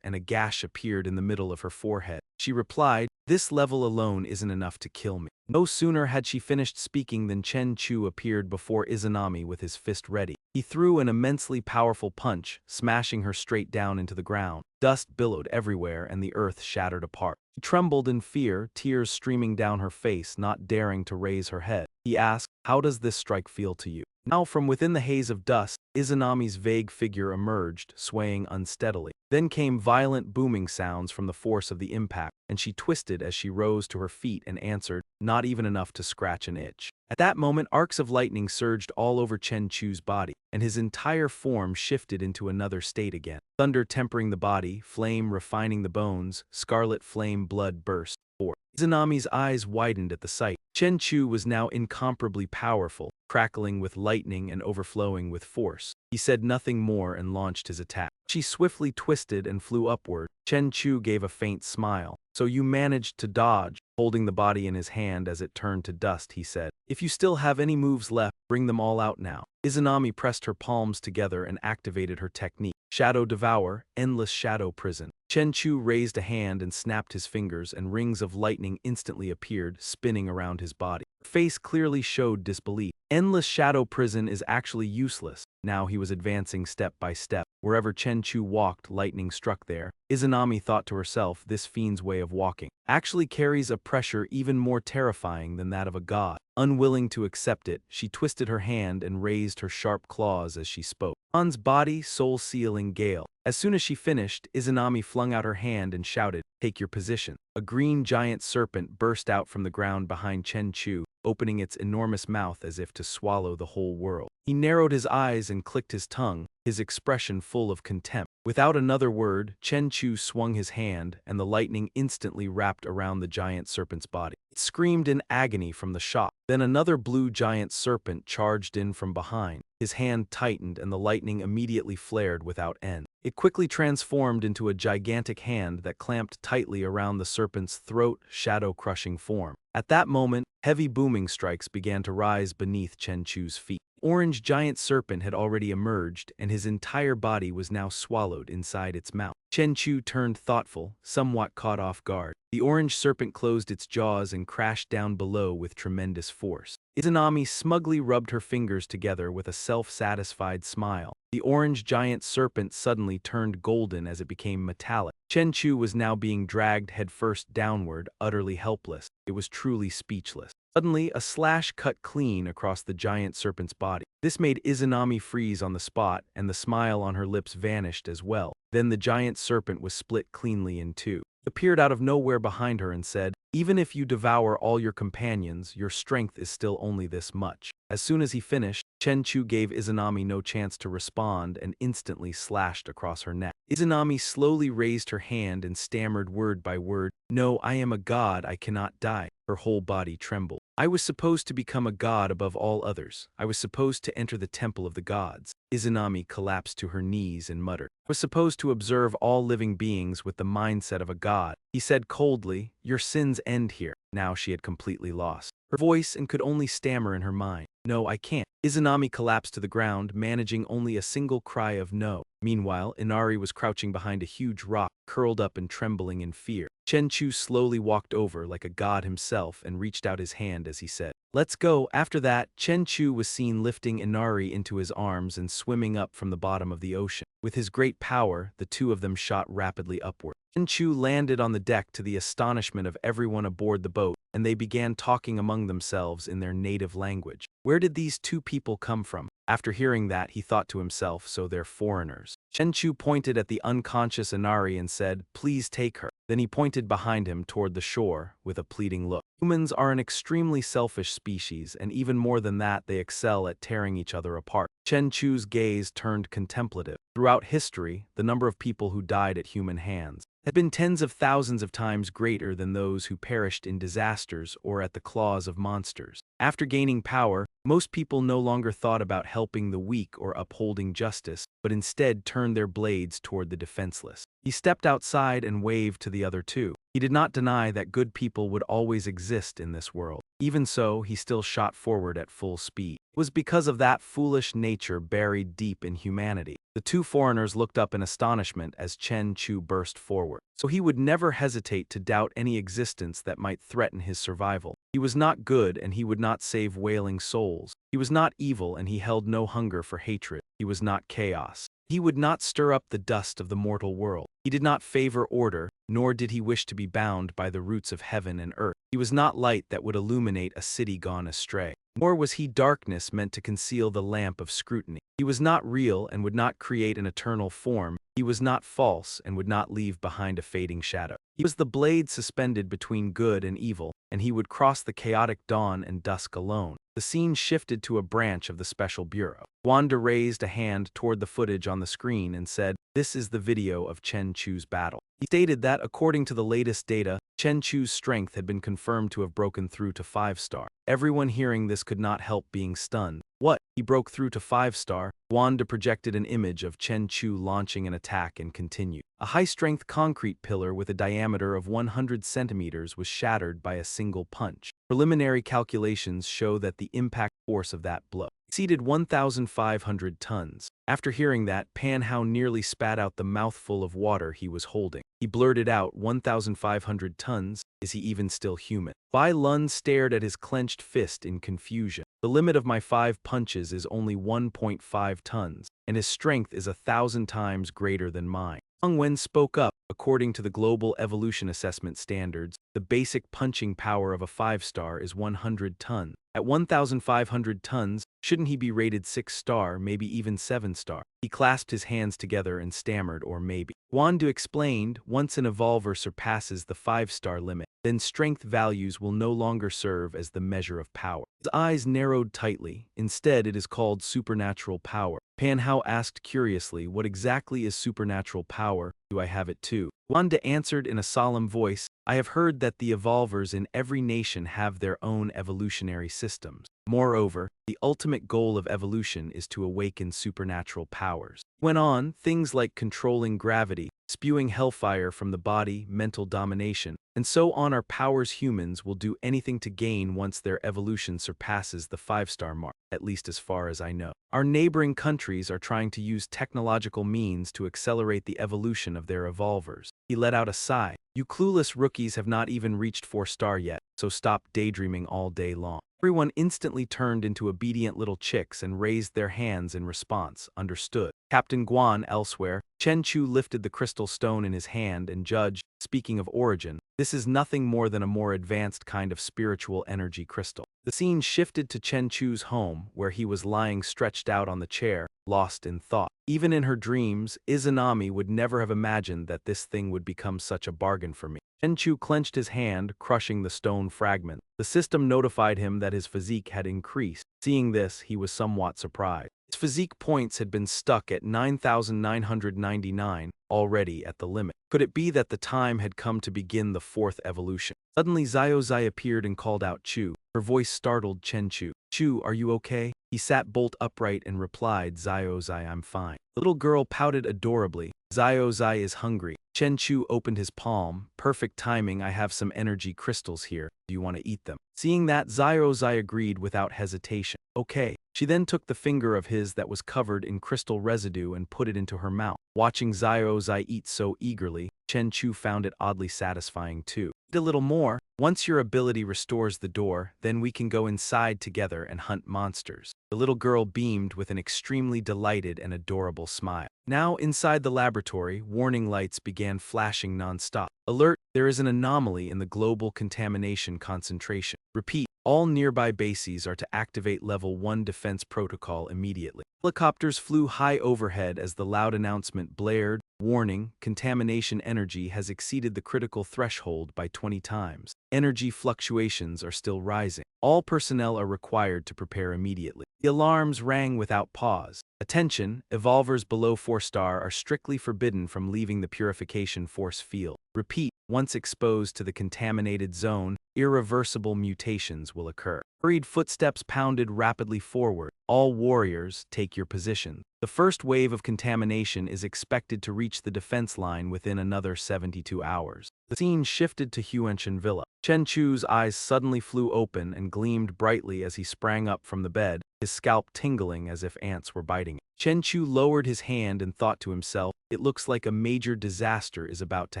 and a gash appeared in the middle of her forehead. She replied, "This level alone isn't enough to kill me." No sooner had she finished speaking than Chen Chu appeared before Izanami with his fist ready. He threw an immensely powerful punch, smashing her straight down into the ground. Dust billowed everywhere and the earth shattered apart. She trembled in fear, tears streaming down her face, not daring to raise her head. He asked, "How does this strike feel to you?" Now from within the haze of dust, Izanami's vague figure emerged, swaying unsteadily. Then came violent booming sounds from the force of the impact, and she twisted as she rose to her feet and answered, "Not even enough to scratch an itch." At that moment, arcs of lightning surged all over Chen Chu's body, and his entire form shifted into another state again. Thunder tempering the body, flame refining the bones, scarlet flame blood burst forth. Izanami's eyes widened at the sight. Chen Chu was now incomparably powerful, crackling with lightning and overflowing with force. He said nothing more and launched his attack. She swiftly twisted and flew upward. Chen Chu gave a faint smile. "So you managed to dodge." Holding the body in his hand as it turned to dust, he said, "If you still have any moves left, bring them all out now." Izanami pressed her palms together and activated her technique. Shadow Devour, Endless Shadow Prison. Chen Chu raised a hand and snapped his fingers, and rings of lightning instantly appeared, spinning around his body. Her face clearly showed disbelief. Endless Shadow Prison is actually useless. Now he was advancing step by step. Wherever Chen Chu walked, lightning struck there. Izanami thought to herself, this fiend's way of walking actually carries a pressure even more terrifying than that of a god. Unwilling to accept it, she twisted her hand and raised her sharp claws as she spoke. "Han's body, soul-sealing gale." As soon as she finished, Izanami flung out her hand and shouted, "Take your position." A green giant serpent burst out from the ground behind Chen Chu, opening its enormous mouth as if to swallow the whole world. He narrowed his eyes and clicked his tongue, his expression full of contempt. Without another word, Chen Chu swung his hand, and the lightning instantly wrapped around the giant serpent's body. It screamed in agony from the shock. Then another blue giant serpent charged in from behind. His hand tightened and the lightning immediately flared without end. It quickly transformed into a gigantic hand that clamped tightly around the serpent's throat, shadow-crushing form. At that moment, heavy booming strikes began to rise beneath Chen Chu's feet. The orange giant serpent had already emerged, and his entire body was now swallowed inside its mouth. Chen Chu turned thoughtful, somewhat caught off guard. The orange serpent closed its jaws and crashed down below with tremendous force. Izanami smugly rubbed her fingers together with a self-satisfied smile. The orange giant serpent suddenly turned golden as it became metallic. Chen Chu was now being dragged headfirst downward, utterly helpless. It was truly speechless. Suddenly, a slash cut clean across the giant serpent's body. This made Izanami freeze on the spot, and the smile on her lips vanished as well. Then the giant serpent was split cleanly in two. He appeared out of nowhere behind her and said, "Even if you devour all your companions, your strength is still only this much." As soon as he finished, Chen Chu gave Izanami no chance to respond and instantly slashed across her neck. Izanami slowly raised her hand and stammered word by word, "No, I am a god, I cannot die." Her whole body trembled. "I was supposed to become a god above all others. I was supposed to enter the temple of the gods." Izanami collapsed to her knees and muttered, "I was supposed to observe all living beings with the mindset of a god." He said coldly, "Your sins end here." Now she had completely lost her voice and could only stammer in her mind, "No, I can't." Izanami collapsed to the ground, managing only a single cry of no. Meanwhile, Inari was crouching behind a huge rock, curled up and trembling in fear. Chu slowly walked over like a god himself and reached out his hand as he said, "Let's go." After that, Chu was seen lifting Inari into his arms and swimming up from the bottom of the ocean. With his great power, the two of them shot rapidly upward. Chu landed on the deck to the astonishment of everyone aboard the boat, and they began talking among themselves in their native language. Where did these two people come from? After hearing that, he thought to himself, so they're foreigners. Chu pointed at the unconscious Inari and said, "Please take her." Then he pointed behind him toward the shore with a pleading look. Humans are an extremely selfish species, and even more than that, they excel at tearing each other apart. Chu's gaze turned contemplative. Throughout history, the number of people who died at human hands had been tens of thousands of times greater than those who perished in disasters or at the claws of monsters. After gaining power, most people no longer thought about helping the weak or upholding justice, but instead turned their blades toward the defenseless. He stepped outside and waved to the other two. He did not deny that good people would always exist in this world. Even so, he still shot forward at full speed. It was because of that foolish nature buried deep in humanity. The two foreigners looked up in astonishment as Chu burst forward. So he would never hesitate to doubt any existence that might threaten his survival. He was not good and he would not save wailing souls. He was not evil and he held no hunger for hatred. He was not chaos. He would not stir up the dust of the mortal world. He did not favor order, nor did he wish to be bound by the roots of heaven and earth. He was not light that would illuminate a city gone astray. Nor was he darkness meant to conceal the lamp of scrutiny. He was not real and would not create an eternal form. He was not false and would not leave behind a fading shadow. He was the blade suspended between good and evil, and he would cross the chaotic dawn and dusk alone. The scene shifted to a branch of the Special Bureau. Wanda raised a hand toward the footage on the screen and said, "This is the video of Chu's battle." He stated that, according to the latest data, Chu's strength had been confirmed to have broken through to 5-star. Everyone hearing this could not help being stunned. What? He broke through to 5-star? Wanda projected an image of Chu launching an attack and continued. A high-strength concrete pillar with a diameter of 100 centimeters was shattered by a single punch. Preliminary calculations show that the impact force of that blow exceeded 1,500 tons. After hearing that, Panhao nearly spat out the mouthful of water he was holding. He blurted out, 1,500 tons? Is he even still human? Bai Lun stared at his clenched fist in confusion. The limit of my 5 punches is only 1.5 tons, and his strength is 1,000 times greater than mine. Hong Wen spoke up. According to the Global Evolution Assessment Standards, the basic punching power of a 5-star is 100 tons. At 1,500 tons, shouldn't he be rated 6-star, maybe even 7-star? He clasped his hands together and stammered, or maybe. Wandu explained, once an evolver surpasses the 5-star limit, then strength values will no longer serve as the measure of power. His eyes narrowed tightly. Instead, it is called supernatural power. Panhao asked curiously, what exactly is supernatural power? Do I have it too? Wanda answered in a solemn voice, I have heard that the evolvers in every nation have their own evolutionary systems. Moreover, the ultimate goal of evolution is to awaken supernatural powers. Went on, things like controlling gravity, spewing hellfire from the body, mental domination, and so on are powers humans will do anything to gain once their evolution surpasses the 5-star mark, at least as far as I know. Our neighboring countries are trying to use technological means to accelerate the evolution of their evolvers. He let out a sigh. You clueless rookies have not even reached 4-star yet, so stop daydreaming all day long. Everyone instantly turned into obedient little chicks and raised their hands in response. Understood. Captain Guan elsewhere, Chu lifted the crystal stone in his hand and judged, speaking of origin, this is nothing more than a more advanced kind of spiritual energy crystal. The scene shifted to Chu's home, where he was lying stretched out on the chair, lost in thought. Even in her dreams, Izanami would never have imagined that this thing would become such a bargain for me. Chu clenched his hand, crushing the stone fragment. The system notified him that his physique had increased. Seeing this, he was somewhat surprised. Its physique points had been stuck at 9,999, already at the limit. Could it be that the time had come to begin the fourth evolution? Suddenly Xiaozai appeared and called out Chu. Her voice startled Chen Chu. Chu, are you okay? He sat bolt upright and replied, Xiaozai, I'm fine. The little girl pouted adorably. Xiaozai is hungry. Chen Chu opened his palm. Perfect timing, I have some energy crystals here. Do you want to eat them? Seeing that, Xiaozai agreed without hesitation. Okay. She then took the finger of his that was covered in crystal residue and put it into her mouth. Watching Xiaozai eat so eagerly, Chen Chu found it oddly satisfying too. Eat a little more. Once your ability restores the door, then we can go inside together and hunt monsters. The little girl beamed with an extremely delighted and adorable smile. Now, inside the laboratory, warning lights began flashing non-stop. Alert, there is an anomaly in the global contamination concentration. Repeat, all nearby bases are to activate Level 1 defense protocol immediately. Helicopters flew high overhead as the loud announcement blared. Warning, contamination energy has exceeded the critical threshold by 20 times. Energy fluctuations are still rising. All personnel are required to prepare immediately. The alarms rang without pause. Attention, evolvers below 4-star are strictly forbidden from leaving the purification force field. Repeat, once exposed to the contaminated zone, irreversible mutations will occur. Hurried footsteps pounded rapidly forward. All warriors, take your position. The first wave of contamination is expected to reach the defense line within another 72 hours. The scene shifted to Huenshan Villa. Chen Chu's eyes suddenly flew open and gleamed brightly as he sprang up from the bed, his scalp tingling as if ants were biting it. Chen Chu lowered his hand and thought to himself, it looks like a major disaster is about to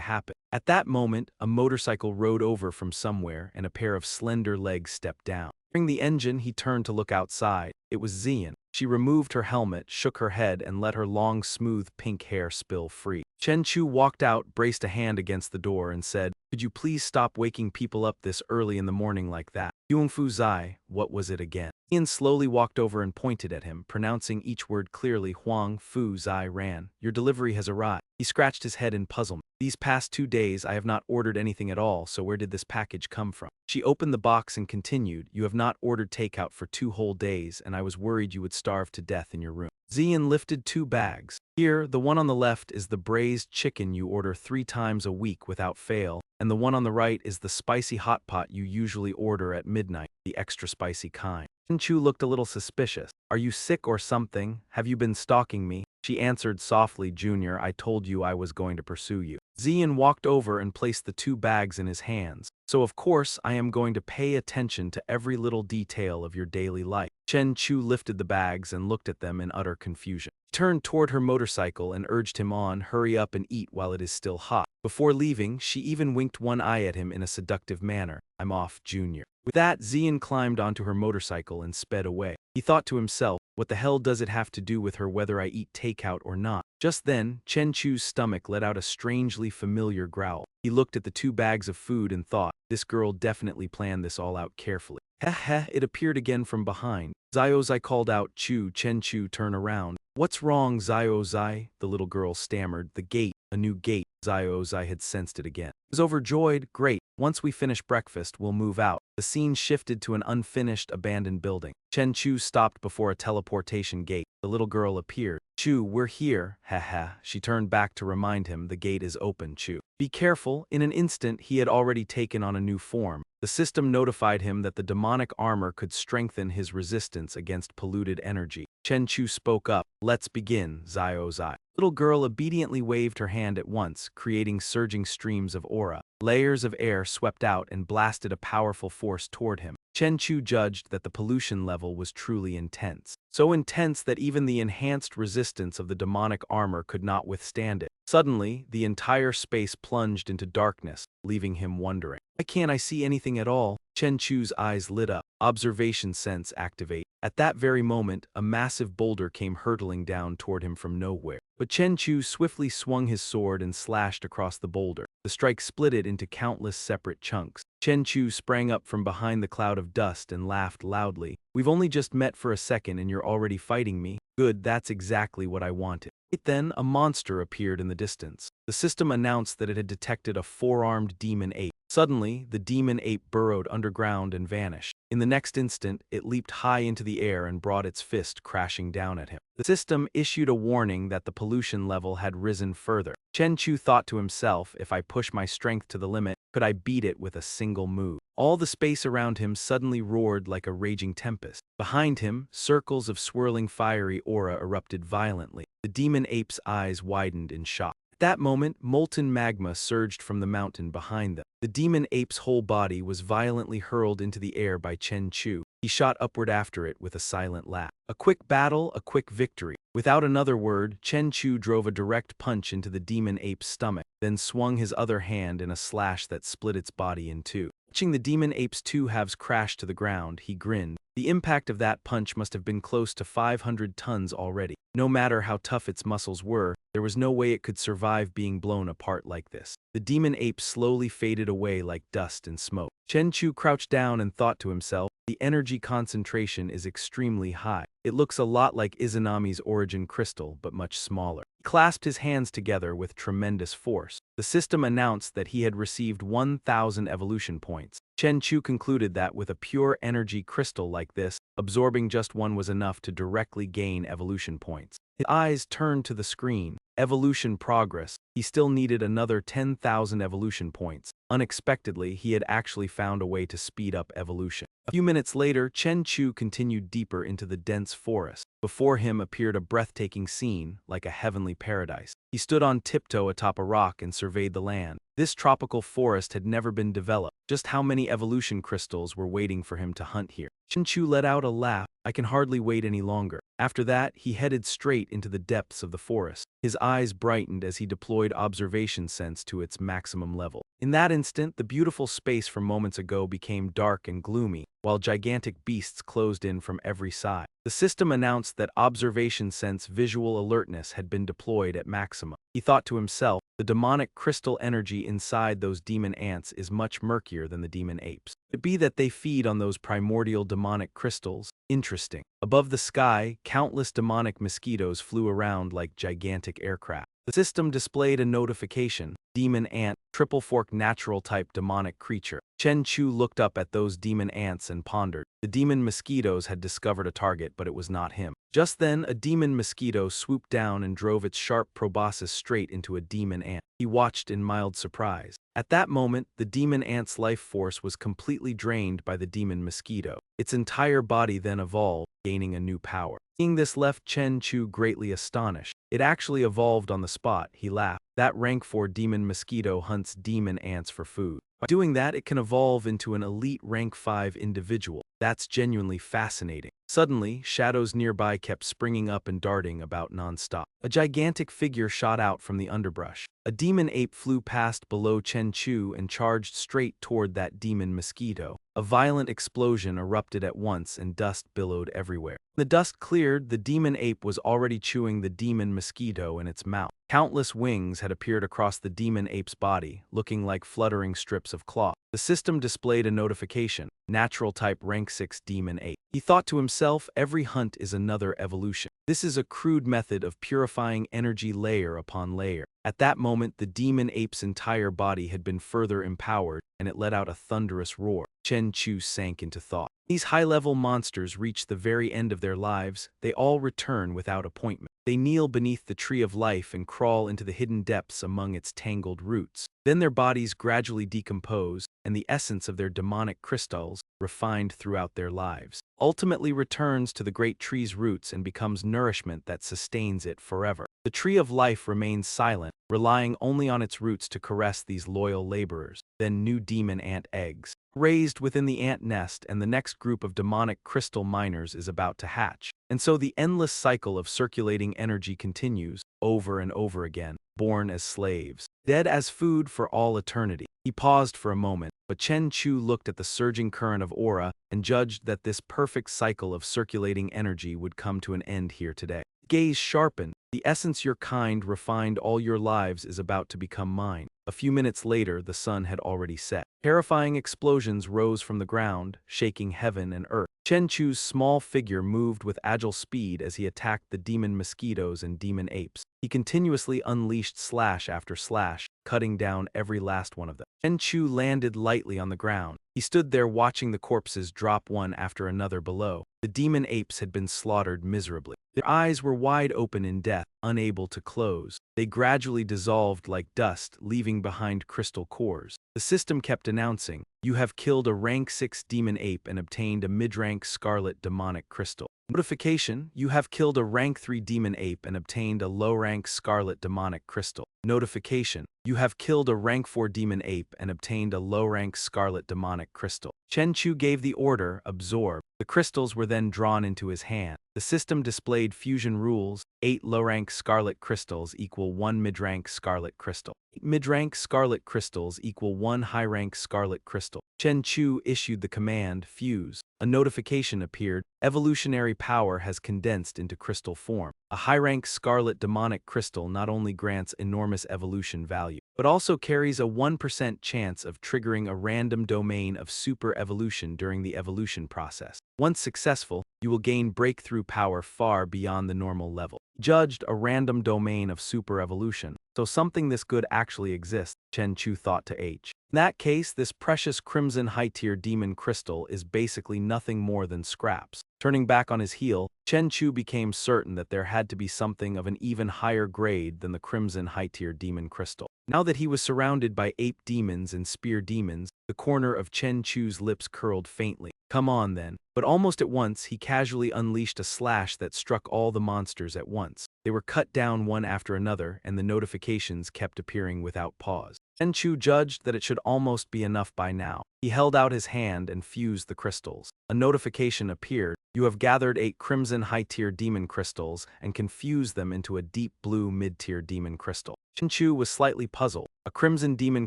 happen. At that moment, a motorcycle rode over from somewhere and a pair of slender legs stepped down. Hearing the engine, he turned to look outside. It was Xian. She removed her helmet, shook her head, and let her long, smooth pink hair spill free. Chen Chu walked out, braced a hand against the door, and said, could you please stop waking people up this early in the morning like that? Yungfu Zai, what was it again? Ian slowly walked over and pointed at him, pronouncing each word clearly. Huang Fu Zai ran. Your delivery has arrived. He scratched his head in puzzlement. These past 2 days I have not ordered anything at all, so where did this package come from? She opened the box and continued, you have not ordered takeout for 2 whole days, and I was worried you would starve to death in your room. Xian lifted 2 bags. Here, the one on the left is the braised chicken you order 3 times a week without fail, and the one on the right is the spicy hot pot you usually order at midnight, the extra spicy kind. Chen Chu looked a little suspicious. Are you sick or something? Have you been stalking me? She answered softly, Junior, I told you I was going to pursue you. Xian walked over and placed the 2 bags in his hands. So of course I am going to pay attention to every little detail of your daily life. Chen Chu lifted the bags and looked at them in utter confusion. She turned toward her motorcycle and urged him on, hurry up and eat while it is still hot. Before leaving, she even winked one eye at him in a seductive manner. I'm off, Junior. With that, Xian climbed onto her motorcycle and sped away. He thought to himself, what the hell does it have to do with her whether I eat takeout or not? Just then, Chen Chu's stomach let out a strangely familiar growl. He looked at the 2 bags of food and thought, this girl definitely planned this all out carefully. Heh, it appeared again from behind. Xiaozai called out, Chen Chu, turn around. What's wrong, Xiaozai? The little girl stammered. The gate, a new gate. Xiaozai had sensed it again. He was overjoyed. Great. Once we finish breakfast, we'll move out. The scene shifted to an unfinished, abandoned building. Chen Chu stopped before a teleportation gate. The little girl appeared. Chu, we're here. Haha. She turned back to remind him the gate is open, Chu. Be careful. In an instant, he had already taken on a new form. The system notified him that the demonic armor could strengthen his resistance against polluted energy. Chen Chu spoke up. Let's begin, Xiaozai. Little girl obediently waved her hand at once, creating surging streams of aura. Layers of air swept out and blasted a powerful force toward him. Chen Chu judged that the pollution level was truly intense. So intense that even the enhanced resistance of the demonic armor could not withstand it. Suddenly, the entire space plunged into darkness, leaving him wondering. Why can't I see anything at all? Chen Chu's eyes lit up. Observation sense activate. At that very moment, a massive boulder came hurtling down toward him from nowhere. But Chen Chu swiftly swung his sword and slashed across the boulder. The strike split it into countless separate chunks. Chen Chu sprang up from behind the cloud of dust and laughed loudly. We've only just met for a second and you're already fighting me? Good, that's exactly what I wanted. Then, a monster appeared in the distance. The system announced that it had detected a 4-armed demon ape. Suddenly, the demon ape burrowed underground and vanished. In the next instant, it leaped high into the air and brought its fist crashing down at him. The system issued a warning that the pollution level had risen further. Chen Chu thought to himself, if I push my strength to the limit, could I beat it with a single move? All the space around him suddenly roared like a raging tempest. Behind him, circles of swirling fiery aura erupted violently. The demon ape's eyes widened in shock. At that moment, molten magma surged from the mountain behind them. The demon ape's whole body was violently hurled into the air by Chen Chu. He shot upward after it with a silent laugh. A quick battle, a quick victory. Without another word, Chen Chu drove a direct punch into the demon ape's stomach, then swung his other hand in a slash that split its body in two. Watching the demon ape's two halves crash to the ground, he grinned. The impact of that punch must have been close to 500 tons already. No matter how tough its muscles were, there was no way it could survive being blown apart like this. The demon ape slowly faded away like dust and smoke. Chen Chu crouched down and thought to himself, the energy concentration is extremely high. It looks a lot like Izanami's origin crystal, but much smaller. He clasped his hands together with tremendous force. The system announced that he had received 1,000 evolution points. Chen Chu concluded that with a pure energy crystal like this, absorbing just one was enough to directly gain evolution points. His eyes turned to the screen. Evolution progress. He still needed another 10,000 evolution points. Unexpectedly, he had actually found a way to speed up evolution. A few minutes later, Chen Chu continued deeper into the dense forest. Before him appeared a breathtaking scene, like a heavenly paradise. He stood on tiptoe atop a rock and surveyed the land. This tropical forest had never been developed. Just how many evolution crystals were waiting for him to hunt here? Chen Chu let out a laugh. I can hardly wait any longer. After that, he headed straight into the depths of the forest. His eyes brightened as he deployed observation sense to its maximum level. In that instant, the beautiful space from moments ago became dark and gloomy, while gigantic beasts closed in from every side. The system announced that observation sense visual alertness had been deployed at maximum. He thought to himself, the demonic crystal energy inside those demon ants is much murkier than the demon apes. Could it be that they feed on those primordial demonic crystals? Interesting. Above the sky, countless demonic mosquitoes flew around like gigantic aircraft. The system displayed a notification. Demon ant, triple fork natural type demonic creature. Chen Chu looked up at those demon ants and pondered. The demon mosquitoes had discovered a target, but it was not him. Just then, a demon mosquito swooped down and drove its sharp proboscis straight into a demon ant. He watched in mild surprise. At that moment, the demon ant's life force was completely drained by the demon mosquito. Its entire body then evolved, gaining a new power. Seeing this left Chen Chu greatly astonished. It actually evolved on the spot, he laughed. That rank 4 demon mosquito hunts demon ants for food. By doing that, it can evolve into an elite rank 5 individual. That's genuinely fascinating. Suddenly, shadows nearby kept springing up and darting about non-stop. A gigantic figure shot out from the underbrush. A demon ape flew past below Chen Chu and charged straight toward that demon mosquito. A violent explosion erupted at once and dust billowed everywhere. When the dust cleared, the demon ape was already chewing the demon mosquito in its mouth. Countless wings had appeared across the demon ape's body, looking like fluttering strips of cloth. The system displayed a notification. Natural type rank 6 demon ape. He thought to himself, every hunt is another evolution. This is a crude method of purifying energy layer upon layer. At that moment, the demon ape's entire body had been further empowered, and it let out a thunderous roar. Chen Chu sank into thought. These high-level monsters reach the very end of their lives. They all return without appointment. They kneel beneath the tree of life and crawl into the hidden depths among its tangled roots. Then their bodies gradually decompose, and the essence of their demonic crystals, refined throughout their lives, ultimately returns to the great tree's roots and becomes nourishment that sustains it forever. The tree of life remains silent, relying only on its roots to caress these loyal laborers. Then new demon ant eggs, raised within the ant nest, and the next group of demonic crystal miners is about to hatch. And so the endless cycle of circulating energy continues, over and over again, born as slaves, dead as food for all eternity. He paused for a moment, but Chen Chu looked at the surging current of aura and judged that this perfect cycle of circulating energy would come to an end here today. Gaze sharpened. The essence your kind refined all your lives is about to become mine. A few minutes later, the sun had already set. Terrifying explosions rose from the ground, shaking heaven and earth. Chen Chu's small figure moved with agile speed as he attacked the demon mosquitoes and demon apes. He continuously unleashed slash after slash, cutting down every last one of them. Chen Chu landed lightly on the ground. He stood there watching the corpses drop one after another below. The demon apes had been slaughtered miserably. Their eyes were wide open in death, unable to close. They gradually dissolved like dust, leaving behind crystal cores. The system kept announcing, "You have killed a rank 6 demon ape and obtained a mid-rank scarlet demonic crystal." Notification, "You have killed a rank 3 demon ape and obtained a low-rank scarlet demonic crystal." Notification, "You have killed a rank 4 demon ape and obtained a low-rank scarlet demonic crystal." Chen Chu gave the order, "Absorb." The crystals were then drawn into his hand. The system displayed fusion rules. 8 low-rank scarlet crystals equal 1 mid-rank scarlet crystal. 8 mid-rank scarlet crystals equal 1 high-rank scarlet crystal. Chen Chu issued the command, "Fuse." A notification appeared, "Evolutionary power has condensed into crystal form." A high-rank scarlet demonic crystal not only grants enormous evolution value, but also carries a 1% chance of triggering a random domain of super evolution during the evolution process. Once successful, you will gain breakthrough power far beyond the normal level. Judged a random domain of super evolution. So something this good actually exists, Chen Chu thought to H. In that case, this precious crimson high-tier demon crystal is basically nothing more than scraps. Turning back on his heel, Chen Chu became certain that there had to be something of an even higher grade than the crimson high-tier demon crystal. Now that he was surrounded by ape demons and spear demons, the corner of Chen Chu's lips curled faintly. "Come on then." But almost at once, he casually unleashed a slash that struck all the monsters at once. They were cut down one after another, and the notifications kept appearing without pause. Chen Chu judged that it should almost be enough by now. He held out his hand and fused the crystals. A notification appeared, "You have gathered 8 crimson high-tier demon crystals and can fuse them into a deep blue mid-tier demon crystal." Chen Chu was slightly puzzled. A crimson demon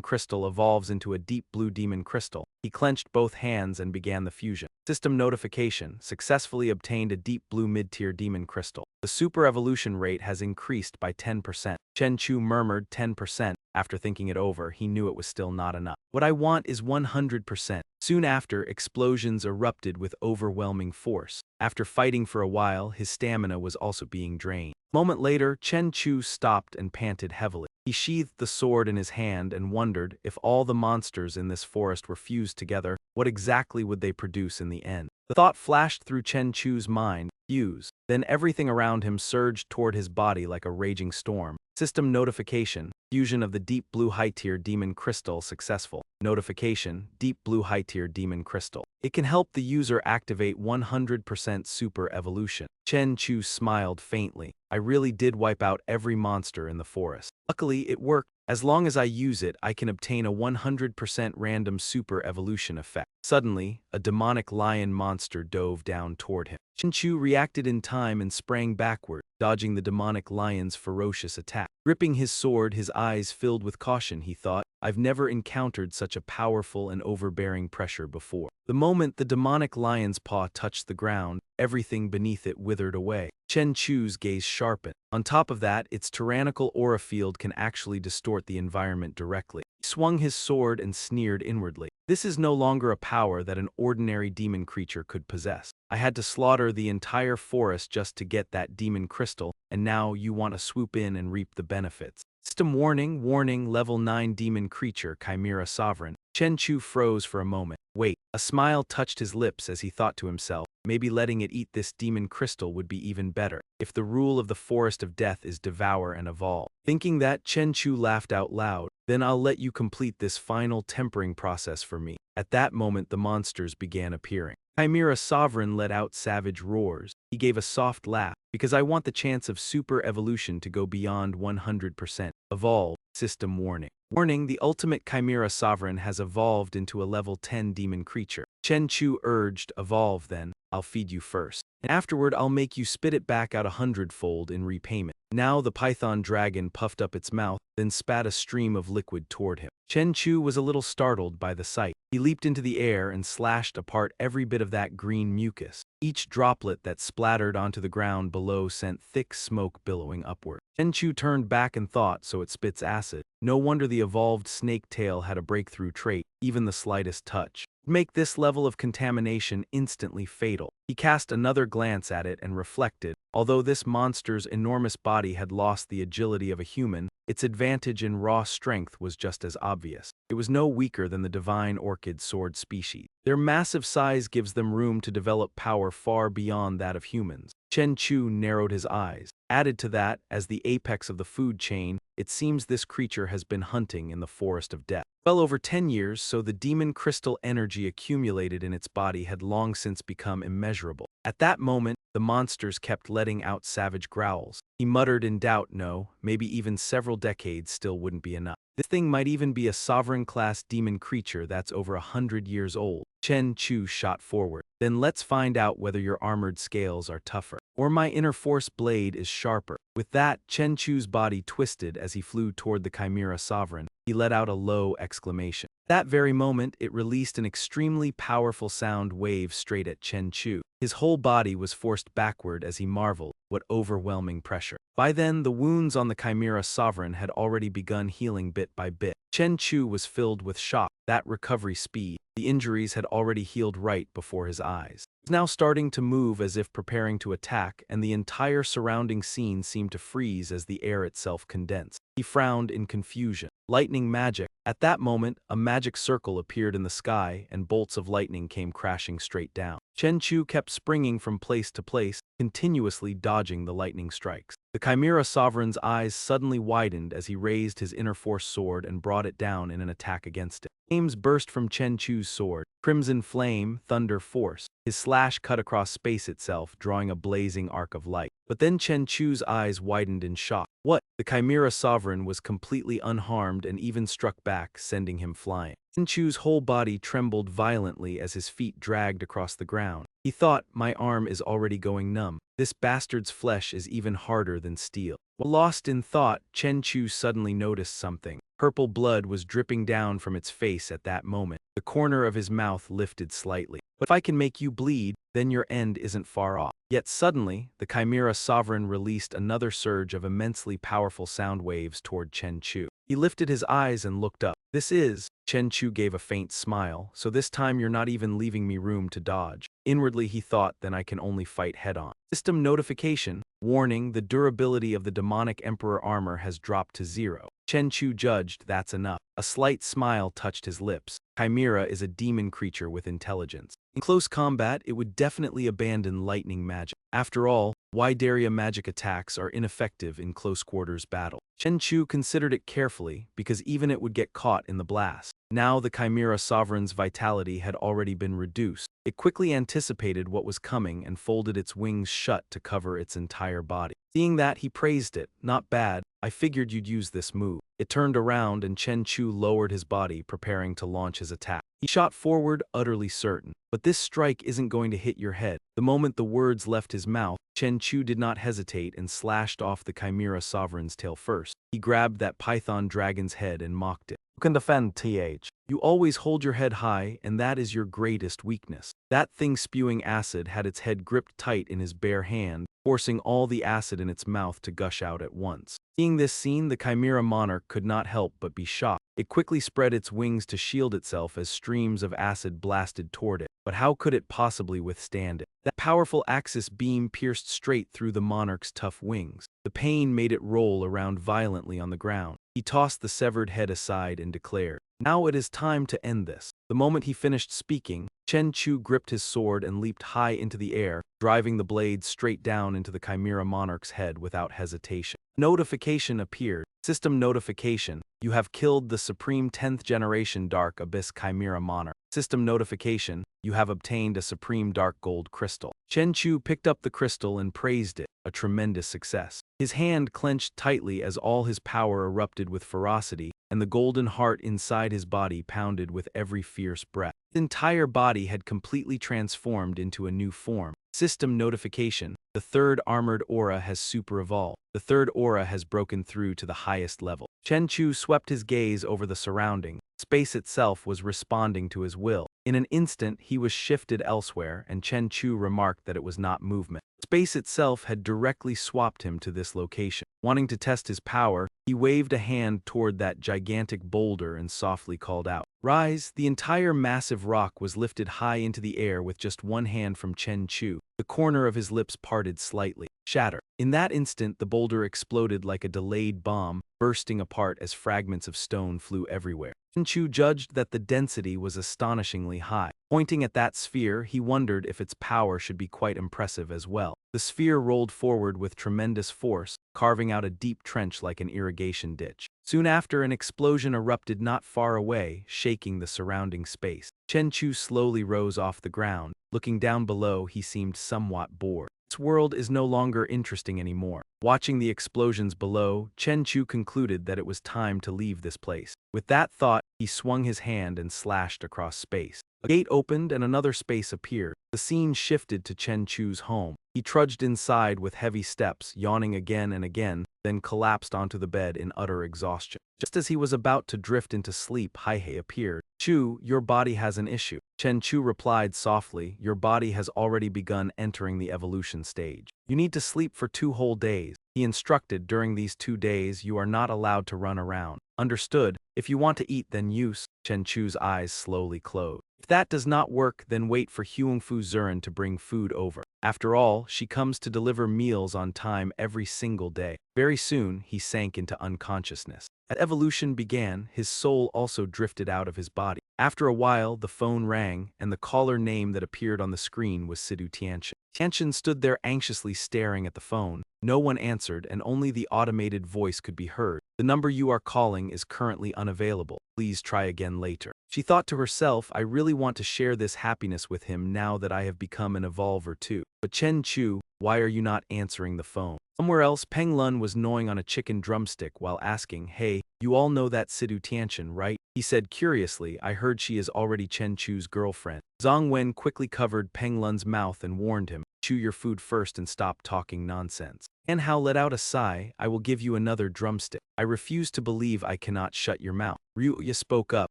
crystal evolves into a deep blue demon crystal. He clenched both hands and began the fusion. System notification, "Successfully obtained a deep blue mid-tier demon crystal. The super evolution rate has increased by 10%. Chen Chu murmured 10%. After thinking it over, he knew it was still not enough. "What I want is 100%. Soon after, explosions erupted with overwhelming force. After fighting for a while, his stamina was also being drained. A moment later, Chen Chu stopped and panted heavily. He sheathed the sword in his hand and wondered, if all the monsters in this forest were fused together, what exactly would they produce in the end? The thought flashed through Chen Chu's mind, fuse. Then everything around him surged toward his body like a raging storm. System notification, fusion of the deep blue high-tier demon crystal successful. Notification, deep blue high-tier demon crystal. It can help the user activate 100% super evolution. Chen Chu smiled faintly. "I really did wipe out every monster in the forest. Luckily, it worked. As long as I use it, I can obtain a 100% random super evolution effect." Suddenly, a demonic lion monster dove down toward him. Chen Chu reacted in time and sprang backward, dodging the demonic lion's ferocious attack. Gripping his sword, his eyes filled with caution, he thought, "I've never encountered such a powerful and overbearing pressure before." The moment the demonic lion's paw touched the ground, everything beneath it withered away. Chen Chu's gaze sharpened. On top of that, its tyrannical aura field can actually distort the environment directly. He swung his sword and sneered inwardly. "This is no longer a power that an ordinary demon creature could possess. I had to slaughter the entire forest just to get that demon crystal, and now you want to swoop in and reap the benefits." System warning, warning, level 9 demon creature, Chimera Sovereign. Chen Chu froze for a moment. Wait, a smile touched his lips as he thought to himself, maybe letting it eat this demon crystal would be even better. If the rule of the Forest of Death is devour and evolve. Thinking that, Chen Chu laughed out loud. "Then I'll let you complete this final tempering process for me." At that moment, the monsters began appearing. Chimera Sovereign let out savage roars. He gave a soft laugh, "Because I want the chance of super evolution to go beyond 100%. Evolve." System warning. Warning, the ultimate Chimera Sovereign has evolved into a level 10 demon creature. Chen Chu urged, "Evolve then. I'll feed you first. And afterward I'll make you spit it back out 100-fold in repayment." Now the python dragon puffed up its mouth, then spat a stream of liquid toward him. Chen Chu was a little startled by the sight. He leaped into the air and slashed apart every bit of that green mucus. Each droplet that splattered onto the ground below sent thick smoke billowing upward. Chu turned back and thought, so it spits acid. No wonder the evolved snake tail had a breakthrough trait, even the slightest touch make this level of contamination instantly fatal. He cast another glance at it and reflected, although this monster's enormous body had lost the agility of a human, its advantage in raw strength was just as obvious. It was no weaker than the divine orchid sword species. Their massive size gives them room to develop power far beyond that of humans. Chen Chu narrowed his eyes. Added to that, as the apex of the food chain, it seems this creature has been hunting in the forest of death. Well over 10 years, so the demon crystal energy accumulated in its body had long since become immeasurable. At that moment, the monsters kept letting out savage growls. He muttered in doubt, no, maybe even several decades still wouldn't be enough. This thing might even be a sovereign-class demon creature that's over 100 years old. Chen Chu shot forward. Then let's find out whether your armored scales are tougher, or my inner force blade is sharper. With that, Chen Chu's body twisted as he flew toward the Chimera Sovereign. He let out a low exclamation. That very moment, it released an extremely powerful sound wave straight at Chen Chu. His whole body was forced backward as he marveled, what overwhelming pressure. By then, the wounds on the Chimera Sovereign had already begun healing bit by bit. Chen Chu was filled with shock. That recovery speed, the injuries had already healed right before his eyes. He was now starting to move as if preparing to attack, and the entire surrounding scene seemed to freeze as the air itself condensed. He frowned in confusion. Lightning magic. At that moment, a magic circle appeared in the sky, and bolts of lightning came crashing straight down. Chen Chu kept springing from place to place, continuously dodging the lightning strikes. The Chimera Sovereign's eyes suddenly widened as he raised his inner force sword and brought it down in an attack against it. Flames burst from Chen Chu's sword. Crimson flame, thunder force. His slash cut across space itself, drawing a blazing arc of light. But then Chen Chu's eyes widened in shock. What? The Chimera Sovereign was completely unharmed and even struck back, sending him flying. Chen Chu's whole body trembled violently as his feet dragged across the ground. He thought, my arm is already going numb. This bastard's flesh is even harder than steel. While lost in thought, Chen Chu suddenly noticed something. Purple blood was dripping down from its face at that moment. The corner of his mouth lifted slightly. But if I can make you bleed, then your end isn't far off. Yet suddenly, the Chimera Sovereign released another surge of immensely powerful sound waves toward Chen Chu. He lifted his eyes and looked up. This is... Chen Chu gave a faint smile. So this time you're not even leaving me room to dodge. Inwardly he thought, then I can only fight head-on. System notification. Warning, the durability of the demonic Emperor armor has dropped to 0. Chen Chu judged that's enough. A slight smile touched his lips. Chimera is a demon creature with intelligence. In close combat, it would definitely abandon lightning magic. After all, wide area magic attacks are ineffective in close quarters battle. Chen Chu considered it carefully because even it would get caught in the blast. Now the Chimera Sovereign's vitality had already been reduced. It quickly anticipated what was coming and folded its wings shut to cover its entire body. Seeing that, he praised it. Not bad. I figured you'd use this move. It turned around and Chen Chu lowered his body, preparing to launch his attack. He shot forward, utterly certain. But this strike isn't going to hit your head. The moment the words left his mouth, Chen Chu did not hesitate and slashed off the Chimera Sovereign's tail first. He grabbed that python dragon's head and mocked it. You can defend, TH. You always hold your head high, and that is your greatest weakness. That thing spewing acid had its head gripped tight in his bare hand, forcing all the acid in its mouth to gush out at once. Seeing this scene, the Chimera Monarch could not help but be shocked. It quickly spread its wings to shield itself as streams of acid blasted toward it. But how could it possibly withstand it? That powerful axis beam pierced straight through the monarch's tough wings. The pain made it roll around violently on the ground. He tossed the severed head aside and declared, now it is time to end this. The moment he finished speaking, Chen Chu gripped his sword and leaped high into the air, driving the blade straight down into the Chimera Monarch's head without hesitation. Notification appeared. System notification. You have killed the Supreme 10th Generation Dark Abyss Chimera Monarch. System notification. You have obtained a Supreme Dark Gold Crystal. Chen Chu picked up the crystal and praised it. A tremendous success. His hand clenched tightly as all his power erupted with ferocity, and the golden heart inside his body pounded with every fierce breath. His entire body had completely transformed into a new form. System notification. The third armored aura has super evolved. The third aura has broken through to the highest level. Chen Chu swept his gaze over the surrounding. Space itself was responding to his will. In an instant, he was shifted elsewhere, and Chen Chu remarked that it was not movement. Space itself had directly swapped him to this location. Wanting to test his power, he waved a hand toward that gigantic boulder and softly called out, "Rise!" The entire massive rock was lifted high into the air with just one hand from Chen Chu. The corner of his lips parted slightly. Shatter. In that instant, the boulder exploded like a delayed bomb, bursting apart as fragments of stone flew everywhere. Chen Chu judged that the density was astonishingly high. Pointing at that sphere, he wondered if its power should be quite impressive as well. The sphere rolled forward with tremendous force, carving out a deep trench like an irrigation ditch. Soon after, an explosion erupted not far away, shaking the surrounding space. Chen Chu slowly rose off the ground. Looking down below, he seemed somewhat bored. This world is no longer interesting anymore. Watching the explosions below, Chen Chu concluded that it was time to leave this place. With that thought, he swung his hand and slashed across space. A gate opened and another space appeared. The scene shifted to Chen Chu's home. He trudged inside with heavy steps, yawning again and again, then collapsed onto the bed in utter exhaustion. Just as he was about to drift into sleep, Haihei appeared. "Chu, your body has an issue." Chen Chu replied softly, "Your body has already begun entering the evolution stage. You need to sleep for 2 whole days." He instructed, "During these 2 days, you are not allowed to run around." "Understood. If you want to eat, then use." Chen Chu's eyes slowly closed. "If that does not work, then wait for Huangfu Zuren to bring food over. After all, she comes to deliver meals on time every single day." Very soon, he sank into unconsciousness. As evolution began, his soul also drifted out of his body. After a while, the phone rang, and the caller name that appeared on the screen was Sidu Tianchen. Tianchen stood there anxiously staring at the phone. No one answered, and only the automated voice could be heard. "The number you are calling is currently unavailable. Please try again later." She thought to herself, "I really want to share this happiness with him now that I have become an evolver too. But Chen Chu, why are you not answering the phone?" Somewhere else, Peng Lun was gnawing on a chicken drumstick while asking, "Hey, you all know that Sidu Tianchen, right?" He said curiously, "I heard she is already Chen Chu's girlfriend." Zhang Wen quickly covered Peng Lun's mouth and warned him, "Chew your food first and stop talking nonsense." And Hao let out a sigh, "I will give you another drumstick. I refuse to believe I cannot shut your mouth." Ryuya spoke up,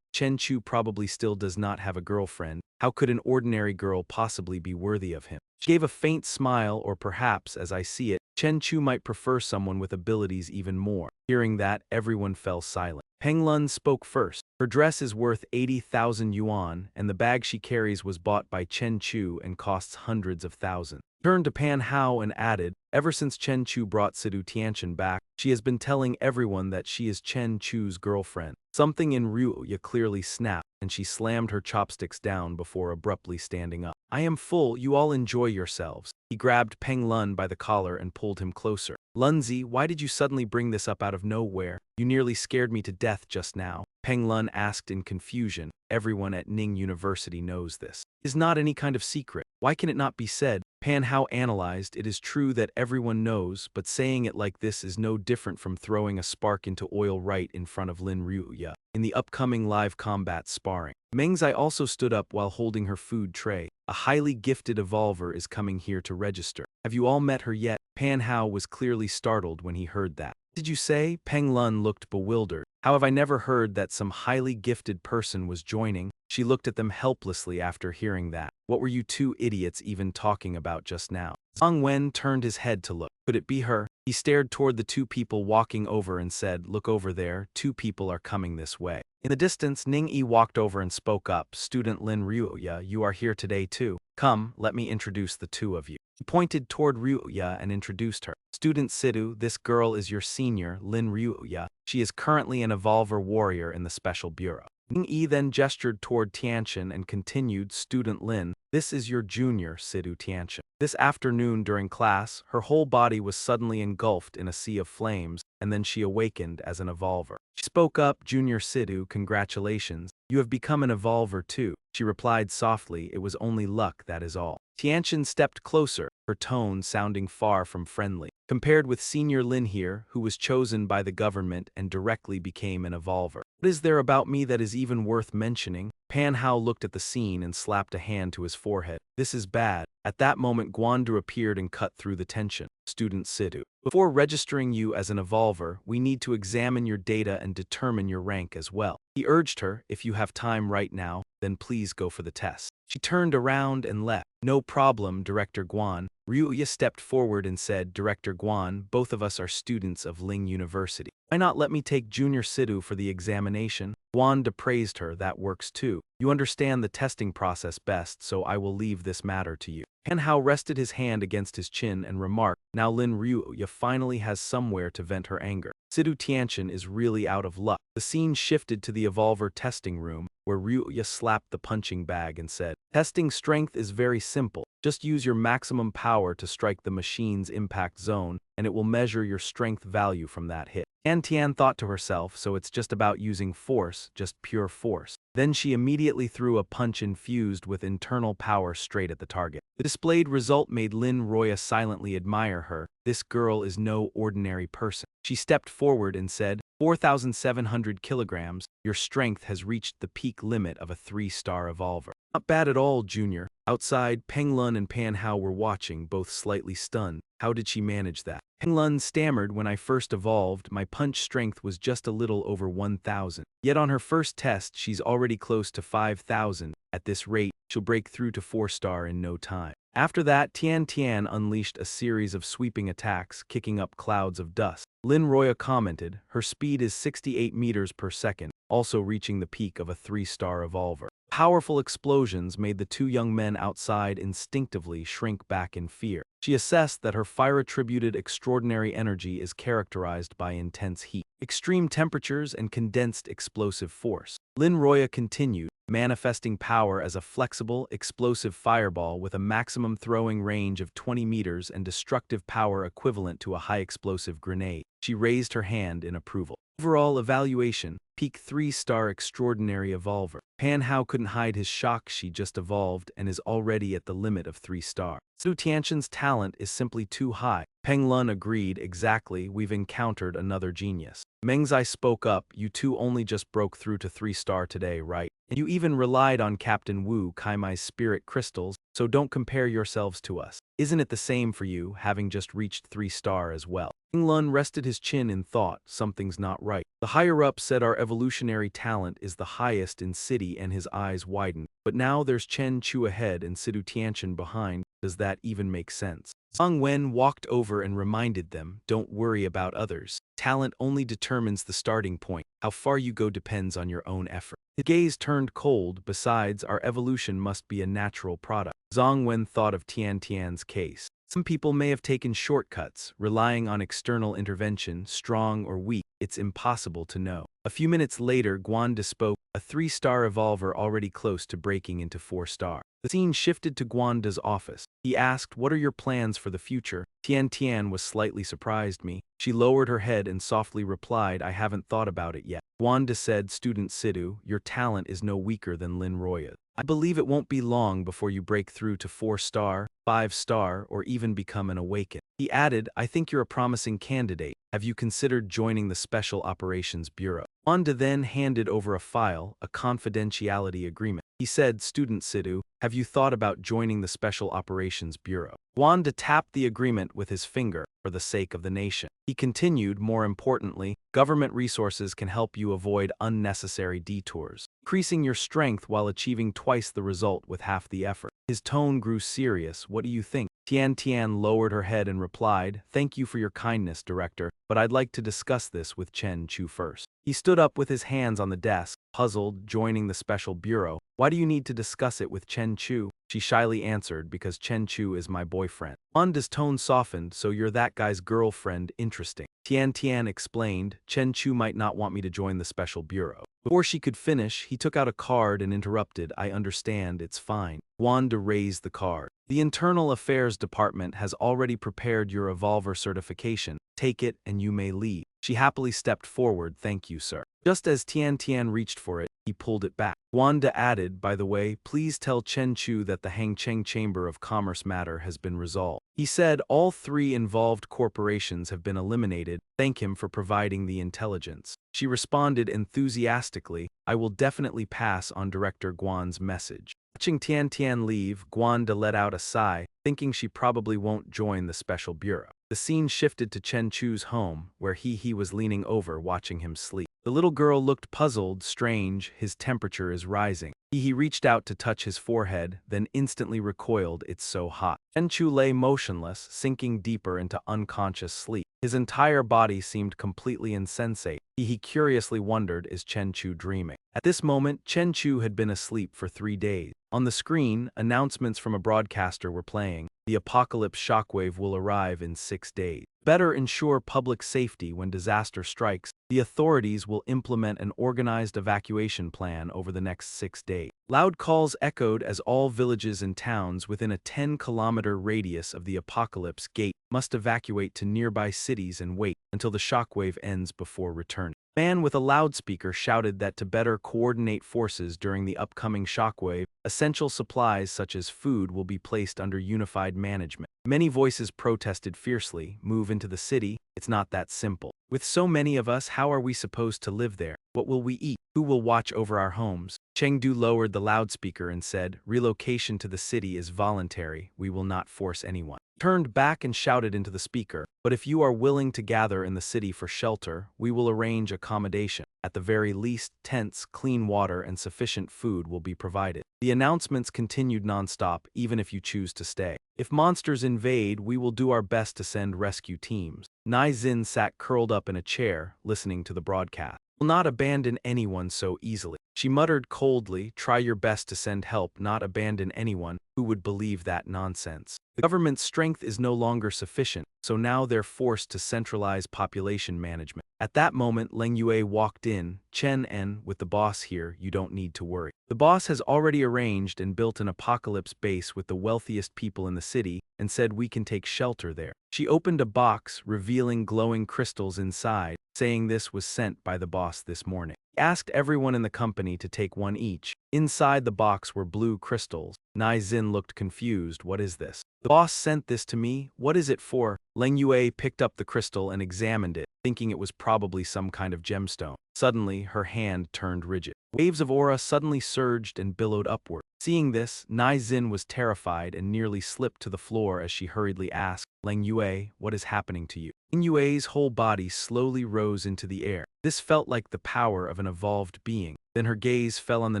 "Chen Chu probably still does not have a girlfriend. How could an ordinary girl possibly be worthy of him?" She gave a faint smile, "Or perhaps, as I see it, Chen Chu might prefer someone with abilities even more." Hearing that, everyone fell silent. Peng Lun spoke first. "Her dress is worth 80,000 yuan, and the bag she carries was bought by Chen Chu and costs hundreds of thousands." Turned to Pan Hao and added, "Ever since Chen Chu brought Sidu Tianchen back, she has been telling everyone that she is Chen Chu's girlfriend." Something in Ryuya clearly snapped, and she slammed her chopsticks down before abruptly standing up. "I am full, you all enjoy yourselves." He grabbed Peng Lun by the collar and pulled him closer. "Lunzi, why did you suddenly bring this up out of nowhere? You nearly scared me to death just now." Peng Lun asked in confusion. "Everyone at Ning University knows this. It is not any kind of secret. Why can it not be said?" Pan Hao analyzed, "It is true that everyone knows, but saying it like this is no different from throwing a spark into oil right in front of Lin Ryuya in the upcoming live combat sparring." Mengzai also stood up while holding her food tray. "A highly gifted evolver is coming here to register. Have you all met her yet?" Pan Hao was clearly startled when he heard that. "Did you say?" Peng Lun looked bewildered. "How have I never heard that some highly gifted person was joining?" She looked at them helplessly after hearing that. "What were you 2 idiots even talking about just now?" Zhang Wen turned his head to look. Could it be her? He stared toward the 2 people walking over and said, "Look over there, 2 people are coming this way." In the distance, Ning Yi walked over and spoke up, "Student Lin Ryuya, you are here today too. Come, let me introduce the 2 of you." He pointed toward Ryuya and introduced her. "Student Sidu, this girl is your senior, Lin Ryuya. She is currently an evolver warrior in the Special Bureau." Ning Yi then gestured toward Tianchen and continued, "Student Lin, this is your junior, Sidu Tianchen." This afternoon during class, her whole body was suddenly engulfed in a sea of flames, and then she awakened as an evolver. She spoke up, "Junior Sidu, congratulations. You have become an evolver too." She replied softly, "It was only luck, that is all." Tianchen stepped closer, her tone sounding far from friendly. Compared with Senior Lin here, who was chosen by the government and directly became an evolver. "What is there about me that is even worth mentioning?" Pan Hao looked at the scene and slapped a hand to his forehead. "This is bad. At that moment, Guandu appeared and cut through the tension. Student Sidhu. Before registering you as an evolver, we need to examine your data and determine your rank as well. He urged her, if you have time right now, then please go for the test. She turned around and left. No problem, Director Guan. Ryuya stepped forward and said, Director Guan, both of us are students of Ling University. Why not let me take Junior Sidhu for the examination? Guan praised her, that works too. You understand the testing process best, so I will leave this matter to you. Manhwa rested his hand against his chin and remarked, now Lin Ryuya finally has somewhere to vent her anger. Sidhu Tianchen is really out of luck. The scene shifted to the Evolver testing room, where Ryuya slapped the punching bag and said, testing strength is very simple. Just use your maximum power to strike the machine's impact zone, and it will measure your strength value from that hit. Tian thought to herself, so it's just about using force, just pure force. Then she immediately threw a punch infused with internal power straight at the target. The displayed result made Lin Roya silently admire her. This girl is no ordinary person. She stepped forward and said, 4,700 kilograms, your strength has reached the peak limit of a 3-star evolver. Not bad at all, Junior. Outside, Peng Lun and Pan Hao were watching, both slightly stunned. How did she manage that? Peng Lun stammered, when I first evolved, my punch strength was just a little over 1,000. Yet on her first test, she's already close to 5,000. At this rate, she'll break through to 4-star in no time. After that, Tian unleashed a series of sweeping attacks, kicking up clouds of dust. Lin Roya commented, her speed is 68 meters per second, also reaching the peak of a 3-star evolver. Powerful explosions made the two young men outside instinctively shrink back in fear. She assessed that her fire-attributed extraordinary energy is characterized by intense heat, extreme temperatures, and condensed explosive force. Lin Roya continued, manifesting power as a flexible, explosive fireball with a maximum throwing range of 20 meters and destructive power equivalent to a high-explosive grenade. She raised her hand in approval. Overall evaluation, peak 3-star extraordinary evolver. Pan Hao couldn't hide his shock. She just evolved and is already at the limit of 3-star. Sidhu Tianchen's talent is simply too high. Peng Lun agreed, exactly, we've encountered another genius. Mengzai spoke up, you two only just broke through to 3-star today, right? And you even relied on Captain Wu Kaimai's spirit crystals, so don't compare yourselves to us. Isn't it the same for you, having just reached 3-star as well? Peng Lun rested his chin in thought, something's not right. The higher-up said our evolutionary talent is the highest in city, and his eyes widened. But now there's Chen Chu ahead and Sidhu Tianchen behind. Does that even make sense? Zhang Wen walked over and reminded them, don't worry about others. Talent only determines the starting point. How far you go depends on your own effort. His gaze turned cold. Besides, our evolution must be a natural product. Zhang Wen thought of Tian's case. Some people may have taken shortcuts, relying on external intervention, strong or weak. It's impossible to know. A few minutes later, Guan spoke, a 3-star evolver already close to breaking into 4-star. The scene shifted to Guanda's office. He asked, what are your plans for the future? Tian was slightly surprised me. She lowered her head and softly replied, I haven't thought about it yet. Guanda said, Student Sidhu, your talent is no weaker than Lin Roya's. I believe it won't be long before you break through to 4-star, 5-star, or even become an Awaken. He added, I think you're a promising candidate. Have you considered joining the Special Operations Bureau? Wanda then handed over a file, a confidentiality agreement. He said, Student Sidhu, have you thought about joining the Special Operations Bureau? Wanda tapped the agreement with his finger, for the sake of the nation. He continued, more importantly, government resources can help you avoid unnecessary detours, increasing your strength while achieving twice the result with half the effort. His tone grew serious. What do you think? Tian lowered her head and replied, thank you for your kindness, Director, but I'd like to discuss this with Chen Chu first. He stood up with his hands on the desk, puzzled, joining the special bureau. Why do you need to discuss it with Chen Chu? She shyly answered, because Chen Chu is my boyfriend. Wanda's tone softened, so you're that guy's girlfriend, interesting. Tian explained, Chen Chu might not want me to join the special bureau. Before she could finish, he took out a card and interrupted, I understand, it's fine. Wanda raised the card. The Internal Affairs Department has already prepared your Evolver certification. Take it and you may leave. She happily stepped forward, thank you, sir. Just as Tian reached for it, he pulled it back. Wanda added, by the way, please tell Chen Chu that the Hangcheng Chamber of Commerce matter has been resolved. He said all 3 involved corporations have been eliminated. Thank him for providing the intelligence. She responded enthusiastically, I will definitely pass on Director Guan's message. Watching Tian Tian leave, Guanda let out a sigh, thinking she probably won't join the special bureau. The scene shifted to Chen Chu's home, where he was leaning over watching him sleep. The little girl looked puzzled, strange, his temperature is rising. He reached out to touch his forehead, then instantly recoiled, it's so hot. Chen Chu lay motionless, sinking deeper into unconscious sleep. His entire body seemed completely insensate. He curiously wondered, is Chen Chu dreaming? At this moment, Chen Chu had been asleep for 3 days. On the screen, announcements from a broadcaster were playing. The apocalypse shockwave will arrive in 6 days. Better ensure public safety when disaster strikes. The authorities will implement an organized evacuation plan over the next 6 days. Loud calls echoed as all villages and towns within a 10-kilometer radius of the apocalypse gate must evacuate to nearby cities and wait until the shockwave ends before returning. A man with a loudspeaker shouted that to better coordinate forces during the upcoming shockwave, essential supplies such as food will be placed under unified management. Many voices protested fiercely, move into the city, it's not that simple. With so many of us, how are we supposed to live there? What will we eat? Who will watch over our homes? Chengdu lowered the loudspeaker and said, relocation to the city is voluntary, we will not force anyone. Turned back and shouted into the speaker, but if you are willing to gather in the city for shelter, we will arrange accommodation. At the very least, tents, clean water, and sufficient food will be provided. The announcements continued nonstop, even if you choose to stay. If monsters invade, we will do our best to send rescue teams. Nai Xin sat curled up in a chair, listening to the broadcast. Will not abandon anyone so easily. She muttered coldly, try your best to send help, not abandon anyone. Who would believe that nonsense? The government's strength is no longer sufficient, so now they're forced to centralize population management. At that moment, Leng Yue walked in. Chen En, with the boss here, you don't need to worry. The boss has already arranged and built an apocalypse base with the wealthiest people in the city and said we can take shelter there. She opened a box, revealing glowing crystals inside, saying this was sent by the boss this morning. He asked everyone in the company to take one each. Inside the box were blue crystals. Nai Xin looked confused. What is this? The boss sent this to me. What is it for? Leng Yue picked up the crystal and examined it, thinking it was probably some kind of gemstone. Suddenly, her hand turned rigid. Waves of aura suddenly surged and billowed upward. Seeing this, Nai Xin was terrified and nearly slipped to the floor as she hurriedly asked, Leng Yue, what is happening to you? Leng Yue's whole body slowly rose into the air. This felt like the power of an evolved being. Then her gaze fell on the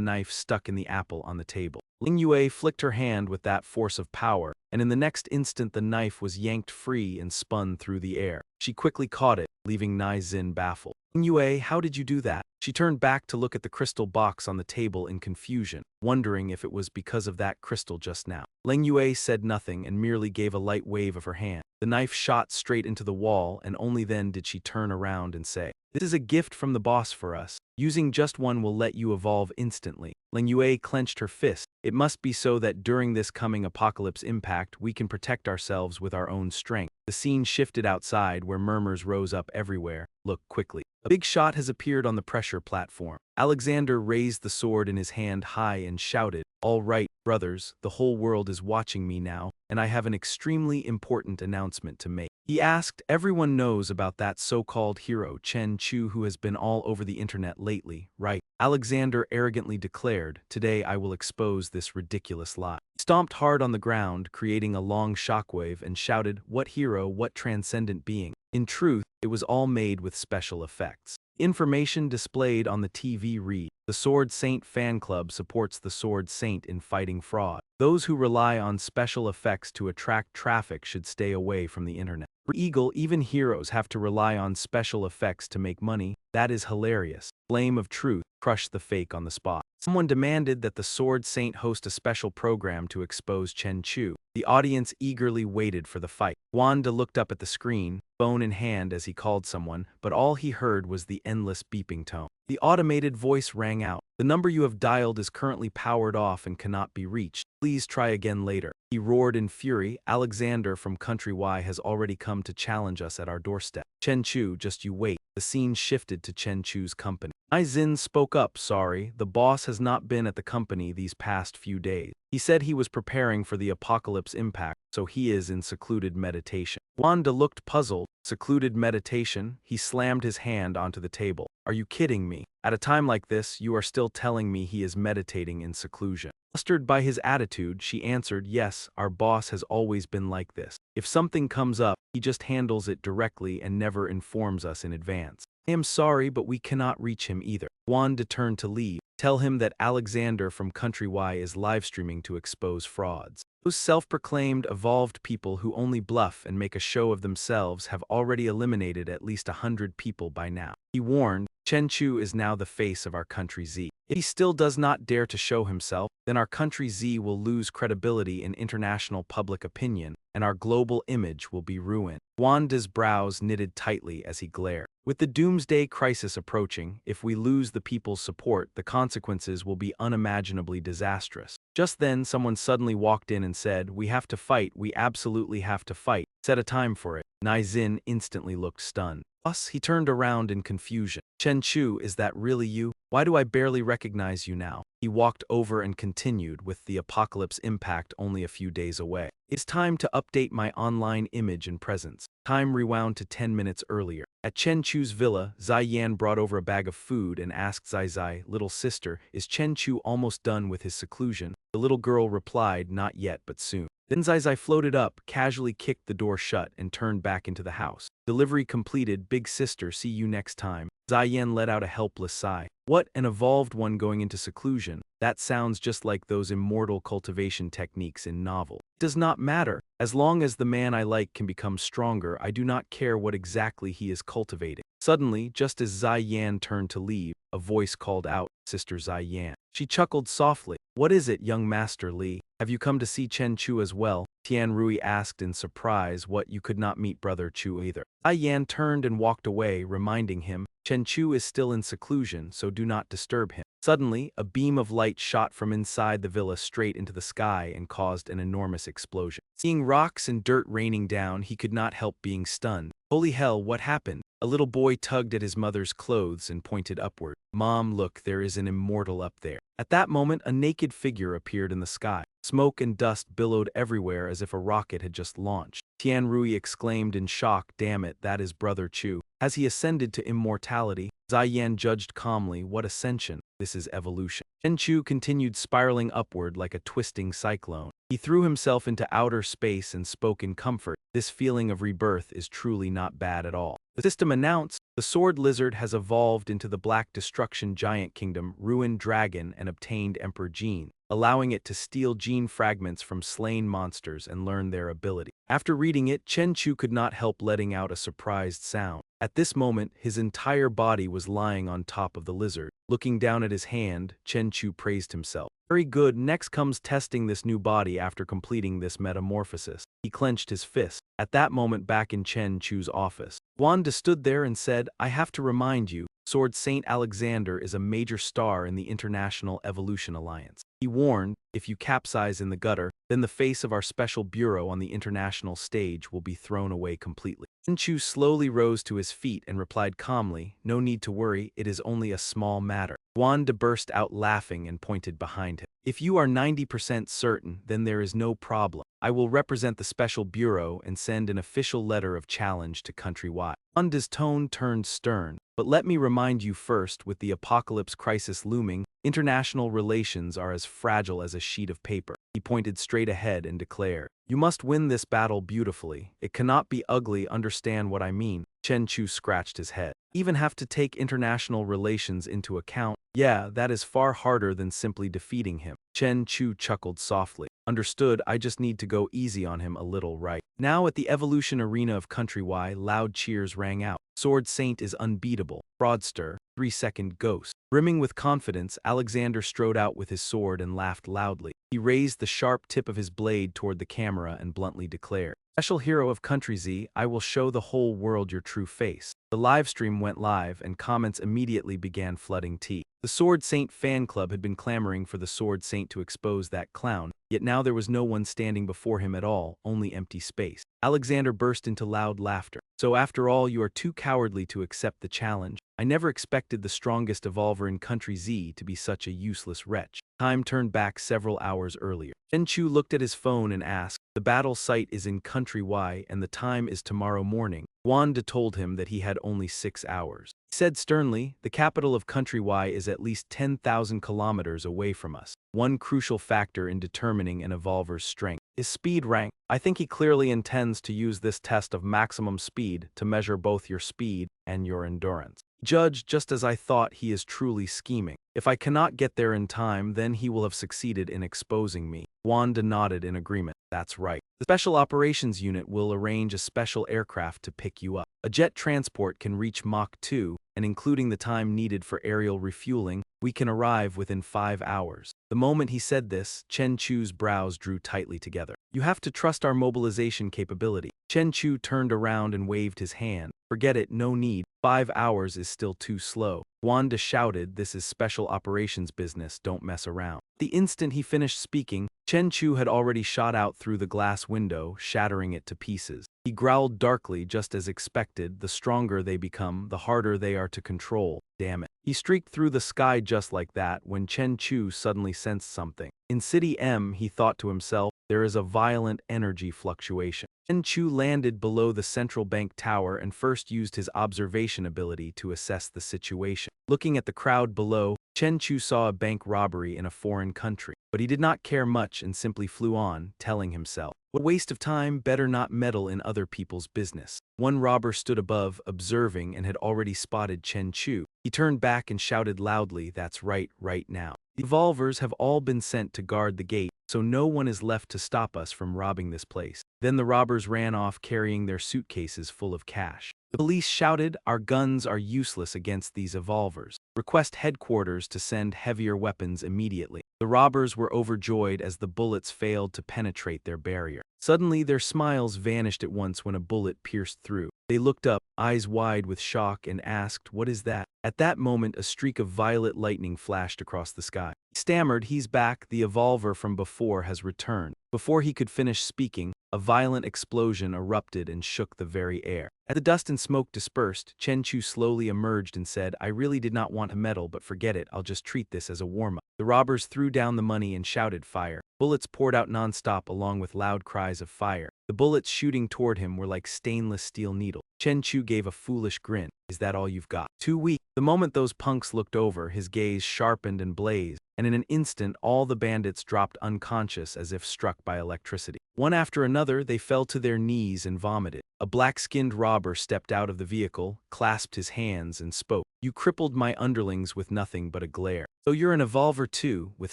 knife stuck in the apple on the table. Leng Yue flicked her hand with that force of power, and in the next instant the knife was yanked free and spun through the air. She quickly caught it, leaving Nai Xin baffled. Leng Yue, how did you do that? She turned back to look at the crystal box on the table in confusion, wondering if it was because of that crystal just now. Leng Yue said nothing and merely gave a light wave of her hand. The knife shot straight into the wall, and only then did she turn around and say, this is a gift from the boss for us. Using just one will let you evolve instantly. Leng Yue clenched her fist. It must be so that during this coming apocalypse impact, we can protect ourselves with our own strength. The scene shifted outside, where murmurs rose up everywhere. Look quickly. A big shot has appeared on the pressure platform. Alexander raised the sword in his hand high and shouted, all right, brothers, the whole world is watching me now, and I have an extremely important announcement to make. He asked, everyone knows about that so-called hero Chen Chu who has been all over the internet lately, right? Alexander arrogantly declared, today I will expose this ridiculous lie. He stomped hard on the ground, creating a long shockwave, and shouted, what hero, what transcendent being? In truth, it was all made with special effects. Information displayed on the TV read, the Sword Saint fan club supports the Sword Saint in fighting fraud. Those who rely on special effects to attract traffic should stay away from the internet. For Eagle, even heroes have to rely on special effects to make money. That is hilarious. Flame of Truth crushed the fake on the spot. Someone demanded that the Sword Saint host a special program to expose Chen Chu. The audience eagerly waited for the fight. Wanda looked up at the screen, phone in hand as he called someone, but all he heard was the endless beeping tone. The automated voice rang out. The number you have dialed is currently powered off and cannot be reached. Please try again later. He roared in fury. Alexander from Country Y has already come to challenge us at our doorstep. Chen Chu, just you wait. The scene shifted to Chen Chu's company. Nai Xin spoke up, sorry, the boss has not been at the company these past few days. He said he was preparing for the apocalypse impact, so he is in secluded meditation. Wanda looked puzzled. Secluded meditation, he slammed his hand onto the table. Are you kidding me? At a time like this, you are still telling me he is meditating in seclusion. Flustered by his attitude, she answered, yes, our boss has always been like this. If something comes up, he just handles it directly and never informs us in advance. I am sorry, but we cannot reach him either. Wanda turned to leave. Tell him that Alexander from Country Y is live streaming to expose frauds. Those self-proclaimed evolved people who only bluff and make a show of themselves have already eliminated at least 100 people by now. He warned, Chen Chu is now the face of our Country Z. If he still does not dare to show himself, then our Country Z will lose credibility in international public opinion, and our global image will be ruined. Wanda's brows knitted tightly as he glared. With the doomsday crisis approaching, if we lose the people's support, the consequences will be unimaginably disastrous. Just then, someone suddenly walked in and said, we have to fight, we absolutely have to fight. Set a time for it. Nai-Zin instantly looked stunned. Boss, he turned around in confusion. Chen Chu, is that really you? Why do I barely recognize you now? He walked over and continued, with the apocalypse impact only a few days away. It's time to update my online image and presence. Time rewound to 10 minutes earlier. At Chen Chu's villa, Zai Yan brought over a bag of food and asked Zai Zai, little sister, is Chen Chu almost done with his seclusion? The little girl replied, not yet, but soon. Then Zai Zai floated up, casually kicked the door shut, and turned back into the house. Delivery completed, big sister, see you next time. Zai Yan let out a helpless sigh. What, an evolved one going into seclusion? That sounds just like those immortal cultivation techniques in novel. It does not matter. As long as the man I like can become stronger, I do not care what exactly he is cultivating. Suddenly, just as Zai Yan turned to leave, a voice called out, Sister Zai Yan. She chuckled softly. What is it, young Master Li? Have you come to see Chen Chu as well? Tian Rui asked in surprise. What, you could not meet Brother Chu either? Zai Yan turned and walked away, reminding him, Chen Chu is still in seclusion, so do not disturb him. Suddenly, a beam of light shot from inside the villa straight into the sky and caused an enormous explosion. Seeing rocks and dirt raining down, he could not help being stunned. Holy hell, what happened? A little boy tugged at his mother's clothes and pointed upward. Mom, look, there is an immortal up there. At that moment, a naked figure appeared in the sky. Smoke and dust billowed everywhere as if a rocket had just launched. Tian Rui exclaimed in shock, damn it, that is Brother Chu. Has he ascended to immortality? Zai Yan judged calmly, what ascension? This is evolution. Chen Chu continued spiraling upward like a twisting cyclone. He threw himself into outer space and spoke in comfort. This feeling of rebirth is truly not bad at all. The system announced, the sword lizard has evolved into the Black Destruction Giant Kingdom, ruined dragon, and obtained Emperor Gene, allowing it to steal gene fragments from slain monsters and learn their ability. After reading it, Chen Chu could not help letting out a surprised sound. At this moment, his entire body was lying on top of the lizard. Looking down at his hand, Chen Chu praised himself. Very good, next comes testing this new body after completing this metamorphosis. He clenched his fist. At that moment, back in Chen Chu's office, Wanda stood there and said, I have to remind you, Sword Saint Alexander is a major star in the International Evolution Alliance. He warned, if you capsize in the gutter, then the face of our special bureau on the international stage will be thrown away completely. Chen Chu slowly rose to his feet and replied calmly, no need to worry, it is only a small matter. Wanda burst out laughing and pointed behind him. If you are 90% certain, then there is no problem. I will represent the special bureau and send an official letter of challenge to countrywide. Wanda's tone turned stern. But let me remind you first, with the apocalypse crisis looming, international relations are as fragile as a sheet of paper. He pointed straight ahead and declared, you must win this battle beautifully. It cannot be ugly, understand what I mean? Chen Chu scratched his head. Even have to take international relations into account? Yeah, that is far harder than simply defeating him. Chen Chu chuckled softly. Understood, I just need to go easy on him a little, right? Now at the evolution arena of Country Y, loud cheers rang out. Sword Saint is unbeatable. Fraudster, 3-second ghost. Brimming with confidence, Alexander strode out with his sword and laughed loudly. He raised the sharp tip of his blade toward the camera and bluntly declared, Special hero of Country Z, I will show the whole world your true face. The livestream went live and comments immediately began flooding tea. The Sword Saint fan club had been clamoring for the Sword Saint to expose that clown, yet now there was no one standing before him at all, only empty space. Alexander burst into loud laughter. So after all, you are too cowardly to accept the challenge. I never expected the strongest evolver in Country Z to be such a useless wretch. Time turned back several hours earlier. Chen Chu looked at his phone and asked, "The battle site is in Country Y and the time is tomorrow morning." Wanda told him that he had only 6 hours. He said sternly, "The capital of Country Y is at least 10,000 kilometers away from us. One crucial factor in determining an evolver's strength is speed rank. I think he clearly intends to use this test of maximum speed to measure both your speed and your endurance. Judge, just as I thought, he is truly scheming. If I cannot get there in time, then he will have succeeded in exposing me." Wanda nodded in agreement. "That's right. The Special Operations Unit will arrange a special aircraft to pick you up. A jet transport can reach Mach 2, and including the time needed for aerial refueling, we can arrive within 5 hours." The moment he said this, Chen Chu's brows drew tightly together. "You have to trust our mobilization capability." Chen Chu turned around and waved his hand. "Forget it, no need. 5 hours is still too slow." Wanda shouted, "This is special operations business, don't mess around." The instant he finished speaking, Chen Chu had already shot out through the glass window, shattering it to pieces. He growled darkly, just as expected. The stronger they become, the harder they are to control. Damn it. He streaked through the sky just like that when Chen Chu suddenly sensed something. In City M, he thought to himself, there is a violent energy fluctuation. Chen Chu landed below the central bank tower and first used his observation ability to assess the situation. Looking at the crowd below, Chen Chu saw a bank robbery in a foreign country, but he did not care much and simply flew on, telling himself, "What a waste of time, better not meddle in other people's business." One robber stood above, observing, and had already spotted Chen Chu. He turned back and shouted loudly, "That's right, right now. The evolvers have all been sent to guard the gate, so no one is left to stop us from robbing this place." Then the robbers ran off carrying their suitcases full of cash. The police shouted, "Our guns are useless against these evolvers. Request headquarters to send heavier weapons immediately." The robbers were overjoyed as the bullets failed to penetrate their barrier. Suddenly their smiles vanished at once when a bullet pierced through. They looked up, eyes wide with shock, and asked, "What is that?" At that moment a streak of violet lightning flashed across the sky. He stammered, "He's back, the evolver from before has returned." Before he could finish speaking, a violent explosion erupted and shook the very air. As the dust and smoke dispersed, Chen Chu slowly emerged and said, "I really did not want to meddle, but forget it, I'll just treat this as a warm-up." The robbers threw down the money and shouted, "Fire." Bullets poured out non-stop along with loud cries of fire. The bullets shooting toward him were like stainless steel needles. Chen Chu gave a foolish grin. "Is that all you've got? Too weak." The moment those punks looked over, his gaze sharpened and blazed, and in an instant all the bandits dropped unconscious as if struck by electricity. One after another, they fell to their knees and vomited. A black-skinned robber stepped out of the vehicle, clasped his hands, and spoke. "You crippled my underlings with nothing but a glare. So you're an evolver too, with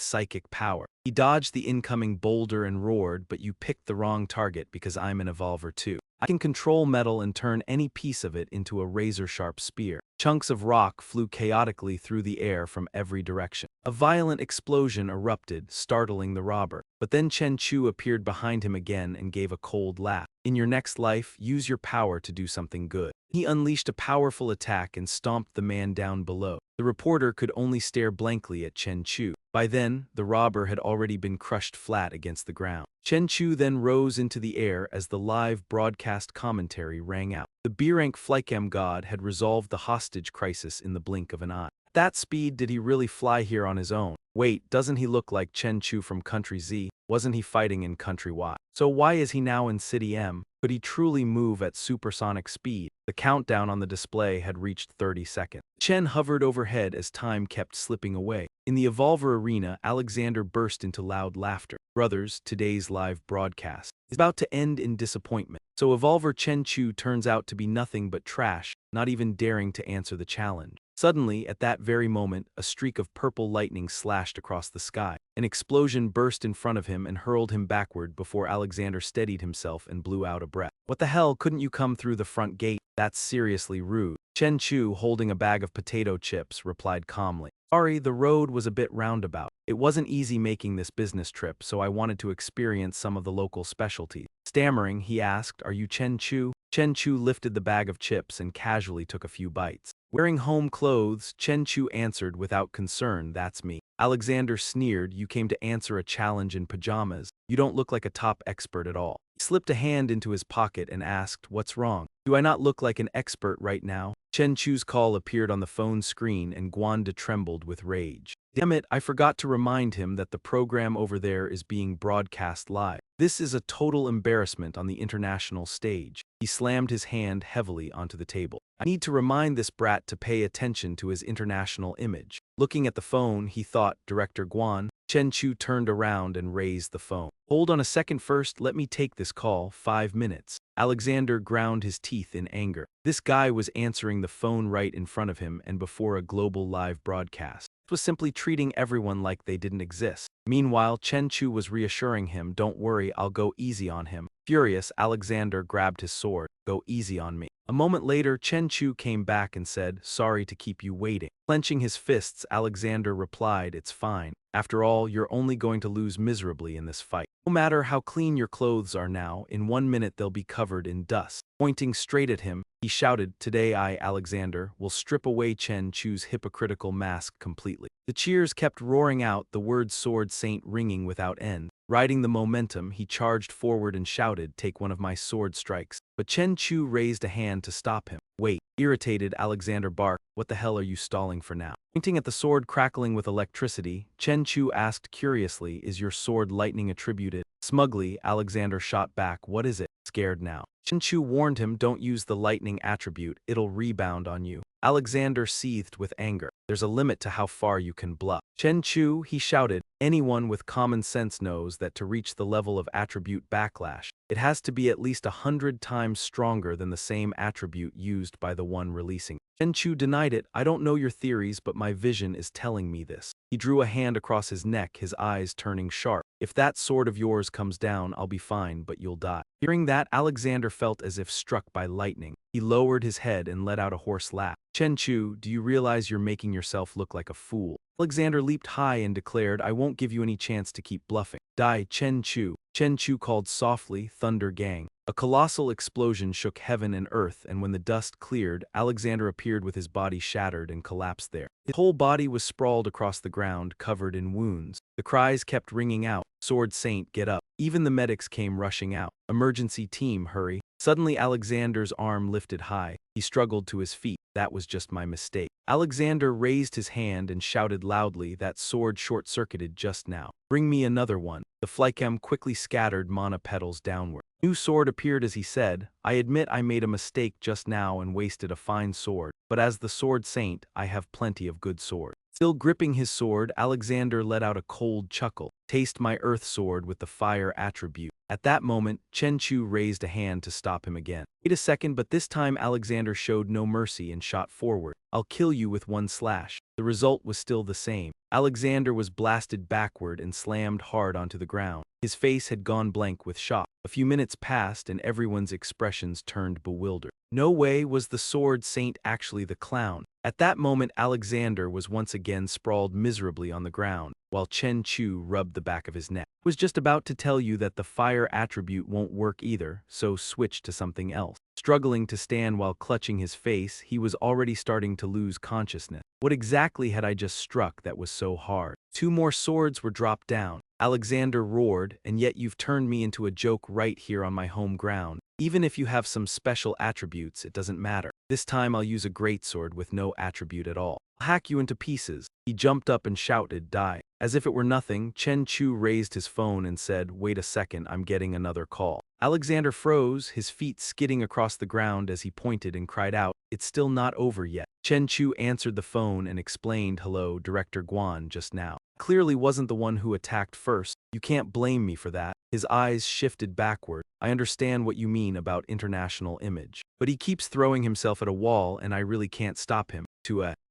psychic power." He dodged the incoming boulder and roared, "But you picked the wrong target because I'm an evolver too. I can control metal and turn any piece of it into a razor-sharp spear." Chunks of rock flew chaotically through the air from every direction. A violent explosion erupted, startling the robber. But then Chen Chu appeared behind him again and gave a cold laugh. "In your next life, use your power to do something good." He unleashed a powerful attack and stomped the man down below. The reporter could only stare blankly at Chen Chu. By then, the robber had already been crushed flat against the ground. Chen Chu then rose into the air as the live broadcast commentary rang out. The B-rank Flycam god had resolved the hostage crisis in the blink of an eye. At that speed, did he really fly here on his own? Wait, doesn't he look like Chen Chu from Country Z? Wasn't he fighting in Country Y? So why is he now in City M? Could he truly move at supersonic speed? The countdown on the display had reached 30 seconds. Chen hovered overhead as time kept slipping away. In the Evolver arena, Alexander burst into loud laughter. "Brothers, today's live broadcast is about to end in disappointment. So Evolver Chen Chu turns out to be nothing but trash, not even daring to answer the challenge." Suddenly, at that very moment, a streak of purple lightning slashed across the sky. An explosion burst in front of him and hurled him backward before Alexander steadied himself and blew out a breath. "What the hell, couldn't you come through the front gate? That's seriously rude." Chen Chu, holding a bag of potato chips, replied calmly, "Sorry, the road was a bit roundabout. It wasn't easy making this business trip, so I wanted to experience some of the local specialties." Stammering, he asked, "Are you Chen Chu?" Chen Chu lifted the bag of chips and casually took a few bites. Wearing home clothes, Chen Chu answered without concern, "That's me." Alexander sneered, "You came to answer a challenge in pajamas. You don't look like a top expert at all." He slipped a hand into his pocket and asked, "What's wrong? Do I not look like an expert right now?" Chen Chu's call appeared on the phone screen and Guan trembled with rage. Damn it, I forgot to remind him that the program over there is being broadcast live. This is a total embarrassment on the international stage. He slammed his hand heavily onto the table. I need to remind this brat to pay attention to his international image. Looking at the phone, he thought, Director Guan. Chen Chu turned around and raised the phone. Hold on a second first, let me take this call, 5 minutes. Alexander ground his teeth in anger. This guy was answering the phone right in front of him and before a global live broadcast. It was simply treating everyone like they didn't exist. Meanwhile, Chen Chu was reassuring him, don't worry, I'll go easy on him. Furious, Alexander grabbed his sword. Go easy on me. A moment later, Chen Chu came back and said, sorry to keep you waiting. Clenching his fists, Alexander replied, it's fine. After all, you're only going to lose miserably in this fight. No matter how clean your clothes are now, in 1 minute they'll be covered in dust. Pointing straight at him, he shouted, today I, Alexander, will strip away Chen Chu's hypocritical mask completely. The cheers kept roaring out, the word sword saint ringing without end. Riding the momentum, he charged forward and shouted, take one of my sword strikes. But Chen Chu raised a hand to stop him. Wait. Irritated, Alexander barked, what the hell are you stalling for now? Pointing at the sword crackling with electricity, Chen Chu asked curiously, is your sword lightning attributed? Smugly, Alexander shot back, what is it? Scared now. Chen Chu warned him, don't use the lightning attribute, it'll rebound on you. Alexander seethed with anger. There's a limit to how far you can bluff. Chen Chu, he shouted, anyone with common sense knows that to reach the level of attribute backlash, it has to be at least 100 times stronger than the same attribute used by the one releasing. Chen Chu denied it, I don't know your theories, but my vision is telling me this. He drew a hand across his neck, his eyes turning sharp. If that sword of yours comes down, I'll be fine, but you'll die. Hearing that, Alexander felt as if struck by lightning. He lowered his head and let out a hoarse laugh. Chen Chu, do you realize you're making yourself look like a fool? Alexander leaped high and declared, I won't give you any chance to keep bluffing. Die, Chen Chu. Chen Chu called softly, Thunder Gang. A colossal explosion shook heaven and earth, and when the dust cleared, Alexander appeared with his body shattered and collapsed there. His whole body was sprawled across the ground, covered in wounds. The cries kept ringing out, Sword Saint, get up. Even the medics came rushing out. Emergency team, hurry. Suddenly Alexander's arm lifted high. He struggled to his feet. That was just my mistake. Alexander raised his hand and shouted loudly, that sword short-circuited just now. Bring me another one. The flycam quickly scattered mana petals downward. New sword appeared as he said, I admit I made a mistake just now and wasted a fine sword, but as the sword saint, I have plenty of good sword. Still gripping his sword, Alexander let out a cold chuckle. Taste my earth sword with the fire attribute. At that moment, Chen Chu raised a hand to stop him again. Wait a second, but this time Alexander showed no mercy and shot forward. I'll kill you with one slash. The result was still the same. Alexander was blasted backward and slammed hard onto the ground. His face had gone blank with shock. A few minutes passed and everyone's expressions turned bewildered. No way was the sword saint actually the clown. At that moment, Alexander was once again sprawled miserably on the ground, while Chen Chu rubbed the back of his neck. I was just about to tell you that the fire attribute won't work either, so switch to something else. Struggling to stand while clutching his face, he was already starting to lose consciousness. What exactly had I just struck that was so hard? 2 more swords were dropped down. Alexander roared, and yet you've turned me into a joke right here on my home ground. Even if you have some special attributes, it doesn't matter. This time I'll use a greatsword with no attribute at all. I'll hack you into pieces. He jumped up and shouted, die. As if it were nothing, Chen Chu raised his phone and said, wait a second, I'm getting another call. Alexander froze, his feet skidding across the ground as he pointed and cried out, it's still not over yet. Chen Chu answered the phone and explained, hello, Director Guan, just now. Clearly wasn't the one who attacked first. You can't blame me for that. His eyes shifted backward. I understand what you mean about international image. But he keeps throwing himself at a wall and I really can't stop him.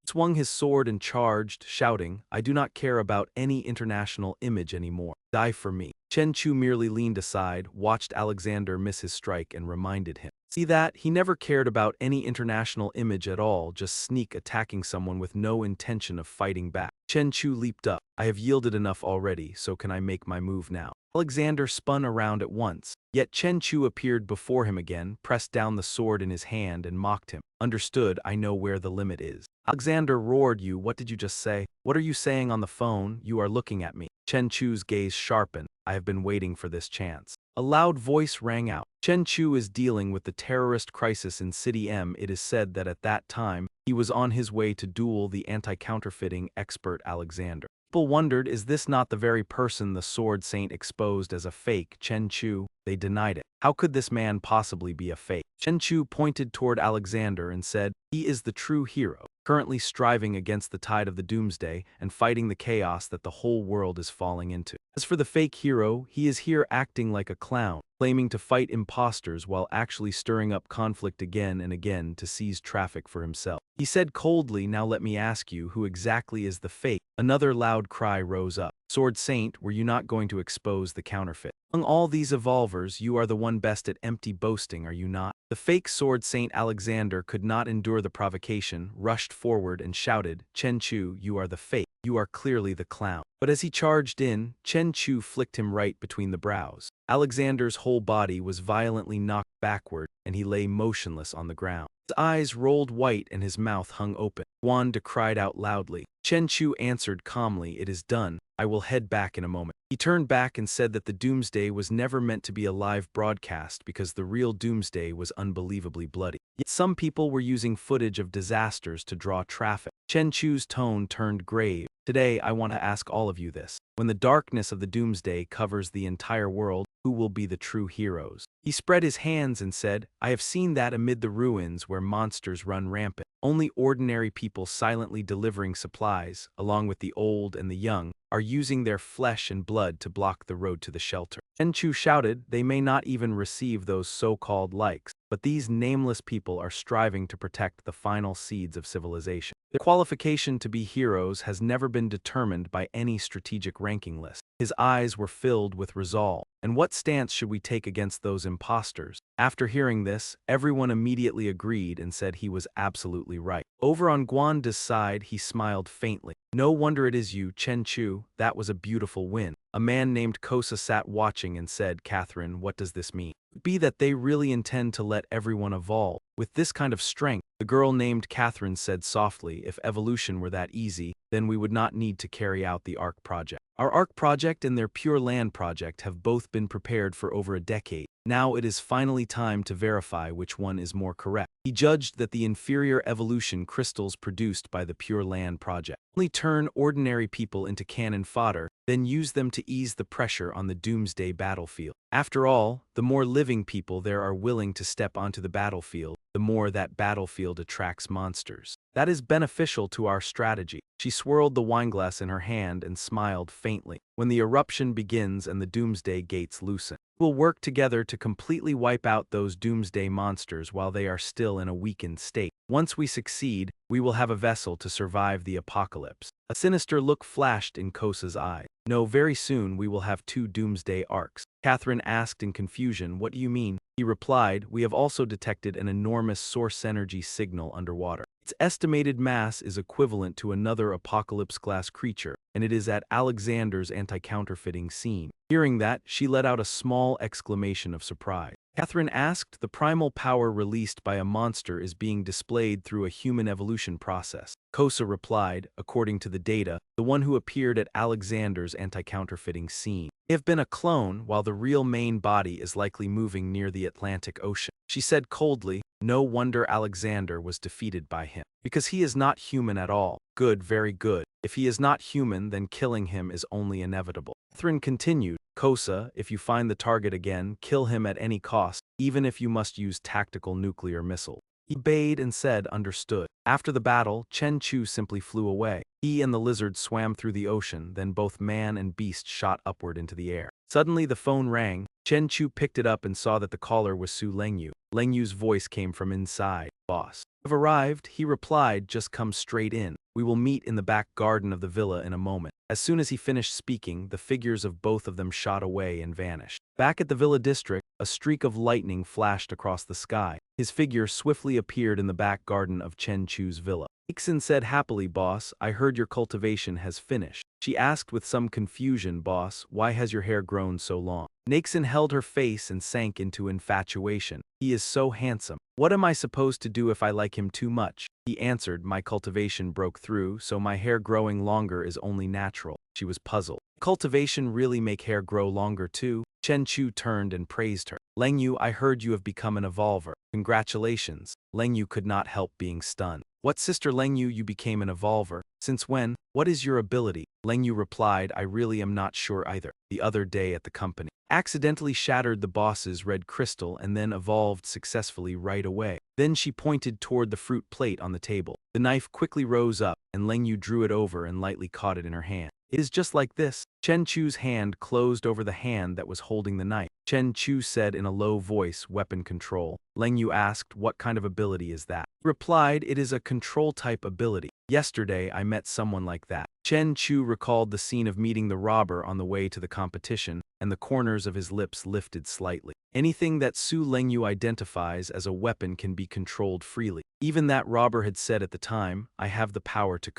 Swung his sword and charged, shouting, I do not care about any international image anymore. Die for me. Chen Chu merely leaned aside, watched Alexander miss his strike and reminded him. See that? He never cared about any international image at all, just sneak attacking someone with no intention of fighting back. Chen Chu leaped up. I have yielded enough already, so can I make my move now? Alexander spun around at once. Yet Chen Chu appeared before him again, pressed down the sword in his hand and mocked him. Understood, I know where the limit is. Alexander roared, what did you just say? What are you saying on the phone? You are looking at me. Chen Chu's gaze sharpened. I have been waiting for this chance. A loud voice rang out. Chen Chu is dealing with the terrorist crisis in City M. It is said that at that time, he was on his way to duel the anti-counterfeiting expert Alexander. People wondered, is this not the very person the Sword Saint exposed as a fake, Chen Chu? They denied it. How could this man possibly be a fake? Chen Chu pointed toward Alexander and said, he is the true hero, currently striving against the tide of the doomsday and fighting the chaos that the whole world is falling into. As for the fake hero, he is here acting like a clown, claiming to fight imposters while actually stirring up conflict again and again to seize traffic for himself. He said coldly, now let me ask you, who exactly is the fake? Another loud cry rose up. Sword Saint, were you not going to expose the counterfeit? Among all these evolvers, you are the one best at empty boasting, are you not? The fake Sword Saint Alexander could not endure the provocation, rushed forward and shouted, Chen Chu, you are the fake. You are clearly the clown. But as he charged in, Chen Chu flicked him right between the brows. Alexander's whole body was violently knocked backward, and he lay motionless on the ground. His eyes rolled white and his mouth hung open. Wanda cried out loudly. Chen Chu answered calmly, it is done. I will head back in a moment. He turned back and said that the doomsday was never meant to be a live broadcast because the real doomsday was unbelievably bloody. Yet some people were using footage of disasters to draw traffic. Chen Chu's tone turned grave. Today, I want to ask all of you this. When the darkness of the doomsday covers the entire world, who will be the true heroes? He spread his hands and said, I have seen that amid the ruins where monsters run rampant. Only ordinary people silently delivering supplies, along with the old and the young, are using their flesh and blood to block the road to the shelter. Chen Chu shouted, they may not even receive those so-called likes, but these nameless people are striving to protect the final seeds of civilization. Their qualification to be heroes has never been determined by any strategic ranking list. His eyes were filled with resolve. And what stance should we take against those imposters? After hearing this, everyone immediately agreed and said he was absolutely right. Over on Guanda's side, he smiled faintly. No wonder it is you, Chen Chu. That was a beautiful win. A man named Kosa sat watching and said, Catherine, what does this mean? Be that they really intend to let everyone evolve. With this kind of strength, the girl named Catherine said softly, if evolution were that easy, then we would not need to carry out the ARC project. Our ARC project and their Pure Land project have both been prepared for over a decade. Now it is finally time to verify which one is more correct. He judged that the inferior evolution crystals produced by the Pure Land project only turn ordinary people into cannon fodder, then use them to ease the pressure on the doomsday battlefield. After all, the more living people there are willing to step onto the battlefield, the more that battlefield attracts monsters. That is beneficial to our strategy. She swirled the wineglass in her hand and smiled faintly. When the eruption begins and the doomsday gates loosen, we'll work together to completely wipe out those doomsday monsters while they are still in a weakened state. Once we succeed, we will have a vessel to survive the apocalypse. A sinister look flashed in Kosa's eyes. No, very soon we will have 2 doomsday arcs. Catherine asked in confusion, what do you mean? He replied, we have also detected an enormous source energy signal underwater. Its estimated mass is equivalent to another apocalypse-class creature, and it is at Alexander's anti-counterfeiting scene. Hearing that, she let out a small exclamation of surprise. Catherine asked, the primal power released by a monster is being displayed through a human evolution process. Kosa replied, according to the data, the one who appeared at Alexander's anti-counterfeiting scene. They have been a clone, while the real main body is likely moving near the Atlantic Ocean. She said coldly, no wonder Alexander was defeated by him. Because he is not human at all. Good, very good. If he is not human, then killing him is only inevitable. Catherine continued, Kosa, if you find the target again, kill him at any cost, even if you must use tactical nuclear missile. He obeyed and said, understood. After the battle, Chen Chu simply flew away. He and the lizard swam through the ocean, then both man and beast shot upward into the air. Suddenly the phone rang. Chen Chu picked it up and saw that the caller was Su Lengyu. Lengyu's voice came from inside. Boss. I've arrived, he replied, just come straight in. We will meet in the back garden of the villa in a moment. As soon as he finished speaking, the figures of both of them shot away and vanished. Back at the villa district, a streak of lightning flashed across the sky. His figure swiftly appeared in the back garden of Chen Chu's villa. Ixin said happily, boss, I heard your cultivation has finished. She asked with some confusion, boss, why has your hair grown so long? Nixon held her face and sank into infatuation. He is so handsome. What am I supposed to do if I like him too much? He answered, my cultivation broke through, so my hair growing longer is only natural. She was puzzled. Cultivation really make hair grow longer too? Chen Chu turned and praised her. Leng Yu, I heard you have become an evolver. Congratulations. Leng Yu could not help being stunned. What, sister Leng Yu, you became an evolver? Since when? What is your ability? Leng Yu replied, I really am not sure either. The other day at the company. Accidentally shattered the boss's red crystal and then evolved successfully right away. Then she pointed toward the fruit plate on the table. The knife quickly rose up, and Leng Yu drew it over and lightly caught it in her hand. It is just like this. Chen Chu's hand closed over the hand that was holding the knife. Chen Chu said in a low voice, weapon control. Leng Yu asked, what kind of ability is that? He replied, it is a control-type ability. Yesterday, I met someone like that. Chen Chu recalled the scene of meeting the robber on the way to the competition, and the corners of his lips lifted slightly. Anything that Su Lengyu identifies as a weapon can be controlled freely. Even that robber had said at the time, I have the power to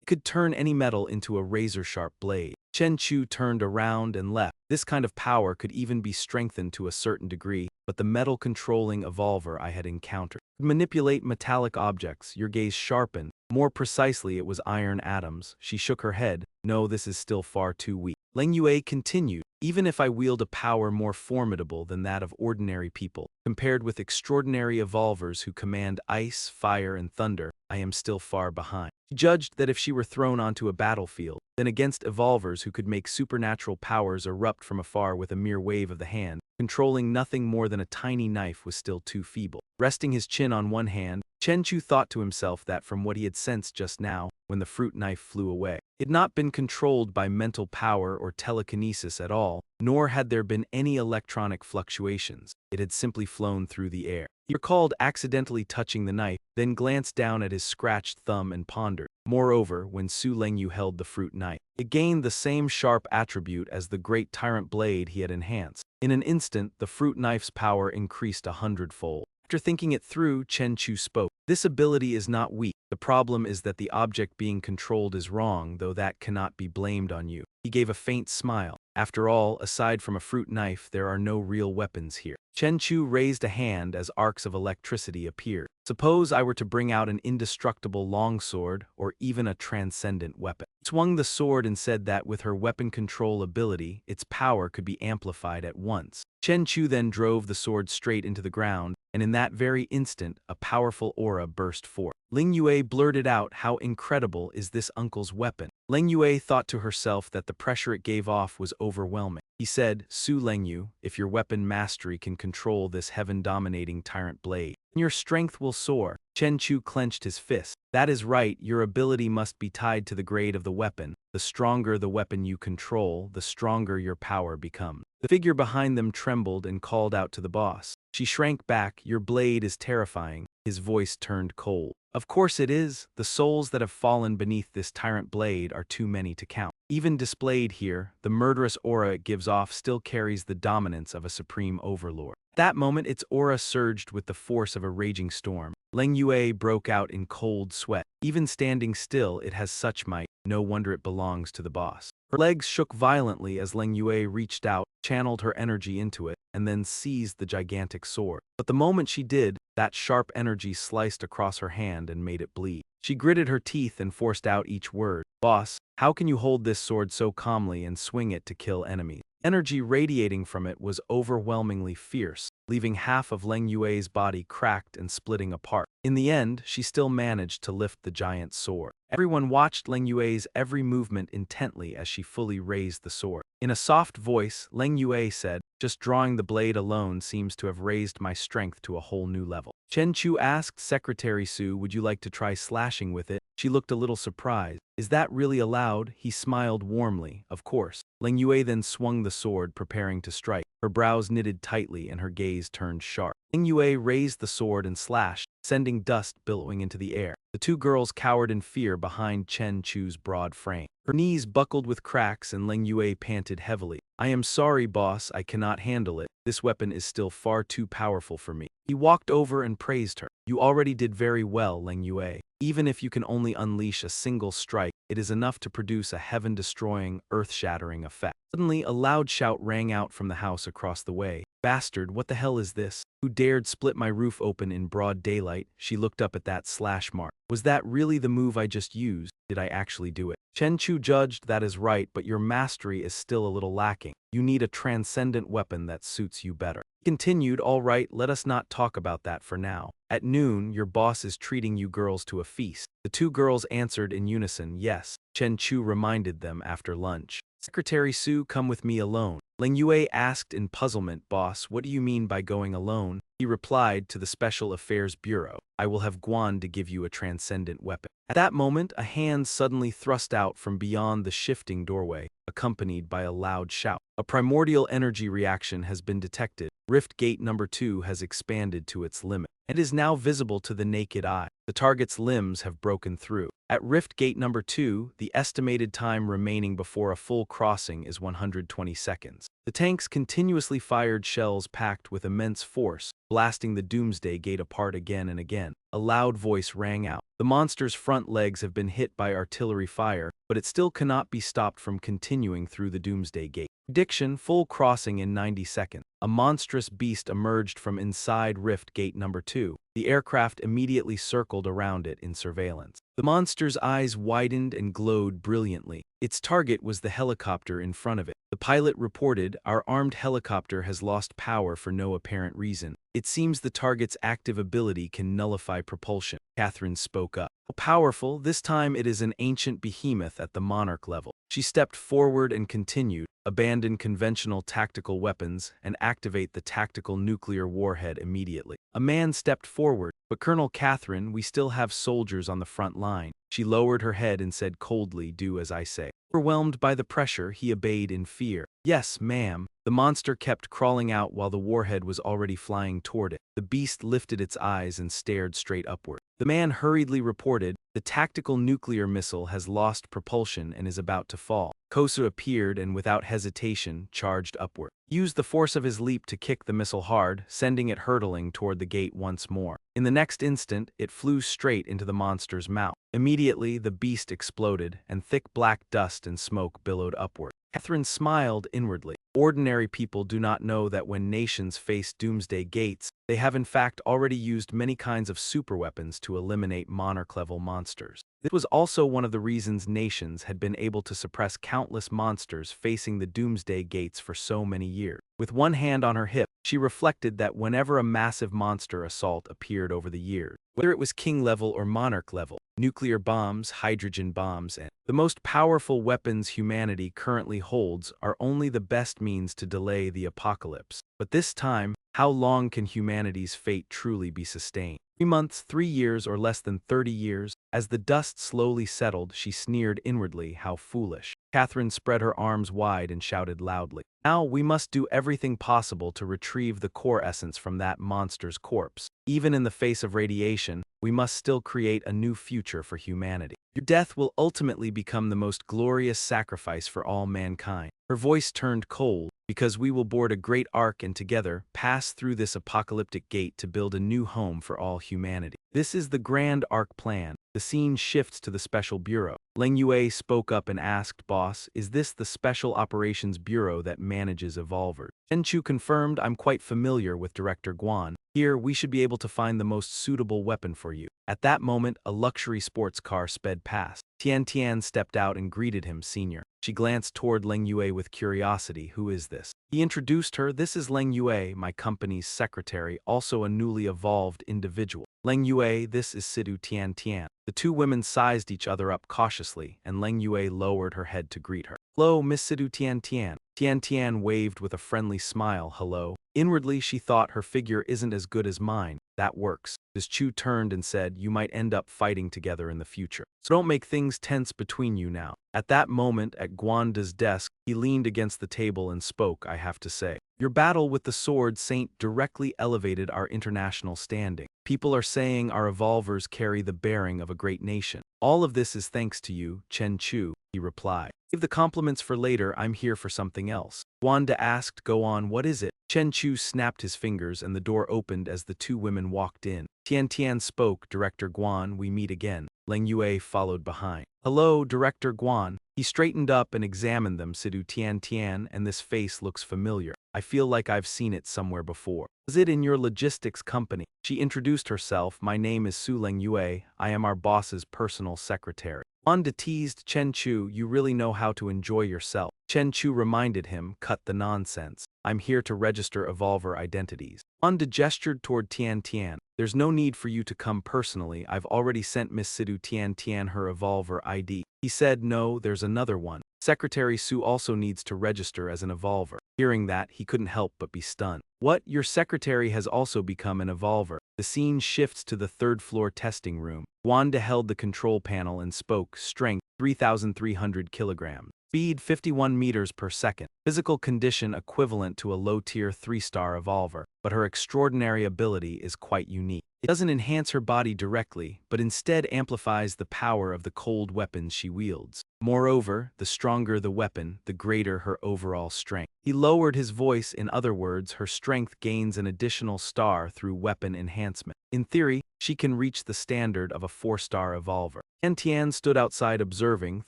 could turn any metal into a razor-sharp blade. Chen Chu turned around and left. This kind of power could even be strengthened to a certain degree, but the metal-controlling evolver I had encountered could manipulate metallic objects. Your gaze sharpened. More precisely, it was iron atoms. She shook her head. No, this is still far too weak. Leng Yue continued, even if I wield a power more formidable than that of ordinary people, compared with extraordinary evolvers who command ice, fire, and thunder, I am still far behind. She judged that if she were thrown onto a battlefield, then against evolvers who could make supernatural powers erupt from afar with a mere wave of the hand, controlling nothing more than a tiny knife was still too feeble. Resting his chin on one hand, Chen Chu thought to himself that from what he had sensed just now, when the fruit knife flew away, it had not been controlled by mental power or telekinesis at all, nor had there been any electronic fluctuations. It had simply flown through the air. He recalled accidentally touching the knife, then glanced down at his scratched thumb and pondered. Moreover, when Su Lengyu held the fruit knife, it gained the same sharp attribute as the great tyrant blade he had enhanced. In an instant, the fruit knife's power increased 100-fold. After thinking it through, Chen Chu spoke. This ability is not weak. The problem is that the object being controlled is wrong, though that cannot be blamed on you. He gave a faint smile. After all, aside from a fruit knife, there are no real weapons here. Chen Chu raised a hand as arcs of electricity appeared. Suppose I were to bring out an indestructible longsword, or even a transcendent weapon. He swung the sword and said that with her weapon control ability, its power could be amplified at once. Chen Chu then drove the sword straight into the ground, and in that very instant, a powerful aura burst forth. Ling Yue blurted out, how incredible is this uncle's weapon? Ling Yue thought to herself that the pressure it gave off was overwhelming. He said, Su Lengyu, if your weapon mastery can control this heaven-dominating tyrant blade, your strength will soar. Chen Chu clenched his fist. That is right, your ability must be tied to the grade of the weapon. The stronger the weapon you control, the stronger your power becomes. The figure behind them trembled and called out to the boss. She shrank back. Your blade is terrifying. His voice turned cold. Of course it is. The souls that have fallen beneath this tyrant blade are too many to count. Even displayed here, the murderous aura it gives off still carries the dominance of a supreme overlord. At that moment, its aura surged with the force of a raging storm. Leng Yue broke out in cold sweat. Even standing still, it has such might. No wonder it belongs to the boss. Her legs shook violently as Leng Yue reached out, channeled her energy into it, and then seized the gigantic sword. But the moment she did, that sharp energy sliced across her hand and made it bleed. She gritted her teeth and forced out each word. Boss, how can you hold this sword so calmly and swing it to kill enemies? Energy radiating from it was overwhelmingly fierce, leaving half of Leng Yue's body cracked and splitting apart. In the end, she still managed to lift the giant sword. Everyone watched Leng Yue's every movement intently as she fully raised the sword. In a soft voice, Leng Yue said, just drawing the blade alone seems to have raised my strength to a whole new level. Chen Chu asked Secretary Su, would you like to try slashing with it? She looked a little surprised. Is that really allowed? He smiled warmly. Of course. Leng Yue then swung the sword, preparing to strike. Her brows knitted tightly and her gaze turned sharp. Leng Yue raised the sword and slashed, sending dust billowing into the air. The two girls cowered in fear behind Chen Chu's broad frame. Her knees buckled with cracks and Leng Yue panted heavily. I am sorry, boss, I cannot handle it. This weapon is still far too powerful for me. He walked over and praised her. You already did very well, Leng Yue. Even if you can only unleash a single strike, it is enough to produce a heaven-destroying, earth-shattering effect. Suddenly, a loud shout rang out from the house across the way. "Bastard, what the hell is this? Who dared split my roof open in broad daylight?" She looked up at that slash mark. "Was that really the move I just used? Did I actually do it?" Chen Chu judged, "That is right, but your mastery is still a little lacking. You need a transcendent weapon that suits you better." He continued, "All right, let us not talk about that for now. At noon, your boss is treating you girls to a feast." The two girls answered in unison, "Yes." Chen Chu reminded them after lunch. "Secretary Su, come with me alone." Leng Yue asked in puzzlement, "Boss, what do you mean by going alone?" He replied to the Special Affairs Bureau, "I will have Guan to give you a transcendent weapon." At that moment, a hand suddenly thrust out from beyond the shifting doorway, accompanied by a loud shout. "A primordial energy reaction has been detected. Rift Gate number 2 has expanded to its limit and is now visible to the naked eye. The target's limbs have broken through. At Rift Gate number 2, the estimated time remaining before a full crossing is 120 seconds. The tanks continuously fired shells packed with immense force, blasting the Doomsday Gate apart again and again." A loud voice rang out. "The monster's front legs have been hit by artillery fire, but it still cannot be stopped from continuing through the Doomsday Gate. Prediction: full crossing in 90 seconds. A monstrous beast emerged from inside Rift Gate number 2. The aircraft immediately circled around it in surveillance. The monster's eyes widened and glowed brilliantly. Its target was the helicopter in front of it. The pilot reported, "Our armed helicopter has lost power for no apparent reason. It seems the target's active ability can nullify propulsion." Catherine spoke up. "How powerful! This time it is an ancient behemoth at the monarch level." She stepped forward and continued, "Abandon conventional tactical weapons and activate the tactical nuclear warhead immediately." A man stepped forward, "But Colonel Catherine, we still have soldiers on the front line." She lowered her head and said coldly, "Do as I say." Overwhelmed by the pressure, he obeyed in fear. "Yes, ma'am." The monster kept crawling out while the warhead was already flying toward it. The beast lifted its eyes and stared straight upward. The man hurriedly reported, "The tactical nuclear missile has lost propulsion and is about to fall." Kosu appeared and without hesitation charged upward. He used the force of his leap to kick the missile hard, sending it hurtling toward the gate once more. In the next instant, it flew straight into the monster's mouth. Immediately, the beast exploded, and thick black dust and smoke billowed upward. Catherine smiled inwardly. Ordinary people do not know that when nations face doomsday gates, they have in fact already used many kinds of superweapons to eliminate monarch-level monsters. This was also one of the reasons nations had been able to suppress countless monsters facing the doomsday gates for so many years. With one hand on her hip, she reflected that whenever a massive monster assault appeared over the years, whether it was king-level or monarch-level, nuclear bombs, hydrogen bombs, and the most powerful weapons humanity currently holds are only the best means to delay the apocalypse. But this time, how long can humanity's fate truly be sustained? 3 months, 3 years, or less than 30 years? As the dust slowly settled, she sneered inwardly, "How foolish." Catherine spread her arms wide and shouted loudly, "Now we must do everything possible to retrieve the core essence from that monster's corpse. Even in the face of radiation, we must still create a new future for humanity. Your death will ultimately become the most glorious sacrifice for all mankind." Her voice turned cold, "Because we will board a great ark and together pass through this apocalyptic gate to build a new home for all humanity. This is the grand ark plan." The scene shifts to the Special Bureau. Leng Yue spoke up and asked, "Boss, is this the Special Operations Bureau that manages evolvers?" Chen Chu confirmed, "I'm quite familiar with Director Guan. Here, we should be able to find the most suitable weapon for you." At that moment, a luxury sports car sped past. Tian Tian stepped out and greeted him, "Senior." She glanced toward Leng Yue with curiosity. "Who is this?" He introduced her. "This is Leng Yue, my company's secretary, also a newly evolved individual." "Leng Yue, this is Sidu Tian Tian." The two women sized each other up cautiously, and Leng Yue lowered her head to greet her. "Hello, Miss Sidu Tian Tian." Tian Tian waved with a friendly smile, "Hello." Inwardly, she thought, her figure isn't as good as mine. That works. As Chu turned and said, "You might end up fighting together in the future. So don't make things tense between you now." At that moment, at Guanda's desk, he leaned against the table and spoke, "I have to say, your battle with the Sword Saint directly elevated our international standing. People are saying our evolvers carry the bearing of a great nation. All of this is thanks to you, Chen Chu," he replied. "Save the compliments for later, I'm here for something else." Guanda asked, "Go on, what is it?" Chen Chu snapped his fingers and the door opened as the two women walked in. Tian Tian spoke, Director Guan, we meet again. Leng Yue followed behind. Hello, Director Guan. He straightened up and examined them. Sidu Tian Tian, and this face looks familiar. I feel like I've seen it somewhere before. Was it in your logistics company? She introduced herself. My name is Su Leng Yue. I am our boss's personal secretary. Wanda teased Chen Chu, you really know how to enjoy yourself. Chen Chu reminded him, cut the nonsense. I'm here to register evolver identities. Wanda gestured toward Tian Tian. There's no need for you to come personally. I've already sent Miss Sidu Tian Tian her evolver ID. He said, no, there's another one. Secretary Su also needs to register as an evolver. Hearing that, he couldn't help but be stunned. What? Your secretary has also become an evolver. The scene shifts to the third-floor testing room. Wanda held the control panel and spoke, strength 3,300 kilograms. Speed 51 meters per second. Physical condition equivalent to a low-tier 3-star evolver, but her extraordinary ability is quite unique. It doesn't enhance her body directly, but instead amplifies the power of the cold weapons she wields. Moreover, the stronger the weapon, the greater her overall strength. He lowered his voice. In other words, her strength gains an additional star through weapon enhancement. In theory, she can reach the standard of a 4-star evolver. Tian Tian stood outside observing,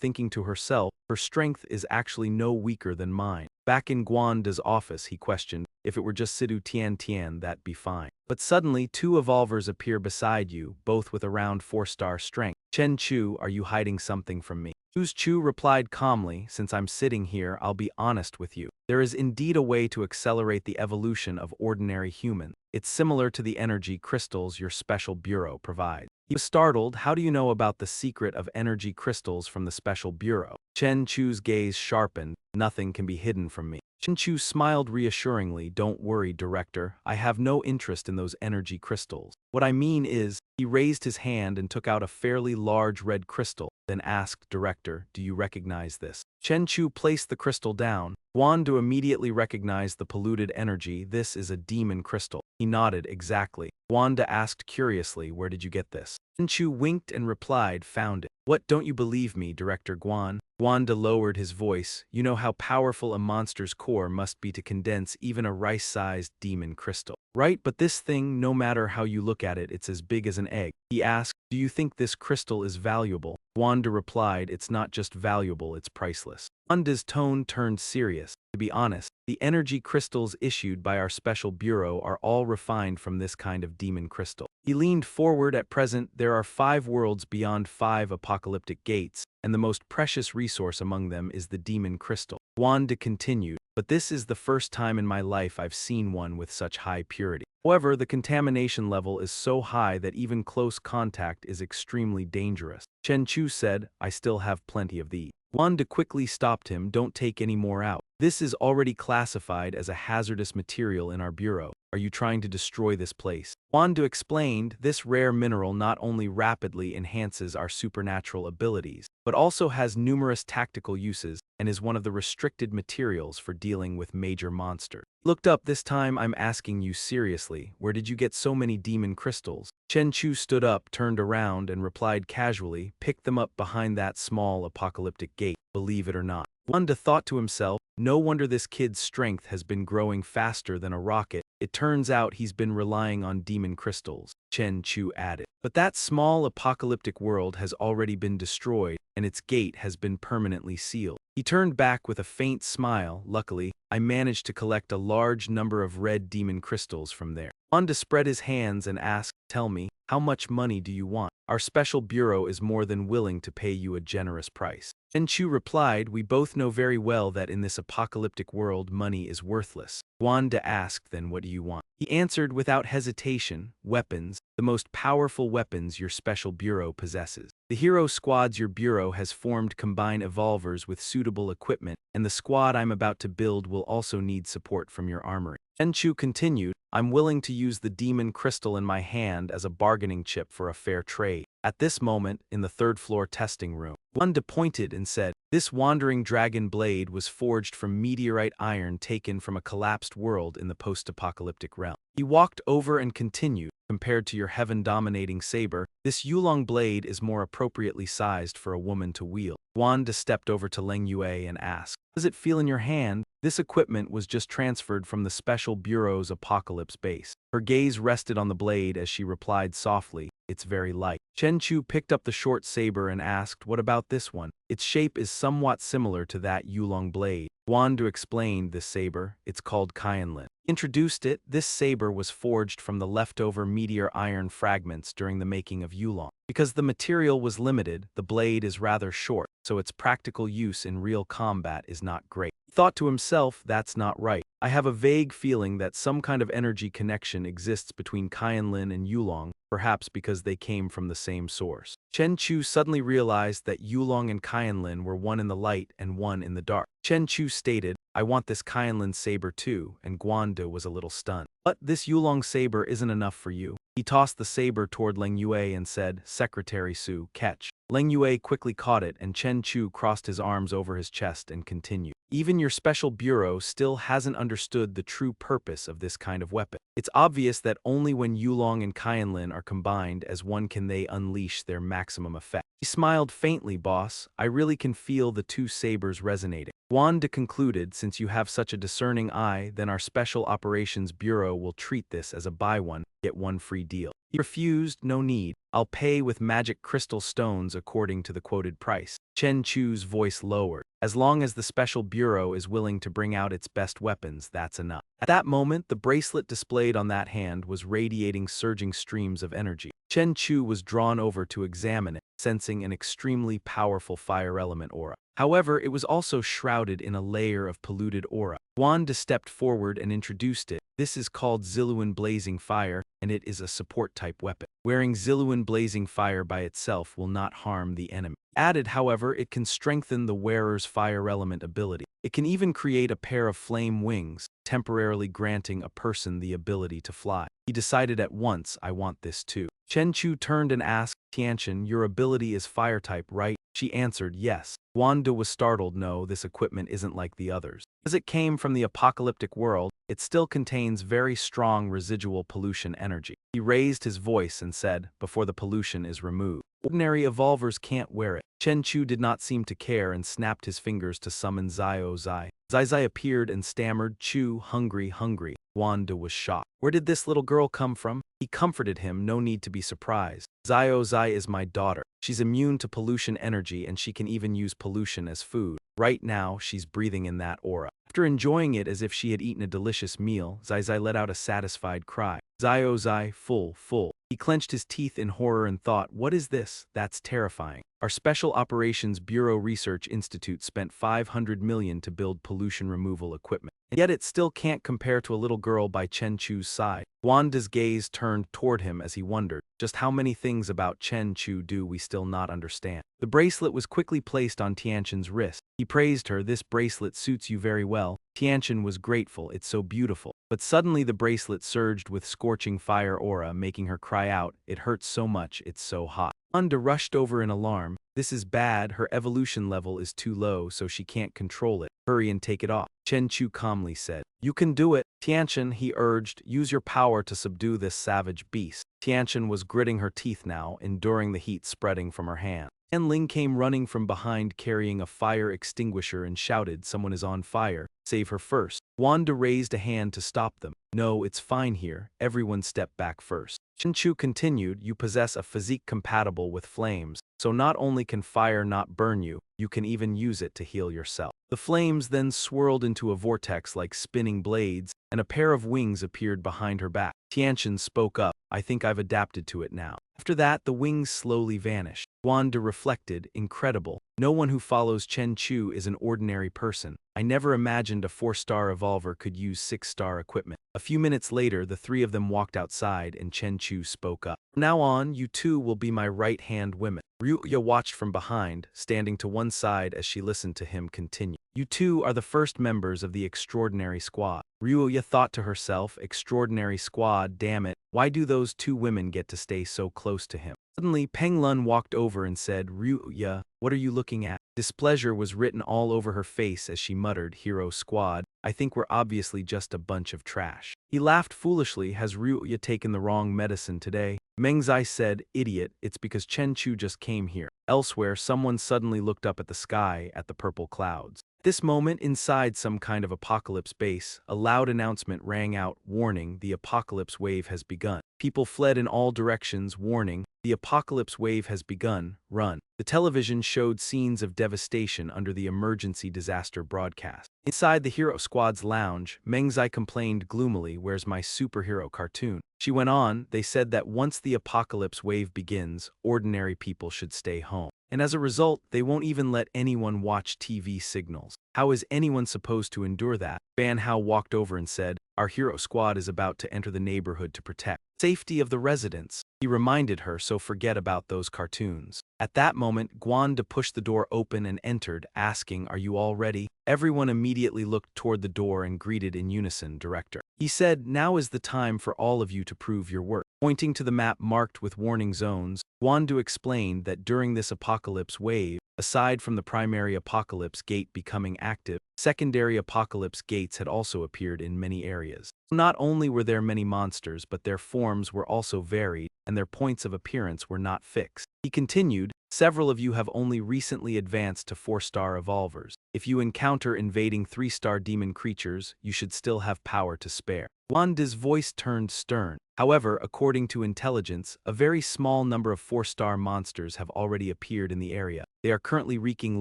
thinking to herself, her strength is actually no weaker than mine. Back in Guanda's office, he questioned, if it were just Sidu Tian Tian, that'd be fine. But suddenly, 2 evolvers appear beside you, both with around 4-star strength. Chen Chu, are you hiding something from me? Chu replied calmly, since I'm sitting here, I'll be honest with you. There is indeed a way to accelerate the evolution of ordinary humans. It's similar to the energy crystals your special bureau provides. He was startled. How do you know about the secret of energy crystals from the special bureau? Chen Chu's gaze sharpened. Nothing can be hidden from me. Chen Chu smiled reassuringly. Don't worry, Director. I have no interest in those energy crystals. What I mean is, he raised his hand and took out a fairly large red crystal, then asked, Director, do you recognize this? Chen Chu placed the crystal down. Wanda immediately recognized the polluted energy. This is a demon crystal. He nodded. Exactly. Wanda asked curiously, where did you get this? Chen Chu winked and replied, found it. What, don't you believe me, Director Guan? Wanda lowered his voice. You know how powerful a monster's core must be to condense even a rice-sized demon crystal. Right, but this thing, no matter how you look at it, it's as big as an egg. He asked, do you think this crystal is valuable? Wanda replied, it's not just valuable, it's priceless. Wanda's tone turned serious. To be honest, the energy crystals issued by our special bureau are all refined from this kind of demon crystal. He leaned forward. At present, there are 5 worlds beyond 5 apocalyptic gates, and the most precious resource among them is the demon crystal. Wanda continued, but this is the first time in my life I've seen one with such high purity. However, the contamination level is so high that even close contact is extremely dangerous. Chen Chu said, I still have plenty of these. Wanda quickly stopped him. Don't take any more out. This is already classified as a hazardous material in our bureau. Are you trying to destroy this place? Wanda explained, this rare mineral not only rapidly enhances our supernatural abilities, but also has numerous tactical uses and is one of the restricted materials for dealing with major monsters. Looked up. This time I'm asking you seriously, where did you get so many demon crystals? Chen Chu stood up, turned around, and replied casually, picked them up behind that small apocalyptic gate, believe it or not. Wanda thought to himself, no wonder this kid's strength has been growing faster than a rocket. It turns out he's been relying on demon crystals. Chen Chu added. But that small apocalyptic world has already been destroyed, and its gate has been permanently sealed. He turned back with a faint smile. Luckily, I managed to collect a large number of red demon crystals from there. Wanda spread his hands and asked, tell me, how much money do you want? Our special bureau is more than willing to pay you a generous price. Chen Chu replied, we both know very well that in this apocalyptic world money is worthless. Wanda asked, then what do you want? He answered without hesitation, weapons, the most powerful weapons your special bureau possesses. The hero squads your bureau has formed combine evolvers with suitable equipment, and the squad I'm about to build will also need support from your armory. Chen Chu continued, I'm willing to use the demon crystal in my hand as a bargaining chip for a fair trade. At this moment, in the third-floor testing room, Wanda pointed and said, this wandering dragon blade was forged from meteorite iron taken from a collapsed world in the post-apocalyptic realm. He walked over and continued, compared to your heaven-dominating saber, this Yulong blade is more appropriately sized for a woman to wield. Wanda stepped over to Leng Yue and asked, does it feel in your hand? This equipment was just transferred from the Special Bureau's Apocalypse base. Her gaze rested on the blade as she replied softly, "It's very light." Chen Chu picked up the short saber and asked, "What about this one?" "Its shape is somewhat similar to that Yulong blade." Guandu explained this saber. "It's called Qianlin." Introduced it, this saber was forged from the leftover meteor iron fragments during the making of Yulong. Because the material was limited, the blade is rather short, so its practical use in real combat is not great. He thought to himself, "That's not right. I have a vague feeling that some kind of energy connection exists between Qianlin and Yulong, perhaps because they came from the same source." Chen Chu suddenly realized that Yulong and Qianlin were one in the light and one in the dark. Chen Chu stated, "I want this Qianlin saber too," and Guandu was a little stunned. "But this Yulong saber isn't enough for you." He tossed the saber toward Leng Yue and said, "Secretary Su, catch." Leng Yue quickly caught it and Chen Chu crossed his arms over his chest and continued. "Even your special bureau still hasn't understood the true purpose of this kind of weapon. It's obvious that only when Yulong and Qianlin are combined as one can they unleash their maximum effect." He smiled faintly, "Boss. I really can feel the two sabers resonating." Guan De concluded, "Since you have such a discerning eye, then our Special Operations Bureau will treat this as a buy one, get one free deal." He refused, "No need. I'll pay with magic crystal stones according to the quoted price." Chen Chu's voice lowered. "As long as the Special Bureau is willing to bring out its best weapons, that's enough." At that moment, the bracelet displayed on that hand was radiating surging streams of energy. Chen Chu was drawn over to examine it, sensing an extremely powerful fire element aura. However, it was also shrouded in a layer of polluted aura. Guan De stepped forward and introduced it. "This is called Ziluan Blazing Fire, and it is a support-type weapon. Wearing Ziluan Blazing Fire by itself will not harm the enemy. Added, however, it can strengthen the wearer's fire element ability. It can even create a pair of flame wings, temporarily granting a person the ability to fly." He decided at once, "I want this too." Chen Chu turned and asked, "Tianchen, your ability is fire-type, right?" She answered, "Yes." Guandu was startled. "No, this equipment isn't like the others. As it came from the apocalyptic world, it still contains very strong residual pollution energy." He raised his voice and said, "Before the pollution is removed. Ordinary evolvers can't wear it." Chen Chu did not seem to care and snapped his fingers to summon Zio Zai. Zai Zai appeared and stammered, "Chu, hungry, hungry." Guandu was shocked. "Where did this little girl come from?" He comforted him, "No need to be surprised. Zio Zai is my daughter. She's immune to pollution energy and she can even use pollution as food. Right now, she's breathing in that aura." After enjoying it as if she had eaten a delicious meal, Zai Zai let out a satisfied cry. Zio Zai, full, full. He clenched his teeth in horror and thought, "What is this? That's terrifying." Our Special Operations Bureau Research Institute spent 500 million to build pollution removal equipment. And yet it still can't compare to a little girl by Chen Chu's side. Guanda's gaze turned toward him as he wondered, just how many things about Chen Chu do we still not understand? The bracelet was quickly placed on Tianchen's wrist. He praised her, "This bracelet suits you very well." Tianchen was grateful, "It's so beautiful." But suddenly the bracelet surged with scorching fire aura, making her cry out, "It hurts so much, it's so hot." Anda rushed over in alarm. "This is bad, her evolution level is too low so she can't control it. Hurry and take it off." Chen Chu calmly said, "You can do it." "Tianchen," he urged, "use your power to subdue this savage beast." Tianchen was gritting her teeth now, enduring the heat spreading from her hand. And Ling came running from behind carrying a fire extinguisher and shouted, "Someone is on fire. Save her first." Wanda raised a hand to stop them. "No, it's fine here. Everyone step back first." Chen Chu continued, "You possess a physique compatible with flames, so not only can fire not burn you, you can even use it to heal yourself." The flames then swirled into a vortex like spinning blades, and a pair of wings appeared behind her back. Tianchen spoke up, "I think I've adapted to it now." After that, the wings slowly vanished. Guanda reflected, "Incredible. No one who follows Chen Chu is an ordinary person. I never imagined a 4-star evolver could use 6-star equipment." A few minutes later, the three of them walked outside and Chen Chu spoke up. "From now on, you two will be my right-hand women." Ryuya watched from behind, standing to one side as she listened to him continue. "You two are the first members of the Extraordinary Squad." Ryuya thought to herself, "Extraordinary Squad, damn it, why do those two women get to stay so close to him?" Suddenly, Peng Lun walked over and said, "Ryuya, what are you looking at?" Displeasure was written all over her face as she muttered, "Hero Squad, I think we're obviously just a bunch of trash." He laughed foolishly. "Has Ryuya taken the wrong medicine today?" Mengzai said, "Idiot, it's because Chen Chu just came here." Elsewhere, someone suddenly looked up at the sky, at the purple clouds. This moment, inside some kind of apocalypse base, a loud announcement rang out, warning, the apocalypse wave has begun. People fled in all directions, warning, the apocalypse wave has begun, run. The television showed scenes of devastation under the emergency disaster broadcast. Inside the Hero Squad's lounge, Mengzai complained gloomily, "Where's my superhero cartoon?" She went on, "They said that once the apocalypse wave begins, ordinary people should stay home. And as a result, they won't even let anyone watch TV signals. How is anyone supposed to endure that?" Ban Hao walked over and said, "Our hero squad is about to enter the neighborhood to protect safety of the residents." He reminded her, "So forget about those cartoons." At that moment, Guanda pushed the door open and entered, asking, "Are you all ready?" Everyone immediately looked toward the door and greeted in unison, "Director." He said, "Now is the time for all of you to prove your work." Pointing to the map marked with warning zones, Guandu explained that during this apocalypse wave, aside from the primary apocalypse gate becoming active, secondary apocalypse gates had also appeared in many areas. Not only were there many monsters, but their forms were also varied, and their points of appearance were not fixed. He continued, "Several of you have only recently advanced to 4-star evolvers. If you encounter invading 3-star demon creatures, you should still have power to spare." Wanda's voice turned stern. However, according to intelligence, a very small number of 4-star monsters have already appeared in the area. They are currently wreaking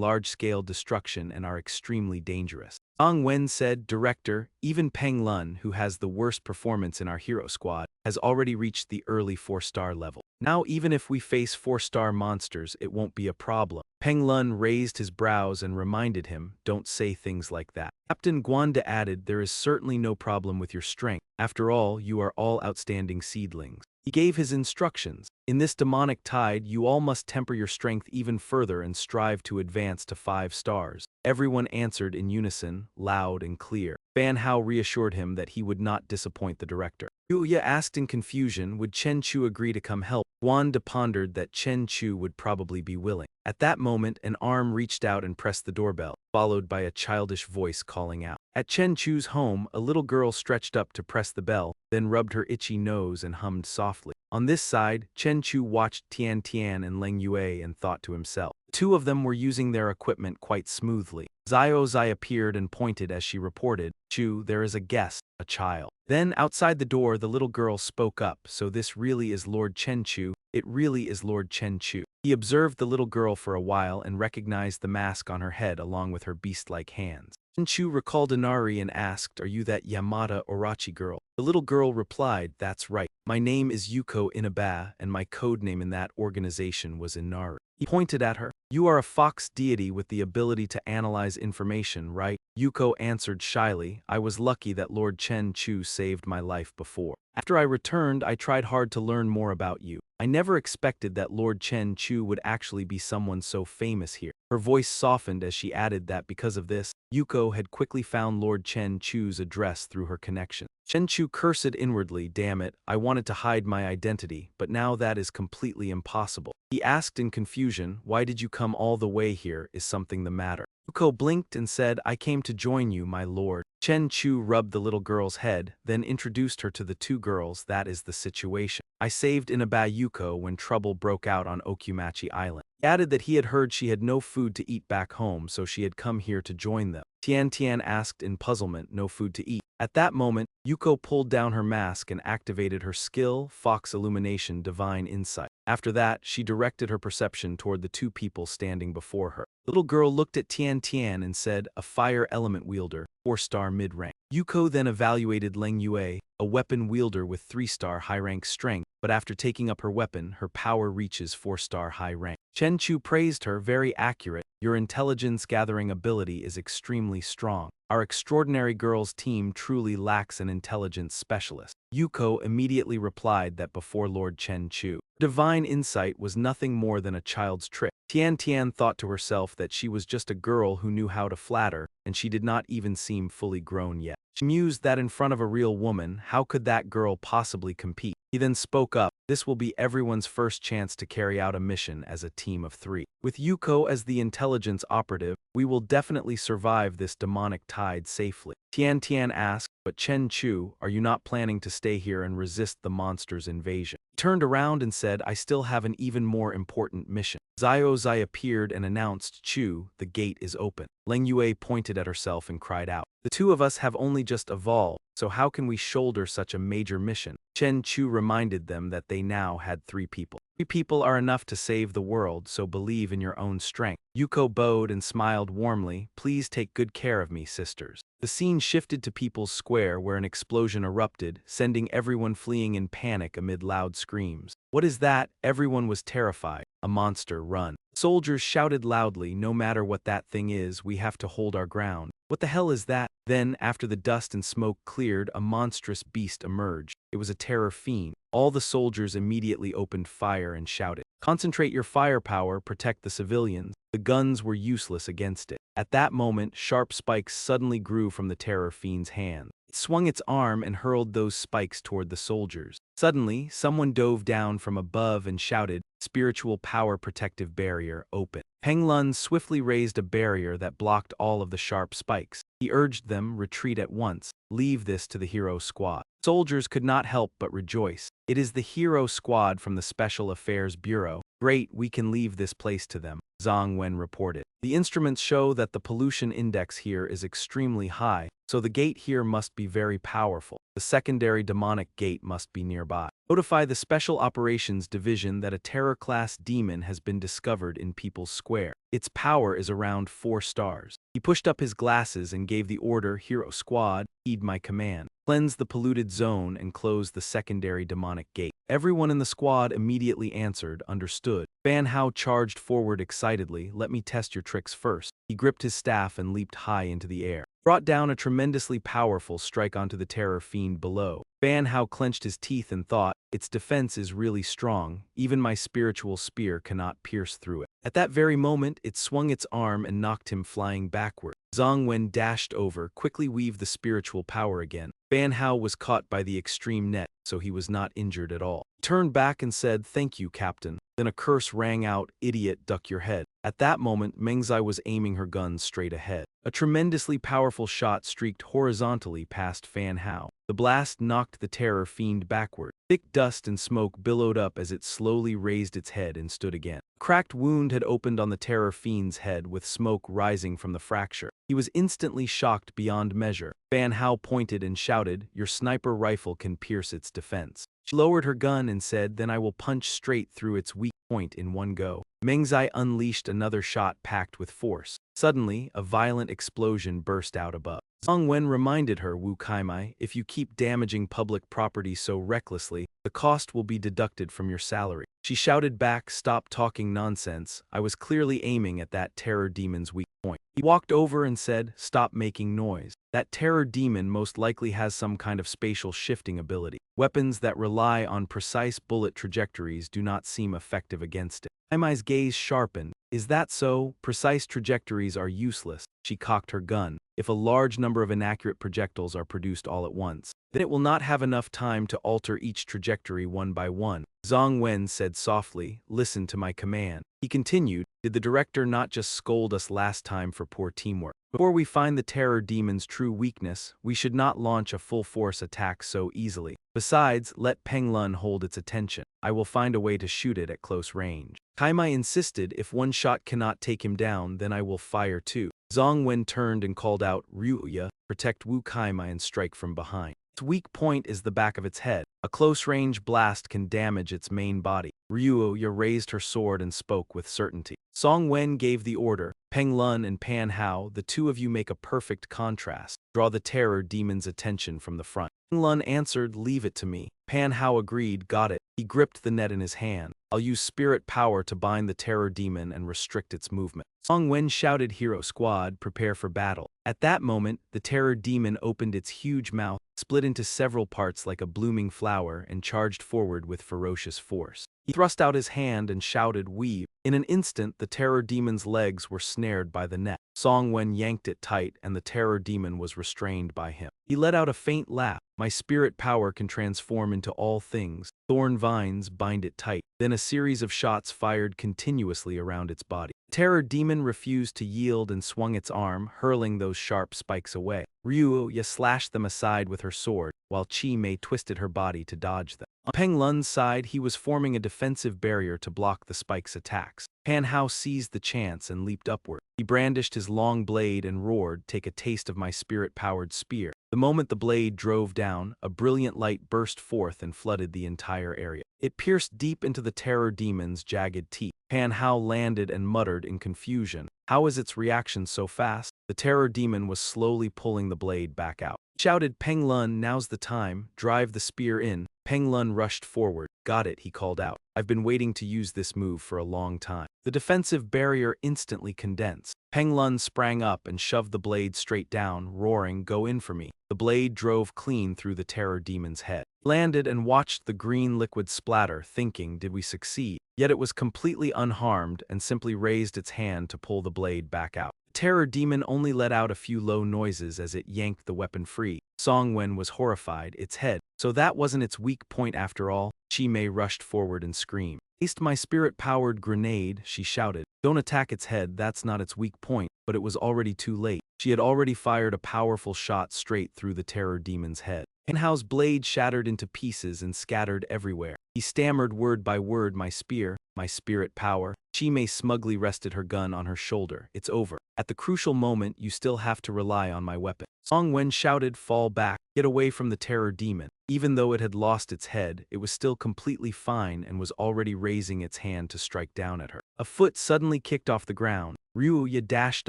large-scale destruction and are extremely dangerous. Zhang Wen said, "Director, even Peng Lun, who has the worst performance in our hero squad, has already reached the early 4-star level. Now even if we face 4-star monsters, it won't be a problem." Peng Lun raised his brows and reminded him, "Don't say things like that." Captain Guanda added, "There is certainly no problem with your strength. After all, you are all outstanding seedlings." He gave his instructions. "In this demonic tide, you all must temper your strength even further and strive to advance to 5 stars. Everyone answered in unison, loud and clear. Ban Hao reassured him that he would not disappoint the director. Yuya asked in confusion, would Chen Chu agree to come help? Guanda pondered that Chen Chu would probably be willing. At that moment, an arm reached out and pressed the doorbell, followed by a childish voice calling out. At Chen Chu's home, a little girl stretched up to press the bell, then rubbed her itchy nose and hummed softly. On this side, Chen Chu watched Tian Tian and Leng Yue and thought to himself. The two of them were using their equipment quite smoothly. Zio Zai appeared and pointed as she reported, "Chu, there is a guest, a child." Then, outside the door, the little girl spoke up, "So this really is Lord Chen Chu? It really is Lord Chen Chu." He observed the little girl for a while and recognized the mask on her head along with her beast-like hands. Chen Chu recalled Inari and asked, "Are you that Yamada Orachi girl?" The little girl replied, "That's right. My name is Yuko Inaba, and my code name in that organization was Inari." He pointed at her. "You are a fox deity with the ability to analyze information, right?" Yuko answered shyly, "I was lucky that Lord Chen Chu saved my life before. After I returned, I tried hard to learn more about you. I never expected that Lord Chen Chu would actually be someone so famous here." Her voice softened as she added that because of this, Yuko had quickly found Lord Chen Chu's address through her connection. Chen Chu cursed inwardly, "Damn it, I wanted to hide my identity, but now that is completely impossible." He asked in confusion, "Why did you come all the way here? Is something the matter?" Yuko blinked and said, "I came to join you, my lord." Chen Chu rubbed the little girl's head, then introduced her to the two girls. "That is the situation. I saved Inaba Yuko when trouble broke out on Okumachi Island." He added that he had heard she had no food to eat back home, so she had come here to join them. Tian Tian asked in puzzlement, "No food to eat?" At that moment, Yuko pulled down her mask and activated her skill, Fox Illumination Divine Insight. After that, she directed her perception toward the two people standing before her. The little girl looked at Tian Tian and said, "A fire element wielder, 4-star mid-rank." Yuko then evaluated Leng Yue, a weapon wielder with 3-star high-rank strength, but after taking up her weapon, her power reaches 4-star high rank. Chen Chu praised her, "Very accurate. Your intelligence-gathering ability is extremely strong. Our extraordinary girls team truly lacks an intelligence specialist." Yuko immediately replied that before Lord Chen Chu, divine insight was nothing more than a child's trick. Tian Tian thought to herself that she was just a girl who knew how to flatter, and she did not even seem fully grown yet. She mused that in front of a real woman, how could that girl possibly compete? He then spoke up, "This will be everyone's first chance to carry out a mission as a team of 3. With Yuko as the intelligence operative, we will definitely survive this demonic tide safely." Tian Tian asked, But Chen Chu, are you not planning to stay here and resist the monster's invasion? He turned around and said, I still have an even more important mission. Zio Zai appeared and announced, Chu, the gate is open. Leng Yue pointed at herself and cried out, the two of us have only just evolved, so how can we shoulder such a major mission? Chen Chu reminded them that they now had 3 people. 3 people are enough to save the world, so believe in your own strength. Yuko bowed and smiled warmly, please take good care of me, sisters. The scene shifted to People's Square where an explosion erupted, sending everyone fleeing in panic amid loud screams. What is that? Everyone was terrified. A monster, run. Soldiers shouted loudly, no matter what that thing is, we have to hold our ground. What the hell is that? Then, after the dust and smoke cleared, a monstrous beast emerged. It was a terror fiend. All the soldiers immediately opened fire and shouted, concentrate your firepower, protect the civilians. The guns were useless against it. At that moment, sharp spikes suddenly grew from the terror fiend's hand. It swung its arm and hurled those spikes toward the soldiers. Suddenly, someone dove down from above and shouted, spiritual power protective barrier, open. Peng Lun swiftly raised a barrier that blocked all of the sharp spikes. He urged them, retreat at once. Leave this to the hero squad. Soldiers could not help but rejoice. It is the hero squad from the Special Affairs Bureau. Great, we can leave this place to them, Zhang Wen reported. The instruments show that the pollution index here is extremely high, so the gate here must be very powerful. The secondary demonic gate must be nearby. Notify the Special Operations Division that a terror-class demon has been discovered in People's Square. Its power is around 4 stars. He pushed up his glasses and gave the order, Hero Squad, heed my command. Cleanse the polluted zone and close the secondary demonic gate. Everyone in the squad immediately answered, understood. Fan Hao charged forward excitedly, let me test your tricks first. He gripped his staff and leaped high into the air. Brought down a tremendously powerful strike onto the terror fiend below. Fan Hao clenched his teeth and thought, its defense is really strong, even my spiritual spear cannot pierce through it. At that very moment, it swung its arm and knocked him flying backward. Zhang Wen dashed over, quickly weaved the spiritual power again. Fan Hao was caught by the extreme net, so he was not injured at all. He turned back and said, thank you, Captain. Then a curse rang out, idiot, duck your head. At that moment, Mengzai was aiming her gun straight ahead. A tremendously powerful shot streaked horizontally past Fan Hao. The blast knocked the terror fiend backward. Thick dust and smoke billowed up as it slowly raised its head and stood again. A cracked wound had opened on the terror fiend's head with smoke rising from the fracture. He was instantly shocked beyond measure. Fan Hao pointed and shouted, your sniper rifle can pierce its defense. She lowered her gun and said, then I will punch straight through its weak point in one go. Mengzai unleashed another shot packed with force. Suddenly, a violent explosion burst out above. Zhang Wen reminded her, Wu Kaimai, if you keep damaging public property so recklessly, the cost will be deducted from your salary. She shouted back, stop talking nonsense. I was clearly aiming at that terror demon's weak point. He walked over and said, stop making noise. That terror demon most likely has some kind of spatial shifting ability. Weapons that rely on precise bullet trajectories do not seem effective against it. Kaimai's gaze sharpened. Is that so? Precise trajectories are useless. She cocked her gun. If a large number of inaccurate projectiles are produced all at once, then it will not have enough time to alter each trajectory one by one. Zhang Wen said softly, listen to my command. He continued, did the director not just scold us last time for poor teamwork? Before we find the terror demon's true weakness, we should not launch a full-force attack so easily. Besides, let Peng Lun hold its attention. I will find a way to shoot it at close range. Kaimai insisted, if one shot cannot take him down, then I will fire too. Zhang Wen turned and called out, Ryuya, protect Wu Kaimai and strike from behind. Its weak point is the back of its head. A close-range blast can damage its main body. Ryuya raised her sword and spoke with certainty. Song Wen gave the order. Peng Lun and Pan Hao, the two of you make a perfect contrast. Draw the terror demon's attention from the front. Peng Lun answered, leave it to me. Pan Hao agreed, got it. He gripped the net in his hand. I'll use spirit power to bind the terror demon and restrict its movement. Song Wen shouted, Hero Squad, prepare for battle. At that moment, the terror demon opened its huge mouth, split into several parts like a blooming flower, and charged forward with ferocious force. He thrust out his hand and shouted, weave. In an instant, the terror demon's legs were snared by the net. Song Wen yanked it tight, and the terror demon was restrained by him. He let out a faint laugh. My spirit power can transform into all things. Thorn vines bind it tight. Then a series of shots fired continuously around its body. The terror demon refused to yield and swung its arm, hurling those sharp spikes away. Ryu slashed them aside with her sword, while Chi Mei twisted her body to dodge them. On Peng Lun's side, he was forming a defensive barrier to block the spike's attacks. Pan Hao seized the chance and leaped upward. He brandished his long blade and roared, "Take a taste of my spirit-powered spear." The moment the blade drove down, a brilliant light burst forth and flooded the entire area. It pierced deep into the terror demon's jagged teeth. Pan Hao landed and muttered in confusion. How is its reaction so fast? The terror demon was slowly pulling the blade back out. He shouted, "Peng Lun, now's the time, drive the spear in." Peng Lun rushed forward. "Got it," he called out. "I've been waiting to use this move for a long time." The defensive barrier instantly condensed. Peng Lun sprang up and shoved the blade straight down, roaring, "Go in for me." The blade drove clean through the terror demon's head. Landed and watched the green liquid splatter, thinking, did we succeed? Yet it was completely unharmed and simply raised its hand to pull the blade back out. The terror demon only let out a few low noises as it yanked the weapon free. Song Wen was horrified, its head. So that wasn't its weak point after all? Chi Mei rushed forward and screamed. "Taste my spirit-powered grenade," she shouted. "Don't attack its head, that's not its weak point." But it was already too late. She had already fired a powerful shot straight through the terror demon's head. Pan Hao's blade shattered into pieces and scattered everywhere. He stammered word by word, "My spear, my spirit power." Chi Mei smugly rested her gun on her shoulder. "It's over. At the crucial moment, you still have to rely on my weapon." Song Wen shouted, "Fall back. Get away from the terror demon." Even though it had lost its head, it was still completely fine and was already raising its hand to strike down at her. A foot suddenly kicked off the ground. Ryuya dashed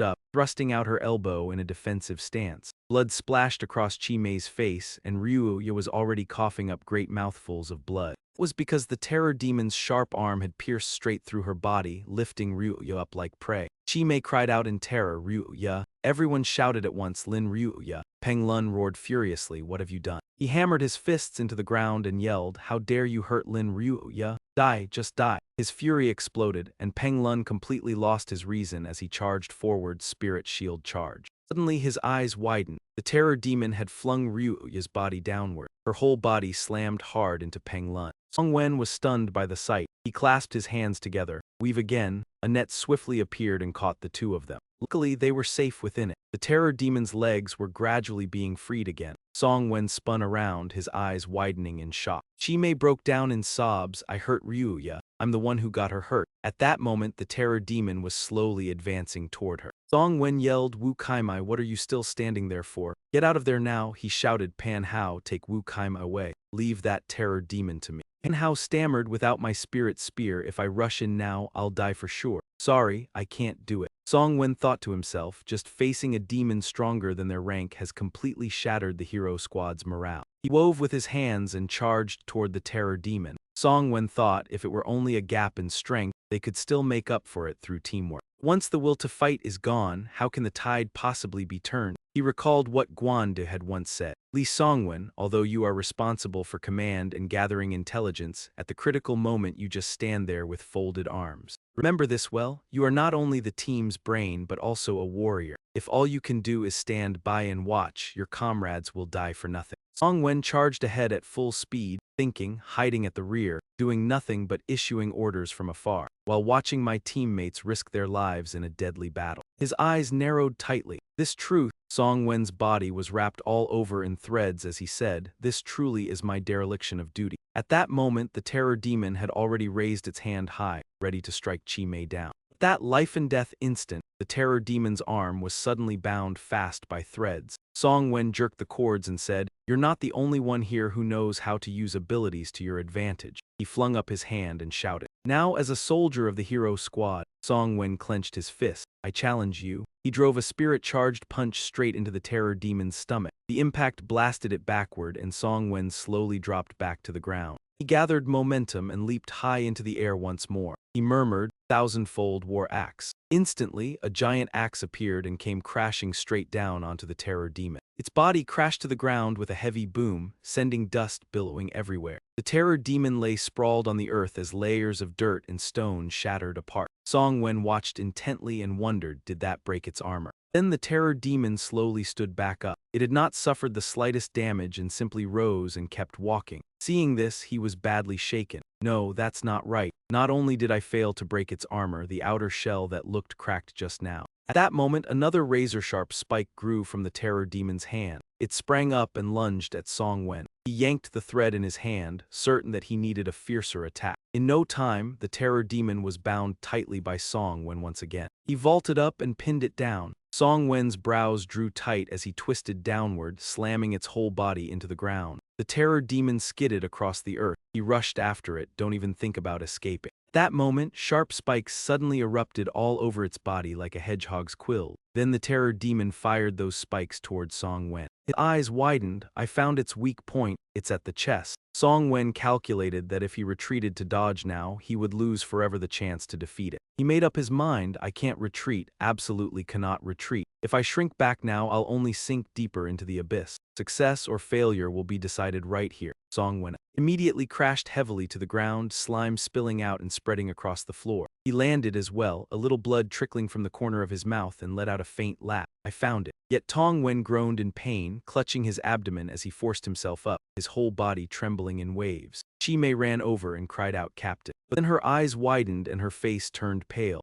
up, thrusting out her elbow in a defensive stance. Blood splashed across Chi Mei's face, and Ryuya was already coughing up great mouthfuls of blood. It was because the terror demon's sharp arm had pierced straight through her body, lifting Ryuya up like prey. Chi Mei cried out in terror, "Ryuya!" Everyone shouted at once, "Lin Ryuya!" Peng Lun roared furiously, "What have you done?" He hammered his fists into the ground and yelled, "How dare you hurt Lin Ryuya? Die, just die." His fury exploded, and Peng Lun completely lost his reason as he charged forward, spirit shield charge. Suddenly his eyes widened. The terror demon had flung Ryuya's body downward. Her whole body slammed hard into Peng Lun. Song Wen was stunned by the sight. He clasped his hands together. Weave again. A net swiftly appeared and caught the two of them. Luckily, they were safe within it. The terror demon's legs were gradually being freed again. Song Wen spun around, his eyes widening in shock. Chi Mei broke down in sobs. "I hurt Ryuya. I'm the one who got her hurt." At that moment, the terror demon was slowly advancing toward her. Song Wen yelled, "Wu Kaimai, what are you still standing there for? Get out of there now," he shouted. "Pan Hao, take Wu Kaimai away. Leave that terror demon to me." Pan Hao stammered, "Without my spirit spear, if I rush in now, I'll die for sure. Sorry, I can't do it." Song Wen thought to himself, just facing a demon stronger than their rank has completely shattered the hero squad's morale. He wove with his hands and charged toward the terror demon. Song Wen thought if it were only a gap in strength, they could still make up for it through teamwork. Once the will to fight is gone, how can the tide possibly be turned? He recalled what Guande had once said. "Li Songwen, although you are responsible for command and gathering intelligence, at the critical moment you just stand there with folded arms. Remember this well, you are not only the team's brain but also a warrior. If all you can do is stand by and watch, your comrades will die for nothing." Song Wen charged ahead at full speed, thinking, hiding at the rear, doing nothing but issuing orders from afar, while watching my teammates risk their lives in a deadly battle. His eyes narrowed tightly. This truth, Song Wen's body was wrapped all over in threads as he said, "This truly is my dereliction of duty." At that moment, the terror demon had already raised its hand high, ready to strike Chi Mei down. At that life-and-death instant, the terror demon's arm was suddenly bound fast by threads. Song Wen jerked the cords and said, "You're not the only one here who knows how to use abilities to your advantage." He flung up his hand and shouted. Now as a soldier of the hero squad, Song Wen clenched his fist. "I challenge you." He drove a spirit-charged punch straight into the terror demon's stomach. The impact blasted it backward and Song Wen slowly dropped back to the ground. He gathered momentum and leaped high into the air once more. He murmured, "Thousandfold war axe." Instantly, a giant axe appeared and came crashing straight down onto the terror demon. Its body crashed to the ground with a heavy boom, sending dust billowing everywhere. The terror demon lay sprawled on the earth as layers of dirt and stone shattered apart. Song Wen watched intently and wondered, did that break its armor? Then the terror demon slowly stood back up. It had not suffered the slightest damage and simply rose and kept walking. Seeing this, he was badly shaken. "No, that's not right. Not only did I fail to break its armor, the outer shell that looked cracked just now, At that moment, another razor-sharp spike grew from the terror demon's hand. It sprang up and lunged at Song Wen. He yanked the thread in his hand, certain that he needed a fiercer attack. In no time, the terror demon was bound tightly by Song Wen once again. He vaulted up and pinned it down. Song Wen's brows drew tight as he twisted downward, slamming its whole body into the ground. The terror demon skidded across the earth. He rushed after it, don't even think about escaping. At that moment, sharp spikes suddenly erupted all over its body like a hedgehog's quill. Then the terror demon fired those spikes toward Song Wen. His eyes widened. I found its weak point. It's at the chest. Song Wen calculated that if he retreated to dodge now, he would lose forever the chance to defeat it. He made up his mind, I can't retreat, absolutely cannot retreat. If I shrink back now, I'll only sink deeper into the abyss. Success or failure will be decided right here. Song Wen immediately crashed heavily to the ground, slime spilling out and spreading across the floor. He landed as well, a little blood trickling from the corner of his mouth, and let out a faint laugh. I found it. Yet Tong Wen groaned in pain, clutching his abdomen as he forced himself up, his whole body trembling in waves. Chi Mei ran over and cried out, "Captain." But then her eyes widened and her face turned pale.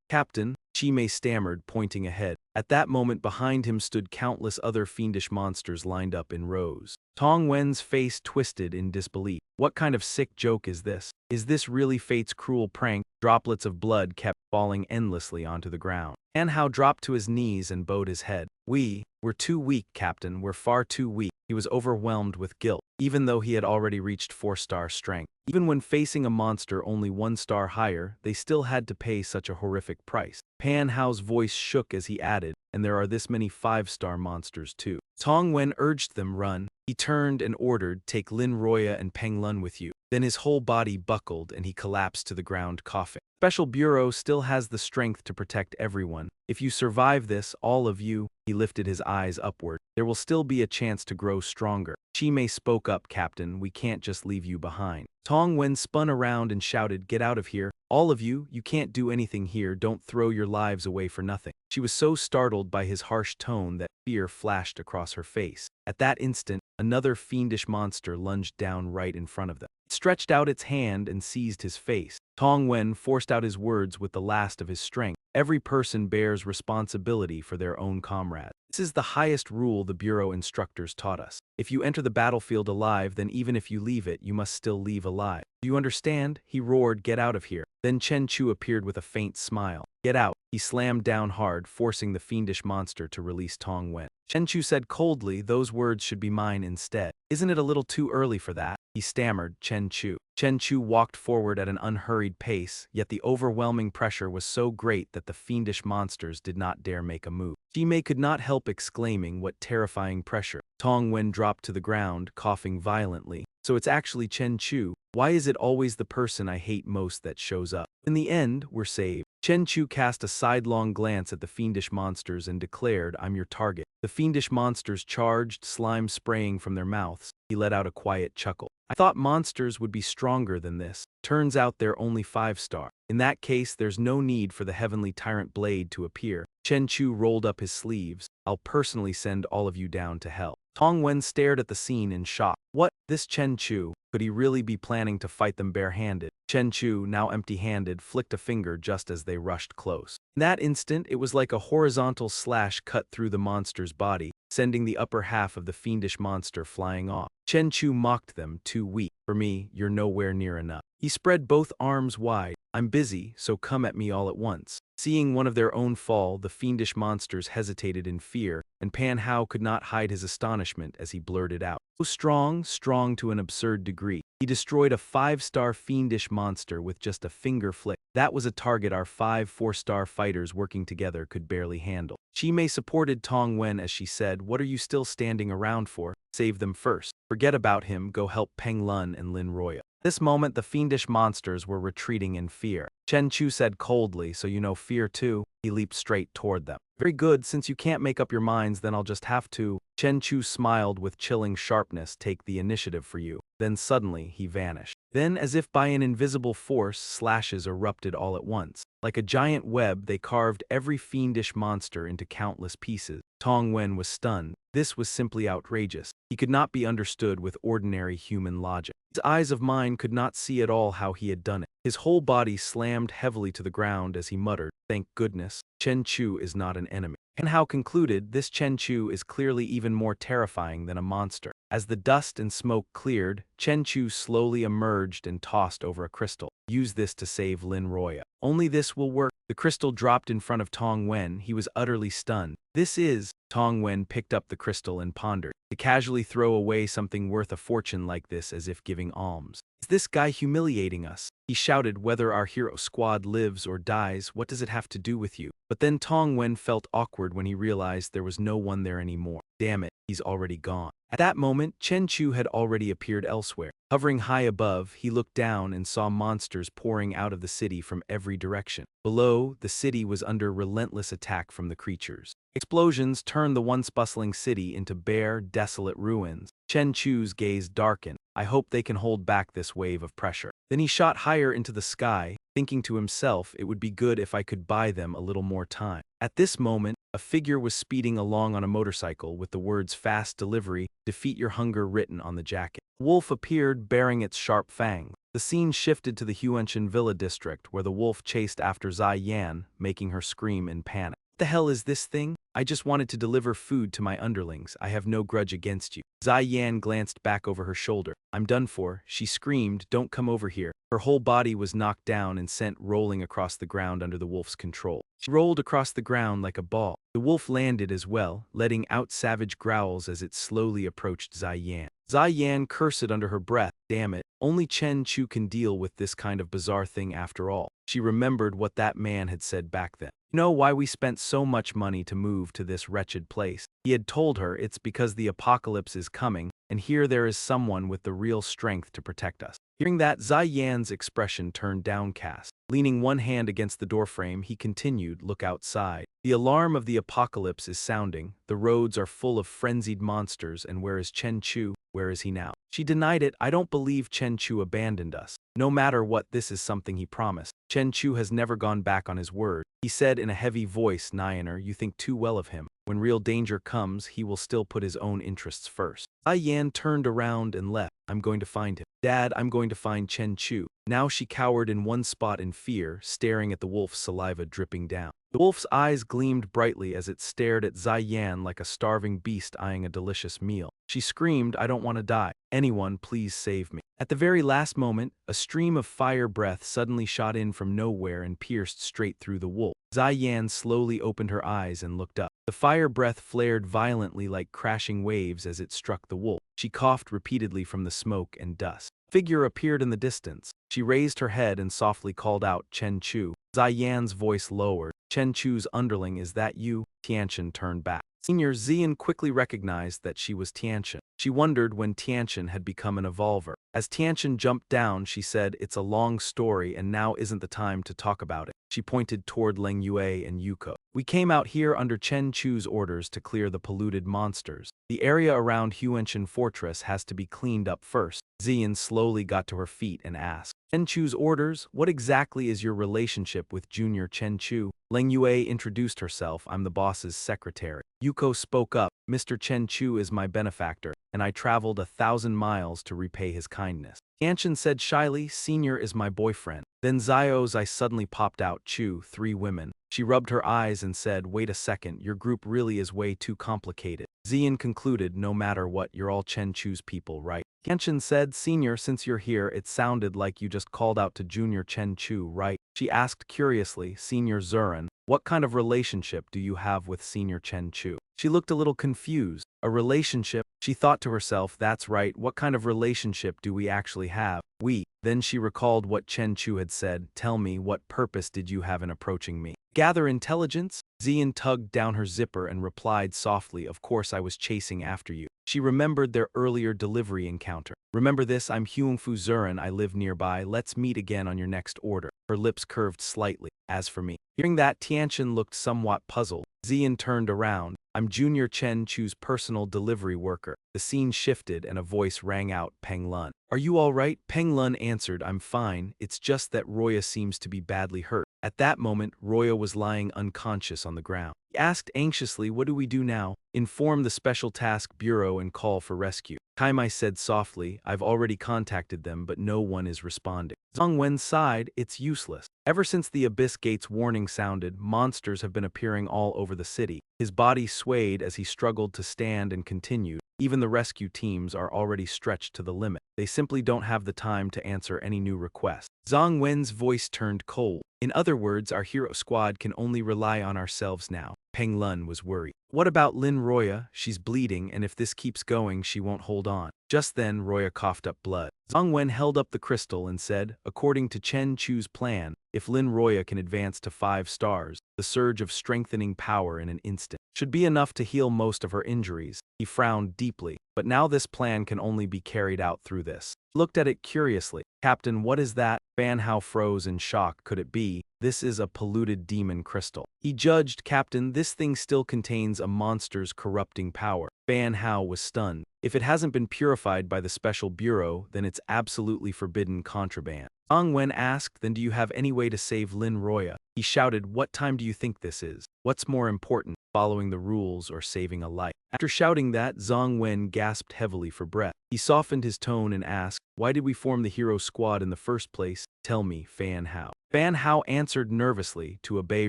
Captain, Chi Mei stammered, pointing ahead. At that moment behind him stood countless other fiendish monsters lined up in rows. Tong Wen's face twisted in disbelief. What kind of sick joke is this? Is this really fate's cruel prank? Droplets of blood kept falling endlessly onto the ground. Manhwa dropped to his knees and bowed his head. We're too weak, Captain, we're far too weak. He was overwhelmed with guilt, even though he had already reached 4-star strength. Even when facing a monster only 1 star higher, they still had to pay such a horrific price. Manhwa's voice shook as he added, and there are this many 5-star monsters too. Tong Wen urged them run. He turned and ordered, take Lin Roya and Peng Lun with you. Then his whole body buckled and he collapsed to the ground coughing. Special Bureau still has the strength to protect everyone. If you survive this, all of you, he lifted his eyes upward, there will still be a chance to grow stronger. Chi Mei spoke up, Captain, we can't just leave you behind. Tong Wen spun around and shouted, get out of here. All of you, you can't do anything here, don't throw your lives away for nothing. She was so startled by his harsh tone that fear flashed across her face. At that instant, another fiendish monster lunged down right in front of them. It stretched out its hand and seized his face. Tong Wen forced out his words with the last of his strength. Every person bears responsibility for their own comrade. This is the highest rule the Bureau instructors taught us. If you enter the battlefield alive, then even if you leave it, you must still leave alive. Do you understand? He roared, get out of here. Then Chen Chu appeared with a faint smile. Get out. He slammed down hard, forcing the fiendish monster to release Tong Wen. Chen Chu said coldly, those words should be mine instead. Isn't it a little too early for that? He stammered, Chen Chu. Chen Chu walked forward at an unhurried pace, yet the overwhelming pressure was so great that the fiendish monsters did not dare make a move. Chi Mei could not help exclaiming, what terrifying pressure. Tong Wen dropped to the ground, coughing violently. So it's actually Chen Chu. Why is it always the person I hate most that shows up? In the end, we're saved. Chen Chu cast a sidelong glance at the fiendish monsters and declared, I'm your target. The fiendish monsters charged, slime spraying from their mouths. He let out a quiet chuckle. I thought monsters would be stronger than this. Turns out they're only 5-star. In that case, there's no need for the heavenly tyrant blade to appear. Chen Chu rolled up his sleeves. I'll personally send all of you down to hell. Tong Wen stared at the scene in shock. What? This Chen Chu? Could he really be planning to fight them barehanded? Chen Chu, now empty-handed, flicked a finger just as they rushed close. In that instant, it was like a horizontal slash cut through the monster's body, sending the upper half of the fiendish monster flying off. Chen Chu mocked them, too weak. For me, you're nowhere near enough. He spread both arms wide. I'm busy, so come at me all at once. Seeing one of their own fall, the fiendish monsters hesitated in fear, and Manhwa could not hide his astonishment as he blurted out. So strong to an absurd degree. He destroyed a 5-star fiendish monster with just a finger flick. That was a target our 5 4-star fighters working together could barely handle. Chi Mei supported Tong Wen as she said, what are you still standing around for? Save them first. Forget about him, go help Peng Lun and Lin Roya. This moment the fiendish monsters were retreating in fear. Chen Chu said coldly, so you know fear too? He leaped straight toward them. Very good, since you can't make up your minds, then I'll just have to. Chen Chu smiled with chilling sharpness, take the initiative for you. Then suddenly he vanished. Then, as if by an invisible force, slashes erupted all at once. Like a giant web, they carved every fiendish monster into countless pieces. Tong Wen was stunned. This was simply outrageous. He could not be understood with ordinary human logic. His eyes of mine could not see at all how he had done it. His whole body slammed heavily to the ground as he muttered, "Thank goodness, Chen Chu is not an enemy." And how concluded, this Chen Chu is clearly even more terrifying than a monster. As the dust and smoke cleared, Chen Chu slowly emerged and tossed over a crystal. Use this to save Lin Roya. Only this will work. The crystal dropped in front of Tong Wen. He was utterly stunned. This is… Tong Wen picked up the crystal and pondered. To casually throw away something worth a fortune like this as if giving alms. Is this guy humiliating us? He shouted, whether our hero squad lives or dies, what does it have to do with you? But then Tong Wen felt awkward when he realized there was no one there anymore. Damn it, he's already gone. At that moment, Chen Chu had already appeared elsewhere. Hovering high above, he looked down and saw monsters pouring out of the city from every direction. Below, the city was under relentless attack from the creatures. Explosions turned the once bustling city into bare, desolate ruins. Chen Chu's gaze darkened. I hope they can hold back this wave of pressure. Then he shot higher into the sky, thinking to himself, it would be good if I could buy them a little more time. At this moment, a figure was speeding along on a motorcycle with the words "Fast Delivery, Defeat Your Hunger" written on the jacket. A wolf appeared, bearing its sharp fangs. The scene shifted to the Huenshan Villa district, where the wolf chased after Zai Yan, making her scream in panic. What the hell is this thing? I just wanted to deliver food to my underlings. I have no grudge against you. Zai Yan glanced back over her shoulder. I'm done for, she screamed, don't come over here. Her whole body was knocked down and sent rolling across the ground under the wolf's control. She rolled across the ground like a ball. The wolf landed as well, letting out savage growls as it slowly approached Zai Yan. Zai Yan cursed under her breath. Damn it, only Chen Chu can deal with this kind of bizarre thing after all. She remembered what that man had said back then. You know why we spent so much money to move to this wretched place? He had told her it's because the apocalypse is coming, and here there is someone with the real strength to protect us. Hearing that, Zai Yan's expression turned downcast. Leaning one hand against the doorframe, he continued, look outside. The alarm of the apocalypse is sounding. The roads are full of frenzied monsters, and where is Chen Chu? Where is he now? She denied it. I don't believe Chen Chu abandoned us. No matter what, this is something he promised. Chen Chu has never gone back on his word. He said in a heavy voice, Nyaner, you think too well of him. When real danger comes, he will still put his own interests first. Zai Yan turned around and left. I'm going to find him. Dad, I'm going to find Chen Chu. Now she cowered in one spot in fear, staring at the wolf's saliva dripping down. The wolf's eyes gleamed brightly as it stared at Zai Yan like a starving beast eyeing a delicious meal. She screamed, I don't want to die. Anyone, please save me. At the very last moment, a stream of fire breath suddenly shot in from nowhere and pierced straight through the wolf. Zai Yan slowly opened her eyes and looked up. The fire breath flared violently like crashing waves as it struck the wolf. She coughed repeatedly from the smoke and dust. A figure appeared in the distance. She raised her head and softly called out, Chen Chu. Zai Yan's voice lowered. Chen Chu's underling, is that you? Tianchen turned back. Senior Xian quickly recognized that she was Tianchen. She wondered when Tianchen had become an evolver. As Tianchen jumped down, she said, it's a long story and now isn't the time to talk about it. She pointed toward Leng Yue and Yuko. We came out here under Chen Chu's orders to clear the polluted monsters. The area around Huenshan Fortress has to be cleaned up first. Xian slowly got to her feet and asked, Chen Chu's orders? What exactly is your relationship with Junior Chen Chu? Leng Yue introduced herself. I'm the boss's secretary. Yuko spoke up. Mr. Chen Chu is my benefactor, and I traveled 1,000 miles to repay his kindness. Tianchen said shyly, Senior is my boyfriend. Then Zai's eye suddenly popped out. Chu, 3 women. She rubbed her eyes and said, wait a second, your group really is way too complicated. Xian concluded, no matter what, you're all Chen Chu's people, right? Tianchen said, Senior, since you're here, it sounded like you just called out to Junior Chen Chu, right? She asked curiously, Senior Zuran, what kind of relationship do you have with Senior Chen Chu? She looked a little confused. A relationship? She thought to herself, that's right, what kind of relationship do we actually have? We. Then she recalled what Chen Chu had said, tell me, what purpose did you have in approaching me? Gather intelligence? Xian tugged down her zipper and replied softly, of course I was chasing after you. She remembered their earlier delivery encounter. Remember this, I'm Huangfu Zuran, I live nearby, let's meet again on your next order. Her lips curved slightly. As for me. Hearing that, Tianchen looked somewhat puzzled. Xian turned around. I'm Junior Chen Chu's personal delivery worker. The scene shifted and a voice rang out, Peng Lun. Are you all right? Peng Lun answered, I'm fine, it's just that Roya seems to be badly hurt. At that moment, Roya was lying unconscious on the ground. He asked anxiously, "What do we do now?" "Inform the Special Task Bureau and call for rescue." Kaimai said softly, "I've already contacted them, but no one is responding." Zhang Wen sighed, "It's useless. Ever since the Abyss Gate's warning sounded, monsters have been appearing all over the city." His body swayed as he struggled to stand and continued. "Even the rescue teams are already stretched to the limit. They simply don't have the time to answer any new requests." Zhang Wen's voice turned cold. "In other words, our hero squad can only rely on ourselves now." Peng Lun was worried. "What about Lin Roya? She's bleeding, and if this keeps going, she won't hold on." Just then, Roya coughed up blood. Zhang Wen held up the crystal and said, "According to Chen Chu's plan, if Lin Roya can advance to 5 stars, the surge of strengthening power in an instant should be enough to heal most of her injuries." He frowned deeply. "But now this plan can only be carried out through this." He looked at it curiously. "Captain, what is that?" Fan Hao froze in shock. "Could it be? This is a polluted demon crystal." He judged, "Captain, this thing still contains a monster's corrupting power." Fan Hao was stunned. "If it hasn't been purified by the Special Bureau, then it's absolutely forbidden contraband." Zhang Wen asked, "Then do you have any way to save Lin Roya?" He shouted, "What time do you think this is? What's more important, following the rules or saving a life?" After shouting that, Zhang Wen gasped heavily for breath. He softened his tone and asked, "Why did we form the hero squad in the first place? Tell me, Fan Hao." Fan Hao answered nervously, "To obey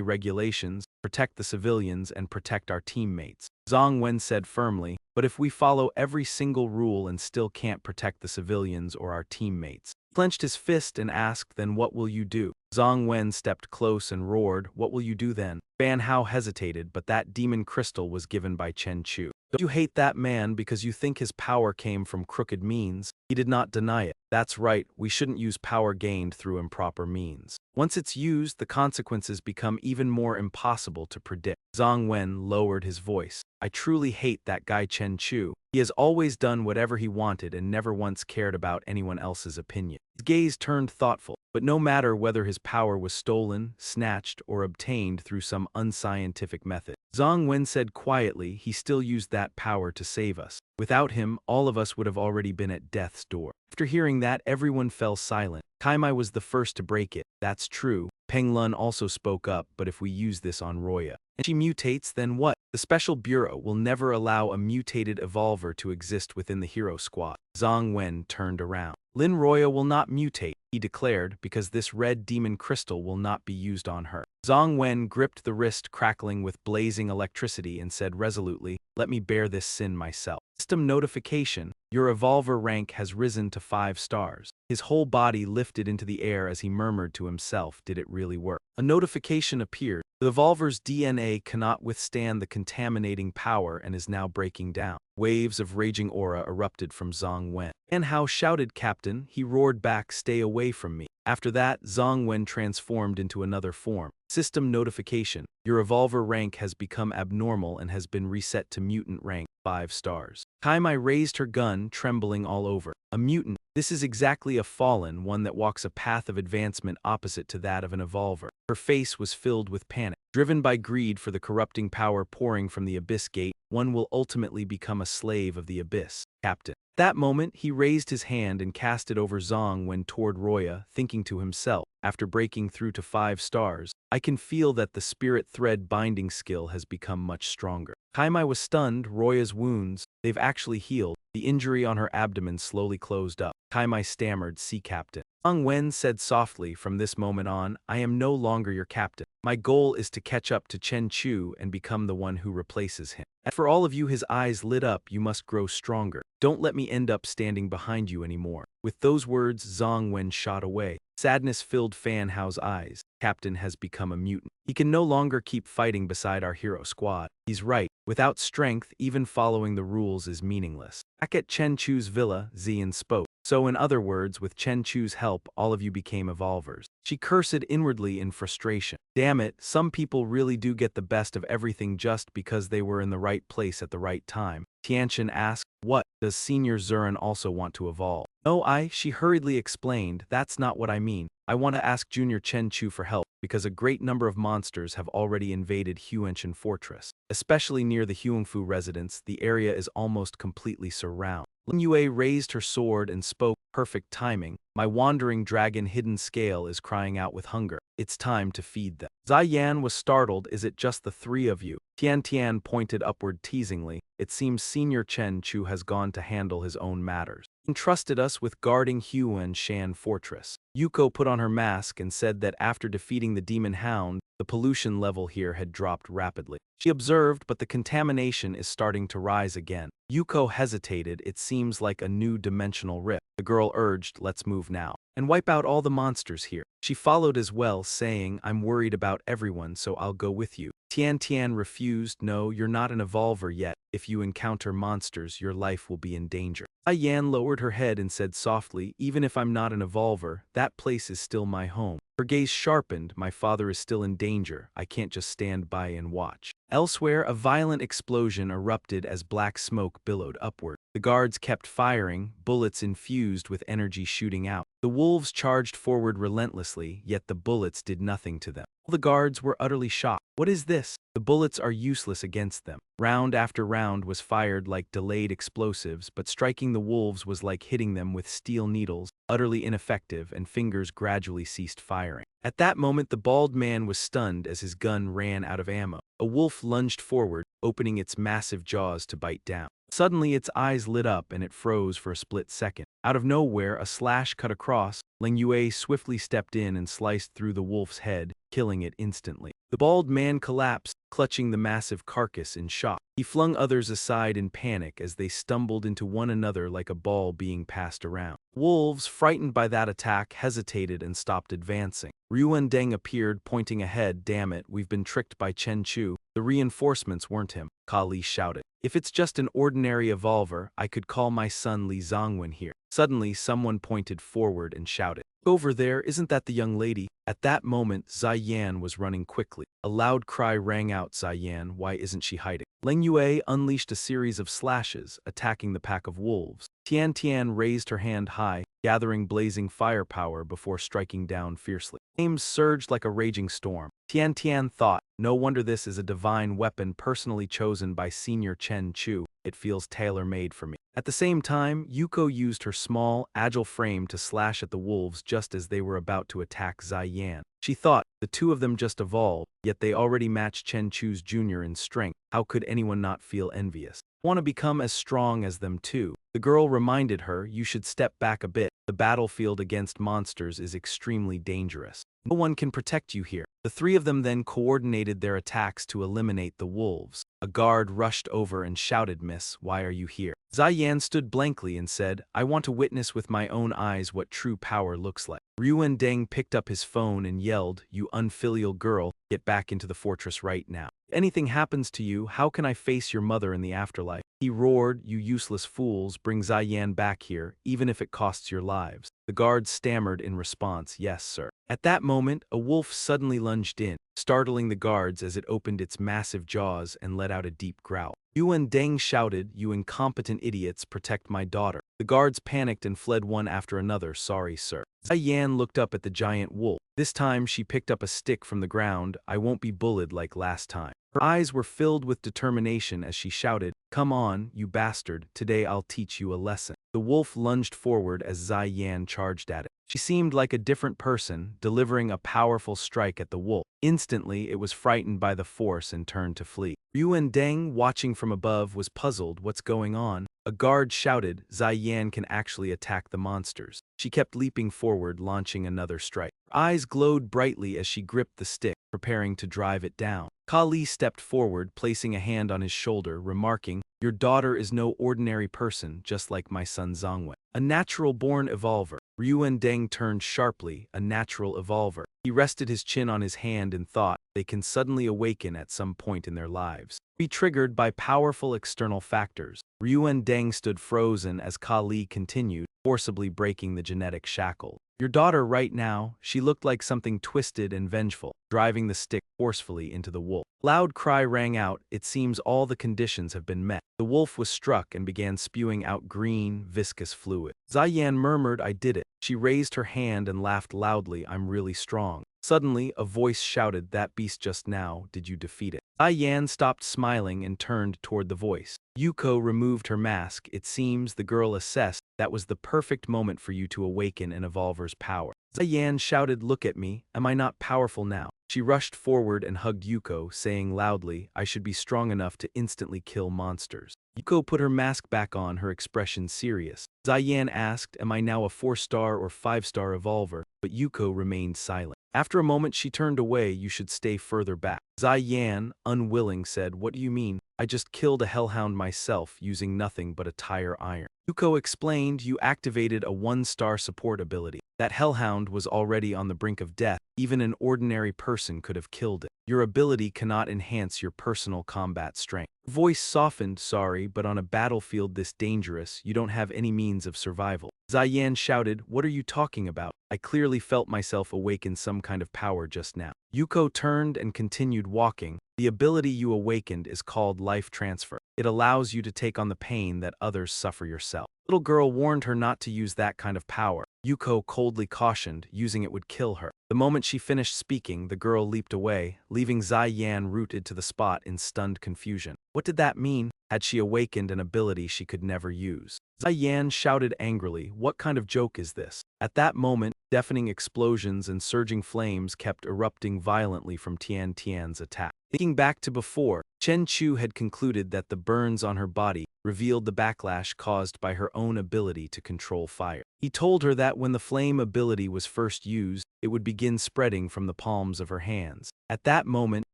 regulations, protect the civilians, and protect our teammates." Zhang Wen said firmly, "But if we follow every single rule and still can't protect the civilians or our teammates?" He clenched his fist and asked, "Then what will you do?" Zhang Wen stepped close and roared, "What will you do then?" Fan Hao hesitated, but that demon crystal was given by Chen Chu. "Don't you hate that man because you think his power came from crooked means?" He did not deny it. "That's right, we shouldn't use power gained through improper means. Once it's used, the consequences become even more impossible to predict." Zhang Wen lowered his voice. "I truly hate that guy Chen Chu. He has always done whatever he wanted and never once cared about anyone else's opinion." His gaze turned thoughtful. "But no matter whether his power was stolen, snatched, or obtained through some unscientific method," Zhang Wen said quietly, "he still used that power to save us. Without him, all of us would have already been at death's door." After hearing that, everyone fell silent. Kaimai was the first to break it. "That's true." Peng Lun also spoke up, "But if we use this on Roya, and she mutates, then what? The Special Bureau will never allow a mutated evolver to exist within the hero squad." Zhang Wen turned around. "Lin Roya will not mutate," he declared, "because this red demon crystal will not be used on her." Zhang Wen gripped the wrist crackling with blazing electricity and said resolutely, "Let me bear this sin myself." System notification. Your evolver rank has risen to 5 stars. His whole body lifted into the air as he murmured to himself, "Did it really work?" A notification appeared. The evolver's DNA cannot withstand the contaminating power and is now breaking down. Waves of raging aura erupted from Zhang Wen. Fan Hao shouted, "Captain," he roared back, "Stay away from me." After that, Zhang Wen transformed into another form. System notification. Your evolver rank has become abnormal and has been reset to mutant rank, 5 stars. Kaimai raised her gun, trembling all over. A mutant. This is exactly a fallen, one that walks a path of advancement opposite to that of an evolver. Her face was filled with panic. Driven by greed for the corrupting power pouring from the Abyss Gate, one will ultimately become a slave of the Abyss. Captain. That moment, he raised his hand and cast it over Zhang Wen toward Roya, thinking to himself, after breaking through to 5 stars, I can feel that the spirit thread binding skill has become much stronger. Kaimai was stunned. Roya's wounds, they've actually healed. The injury on her abdomen slowly closed up. Kaimai stammered, "See, Captain." Zhang Wen said softly, "From this moment on, I am no longer your captain. My goal is to catch up to Chen Chu and become the one who replaces him. And for all of you," his eyes lit up, "you must grow stronger. Don't let me end up standing behind you anymore." With those words, Zhang Wen shot away. Sadness filled Fan Hao's eyes. Captain has become a mutant. He can no longer keep fighting beside our hero squad. He's right. Without strength, even following the rules is meaningless. Back at Chen Chu's villa, Xian spoke. "So in other words, with Chen Chu's help, all of you became evolvers." She cursed inwardly in frustration. Damn it, some people really do get the best of everything just because they were in the right place at the right time. Tianqian asked, "What, does Senior Zurin also want to evolve?" "No, she hurriedly explained, "That's not what I mean. I want to ask Junior Chen Chu for help." because a great number of monsters have already invaded Huenshan Fortress. Especially near the Huangfu residence, the area is almost completely surrounded. Lin Yue raised her sword and spoke, perfect timing. My wandering dragon hidden scale is crying out with hunger. It's time to feed them. Ziyan was startled. Is it just the three of you? Tian Tian pointed upward teasingly. It seems Senior Chen Chu has gone to handle his own matters. Entrusted us with guarding Huenshan Fortress. Yuko put on her mask and said that after defeating the demon hound, the pollution level here had dropped rapidly. She observed, but the contamination is starting to rise again. Yuko hesitated. It seems like a new dimensional rift. The girl urged, let's move now and wipe out all the monsters here. She followed as well, saying, I'm worried about everyone, so I'll go with you. Tian Tian refused. No, you're not an evolver yet. If you encounter monsters, your life will be in danger. Yan lowered her head and said softly, even if I'm not an evolver, that place is still my home. Her gaze sharpened. My father is still in danger. I can't just stand by and watch. Elsewhere, a violent explosion erupted as black smoke billowed upward. The guards kept firing, bullets infused with energy shooting out. The wolves charged forward relentlessly, yet the bullets did nothing to them. All the guards were utterly shocked. What is this? The bullets are useless against them. Round after round was fired like delayed explosives, but striking the wolves was like hitting them with steel needles, utterly ineffective, and fingers gradually ceased firing. At that moment, the bald man was stunned as his gun ran out of ammo. A wolf lunged forward, opening its massive jaws to bite down. Suddenly, its eyes lit up and it froze for a split second. Out of nowhere, a slash cut across. Ling Yue swiftly stepped in and sliced through the wolf's head, killing it instantly. The bald man collapsed, clutching the massive carcass in shock. He flung others aside in panic as they stumbled into one another like a ball being passed around. Wolves, frightened by that attack, hesitated and stopped advancing. Ryuan Deng appeared, pointing ahead. Damn it, we've been tricked by Chen Chu. The reinforcements weren't him, Kali shouted. If it's just an ordinary evolver, I could call my son Li Zongwen here. Suddenly, someone pointed forward and shouted, over there, isn't that the young lady? At that moment, Ziyan was running quickly. A loud cry rang out. Ziyan, why isn't she hiding? Ling Yue unleashed a series of slashes, attacking the pack of wolves. Tian Tian raised her hand high, gathering blazing firepower before striking down fiercely. Flames surged like a raging storm. Tian Tian thought, no wonder this is a divine weapon personally chosen by Senior Chen Chu. It feels tailor-made for me. At the same time, Yuko used her small, agile frame to slash at the wolves just as they were about to attack Ziyan. She thought, the two of them just evolved, yet they already matched Chen Chu's junior in strength. How could anyone not feel envious? Want to become as strong as them too. The girl reminded her, you should step back a bit. The battlefield against monsters is extremely dangerous. No one can protect you here. The three of them then coordinated their attacks to eliminate the wolves. A guard rushed over and shouted, Miss, why are you here? Ziyan stood blankly and said, I want to witness with my own eyes what true power looks like. Ryuan Deng picked up his phone and yelled, you unfilial girl, get back into the fortress right now. If anything happens to you, how can I face your mother in the afterlife? He roared, you useless fools, bring Ziyan back here, even if it costs your lives. The guards stammered in response, yes, sir. At that moment, a wolf suddenly lunged in, startling the guards as it opened its massive jaws and let out a deep growl. Yuan Deng shouted, you incompetent idiots, protect my daughter. The guards panicked and fled one after another, sorry, sir. Ziyan looked up at the giant wolf. This time she picked up a stick from the ground. I won't be bullied like last time. Her eyes were filled with determination as she shouted, come on, you bastard, today I'll teach you a lesson. The wolf lunged forward as Ziyan charged at it. She seemed like a different person, delivering a powerful strike at the wolf. Instantly, it was frightened by the force and turned to flee. Yuan Deng, watching from above, was puzzled. What's going on? A guard shouted, Ziyan can actually attack the monsters. She kept leaping forward, launching another strike. Her eyes glowed brightly as she gripped the stick, preparing to drive it down. Kali stepped forward, placing a hand on his shoulder, remarking, your daughter is no ordinary person, just like my son Zongwen. A natural-born evolver. Ryuan Deng turned sharply, a natural evolver. He rested his chin on his hand and thought, they can suddenly awaken at some point in their lives. Be triggered by powerful external factors. Ryuan Deng stood frozen as Kali continued, forcibly breaking the genetic shackle. Your daughter right now, she looked like something twisted and vengeful, driving the stick forcefully into the wolf. Loud cry rang out, it seems all the conditions have been met. The wolf was struck and began spewing out green, viscous fluid. Ziyan murmured, I did it. She raised her hand and laughed loudly, I'm really strong. Suddenly, a voice shouted, that beast just now, did you defeat it? Ziyan stopped smiling and turned toward the voice. Yuko removed her mask. It seems, the girl assessed, that was the perfect moment for you to awaken an evolver's power. Ziyan shouted, look at me, am I not powerful now? She rushed forward and hugged Yuko, saying loudly, I should be strong enough to instantly kill monsters. Yuko put her mask back on, her expression serious. Ziyan asked, am I now a 4-star or 5-star evolver? But Yuko remained silent. After a moment she turned away, you should stay further back. Ziyan, unwilling, said, what do you mean? I just killed a hellhound myself using nothing but a tire iron. Yuko explained, you activated a 1-star support ability. That hellhound was already on the brink of death. Even an ordinary person could have killed it. Your ability cannot enhance your personal combat strength. Her voice softened, sorry, but on a battlefield this dangerous, you don't have any means of survival. Ziyan shouted, what are you talking about? I clearly felt myself awaken some kind of power just now. Yuko turned and continued walking. The ability you awakened is called life transfer. It allows you to take on the pain that others suffer yourself. Little girl warned her not to use that kind of power. Yuko coldly cautioned, using it would kill her. The moment she finished speaking, the girl leaped away, leaving Ziyan rooted to the spot in stunned confusion. What did that mean? Had she awakened an ability she could never use? Ziyan shouted angrily, what kind of joke is this? At that moment, deafening explosions and surging flames kept erupting violently from Tian Tian's attack. Thinking back to before, Chen Chu had concluded that the burns on her body revealed the backlash caused by her own ability to control fire. He told her that when the flame ability was first used, it would begin spreading from the palms of her hands. At that moment,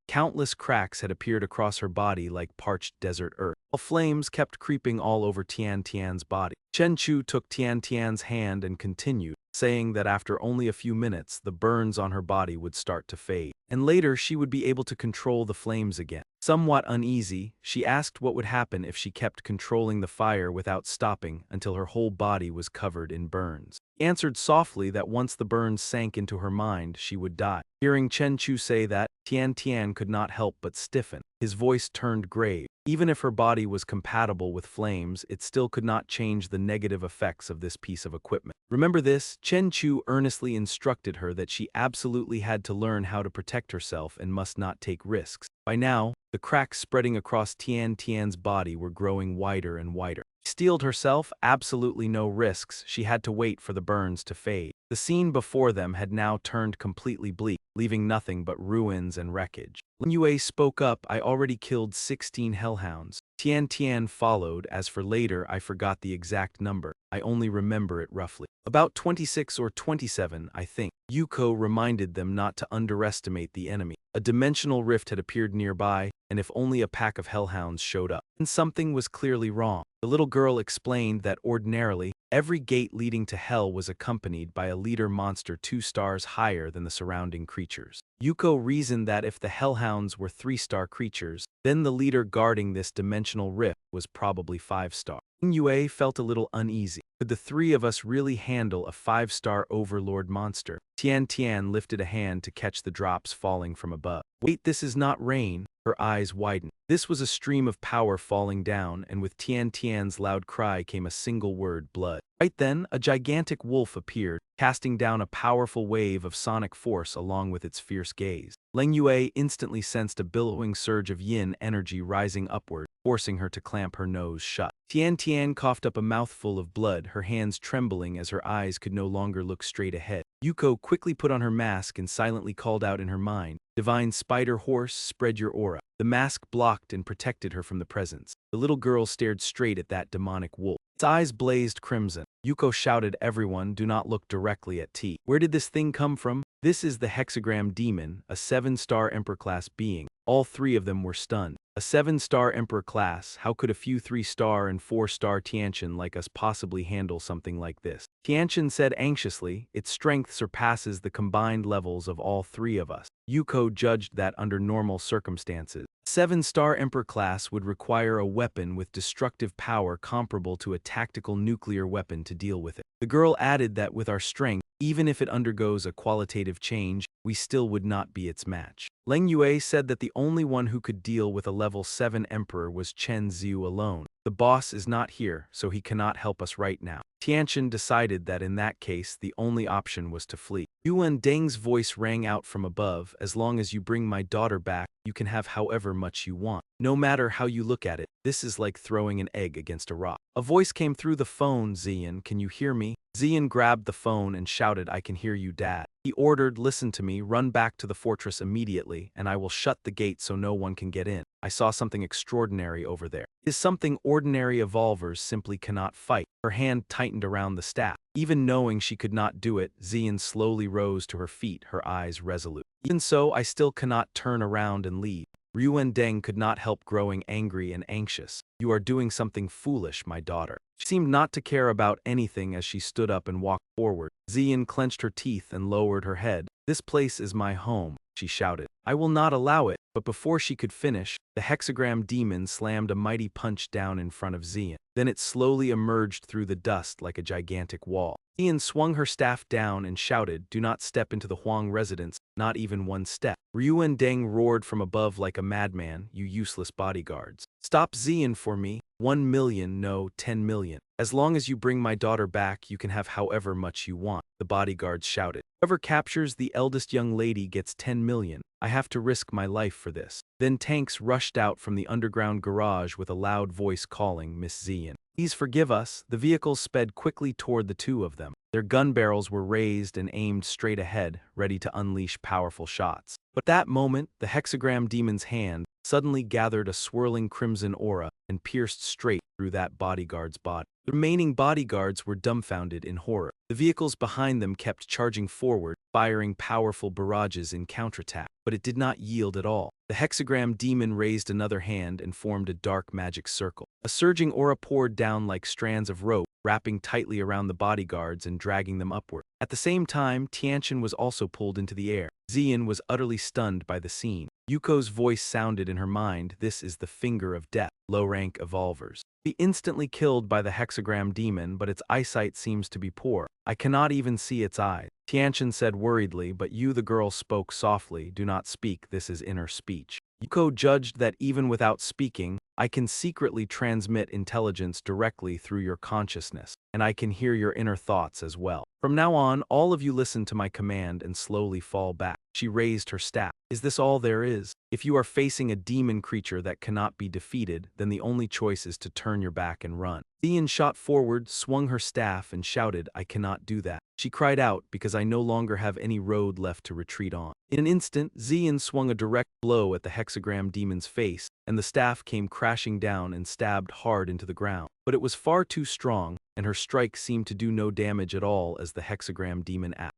countless cracks had appeared across her body like parched desert earth, while flames kept creeping all over Tian Tian's body. Chen Chu took Tian Tian's hand and continued, saying that after only a few minutes, the burns on her body would start to fade, and later she would be able to control the flames again. Somewhat uneasy, she asked what would happen if she kept controlling the fire without stopping until her whole body was covered in burns. He answered softly that once the burns sank into her mind, she would die. Hearing Chen Chu say that, Tian Tian could not help but stiffen. His voice turned grave. Even if her body was compatible with flames, it still could not change the negative effects of this piece of equipment. Remember this, Chen Chu earnestly instructed her that she absolutely had to learn how to protect herself and must not take risks. By now, the cracks spreading across Tian Tian's body were growing wider and wider. She steeled herself, absolutely no risks, she had to wait for the burns to fade. The scene before them had now turned completely bleak, leaving nothing but ruins and wreckage. Lin Yue spoke up, I already killed 16 hellhounds. Tian Tian followed, as for later I forgot the exact number, I only remember it roughly. About 26 or 27, I think. Yuko reminded them not to underestimate the enemy. A dimensional rift had appeared nearby, and if only a pack of hellhounds showed up, then something was clearly wrong. The little girl explained that ordinarily, every gate leading to hell was accompanied by a leader monster 2 stars higher than the surrounding creatures. Yuko reasoned that if the hellhounds were 3-star creatures, then the leader guarding this dimensional rift was probably 5-star. Yin Yue felt a little uneasy. Could the 3 of us really handle a 5-star overlord monster? Tian Tian lifted a hand to catch the drops falling from above. Wait, this is not rain. Her eyes widened. This was a stream of power falling down, and with Tian Tian's loud cry came a single word, blood. Right then, a gigantic wolf appeared, casting down a powerful wave of sonic force along with its fierce gaze. Lin Yue instantly sensed a billowing surge of yin energy rising upward, forcing her to clamp her nose shut. Tian Tian coughed up a mouthful of blood, her hands trembling as her eyes could no longer look straight ahead. Yuko quickly put on her mask and silently called out in her mind, Divine Spider Horse, spread your aura. The mask blocked and protected her from the presence. The little girl stared straight at that demonic wolf. Its eyes blazed crimson. Yuko shouted, everyone, do not look directly at T. Where did this thing come from? This is the hexagram demon, a 7-star Emperor-class being. All 3 of them were stunned. A 7-star Emperor class, how could a few 3-star and 4-star Tiantian like us possibly handle something like this? Tiantian said anxiously, its strength surpasses the combined levels of all 3 of us. Yuko judged that under normal circumstances, 7-star Emperor class would require a weapon with destructive power comparable to a tactical nuclear weapon to deal with it. The girl added that with our strength, even if it undergoes a qualitative change, we still would not be its match. Leng Yue said that the only one who could deal with a level 7 emperor was Chen Xiu alone. The boss is not here, so he cannot help us right now. Tianchen decided that in that case, the only option was to flee. Yuan Deng's voice rang out from above, as long as you bring my daughter back, you can have however much you want. No matter how you look at it, this is like throwing an egg against a rock. A voice came through the phone. Ziyan, can you hear me? Ziyan grabbed the phone and shouted, I can hear you, Dad. He ordered, listen to me, run back to the fortress immediately, and I will shut the gate so no one can get in. I saw something extraordinary over there. It is something ordinary evolvers simply cannot fight. Her hand tightened around the staff. Even knowing she could not do it, Ziyan slowly rose to her feet, her eyes resolute. Even so, I still cannot turn around and leave. Yuan Deng could not help growing angry and anxious. You are doing something foolish, my daughter. She seemed not to care about anything as she stood up and walked forward. Ziyan clenched her teeth and lowered her head. This place is my home, she shouted. I will not allow it. But before she could finish, the hexagram demon slammed a mighty punch down in front of Ziyan. Then it slowly emerged through the dust like a gigantic wall. Ziyan swung her staff down and shouted, do not step into the Huang residence, not even one step. Yuan Deng roared from above like a madman, you useless bodyguards. Stop Ziyan for me. 1 million, no, 10 million. As long as you bring my daughter back, you can have however much you want, the bodyguards shouted. Whoever captures the eldest young lady gets 10 million. I have to risk my life for this. Then tanks rushed out from the underground garage with a loud voice calling, Miss Ziyan. Please forgive us. The vehicles sped quickly toward the two of them. Their gun barrels were raised and aimed straight ahead, ready to unleash powerful shots. But that moment, the hexagram demon's hand suddenly gathered a swirling crimson aura and pierced straight through that bodyguard's body. The remaining bodyguards were dumbfounded in horror. The vehicles behind them kept charging forward, firing powerful barrages in counterattack, but it did not yield at all. The hexagram demon raised another hand and formed a dark magic circle. A surging aura poured down like strands of rope, wrapping tightly around the bodyguards and dragging them upward. At the same time, Tianchen was also pulled into the air. Ziyan was utterly stunned by the scene. Yuko's voice sounded in her mind, this is the finger of death, low-rank evolvers. Be instantly killed by the hexagram demon, but its eyesight seems to be poor. I cannot even see its eyes. Tianchen said worriedly, but you, the girl, spoke softly. Do not speak, this is inner speech. Yuko judged that even without speaking, I can secretly transmit intelligence directly through your consciousness, and I can hear your inner thoughts as well. From now on, all of you listen to my command and slowly fall back. She raised her staff. Is this all there is? If you are facing a demon creature that cannot be defeated, then the only choice is to turn your back and run. Ziyan shot forward, swung her staff, and shouted, I cannot do that. She cried out, because I no longer have any road left to retreat on. In an instant, Ziyan swung a direct blow at the hexagram demon's face, and the staff came crashing down and stabbed hard into the ground. But it was far too strong, and her strike seemed to do no damage at all as the hexagram demon acted.